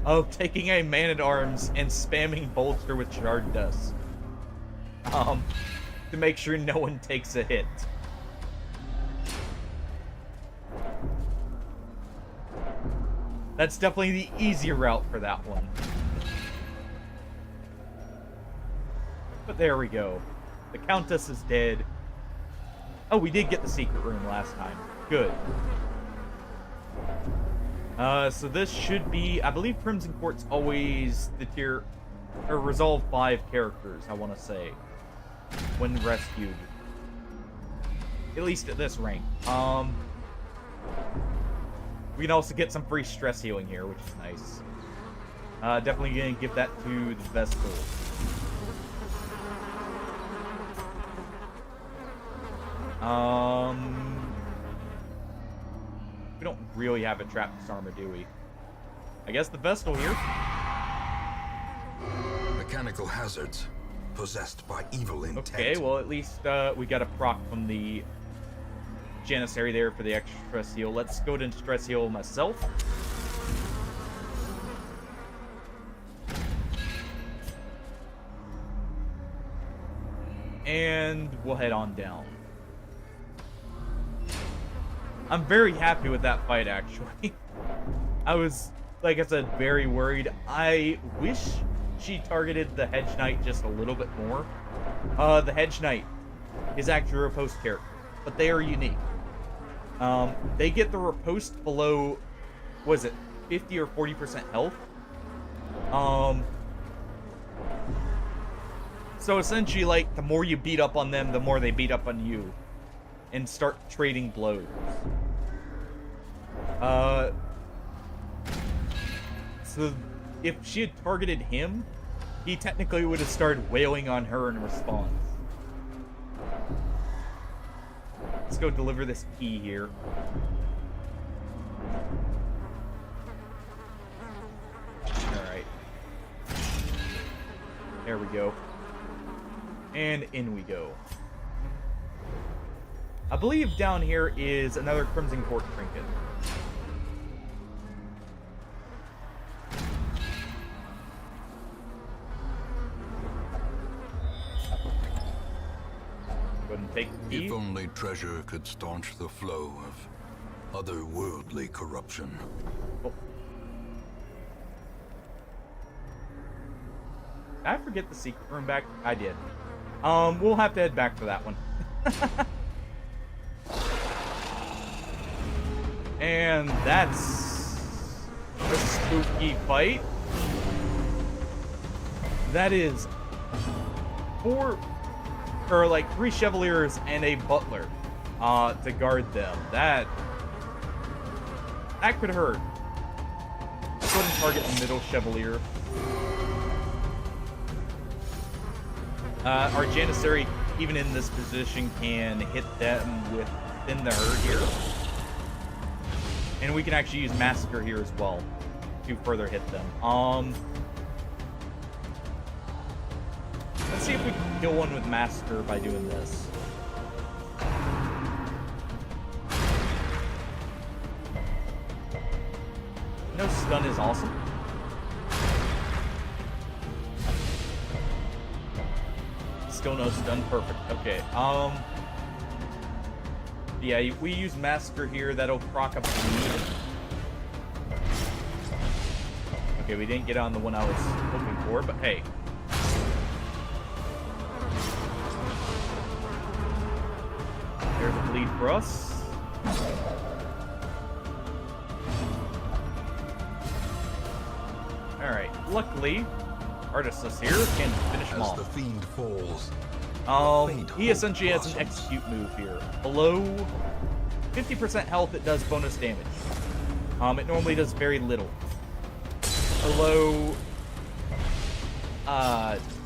of taking a man-at-arms and spamming bolster with shard dust, to make sure no one takes a hit. That's definitely the easier route for that one. But there we go. The Countess is dead. Oh, we did get the secret room last time. Good. So this should be... I believe Crimson Court's always the tier... or Resolve 5 characters, I want to say. When rescued. At least at this rank. We can also get some free stress healing here, which is nice. Definitely gonna give that to the Vestal. We don't really have a trapped armor, do we? I guess the Vestal here. Mechanical hazards possessed by evil intent. Okay, well at least we got a proc from the Janissary there for the extra stress heal. Let's go to stress heal myself. And we'll head on down. I'm very happy with that fight, actually. I was, like I said, very worried. I wish she targeted the Hedge Knight just a little bit more. The Hedge Knight is actually a post character, but they are unique. They get the riposte below, was it 50 or 40% health? So essentially, like, the more you beat up on them, the more they beat up on you. And start trading blows. So if she had targeted him, he technically would have started wailing on her in response. Let's go deliver this key here. Alright. There we go. And in we go. I believe down here is another Crimson Court trinket. Go ahead and take the key. If only treasure could staunch the flow of otherworldly corruption. Oh. Did I forget the secret room back? I did. We'll have to head back for that one. And that's a spooky fight. That is three Chevaliers and a Butler to guard them. That could hurt. Go ahead and target the middle Chevalier. Our Janissary, even in this position, can hit them within the herd here. And we can actually use Massacre here as well to further hit them. Let's see if we can kill one with Massacre by doing this. No stun is awesome. Still no stun, perfect. Okay, yeah, we use Massacre here, that'll proc up the lead. Okay, we didn't get on the one I was looking for, but hey. There's a bleed for us. Alright, luckily, Artisus here can finish him off. As the fiend falls, he essentially has an execute move here. Below 50% health, it does bonus damage. It normally does very little. Below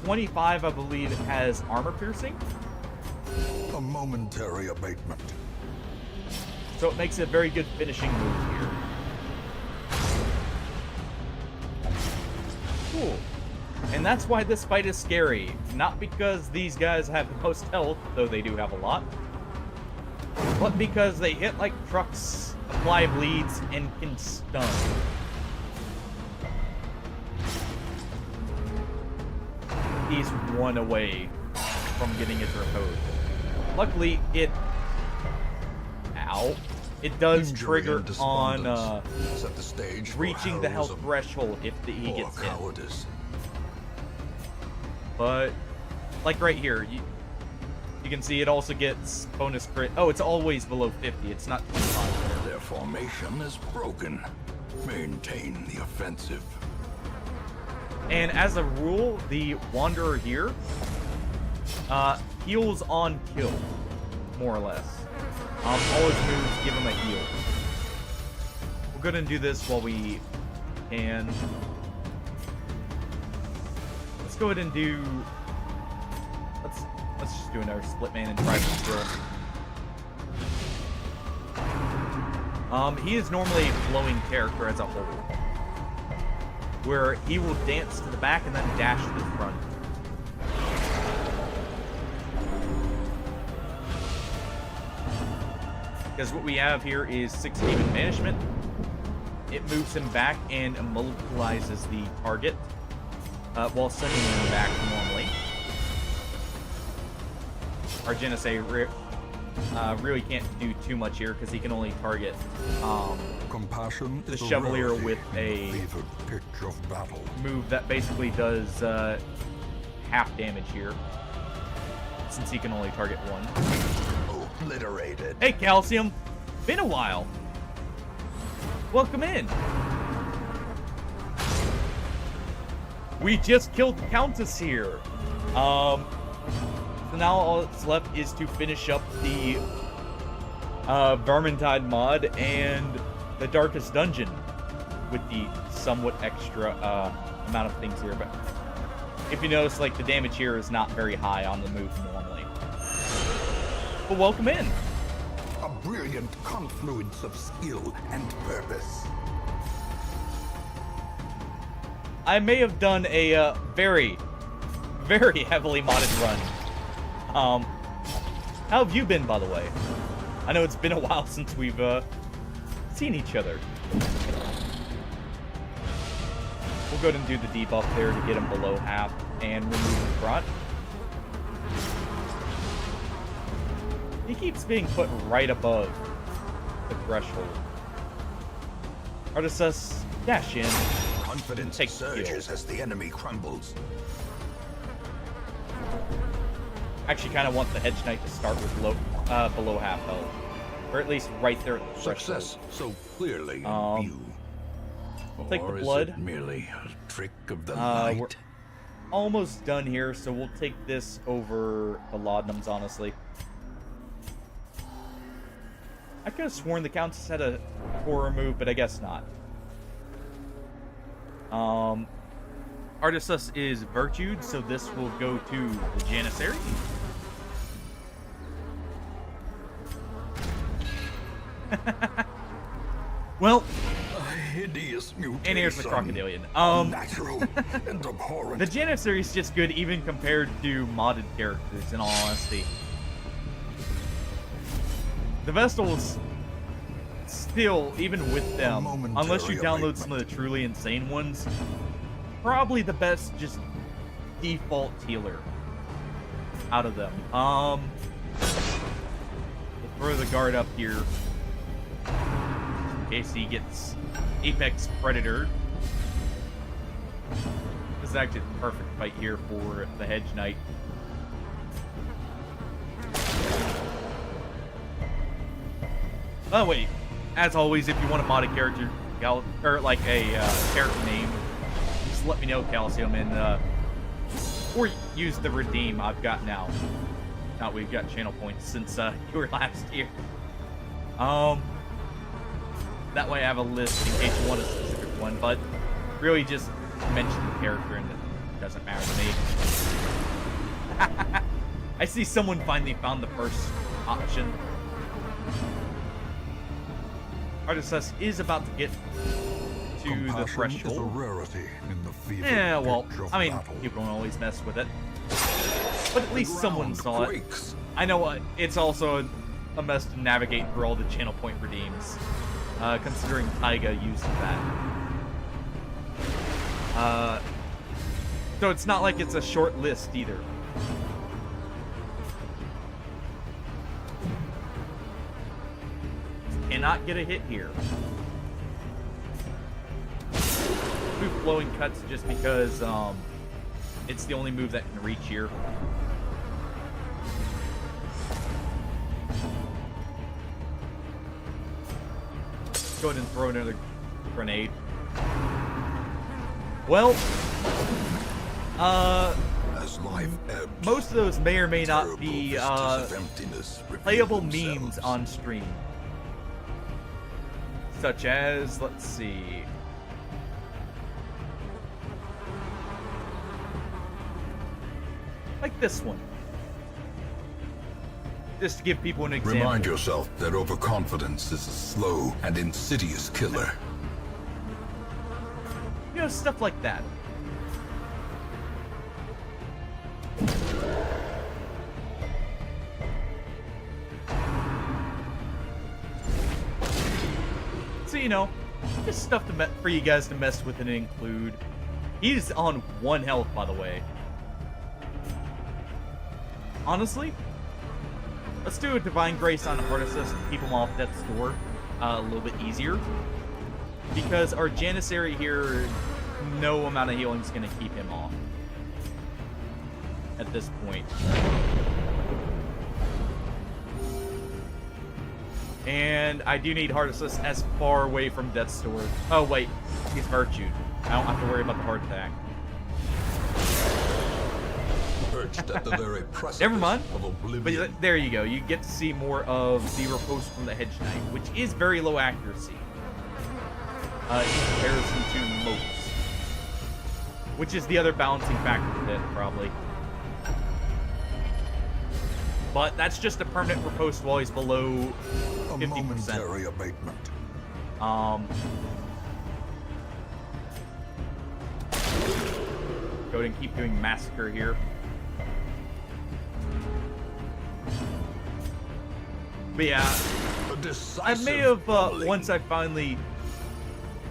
25, I believe it has armor piercing. a momentary abatement. So it makes a very good finishing move here. Cool. And that's why this fight is scary. Not because these guys have the most health, though they do have a lot, but because they hit like trucks, apply bleeds, and can stun. He's one away from getting his riposte. Luckily, it does trigger on set the stage for reaching the health heroism threshold if he or gets hit. cowardice. But, like right here, you can see it also gets bonus crit. Oh, it's always below 50. It's not 25. Their formation is broken. Maintain the offensive. And as a rule, the Wanderer here heals on kill, more or less. All his moves give him a heal. We're going to do this while we can. Let's go ahead and do... Let's just do another split man and try to kill. He is normally a flowing character as a whole, where he will dance to the back and then dash to the front. Because what we have here is 6 Demon Banishment. It moves him back and immobilizes the target while sending him back normally. Our Janissary really can't do too much here because he can only target Compassion the is a Chevalier rarity with in a the favored pitch of battle. move that basically does half damage here, since he can only target one. Obliterated. Hey, Calcium! Been a while. Welcome in. We just killed the Countess here. So now all that's left is to finish up the Vermintide mod and the Darkest Dungeon with the somewhat extra amount of things here. But if you notice, like, the damage here is not very high on the move normally. But welcome in. A brilliant confluence of skill and purpose. I may have done a very, very heavily modded run. How have you been, by the way? I know it's been a while since we've seen each other. We'll go ahead and do the debuff there to get him below half and remove the front. He keeps being put right above the threshold. Artisus, dash in. Confidence Take surges as the enemy crumbles. Actually, kind of want the Hedge Knight to start with below half health, or at least right there at the threshold. Success so clearly in view. Take the Or is blood. it merely a trick of the We're light? almost done here, so we'll take this over the laudanums, honestly. I could have sworn the Countess had a horror move, but I guess not. Artisus is virtued, so this will go to the Janissary. Well, A hideous mutation. and here's the Crocodilian. Unnatural and abhorrent. The Janissary is just good even compared to modded characters, in all honesty. The Vestals, still, even with them, unless you download some of the truly insane ones, probably the best just default healer out of them. We'll throw the guard up here in case he gets Apex Predator. This is actually the perfect fight here for the Hedge Knight. By the way, as always, if you want to mod a character, or like a character name, just let me know, Calcium, and or use the redeem I've got now. Now we've got channel points since you were last here. That way I have a list in case you want a specific one, but really just mention the character and it doesn't matter to me. I see someone finally found the first option. Artisus is about to get to the Compassion is a threshold. rarity in the fever Yeah, well, pitch of I mean, battle. people don't always mess with it. But at least someone Ground saw it. quakes. I know it's also a mess to navigate through all the channel point redeems, considering Taiga uses that. So it's not like it's a short list either. Cannot get a hit here. Move flowing cuts just because it's the only move that can reach here. Go ahead and throw another grenade. Well, As life ebbs, most of those may or may not terrible be vistas of emptiness reveal playable themselves. memes on stream. Such as, let's see. Like this one. Just to give people an example. Remind yourself that overconfidence is a slow and insidious killer. You know, stuff like that. So, you know, just stuff to for you guys to mess with and include. He's on 1 health, by the way. Honestly, let's do a Divine Grace on Artisus to keep him off death's door a little bit easier. Because our Janissary here, no amount of healing is going to keep him off at this point. And I do need Heart Assist as far away from Death's Door. Oh, wait. He's virtued. I don't have to worry about the heart attack. Perched at the very precipice Never mind. of oblivion. But there you go. You get to see more of the riposte from the Hedge Knight, which is very low accuracy. In comparison to most. Which is the other balancing factor of it, probably. But that's just a permanent riposte while he's below 50%. A momentary abatement. Go ahead and keep doing Massacre here. But yeah, I may have, once I finally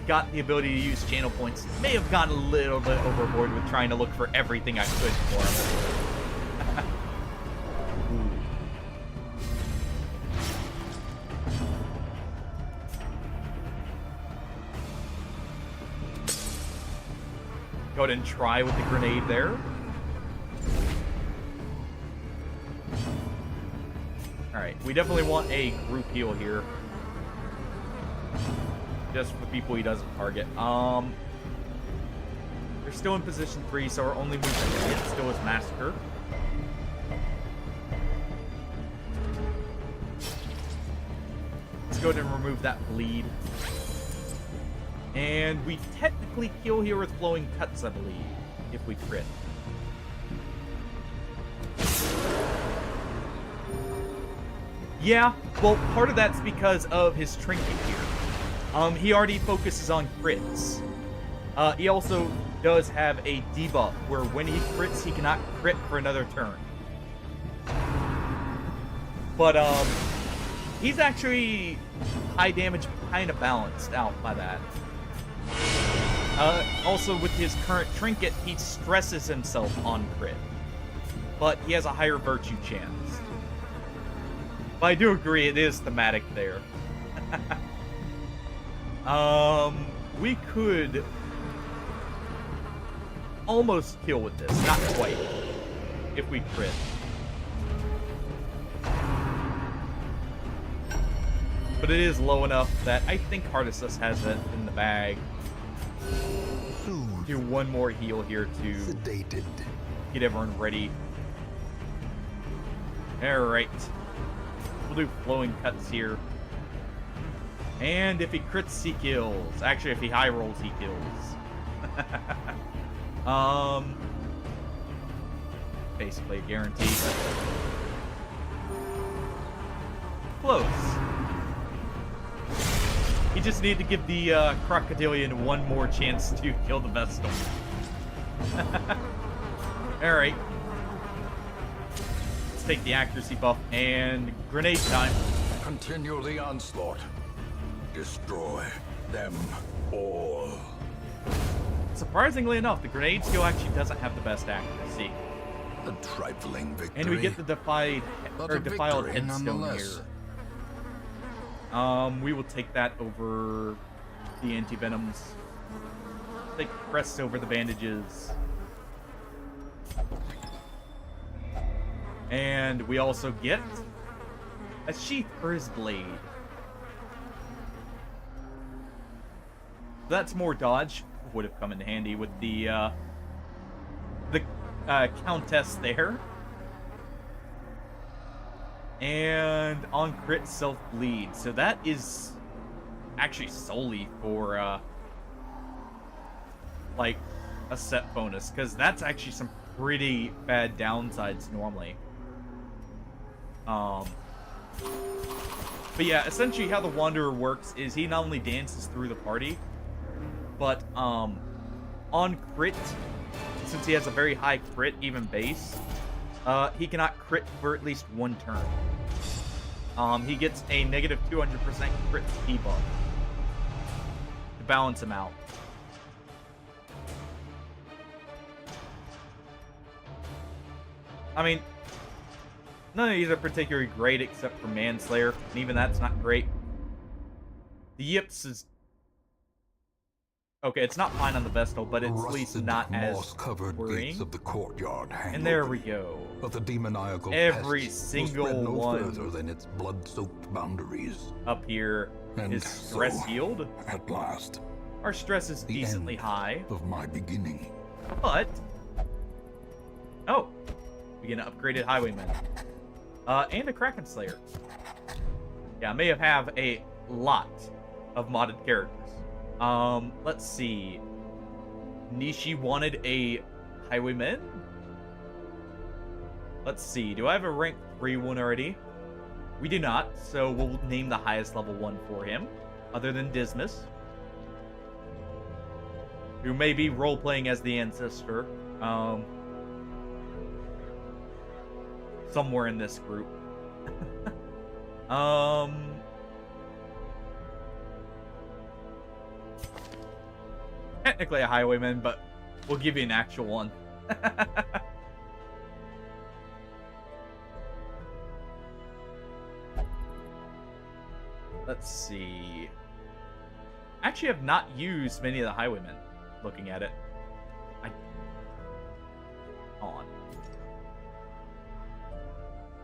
got the ability to use channel points, may have gotten a little bit overboard with trying to look for everything I could for him. Go ahead and try with the grenade there. Alright, we definitely want a group heal here. Just for the people he doesn't target. They're still in position 3, so our only move that we get still is Massacre. Let's go ahead and remove that bleed. And we technically kill here with Flowing Cuts, I believe, if we crit. Yeah, well, part of that's because of his trinket here. He already focuses on crits. He also does have a debuff where when he crits, he cannot crit for another turn. But he's actually high damage, kind of balanced out by that. Also, with his current trinket, he stresses himself on crit, but he has a higher virtue chance. But I do agree, it is thematic there. We could almost kill with this, not quite, if we crit. But it is low enough that I think Heart Assist has it in the bag. Do one more heal here to Sedated. get everyone ready. Alright. We'll do Flowing Cuts here. And if he crits, he kills. Actually, if he high rolls, he kills. Basically a guarantee. Close. You just need to give the Crocodilian one more chance to kill the Vestal. Alright. Let's take the accuracy buff and grenade time. Continue the onslaught. Destroy them all. Surprisingly enough, the grenade skill actually doesn't have the best accuracy. A trifling victory. And we get the defiled victory headstone nonetheless. here. We will take that over the anti-venoms. Take Crest over the bandages. And we also get a sheath for his blade. That's more dodge. Would have come in handy with the Countess there. And on crit self-bleed. So that is actually solely for, like, a set bonus. Because that's actually some pretty bad downsides normally. But yeah, essentially how the Wanderer works is he not only dances through the party, but on crit, since he has a very high crit, even base, he cannot crit for at least one turn. He gets a negative 200% crit debuff to balance him out. I mean, none of these are particularly great except for Manslayer, and even that's not great. The Yips is Okay, it's not fine on the Vestal, but it's at least Rusted, not as moss-covered worrying. gates of the courtyard hang And there open, we go. but the demoniacal Every pests single will spread no one further than its blood-soaked boundaries. Up here And is stress so, healed. At last, Our stress is the decently end high, of my beginning. but... Oh! We get an upgraded Highwayman. And a Kraken Slayer. Yeah, I may have a lot of modded characters. Let's see. Nishi wanted a Highwayman? Let's see. Do I have a rank 3 one already? We do not, so we'll name the highest level one for him, other than Dismas, who may be role-playing as the Ancestor, somewhere in this group. Technically a Highwayman, but we'll give you an actual one. Let's see. Actually, I've not used many of the Highwaymen. Looking at it, on.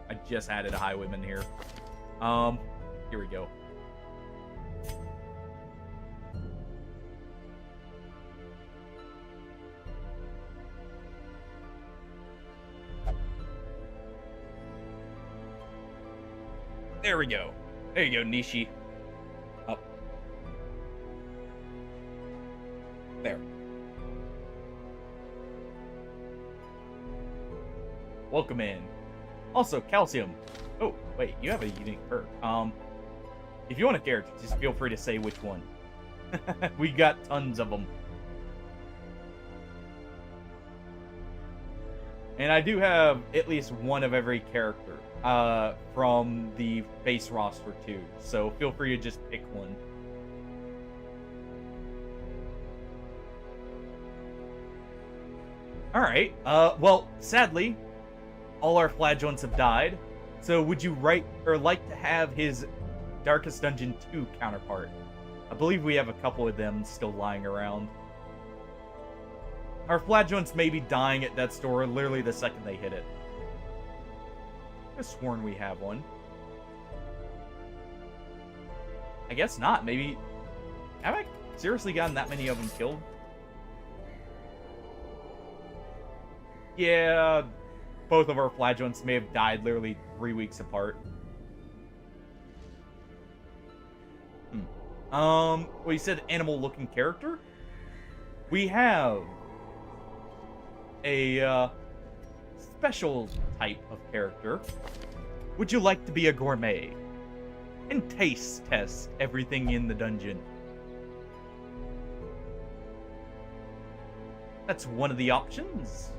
I just added a Highwayman here. Here we go. There we go. There you go, Nishi. Up. There. Welcome in. Also, Calcium. Oh, wait, you have a unique perk. If you want a character, just feel free to say which one. We got tons of them. And I do have at least one of every character from the base roster too, so feel free to just pick one. Alright, well, sadly, all our flagellants have died, so would you like to have his Darkest Dungeon 2 counterpart? I believe we have a couple of them still lying around. Our flagellants may be dying at Death's Door literally the second they hit it. I could have sworn we have one. I guess not. Maybe... Have I seriously gotten that many of them killed? Yeah, both of our flagellants may have died literally 3 weeks apart. Well, you said animal-looking character? We have a special type of character. Would you like to be a gourmet and taste test everything in the dungeon? That's one of the options.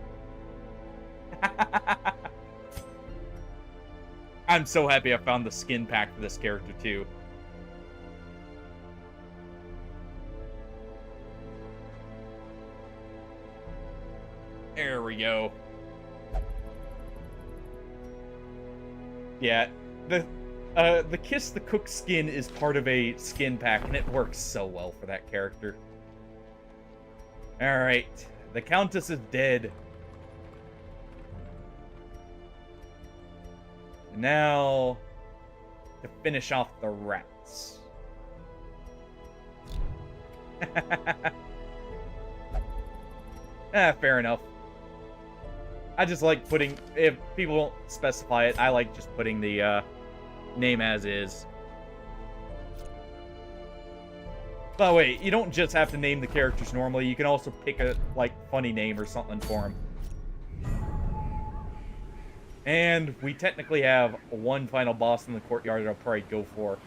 I'm so happy I found the skin pack for this character too. There we go. Yeah, the Kiss the Cook skin is part of a skin pack, and it works so well for that character. Alright, the Countess is dead. Now, to finish off the rats. Fair enough. I just like putting, if people don't specify it, I like just putting the name as is. By the way, you don't just have to name the characters normally, you can also pick a, like, funny name or something for them. And we technically have one final boss in the courtyard that I'll probably go for.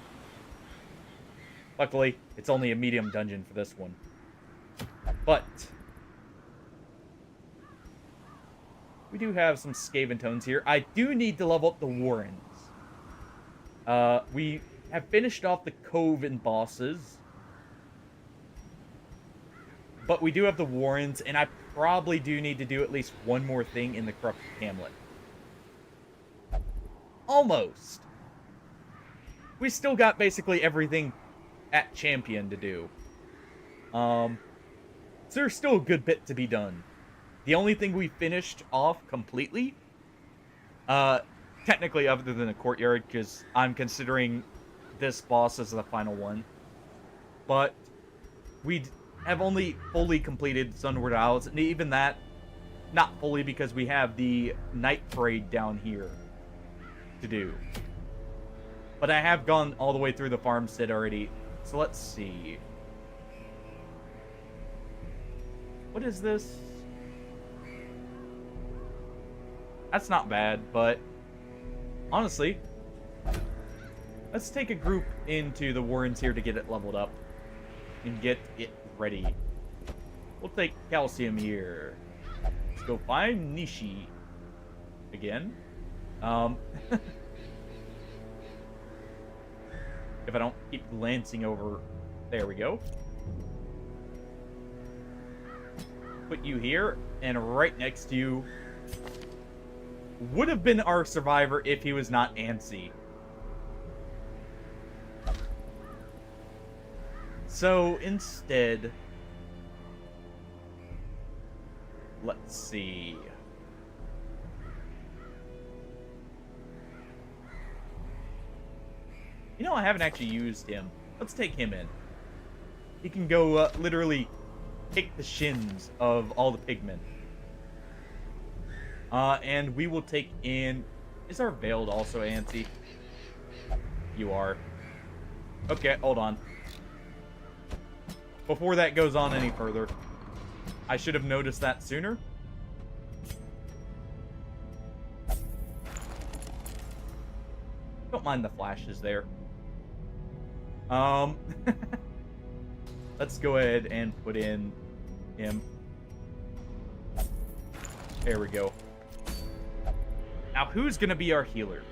Luckily, it's only a medium dungeon for this one. But we do have some Skaven tones here. I do need to level up the Warrens. We have finished off the Coven bosses. But we do have the Warrens, and I probably do need to do at least one more thing in the Corrupted Hamlet. Almost. We still got basically everything at Champion to do. So there's still a good bit to be done. The only thing we finished off completely, technically other than the courtyard, because I'm considering this boss as the final one, but we have only fully completed Sunward Isles, and even that, not fully, because we have the night parade down here to do. But I have gone all the way through the farmstead already, so let's see. What is this? That's not bad, but honestly, let's take a group into the Warrens here to get it leveled up and get it ready. We'll take Calcium here. Let's go find Nishi again. If I don't keep glancing over, there we go. Put you here, and right next to you would have been our survivor if he was not Ansy. So instead, let's see. You know, I haven't actually used him. Let's take him in. He can go literally kick the shins of all the pigmen. And we will take in... Is our Veiled also Ansy? You are. Okay, hold on. Before that goes on any further, I should have noticed that sooner. Don't mind the flashes there. Let's go ahead and put in him. There we go. Now, who's gonna be our healer?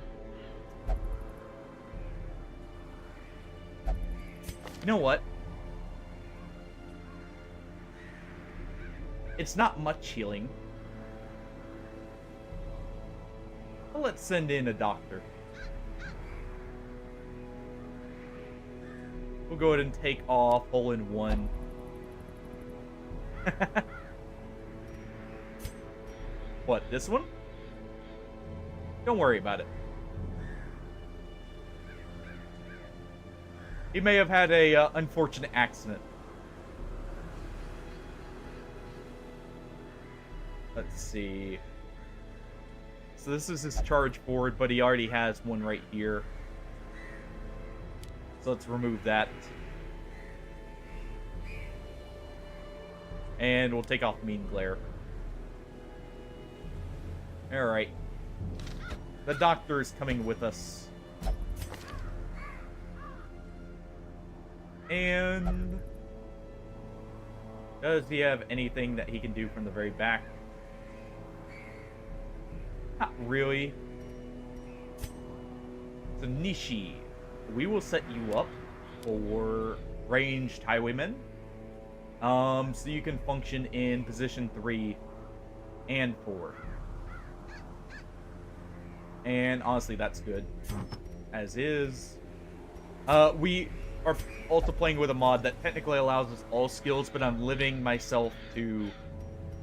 You know what? It's not much healing. Well, let's send in a doctor. We'll go ahead and take off Hole in One. What, this one? Don't worry about it. He may have had a unfortunate accident. Let's see. So this is his charge forward, but he already has one right here. So let's remove that. And we'll take off Mean Glare. Alright. The doctor is coming with us. And... does he have anything that he can do from the very back? Not really. So Nishi, we will set you up for ranged highwaymen. So you can function in position 3 and 4. And honestly, that's good. As is. We are also playing with a mod that technically allows us all skills, but I'm limiting myself to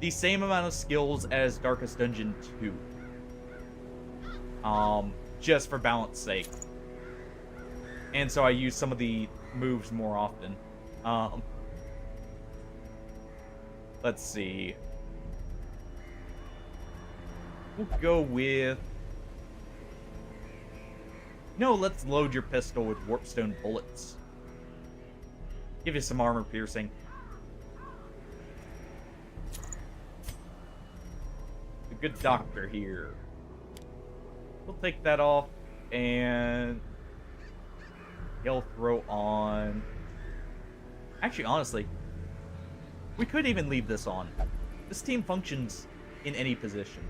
the same amount of skills as Darkest Dungeon 2. Just for balance sake. And so I use some of the moves more often. Let's see. We'll go with... No, let's load your pistol with Warpstone bullets. Give you some armor piercing. A good doctor here. We'll take that off, and he'll throw on... Actually, honestly, we could even leave this on. This team functions in any position.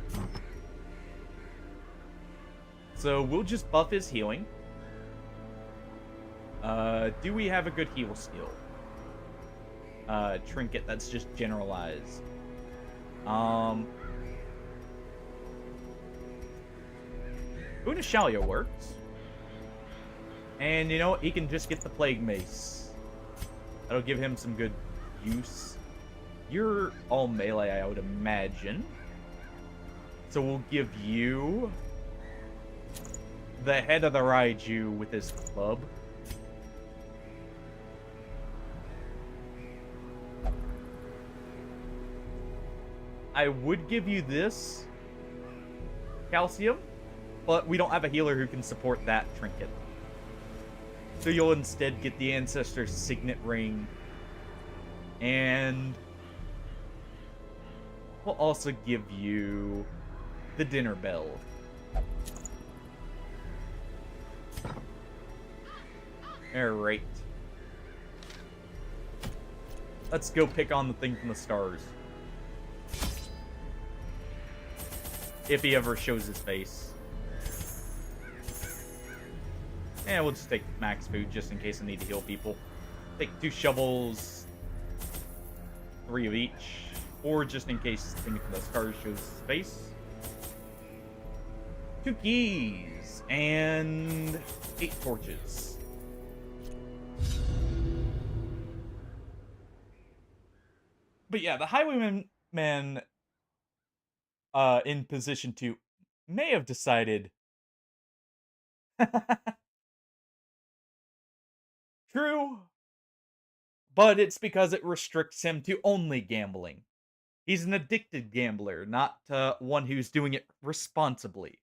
So we'll just buff his healing. Do we have a good heal skill? Trinket, that's just generalized. Unashalia works. And you know what? He can just get the Plague Mace. That'll give him some good use. You're all melee, I would imagine. So we'll give you the head of the Raiju with his club. I would give you this calcium, but we don't have a healer who can support that trinket. So you'll instead get the Ancestor's Signet Ring, and we'll also give you the Dinner Bell. Alright. Let's go pick on the thing from the stars. If he ever shows his face. And we'll just take max food just in case I need to heal people. Take 2 shovels, 3 of each, or just in case the thing from the stars shows his face. 2 keys and 8 torches. But yeah, the Highwayman in position 2 may have decided true, but it's because it restricts him to only gambling. He's an addicted gambler, not one who's doing it responsibly.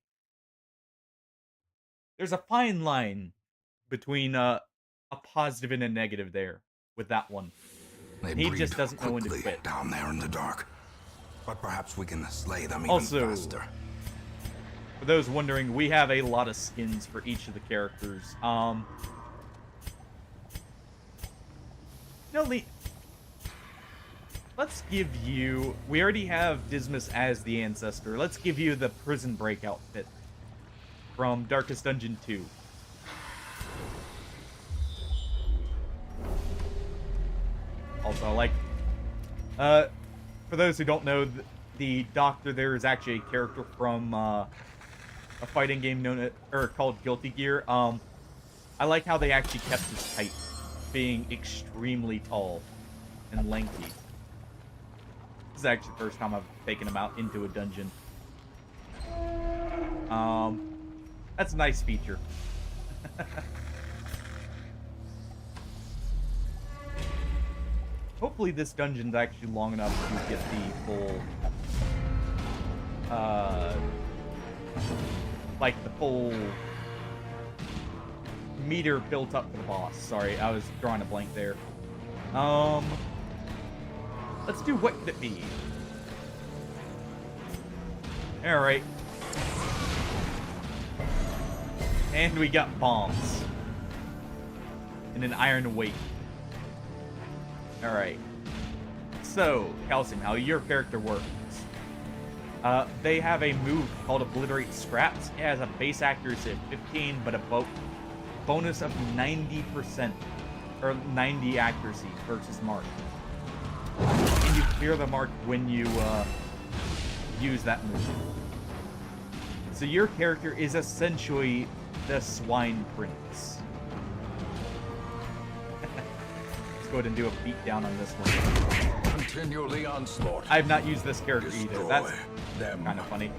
There's a fine line between a positive and a negative there with that one. He just doesn't know when to quit. Down there in the dark. But perhaps we can slay them even Also, faster. For those wondering, we have a lot of skins for each of the characters. No, let's give you... We already have Dismas as the Ancestor. Let's give you the Prison Break outfit from Darkest Dungeon 2. Also, like... for those who don't know, the Doctor there is actually a character from a fighting game called Guilty Gear. I like how they actually kept his height being extremely tall and lengthy. This is actually the first time I've taken him out into a dungeon. That's a nice feature. Hopefully this dungeon's actually long enough to get the full, like the full meter built up for the boss. Sorry, I was drawing a blank there. Let's do what could it be? Alright. And we got bombs. And an iron weight. Alright. So, Calcium, how your character works. They have a move called Obliterate Scraps. It has a base accuracy of 15, but a bonus of 90%, or 90 accuracy versus mark. And you clear the mark when you use that move. So your character is essentially the Swine Prince. Let's go ahead and do a beat down on this one. Continue the onslaught. I have not used this character either. That's kind of funny.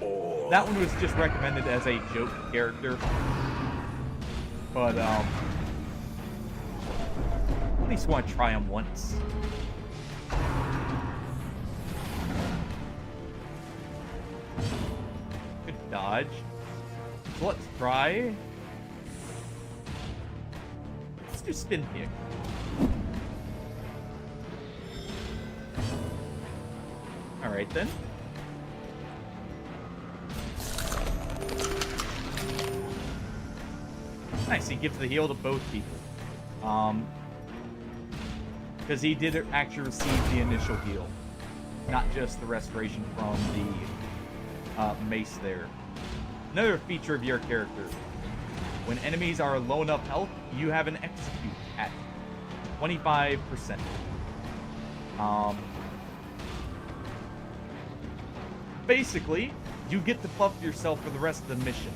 That one was just recommended as a joke character. But, at least want to try him once. Good dodge. So let's try. Let's do spin kick. Alright then. Nice, he gives the heal to both people. Because he did actually receive the initial heal. Not just the restoration from the mace there. Another feature of your character. When enemies are low enough health, you have an execute at 25%. Basically, you get to buff yourself for the rest of the mission.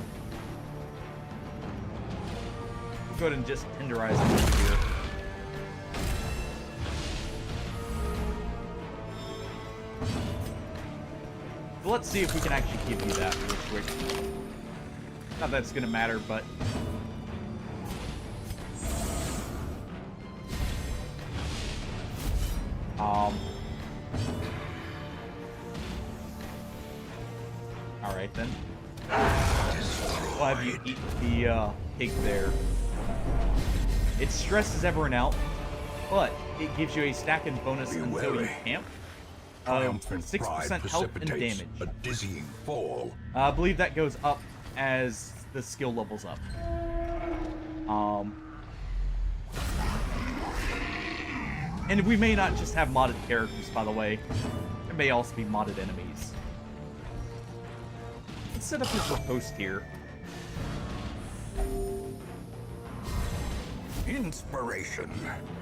We'll go ahead and just tenderize him here. So let's see if we can actually give you that real quick. Not that it's gonna matter, but alright then. We'll have you eat the pig there. It stresses everyone out, but it gives you a stacking bonus until you camp. Triumphant 6% pride health and precipitates damage. a dizzying fall. I believe that goes up as the skill levels up. And we may not just have modded characters, by the way. There may also be modded enemies. Let's set up this riposte here. Inspiration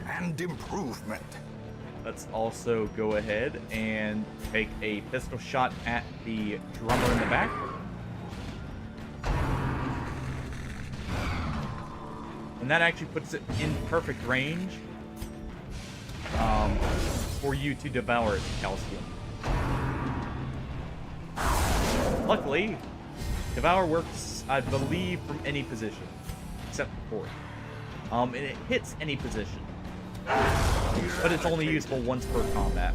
and improvement. Let's also go ahead and take a pistol shot at the drummer in the back. And that actually puts it in perfect range for you to devour its calcium. Luckily, Devour works, I believe, from any position, except for forward. And it hits any position. But it's only useful once per combat.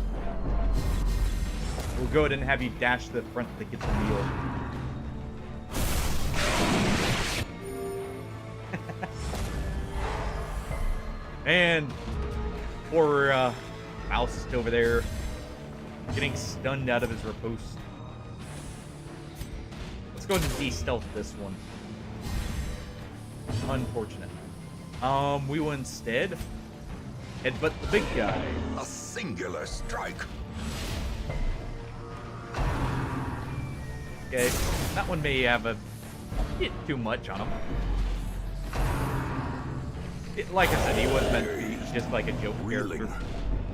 We'll go ahead and have you dash to the front to get the meal. And poor Mouse is over there getting stunned out of his riposte. Let's go ahead and de-stealth this one. Unfortunate. We will instead headbutt the big guy. A singular strike. Okay, that one may have a bit too much on him. Like I said, he was meant to be just like a joke Reeling, character.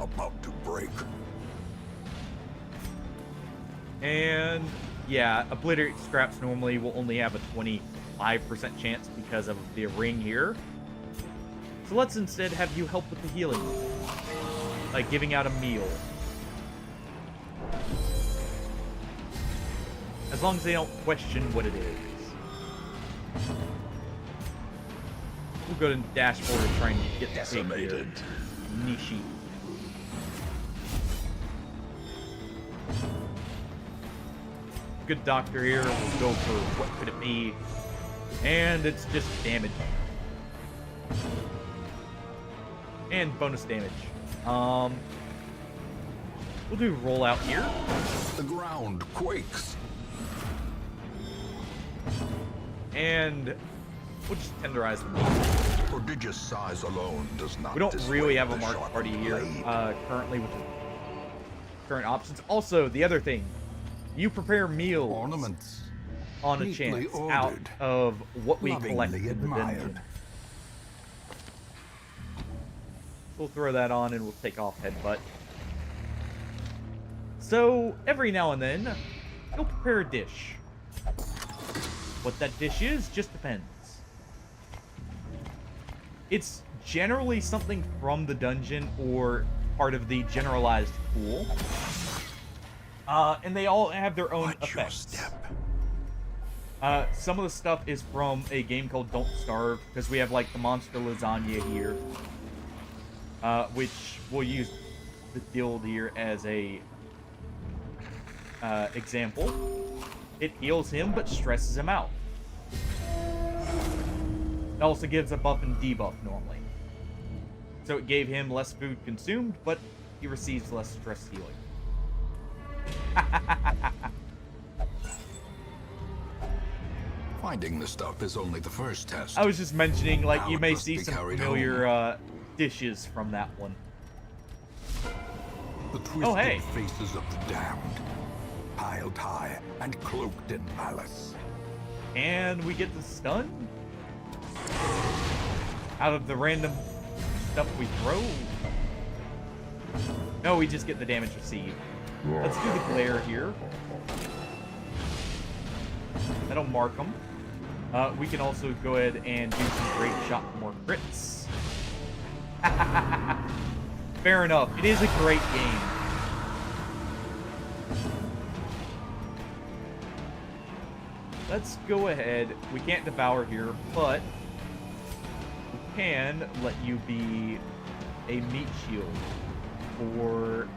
about to break. And yeah, Obliterate Scraps normally will only have a 25% chance because of the ring here. So let's instead have you help with the healing, like giving out a meal. As long as they don't question what it is. We'll go to dash forward and try and get the pig here. Decimated. Nishi. Good doctor here. We'll go for what could it be. And it's just damage. And bonus damage. We'll do rollout here. The ground quakes. And we'll just tenderize the meat. Prodigious size alone does not. We don't really dissuade have a the marked sharp party here blade. currently with the current options. Also, the other thing, you prepare meals Ornaments. on a neatly chance out ordered, of what we lovingly collect in the admired. dungeon. We'll throw that on and we'll take off headbutt. So every now and then, you'll prepare a dish. What that dish is just depends. It's generally something from the dungeon or part of the generalized pool. And they all have their own Watch your effects. step. Some of the stuff is from a game called Don't Starve, because we have like the monster lasagna here. Which we'll use the guild here as a example. It heals him, but stresses him out. It also gives a buff and debuff normally. So it gave him less food consumed, but he receives less stress healing. Finding the stuff is only the first test. I was just mentioning, like, Now you it may must see be some carried familiar dishes from that one. The twisted Oh, hey. faces of the damned, piled high and cloaked in malice. And we get the stun out of the random stuff we throw. No, we just get the damage received. Let's do the glare here. That'll mark them. We can also go ahead and do some great shot for more crits. Fair enough. It is a great game. let's go ahead. We can't devour here, but we can let you be a meat shield for...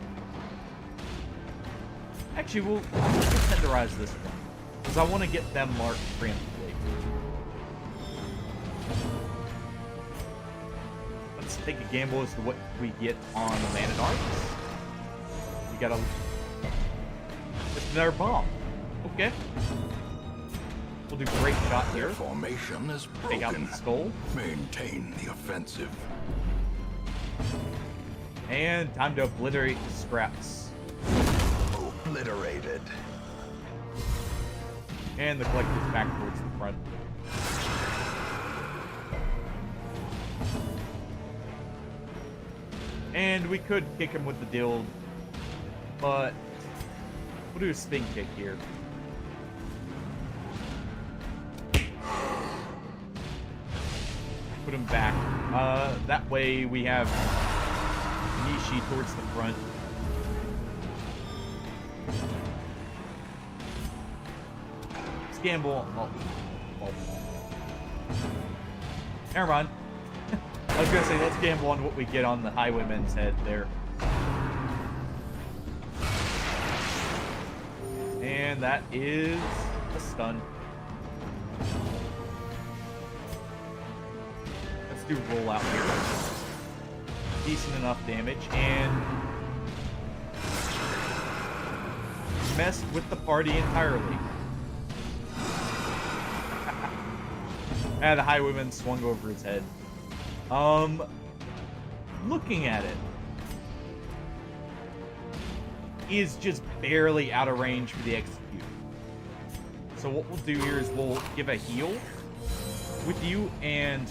Actually, we'll tenderize this one, because I want to get them marked preemptively. Let's take a gamble as to what we get on the Man-at-Arms. We got a... Just another bomb. Okay. We'll do great shot here. Their formation is Take out broken. the skull. Maintain the offensive. And time to obliterate the scraps. Obliterated. And the collector's back towards the front. And we could kick him with the dild, but we'll do a spin kick here. Put him back. That way we have Nishi towards the front. Gamble. Oh. Never mind. I was gonna say, let's gamble on what we get on the Highwayman's head there. And that is a stun. Let's do roll out here. Decent enough damage, and messed with the party entirely. The Highwayman swung over his head. Looking at it, he is just barely out of range for the execute. So what we'll do here is we'll give a heal with you and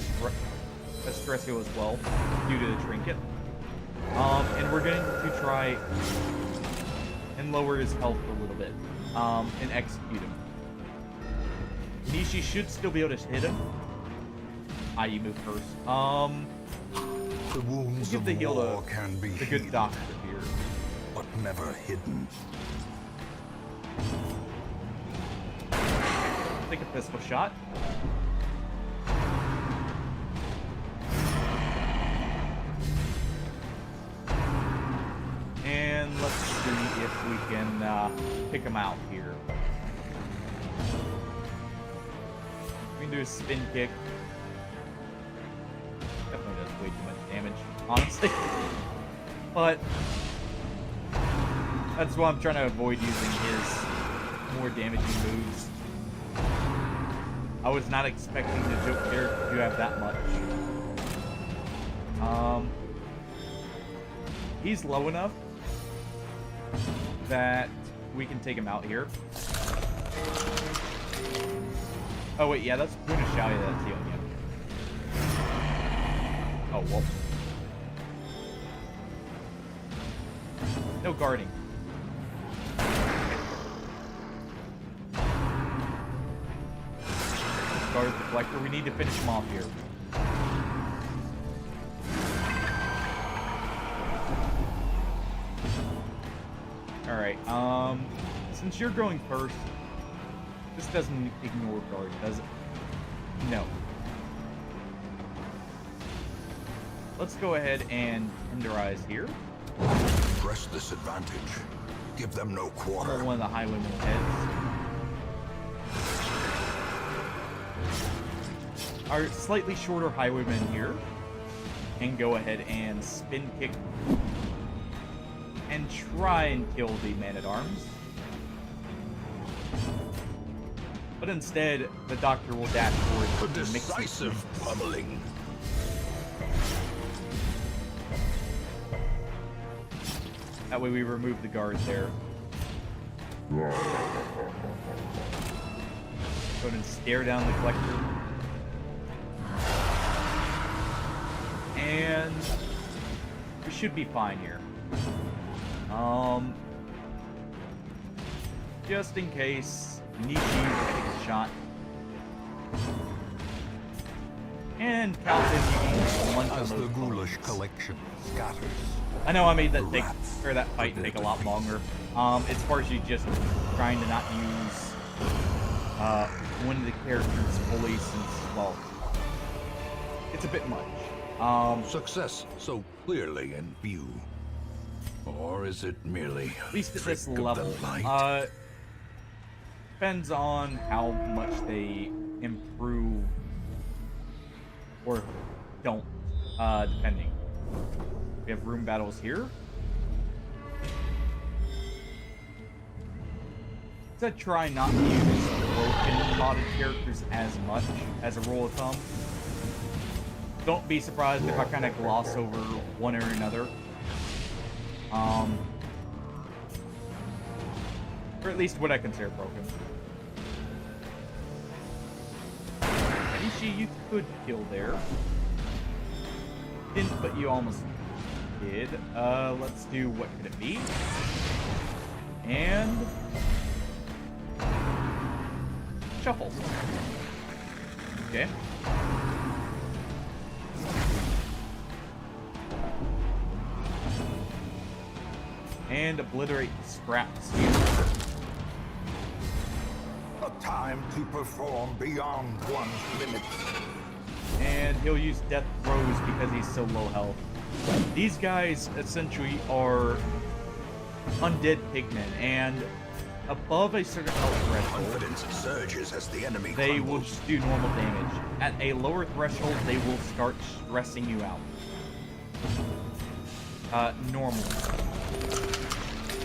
Estresio as well, due to the trinket. And we're going to try and lower his health a little bit, and execute him. Nishi should still be able to hit him. You move first. The wounds We'll give the of heal war to can be the good healed, doctor here. But never hidden. Take a pistol shot. And let's see if we can pick him out here. We can do a spin kick. Definitely does way too much damage, honestly. But that's why I'm trying to avoid using his more damaging moves. I was not expecting the joke character to have that much. He's low enough that we can take him out here. Oh wait, yeah, that's Kuna Xiaoya that's healing you. Oh, well. No guarding. Guard the collector. We need to finish him off here. Alright, since you're going first, this doesn't ignore guard, does it? No. Let's go ahead and tenderize here. Press this advantage. Give them no quarter. One of the Highwayman's heads. Our slightly shorter Highwayman here can go ahead and spin kick and try and kill the Man-at-Arms. But instead, the Doctor will dash forward A to mix decisive pummeling. That way we remove the guard there. Go ahead and stare down the collector. And we should be fine here. Just in case Nishi takes a shot. And Calvin, you can lunge on as the those ghoulish bullets. collection scatters. I know I made that fight take a lot longer. It's partially just trying to not use one of the characters fully since, well, it's a bit much. Success so clearly in view. Or is it merely At least at this trick of level. the light? Depends on how much they improve or don't, depending. We have room battles here. To try not to use broken modded characters as much as a rule of thumb. Don't be surprised if I kind of gloss over one or another. Or at least what I consider broken. Anishi, you could kill there. Didn't, but you almost did. Let's do what could it be? And shuffle. Okay. And obliterate scraps here. A time to perform beyond one's limits. And he'll use death throws because he's so low health. These guys essentially are undead pigmen, and above a certain health threshold, Confidence surges as the enemy they will crumbles. just do normal damage. At a lower threshold, they will start stressing you out. Normal.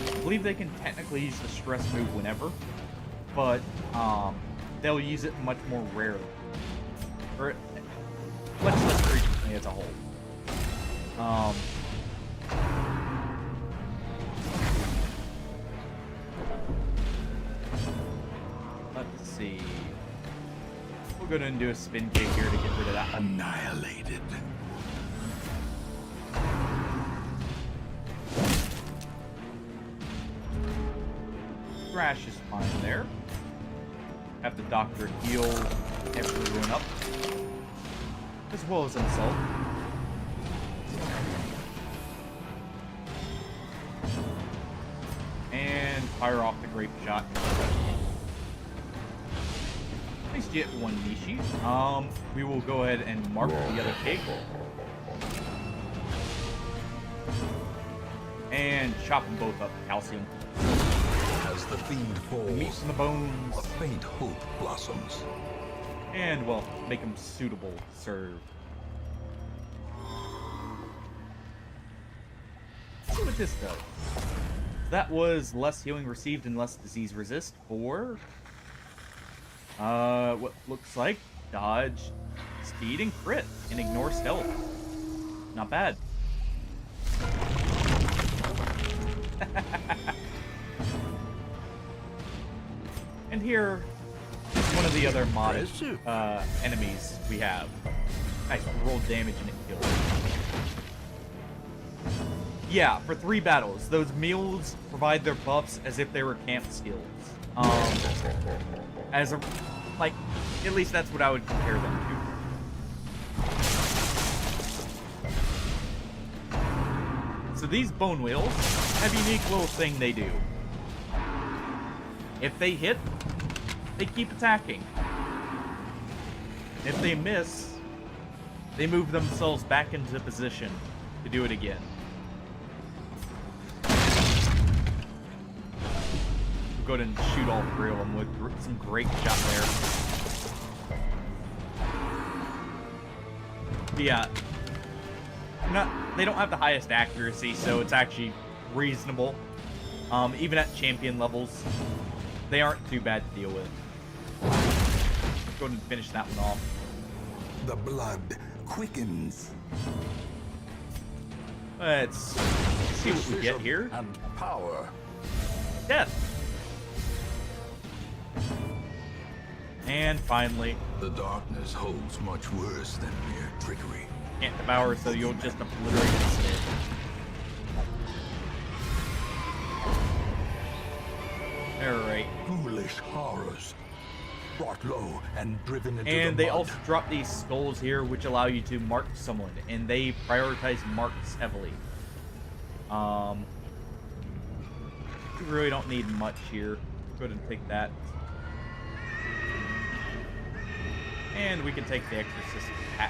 I believe they can technically use the stress move whenever, but they'll use it much more rarely, or much less frequently as a whole. Let's see. We'll go ahead and do a spin kick here to get rid of that. Annihilated. Thrash is fine there. Have the doctor heal everyone up, as well as himself. And fire off the grape shot. At least you get one Nishi. We will go ahead and mark the other pig. And chop them both up. Calcium. As the fiend falls, Meat in the bones. a faint hope blossoms. And, well, make them suitable to serve. Let's see what this does. That was less healing received and less disease resist for... what looks like dodge, speed, and crit, and ignores health. Not bad. And here is one of the other modded enemies we have. Nice, roll damage and it kills. Yeah, for 3 battles, those meals provide their buffs as if they were camp skills. As a, like, at least that's what I would compare them to. So these bone wheels have a unique little thing they do. If they hit, they keep attacking. If they miss, they move themselves back into position to do it again. We'll go ahead and shoot all 3 of them with some great shot there. But yeah, they don't have the highest accuracy, so it's actually reasonable. Even at champion levels, they aren't too bad to deal with. Let's go ahead and finish that one off. The blood quickens. Let's see what we get here. And power. Death. And finally, The darkness holds much worse than mere trickery. can't devour, so you'll just obliterate it instead. Alright. Foolish horrors. Brought low and driven into And the they mud. also drop these skulls here, which allow you to mark someone, and they prioritize marks heavily. You really don't need much here. Go ahead and take that. And we can take the Exorcist hat.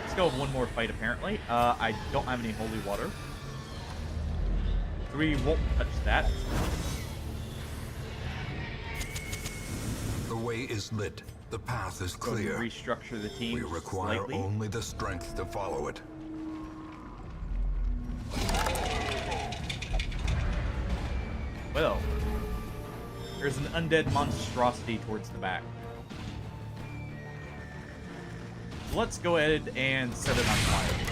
Still have one more fight, apparently. I don't have any holy water. So we won't touch that. The way is lit. The path is Go ahead clear. and restructure the team We require slightly. only the strength to follow it. Well, there's an undead monstrosity towards the back. Let's go ahead and set it on fire.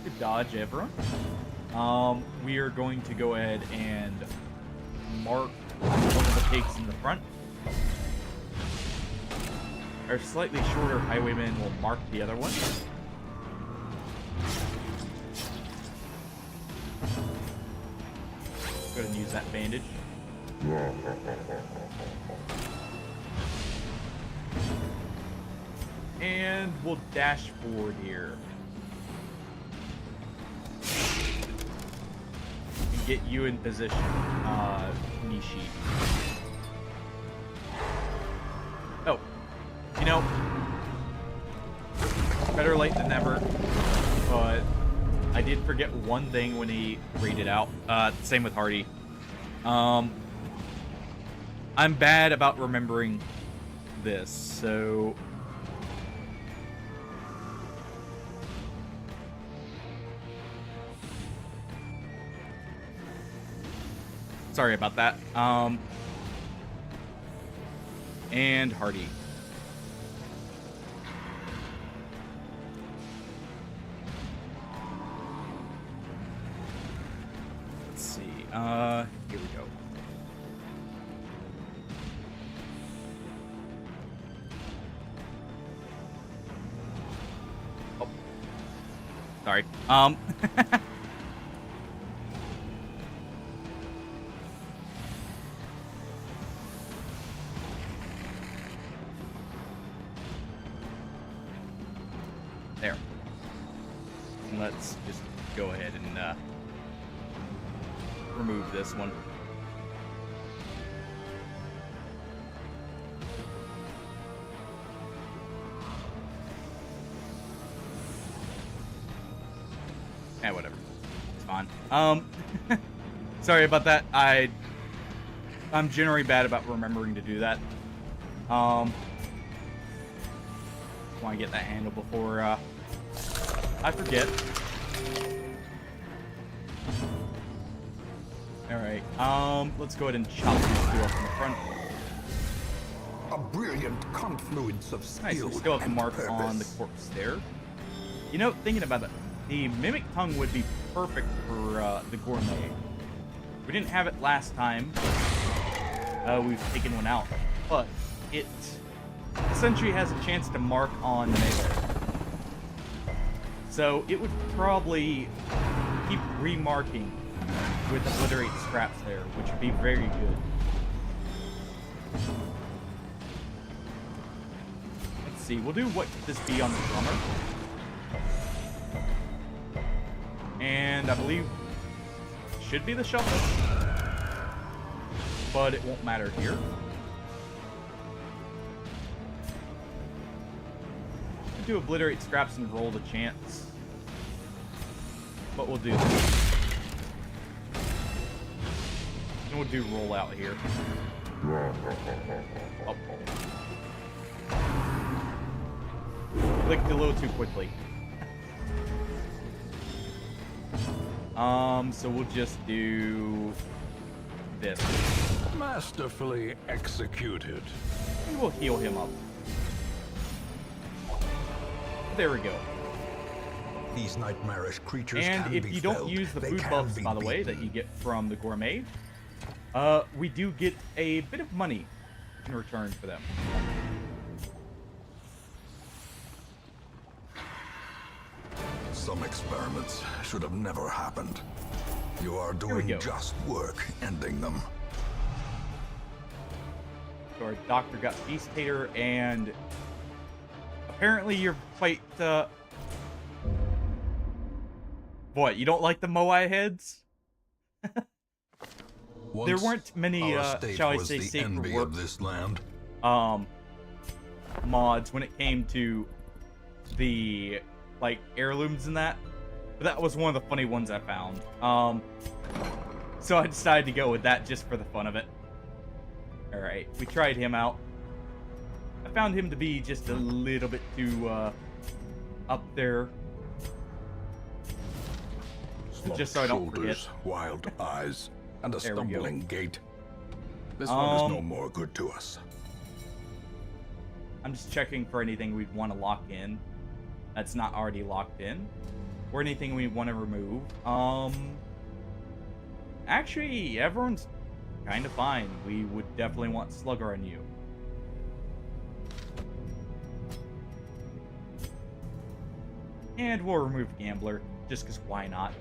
Good dodge, everyone. We are going to go ahead and mark one of the pigs in the front. Our slightly shorter highwayman will mark the other one. Go ahead and use that bandage. And we'll dash forward here. And get you in position, Nishi. Oh, you know, better late than never, but I did forget one thing when he raided out. Same with Hardy. I'm bad about remembering this, so... Sorry about that. And Hardy. Let's see. Here we go. Oh. Sorry. There. And let's just go ahead and remove this one. Eh, whatever. It's fine. Sorry about that. I'm generally bad about remembering to do that. Want to get that handle before I forget. Alright, let's go ahead and chop these two up in the front. A brilliant confluence of Nice, skill we still have to and mark purpose. on the corpse there. You know, thinking about it, the Mimic Tongue would be perfect for the Gourmet. We didn't have it last time. We've taken one out. But it essentially has a chance to mark on melee. So it would probably keep remarking with Obliterate Scraps there, which would be very good. Let's see, we'll do what could this be on the drummer. And I believe it should be the shuffle. But it won't matter here. Do Obliterate Scraps and roll the chance. But we'll do this. And we'll do roll out here. Oh. Clicked a little too quickly. So we'll just do this. Masterfully executed. We will heal him up. There we go. These nightmarish creatures And can if be you don't felled. use the They food can buffs, be by the way, that beaten. you get from the Gourmet, we do get a bit of money in return for them. Some experiments should have never happened. You are we doing go. just work ending them. So our doctor got Beast Tater, and apparently you're quite, What, you don't like the Moai heads? There weren't many, our state shall I was say, the safe envy for work of this land. mods when it came to the, like, heirlooms and that. But that was one of the funny ones I found. So I decided to go with that just for the fun of it. Alright, we tried him out. I found him to be just a little bit too, up there. Slumped Just so I don't forget. shoulders, wild eyes, and a There we go. stumbling gait. This one is no more good to us. I'm just checking for anything we'd want to lock in that's not already locked in. Or anything we want to remove. Actually, everyone's kind of fine. We would definitely want Slugger on you. And we'll remove Gambler, just because why not?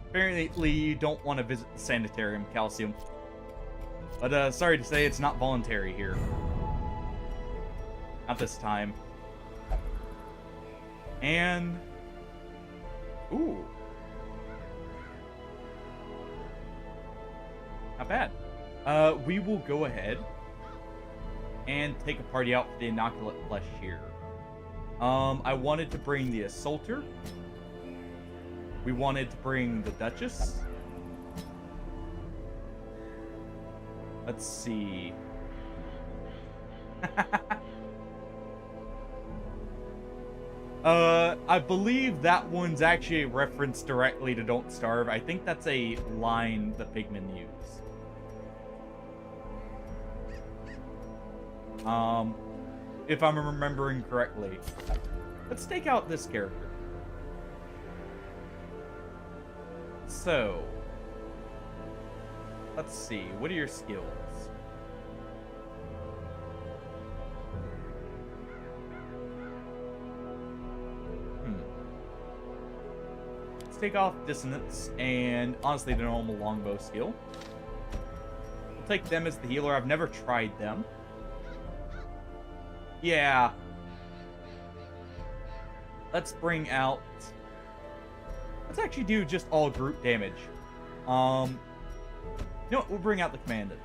Apparently, you don't want to visit the sanitarium, Calcium. But, sorry to say, it's not voluntary here. Not this time. And... Ooh. Not bad. We will go ahead and take a party out for the Inoculate Flesh here. I wanted to bring the Assaulter. We wanted to bring the Duchess. Let's see. I believe that one's actually a reference directly to Don't Starve. I think that's a line the Pigmen use. If I'm remembering correctly. Let's take out this character. So, let's see. What are your skills? Let's take off Dissonance and, honestly, the normal longbow skill. We'll take them as the healer. I've never tried them. Yeah. Let's bring out... Let's actually do just all group damage. You know what? We'll bring out the Commandant.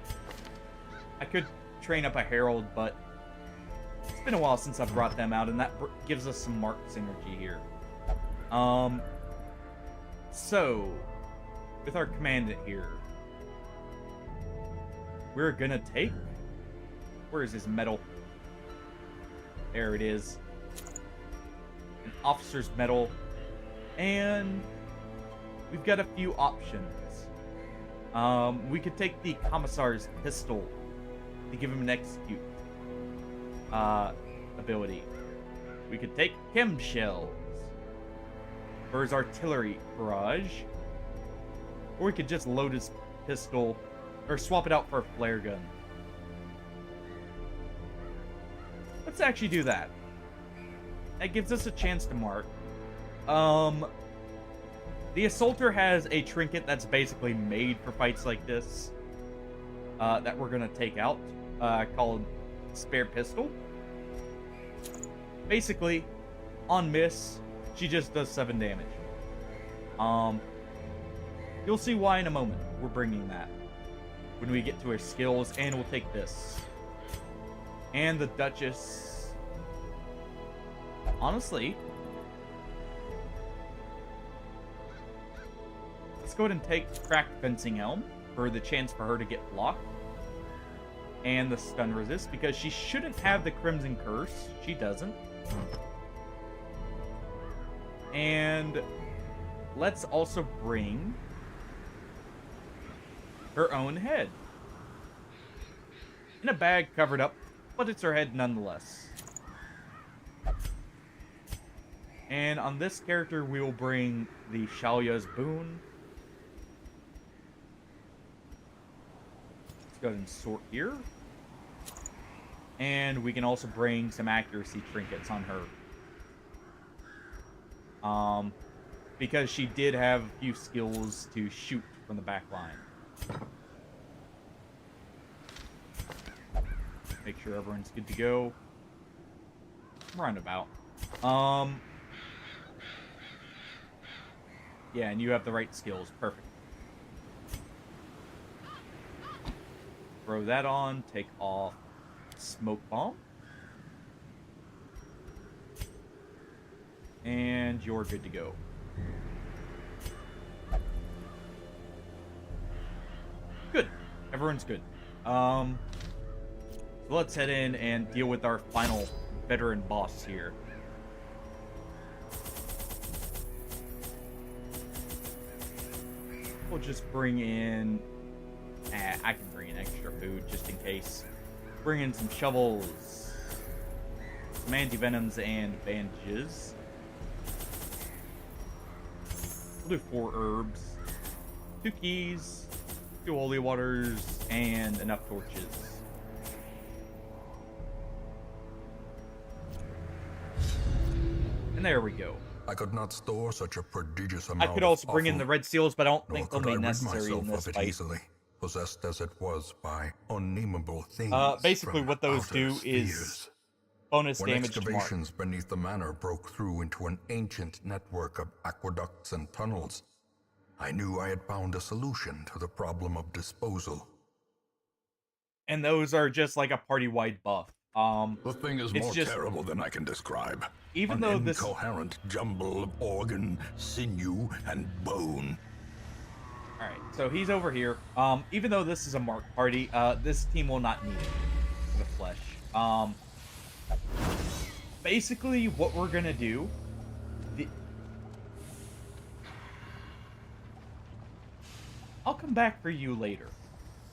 I could train up a Herald, but it's been a while since I've brought them out, and that gives us some marked synergy here. So, with our Commandant here, we're gonna take... Where is his medal? There it is. An officer's medal. And we've got a few options. We could take the Commissar's pistol to give him an execute ability. We could take Chem Shells for his artillery barrage. Or we could just load his pistol or swap it out for a flare gun. Let's actually do that. That gives us a chance to mark. The Assaulter has a trinket that's basically made for fights like this. That we're gonna take out. Called Spare Pistol. Basically, on miss, she just does 7 damage. You'll see why in a moment. We're bringing that when we get to her skills, and we'll take this. And the Duchess. Honestly, let's go ahead and take Cracked Fencing Helm for the chance for her to get blocked. And the Stun Resist, because she shouldn't have the Crimson Curse. She doesn't. And let's also bring her own head. In a bag covered up, but it's her head nonetheless. And on this character, we will bring the Shalia's Boon. Let's go ahead and sort here. And we can also bring some accuracy trinkets on her. Because she did have a few skills to shoot from the back line. Make sure everyone's good to go. Roundabout. Yeah, and you have the right skills. Perfect. Throw that on. Take off smoke bomb. And you're good to go. Good. Everyone's good. So let's head in and deal with our final veteran boss here. We'll just bring in... I can bring in extra food just in case. Bring in some shovels, some anti-venoms, and bandages. We'll do 4 herbs, 2 keys, 2 holy waters, and enough torches. And there we go. I could not store such a prodigious amount. I could also of bring in offal, the red seals, but I don't nor think they'll could be I rid necessary in myself this of it fight. easily, possessed as it was by unnameable things. Basically from what those outer do spheres. is bonus When damage to mark. excavations beneath the manor broke through into an ancient network of aqueducts and tunnels, I knew I had found a solution to the problem of disposal. And those are just like a party-wide buff. The thing is It's more just- terrible than I can describe. Even An though this- incoherent jumble of organ, sinew, and bone. Alright, so he's over here. Even though this is a mark party, this team will not need it for the flesh. Basically, what we're gonna do... I'll come back for you later.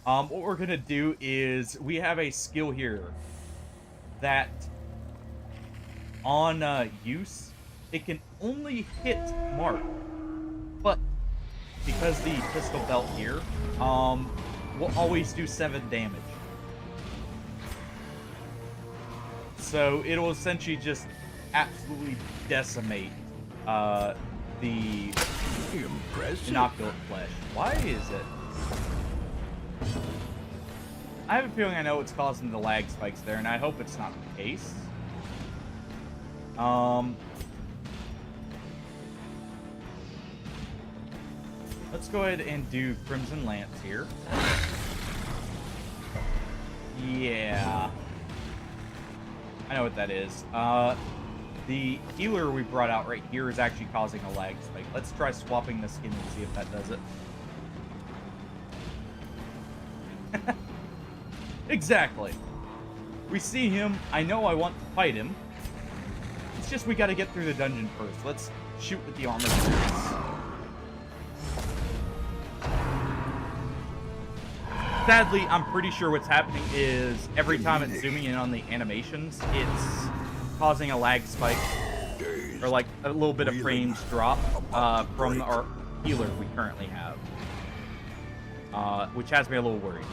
What we're gonna do is, we have a skill here that, on use, it can only hit mark. But, because the pistol belt here, will always do 7 damage. So it'll essentially just absolutely decimate the Impressive. inoculate flesh. Why is it? I have a feeling I know what's causing the lag spikes there, and I hope it's not the case. Let's go ahead and do Crimson Lance here. Yeah. I know what that is. The healer we brought out right here is actually causing a lag spike. Let's try swapping the skin and see if that does it. Exactly. We see him. I know I want to fight him. It's just we got to get through the dungeon first. Let's shoot with the armor pierce. Sadly, I'm pretty sure what's happening is every time it's zooming in on the animations, it's causing a lag spike, or like a little bit of frames drop from our healer we currently have, which has me a little worried.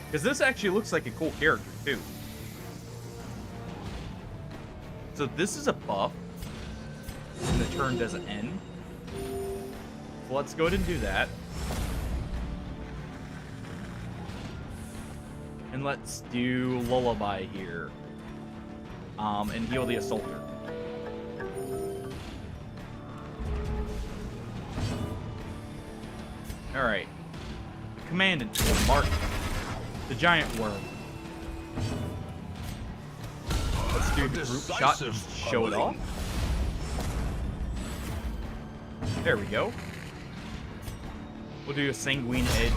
Because this actually looks like a cool character too. So this is a buff, and the turn doesn't end. So let's go ahead and do that. And let's do Lullaby here. And heal the Assaulter. Alright. Commandant tool, Mark. The Giant Worm. Let's do the group shot and show it off. There we go. We'll do a Sanguine Edge.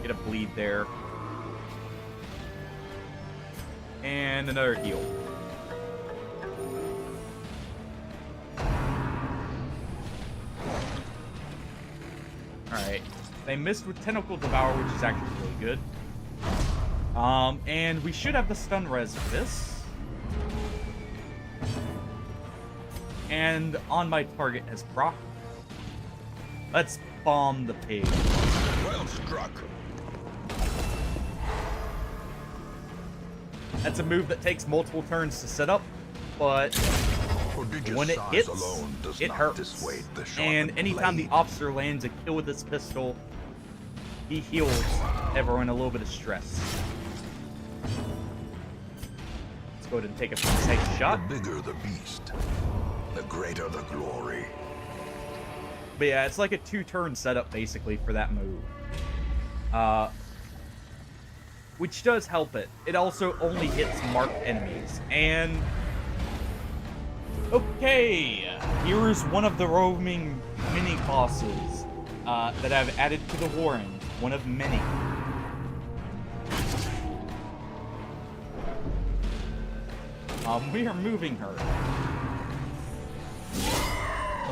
Get a bleed there. And another heal. Alright. They missed with Tentacle Devour, which is actually really good. And we should have the stun res for this. And on my target has proc. Let's bomb the pig. Well struck. That's a move that takes multiple turns to set up, but Prodigious when it size hits, alone does it not hurts. dissuade the And sharpened anytime the blade. officer lands a kill with this pistol, he heals everyone a little bit of stress. Let's go ahead and take a precise shot. The bigger the beast, the greater the glory. But yeah, it's like a 2-turn setup basically for that move. Which does help it. It also only hits marked enemies. And okay, here is one of the roaming mini bosses that I've added to the Warren. One of many. We are moving her.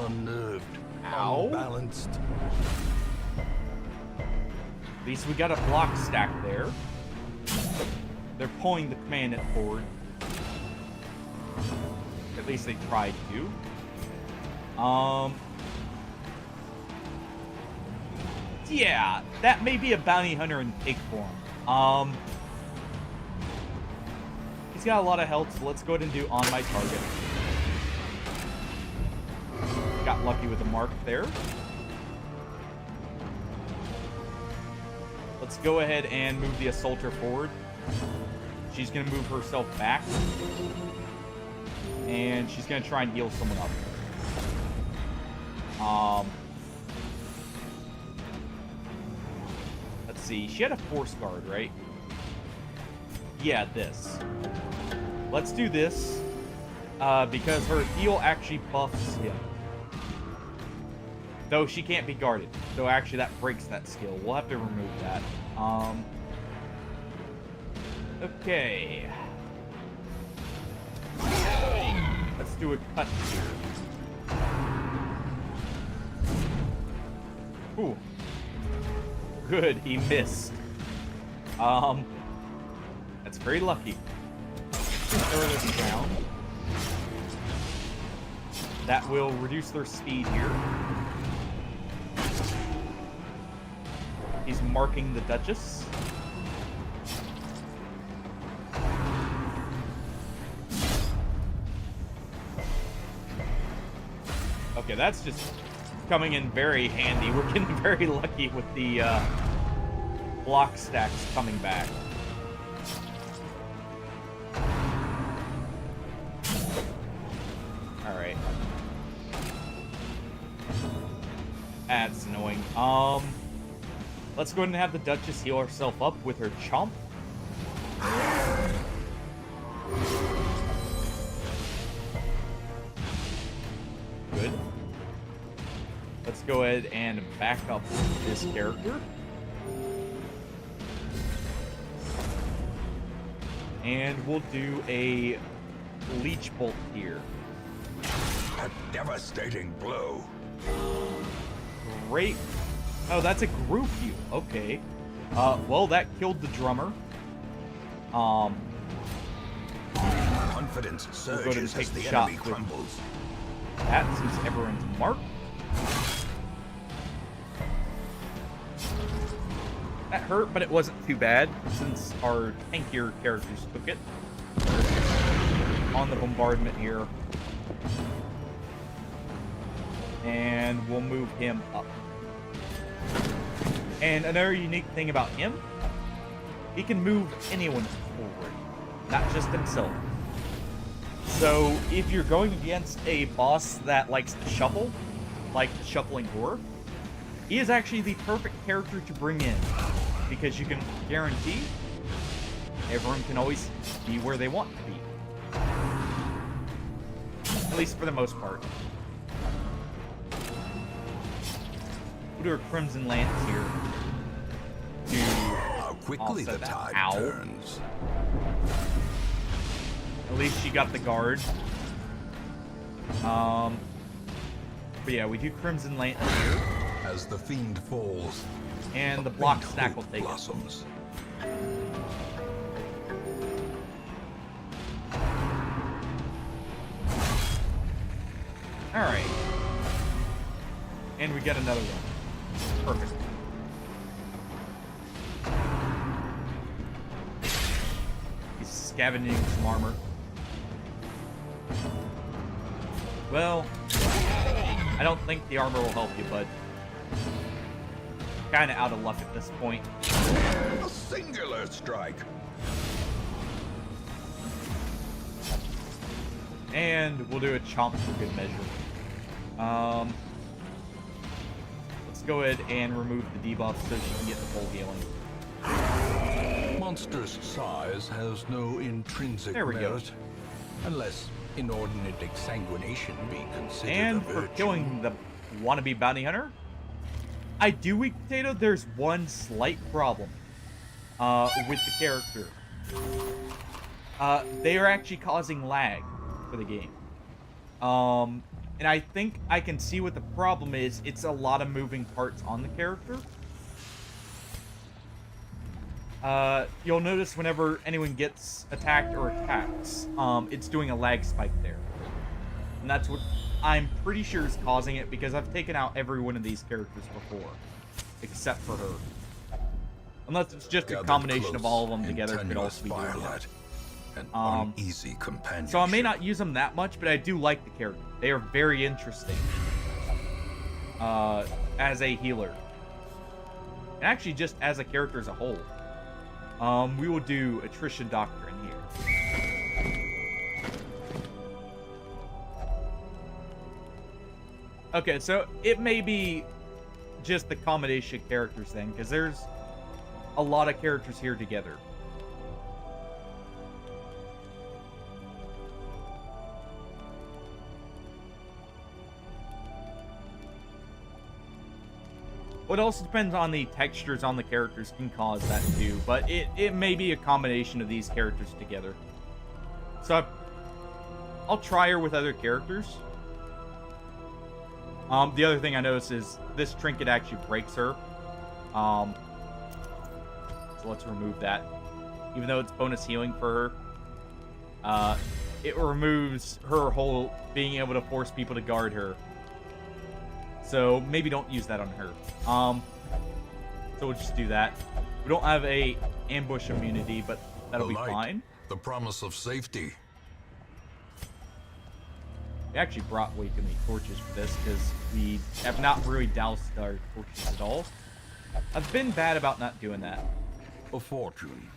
Unnerved. Ow. Unbalanced. At least we got a block stack there. They're pulling the command forward. At least they tried to. Yeah, that may be a bounty hunter in pig form. He's got a lot of health, so let's go ahead and do on my target. Got lucky with the mark there. Let's go ahead and move the assaulter forward. She's gonna move herself back. And she's gonna try and heal someone up. Let's see. She had a force guard, right? Yeah, this. Let's do this. Because her heal actually buffs him. Though she can't be guarded. So actually that breaks that skill. We'll have to remove that. Okay. Let's do a cut here. Ooh. Good, he missed. That's very lucky. Throw this down. That will reduce their speed here. He's marking the Duchess. Okay, that's just coming in very handy. We're getting very lucky with the block stacks coming back. Alright. That's annoying. Let's go ahead and have the Duchess heal herself up with her chomp. Good. Let's go ahead and back up this character. And we'll do a Leech Bolt here. A devastating blow. Great. Oh, that's a group heal. Okay. Well, that killed the drummer. Confidence We'll go ahead and surges take as the the shot enemy with crumbles. that since everyone's marked. That hurt, but it wasn't too bad since our tankier characters took it. On the bombardment here. And we'll move him up. And another unique thing about him, he can move anyone forward, not just himself. So if you're going against a boss that likes to shuffle, like the Shuffling Dwarf, he is actually the perfect character to bring in, because you can guarantee everyone can always be where they want to be. At least for the most part. We'll do a Crimson Lance here. How quickly the tide turns. At least she got the guard. But yeah, we do Crimson Lance here. As the fiend falls, And the block stack will take blossoms. it. Alright. And we get another one. Perfect. He's scavenging some armor. Well, I don't think the armor will help you, bud. Kinda out of luck at this point. A singular strike. And we'll do a chomp for good measure. Let's go ahead and remove the debuff so she can get the full healing. Monstrous size has no intrinsic There we go. merit, unless inordinate exsanguination be considered And a for virtue. killing the wannabe bounty hunter, I do weak potato. There's one slight problem with the character. They are actually causing lag for the game. And I think I can see what the problem is. It's a lot of moving parts on the character. You'll notice whenever anyone gets attacked or attacks, it's doing a lag spike there. And that's what I'm pretty sure is causing it, because I've taken out every one of these characters before, except for her. Unless it's just a Gathered combination of close all of them in together, it could tenuous also be doing that. firelight, an uneasy companion. So I may not use them that much, but I do like the character. They are very interesting as a healer. And actually just as a character as a whole. We will do Attrition Doctrine here. Okay, so it may be just the combination of characters then, because there's a lot of characters here together. What also depends on the textures on the characters can cause that too, but it may be a combination of these characters together. So I'll try her with other characters. The other thing I noticed is this trinket actually breaks her. So let's remove that. Even though it's bonus healing for her, it removes her whole being able to force people to guard her. So maybe don't use that on her. So we'll just do that. We don't have a ambush immunity, but that'll The be light, fine. The promise of safety. We actually brought way too many torches for this because we have not really doused our torches at all. I've been bad about not doing that. A fortune,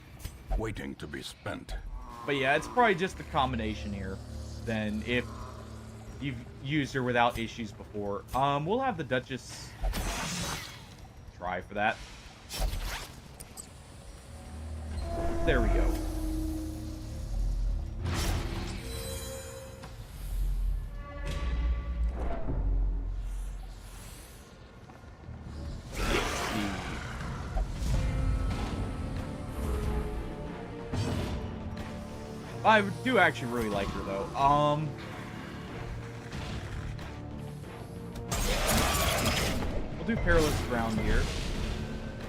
waiting to be spent. But yeah, it's probably just the combination here. Then if you've used her without issues before, we'll have the Duchess try for that. There we go. I do actually really like her though. We'll do Perilous Ground here.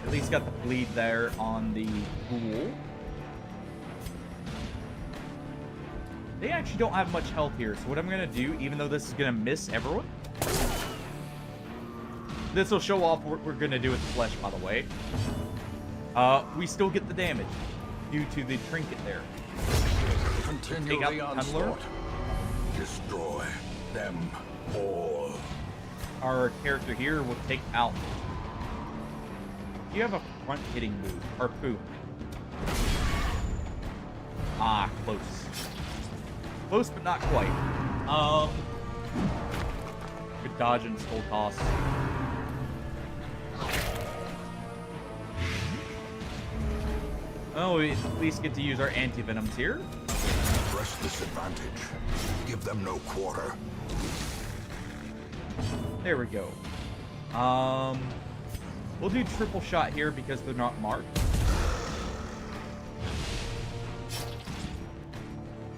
At least got the bleed there on the ghoul. They actually don't have much health here, so what I'm gonna do, even though this is gonna miss everyone, this will show off what we're gonna do with the flesh, by the way. We still get the damage due to the trinket there. Continue Take out the the onslaught. Tunneler. Destroy them all. Our character here will take out. You have a front hitting move, or poo. Ah, close. Close, but not quite. Good dodge and skull toss. Oh, we at least get to use our anti-venoms here. Press this advantage. Give them no quarter. There we go. We'll do triple shot here because they're not marked.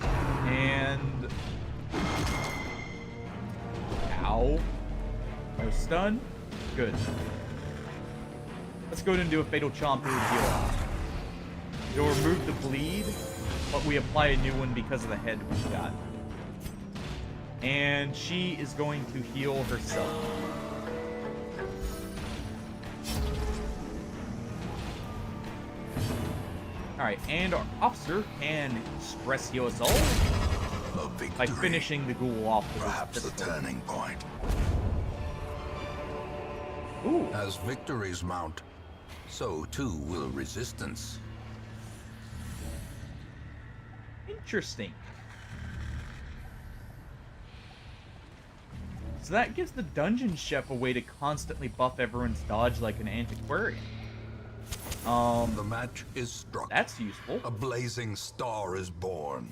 And ow. No stun. Good. Let's go ahead and do a fatal chomp to heal. It'll remove the bleed, but we apply a new one because of the head we've got. And she is going to heal herself. Alright, and our officer can stress heal us all A victory. by finishing the ghoul off with his Perhaps the pistol. turning point. Ooh, As victories mount, so too will resistance. interesting. So that gives the dungeon chef a way to constantly buff everyone's dodge like an antiquarian. The match is struck. That's useful. A blazing star is born.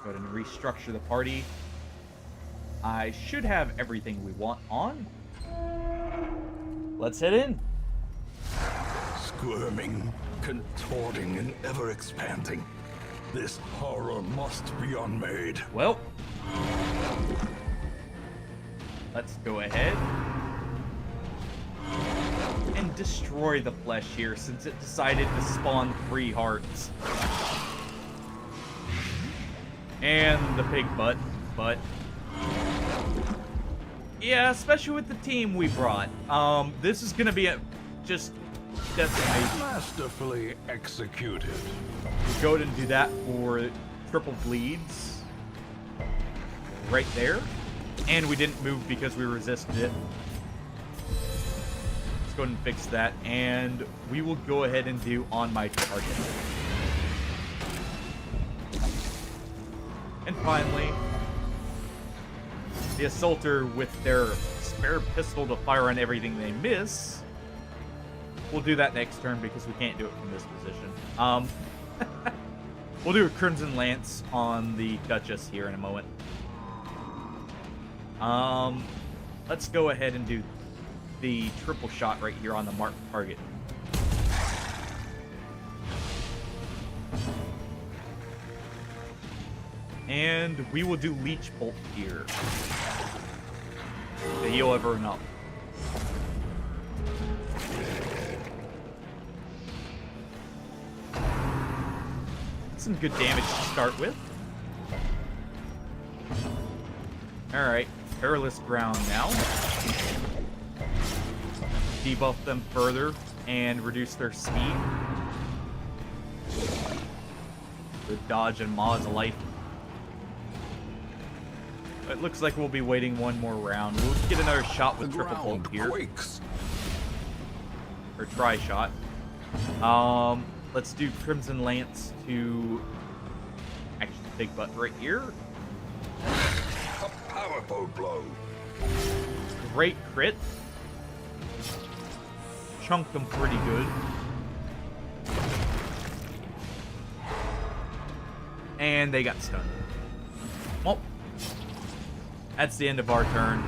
Go ahead and restructure the party. I should have everything we want on. Let's head in. Squirming, contorting, and ever expanding. This horror must be unmade. Well, let's go ahead and destroy the flesh here since it decided to spawn 3 hearts. And the pig butt, but yeah, especially with the team we brought. This is gonna be a just decimation. Masterfully executed. We'll go ahead and do that for triple bleeds. Right there. And we didn't move because we resisted it. Let's go ahead and fix that. And we will go ahead and do on my target. And finally, the Assaulter with their spare pistol to fire on everything they miss. We'll do that next turn because we can't do it from this position. We'll do a Crimson Lance on the Duchess here in a moment. Let's go ahead and do the triple shot right here on the marked target. And we will do Leech Bolt here to heal everyone up. Some good damage to start with. Alright, Perilous Ground now. Debuff them further and reduce their speed. Their dodge and maw is a life. It looks like we'll be waiting one more round. We'll get another shot with triple bolt here. Quakes. Or tri-shot. Let's do Crimson Lance to actually big butt right here. A powerful blow. Great crit. Chunked them pretty good. And they got stunned. Well, that's the end of our turn.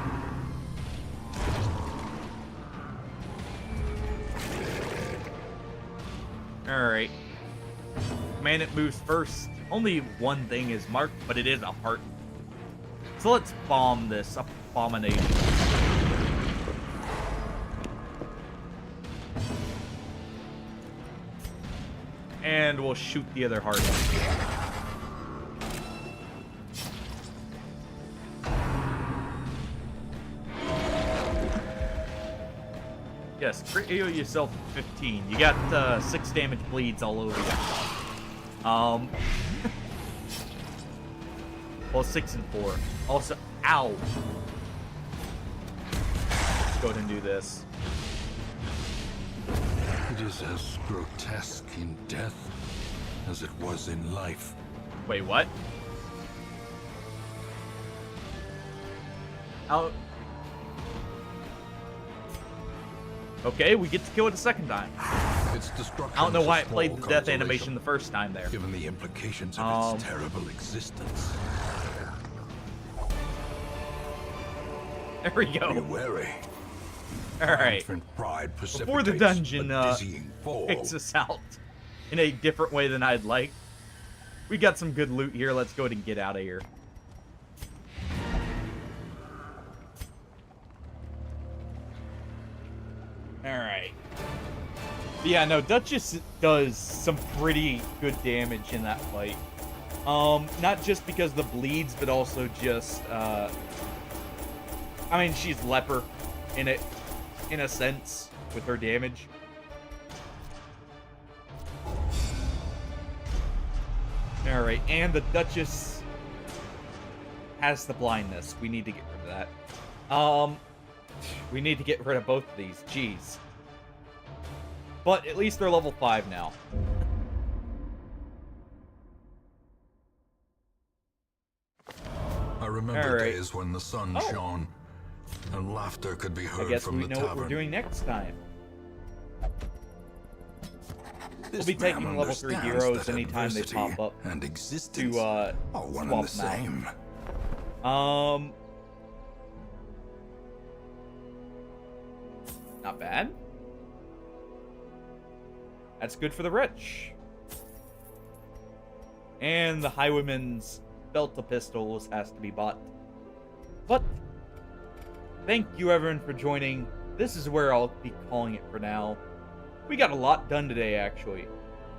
Alright. Commandant moves first. Only one thing is marked, but it is a heart. So let's bomb this abomination. And we'll shoot the other heart. Yes, crit heal yourself 15. You got 6 damage bleeds all over you. Well, 6 and 4. Also, ow. Let's go ahead and do this. It is as grotesque in death as it was in life. Wait, what? How? Okay, we get to kill it a second time. Its destruction I don't know is a why it played small the death consolation, animation the first time there. given the implications of its terrible existence. There we Be go. wary. Alright. Triumphant pride Before the precipitates dungeon a dizzying fall. kicks us out in a different way than I'd like. We got some good loot here. Let's go ahead and get out of here. Alright. Yeah, no, Duchess does some pretty good damage in that fight. Not just because of the bleeds, but also just, I mean, she's leper in it, in a sense, with her damage. Alright, and the Duchess has the blindness. We need to get rid of that. We need to get rid of both of these. Jeez. But at least they're level 5 now. A remember All right. days when the sun Oh. shone and laughter could be I heard guess from we the know what we're tavern. doing next time. This be taking man level 3 understands heroes that anytime they adversity pop up and existence to are one and the swap 'em same. out. Not bad. That's good for the rich. And the highwayman's belt of pistols has to be bought. But thank you everyone for joining. This is where I'll be calling it for now. We got a lot done today, actually.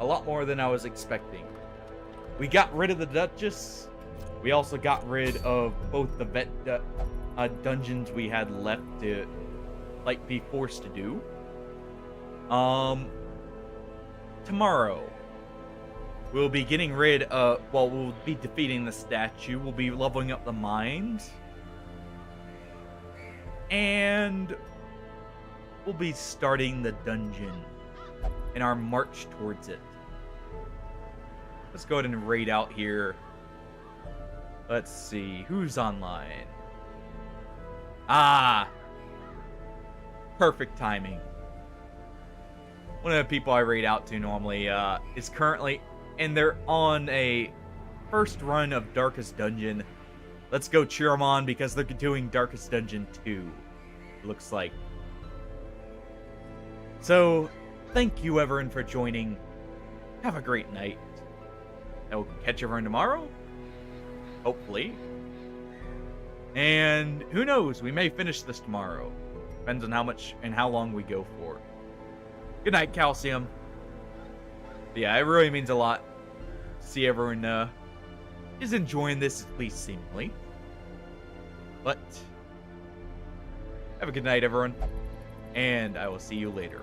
A lot more than I was expecting. We got rid of the Duchess. We also got rid of both the vet dungeons we had left to, like, be forced to do. Tomorrow, we'll be getting rid of, well, we'll be defeating the statue. We'll be leveling up the mines. And we'll be starting the dungeon in our march towards it. Let's go ahead and raid out here. Let's see, who's online? Ah! Perfect timing. One of the people I raid out to normally is currently, and they're on a first run of Darkest Dungeon. Let's go cheer them on because they're doing Darkest Dungeon 2, it looks like. So, thank you everyone for joining. Have a great night. I will catch everyone tomorrow. Hopefully. And who knows, we may finish this tomorrow. Depends on how much and how long we go for. Good night, Calcium. But yeah, it really means a lot to see everyone is enjoying this, at least seemingly. But have a good night, everyone. And I will see you later.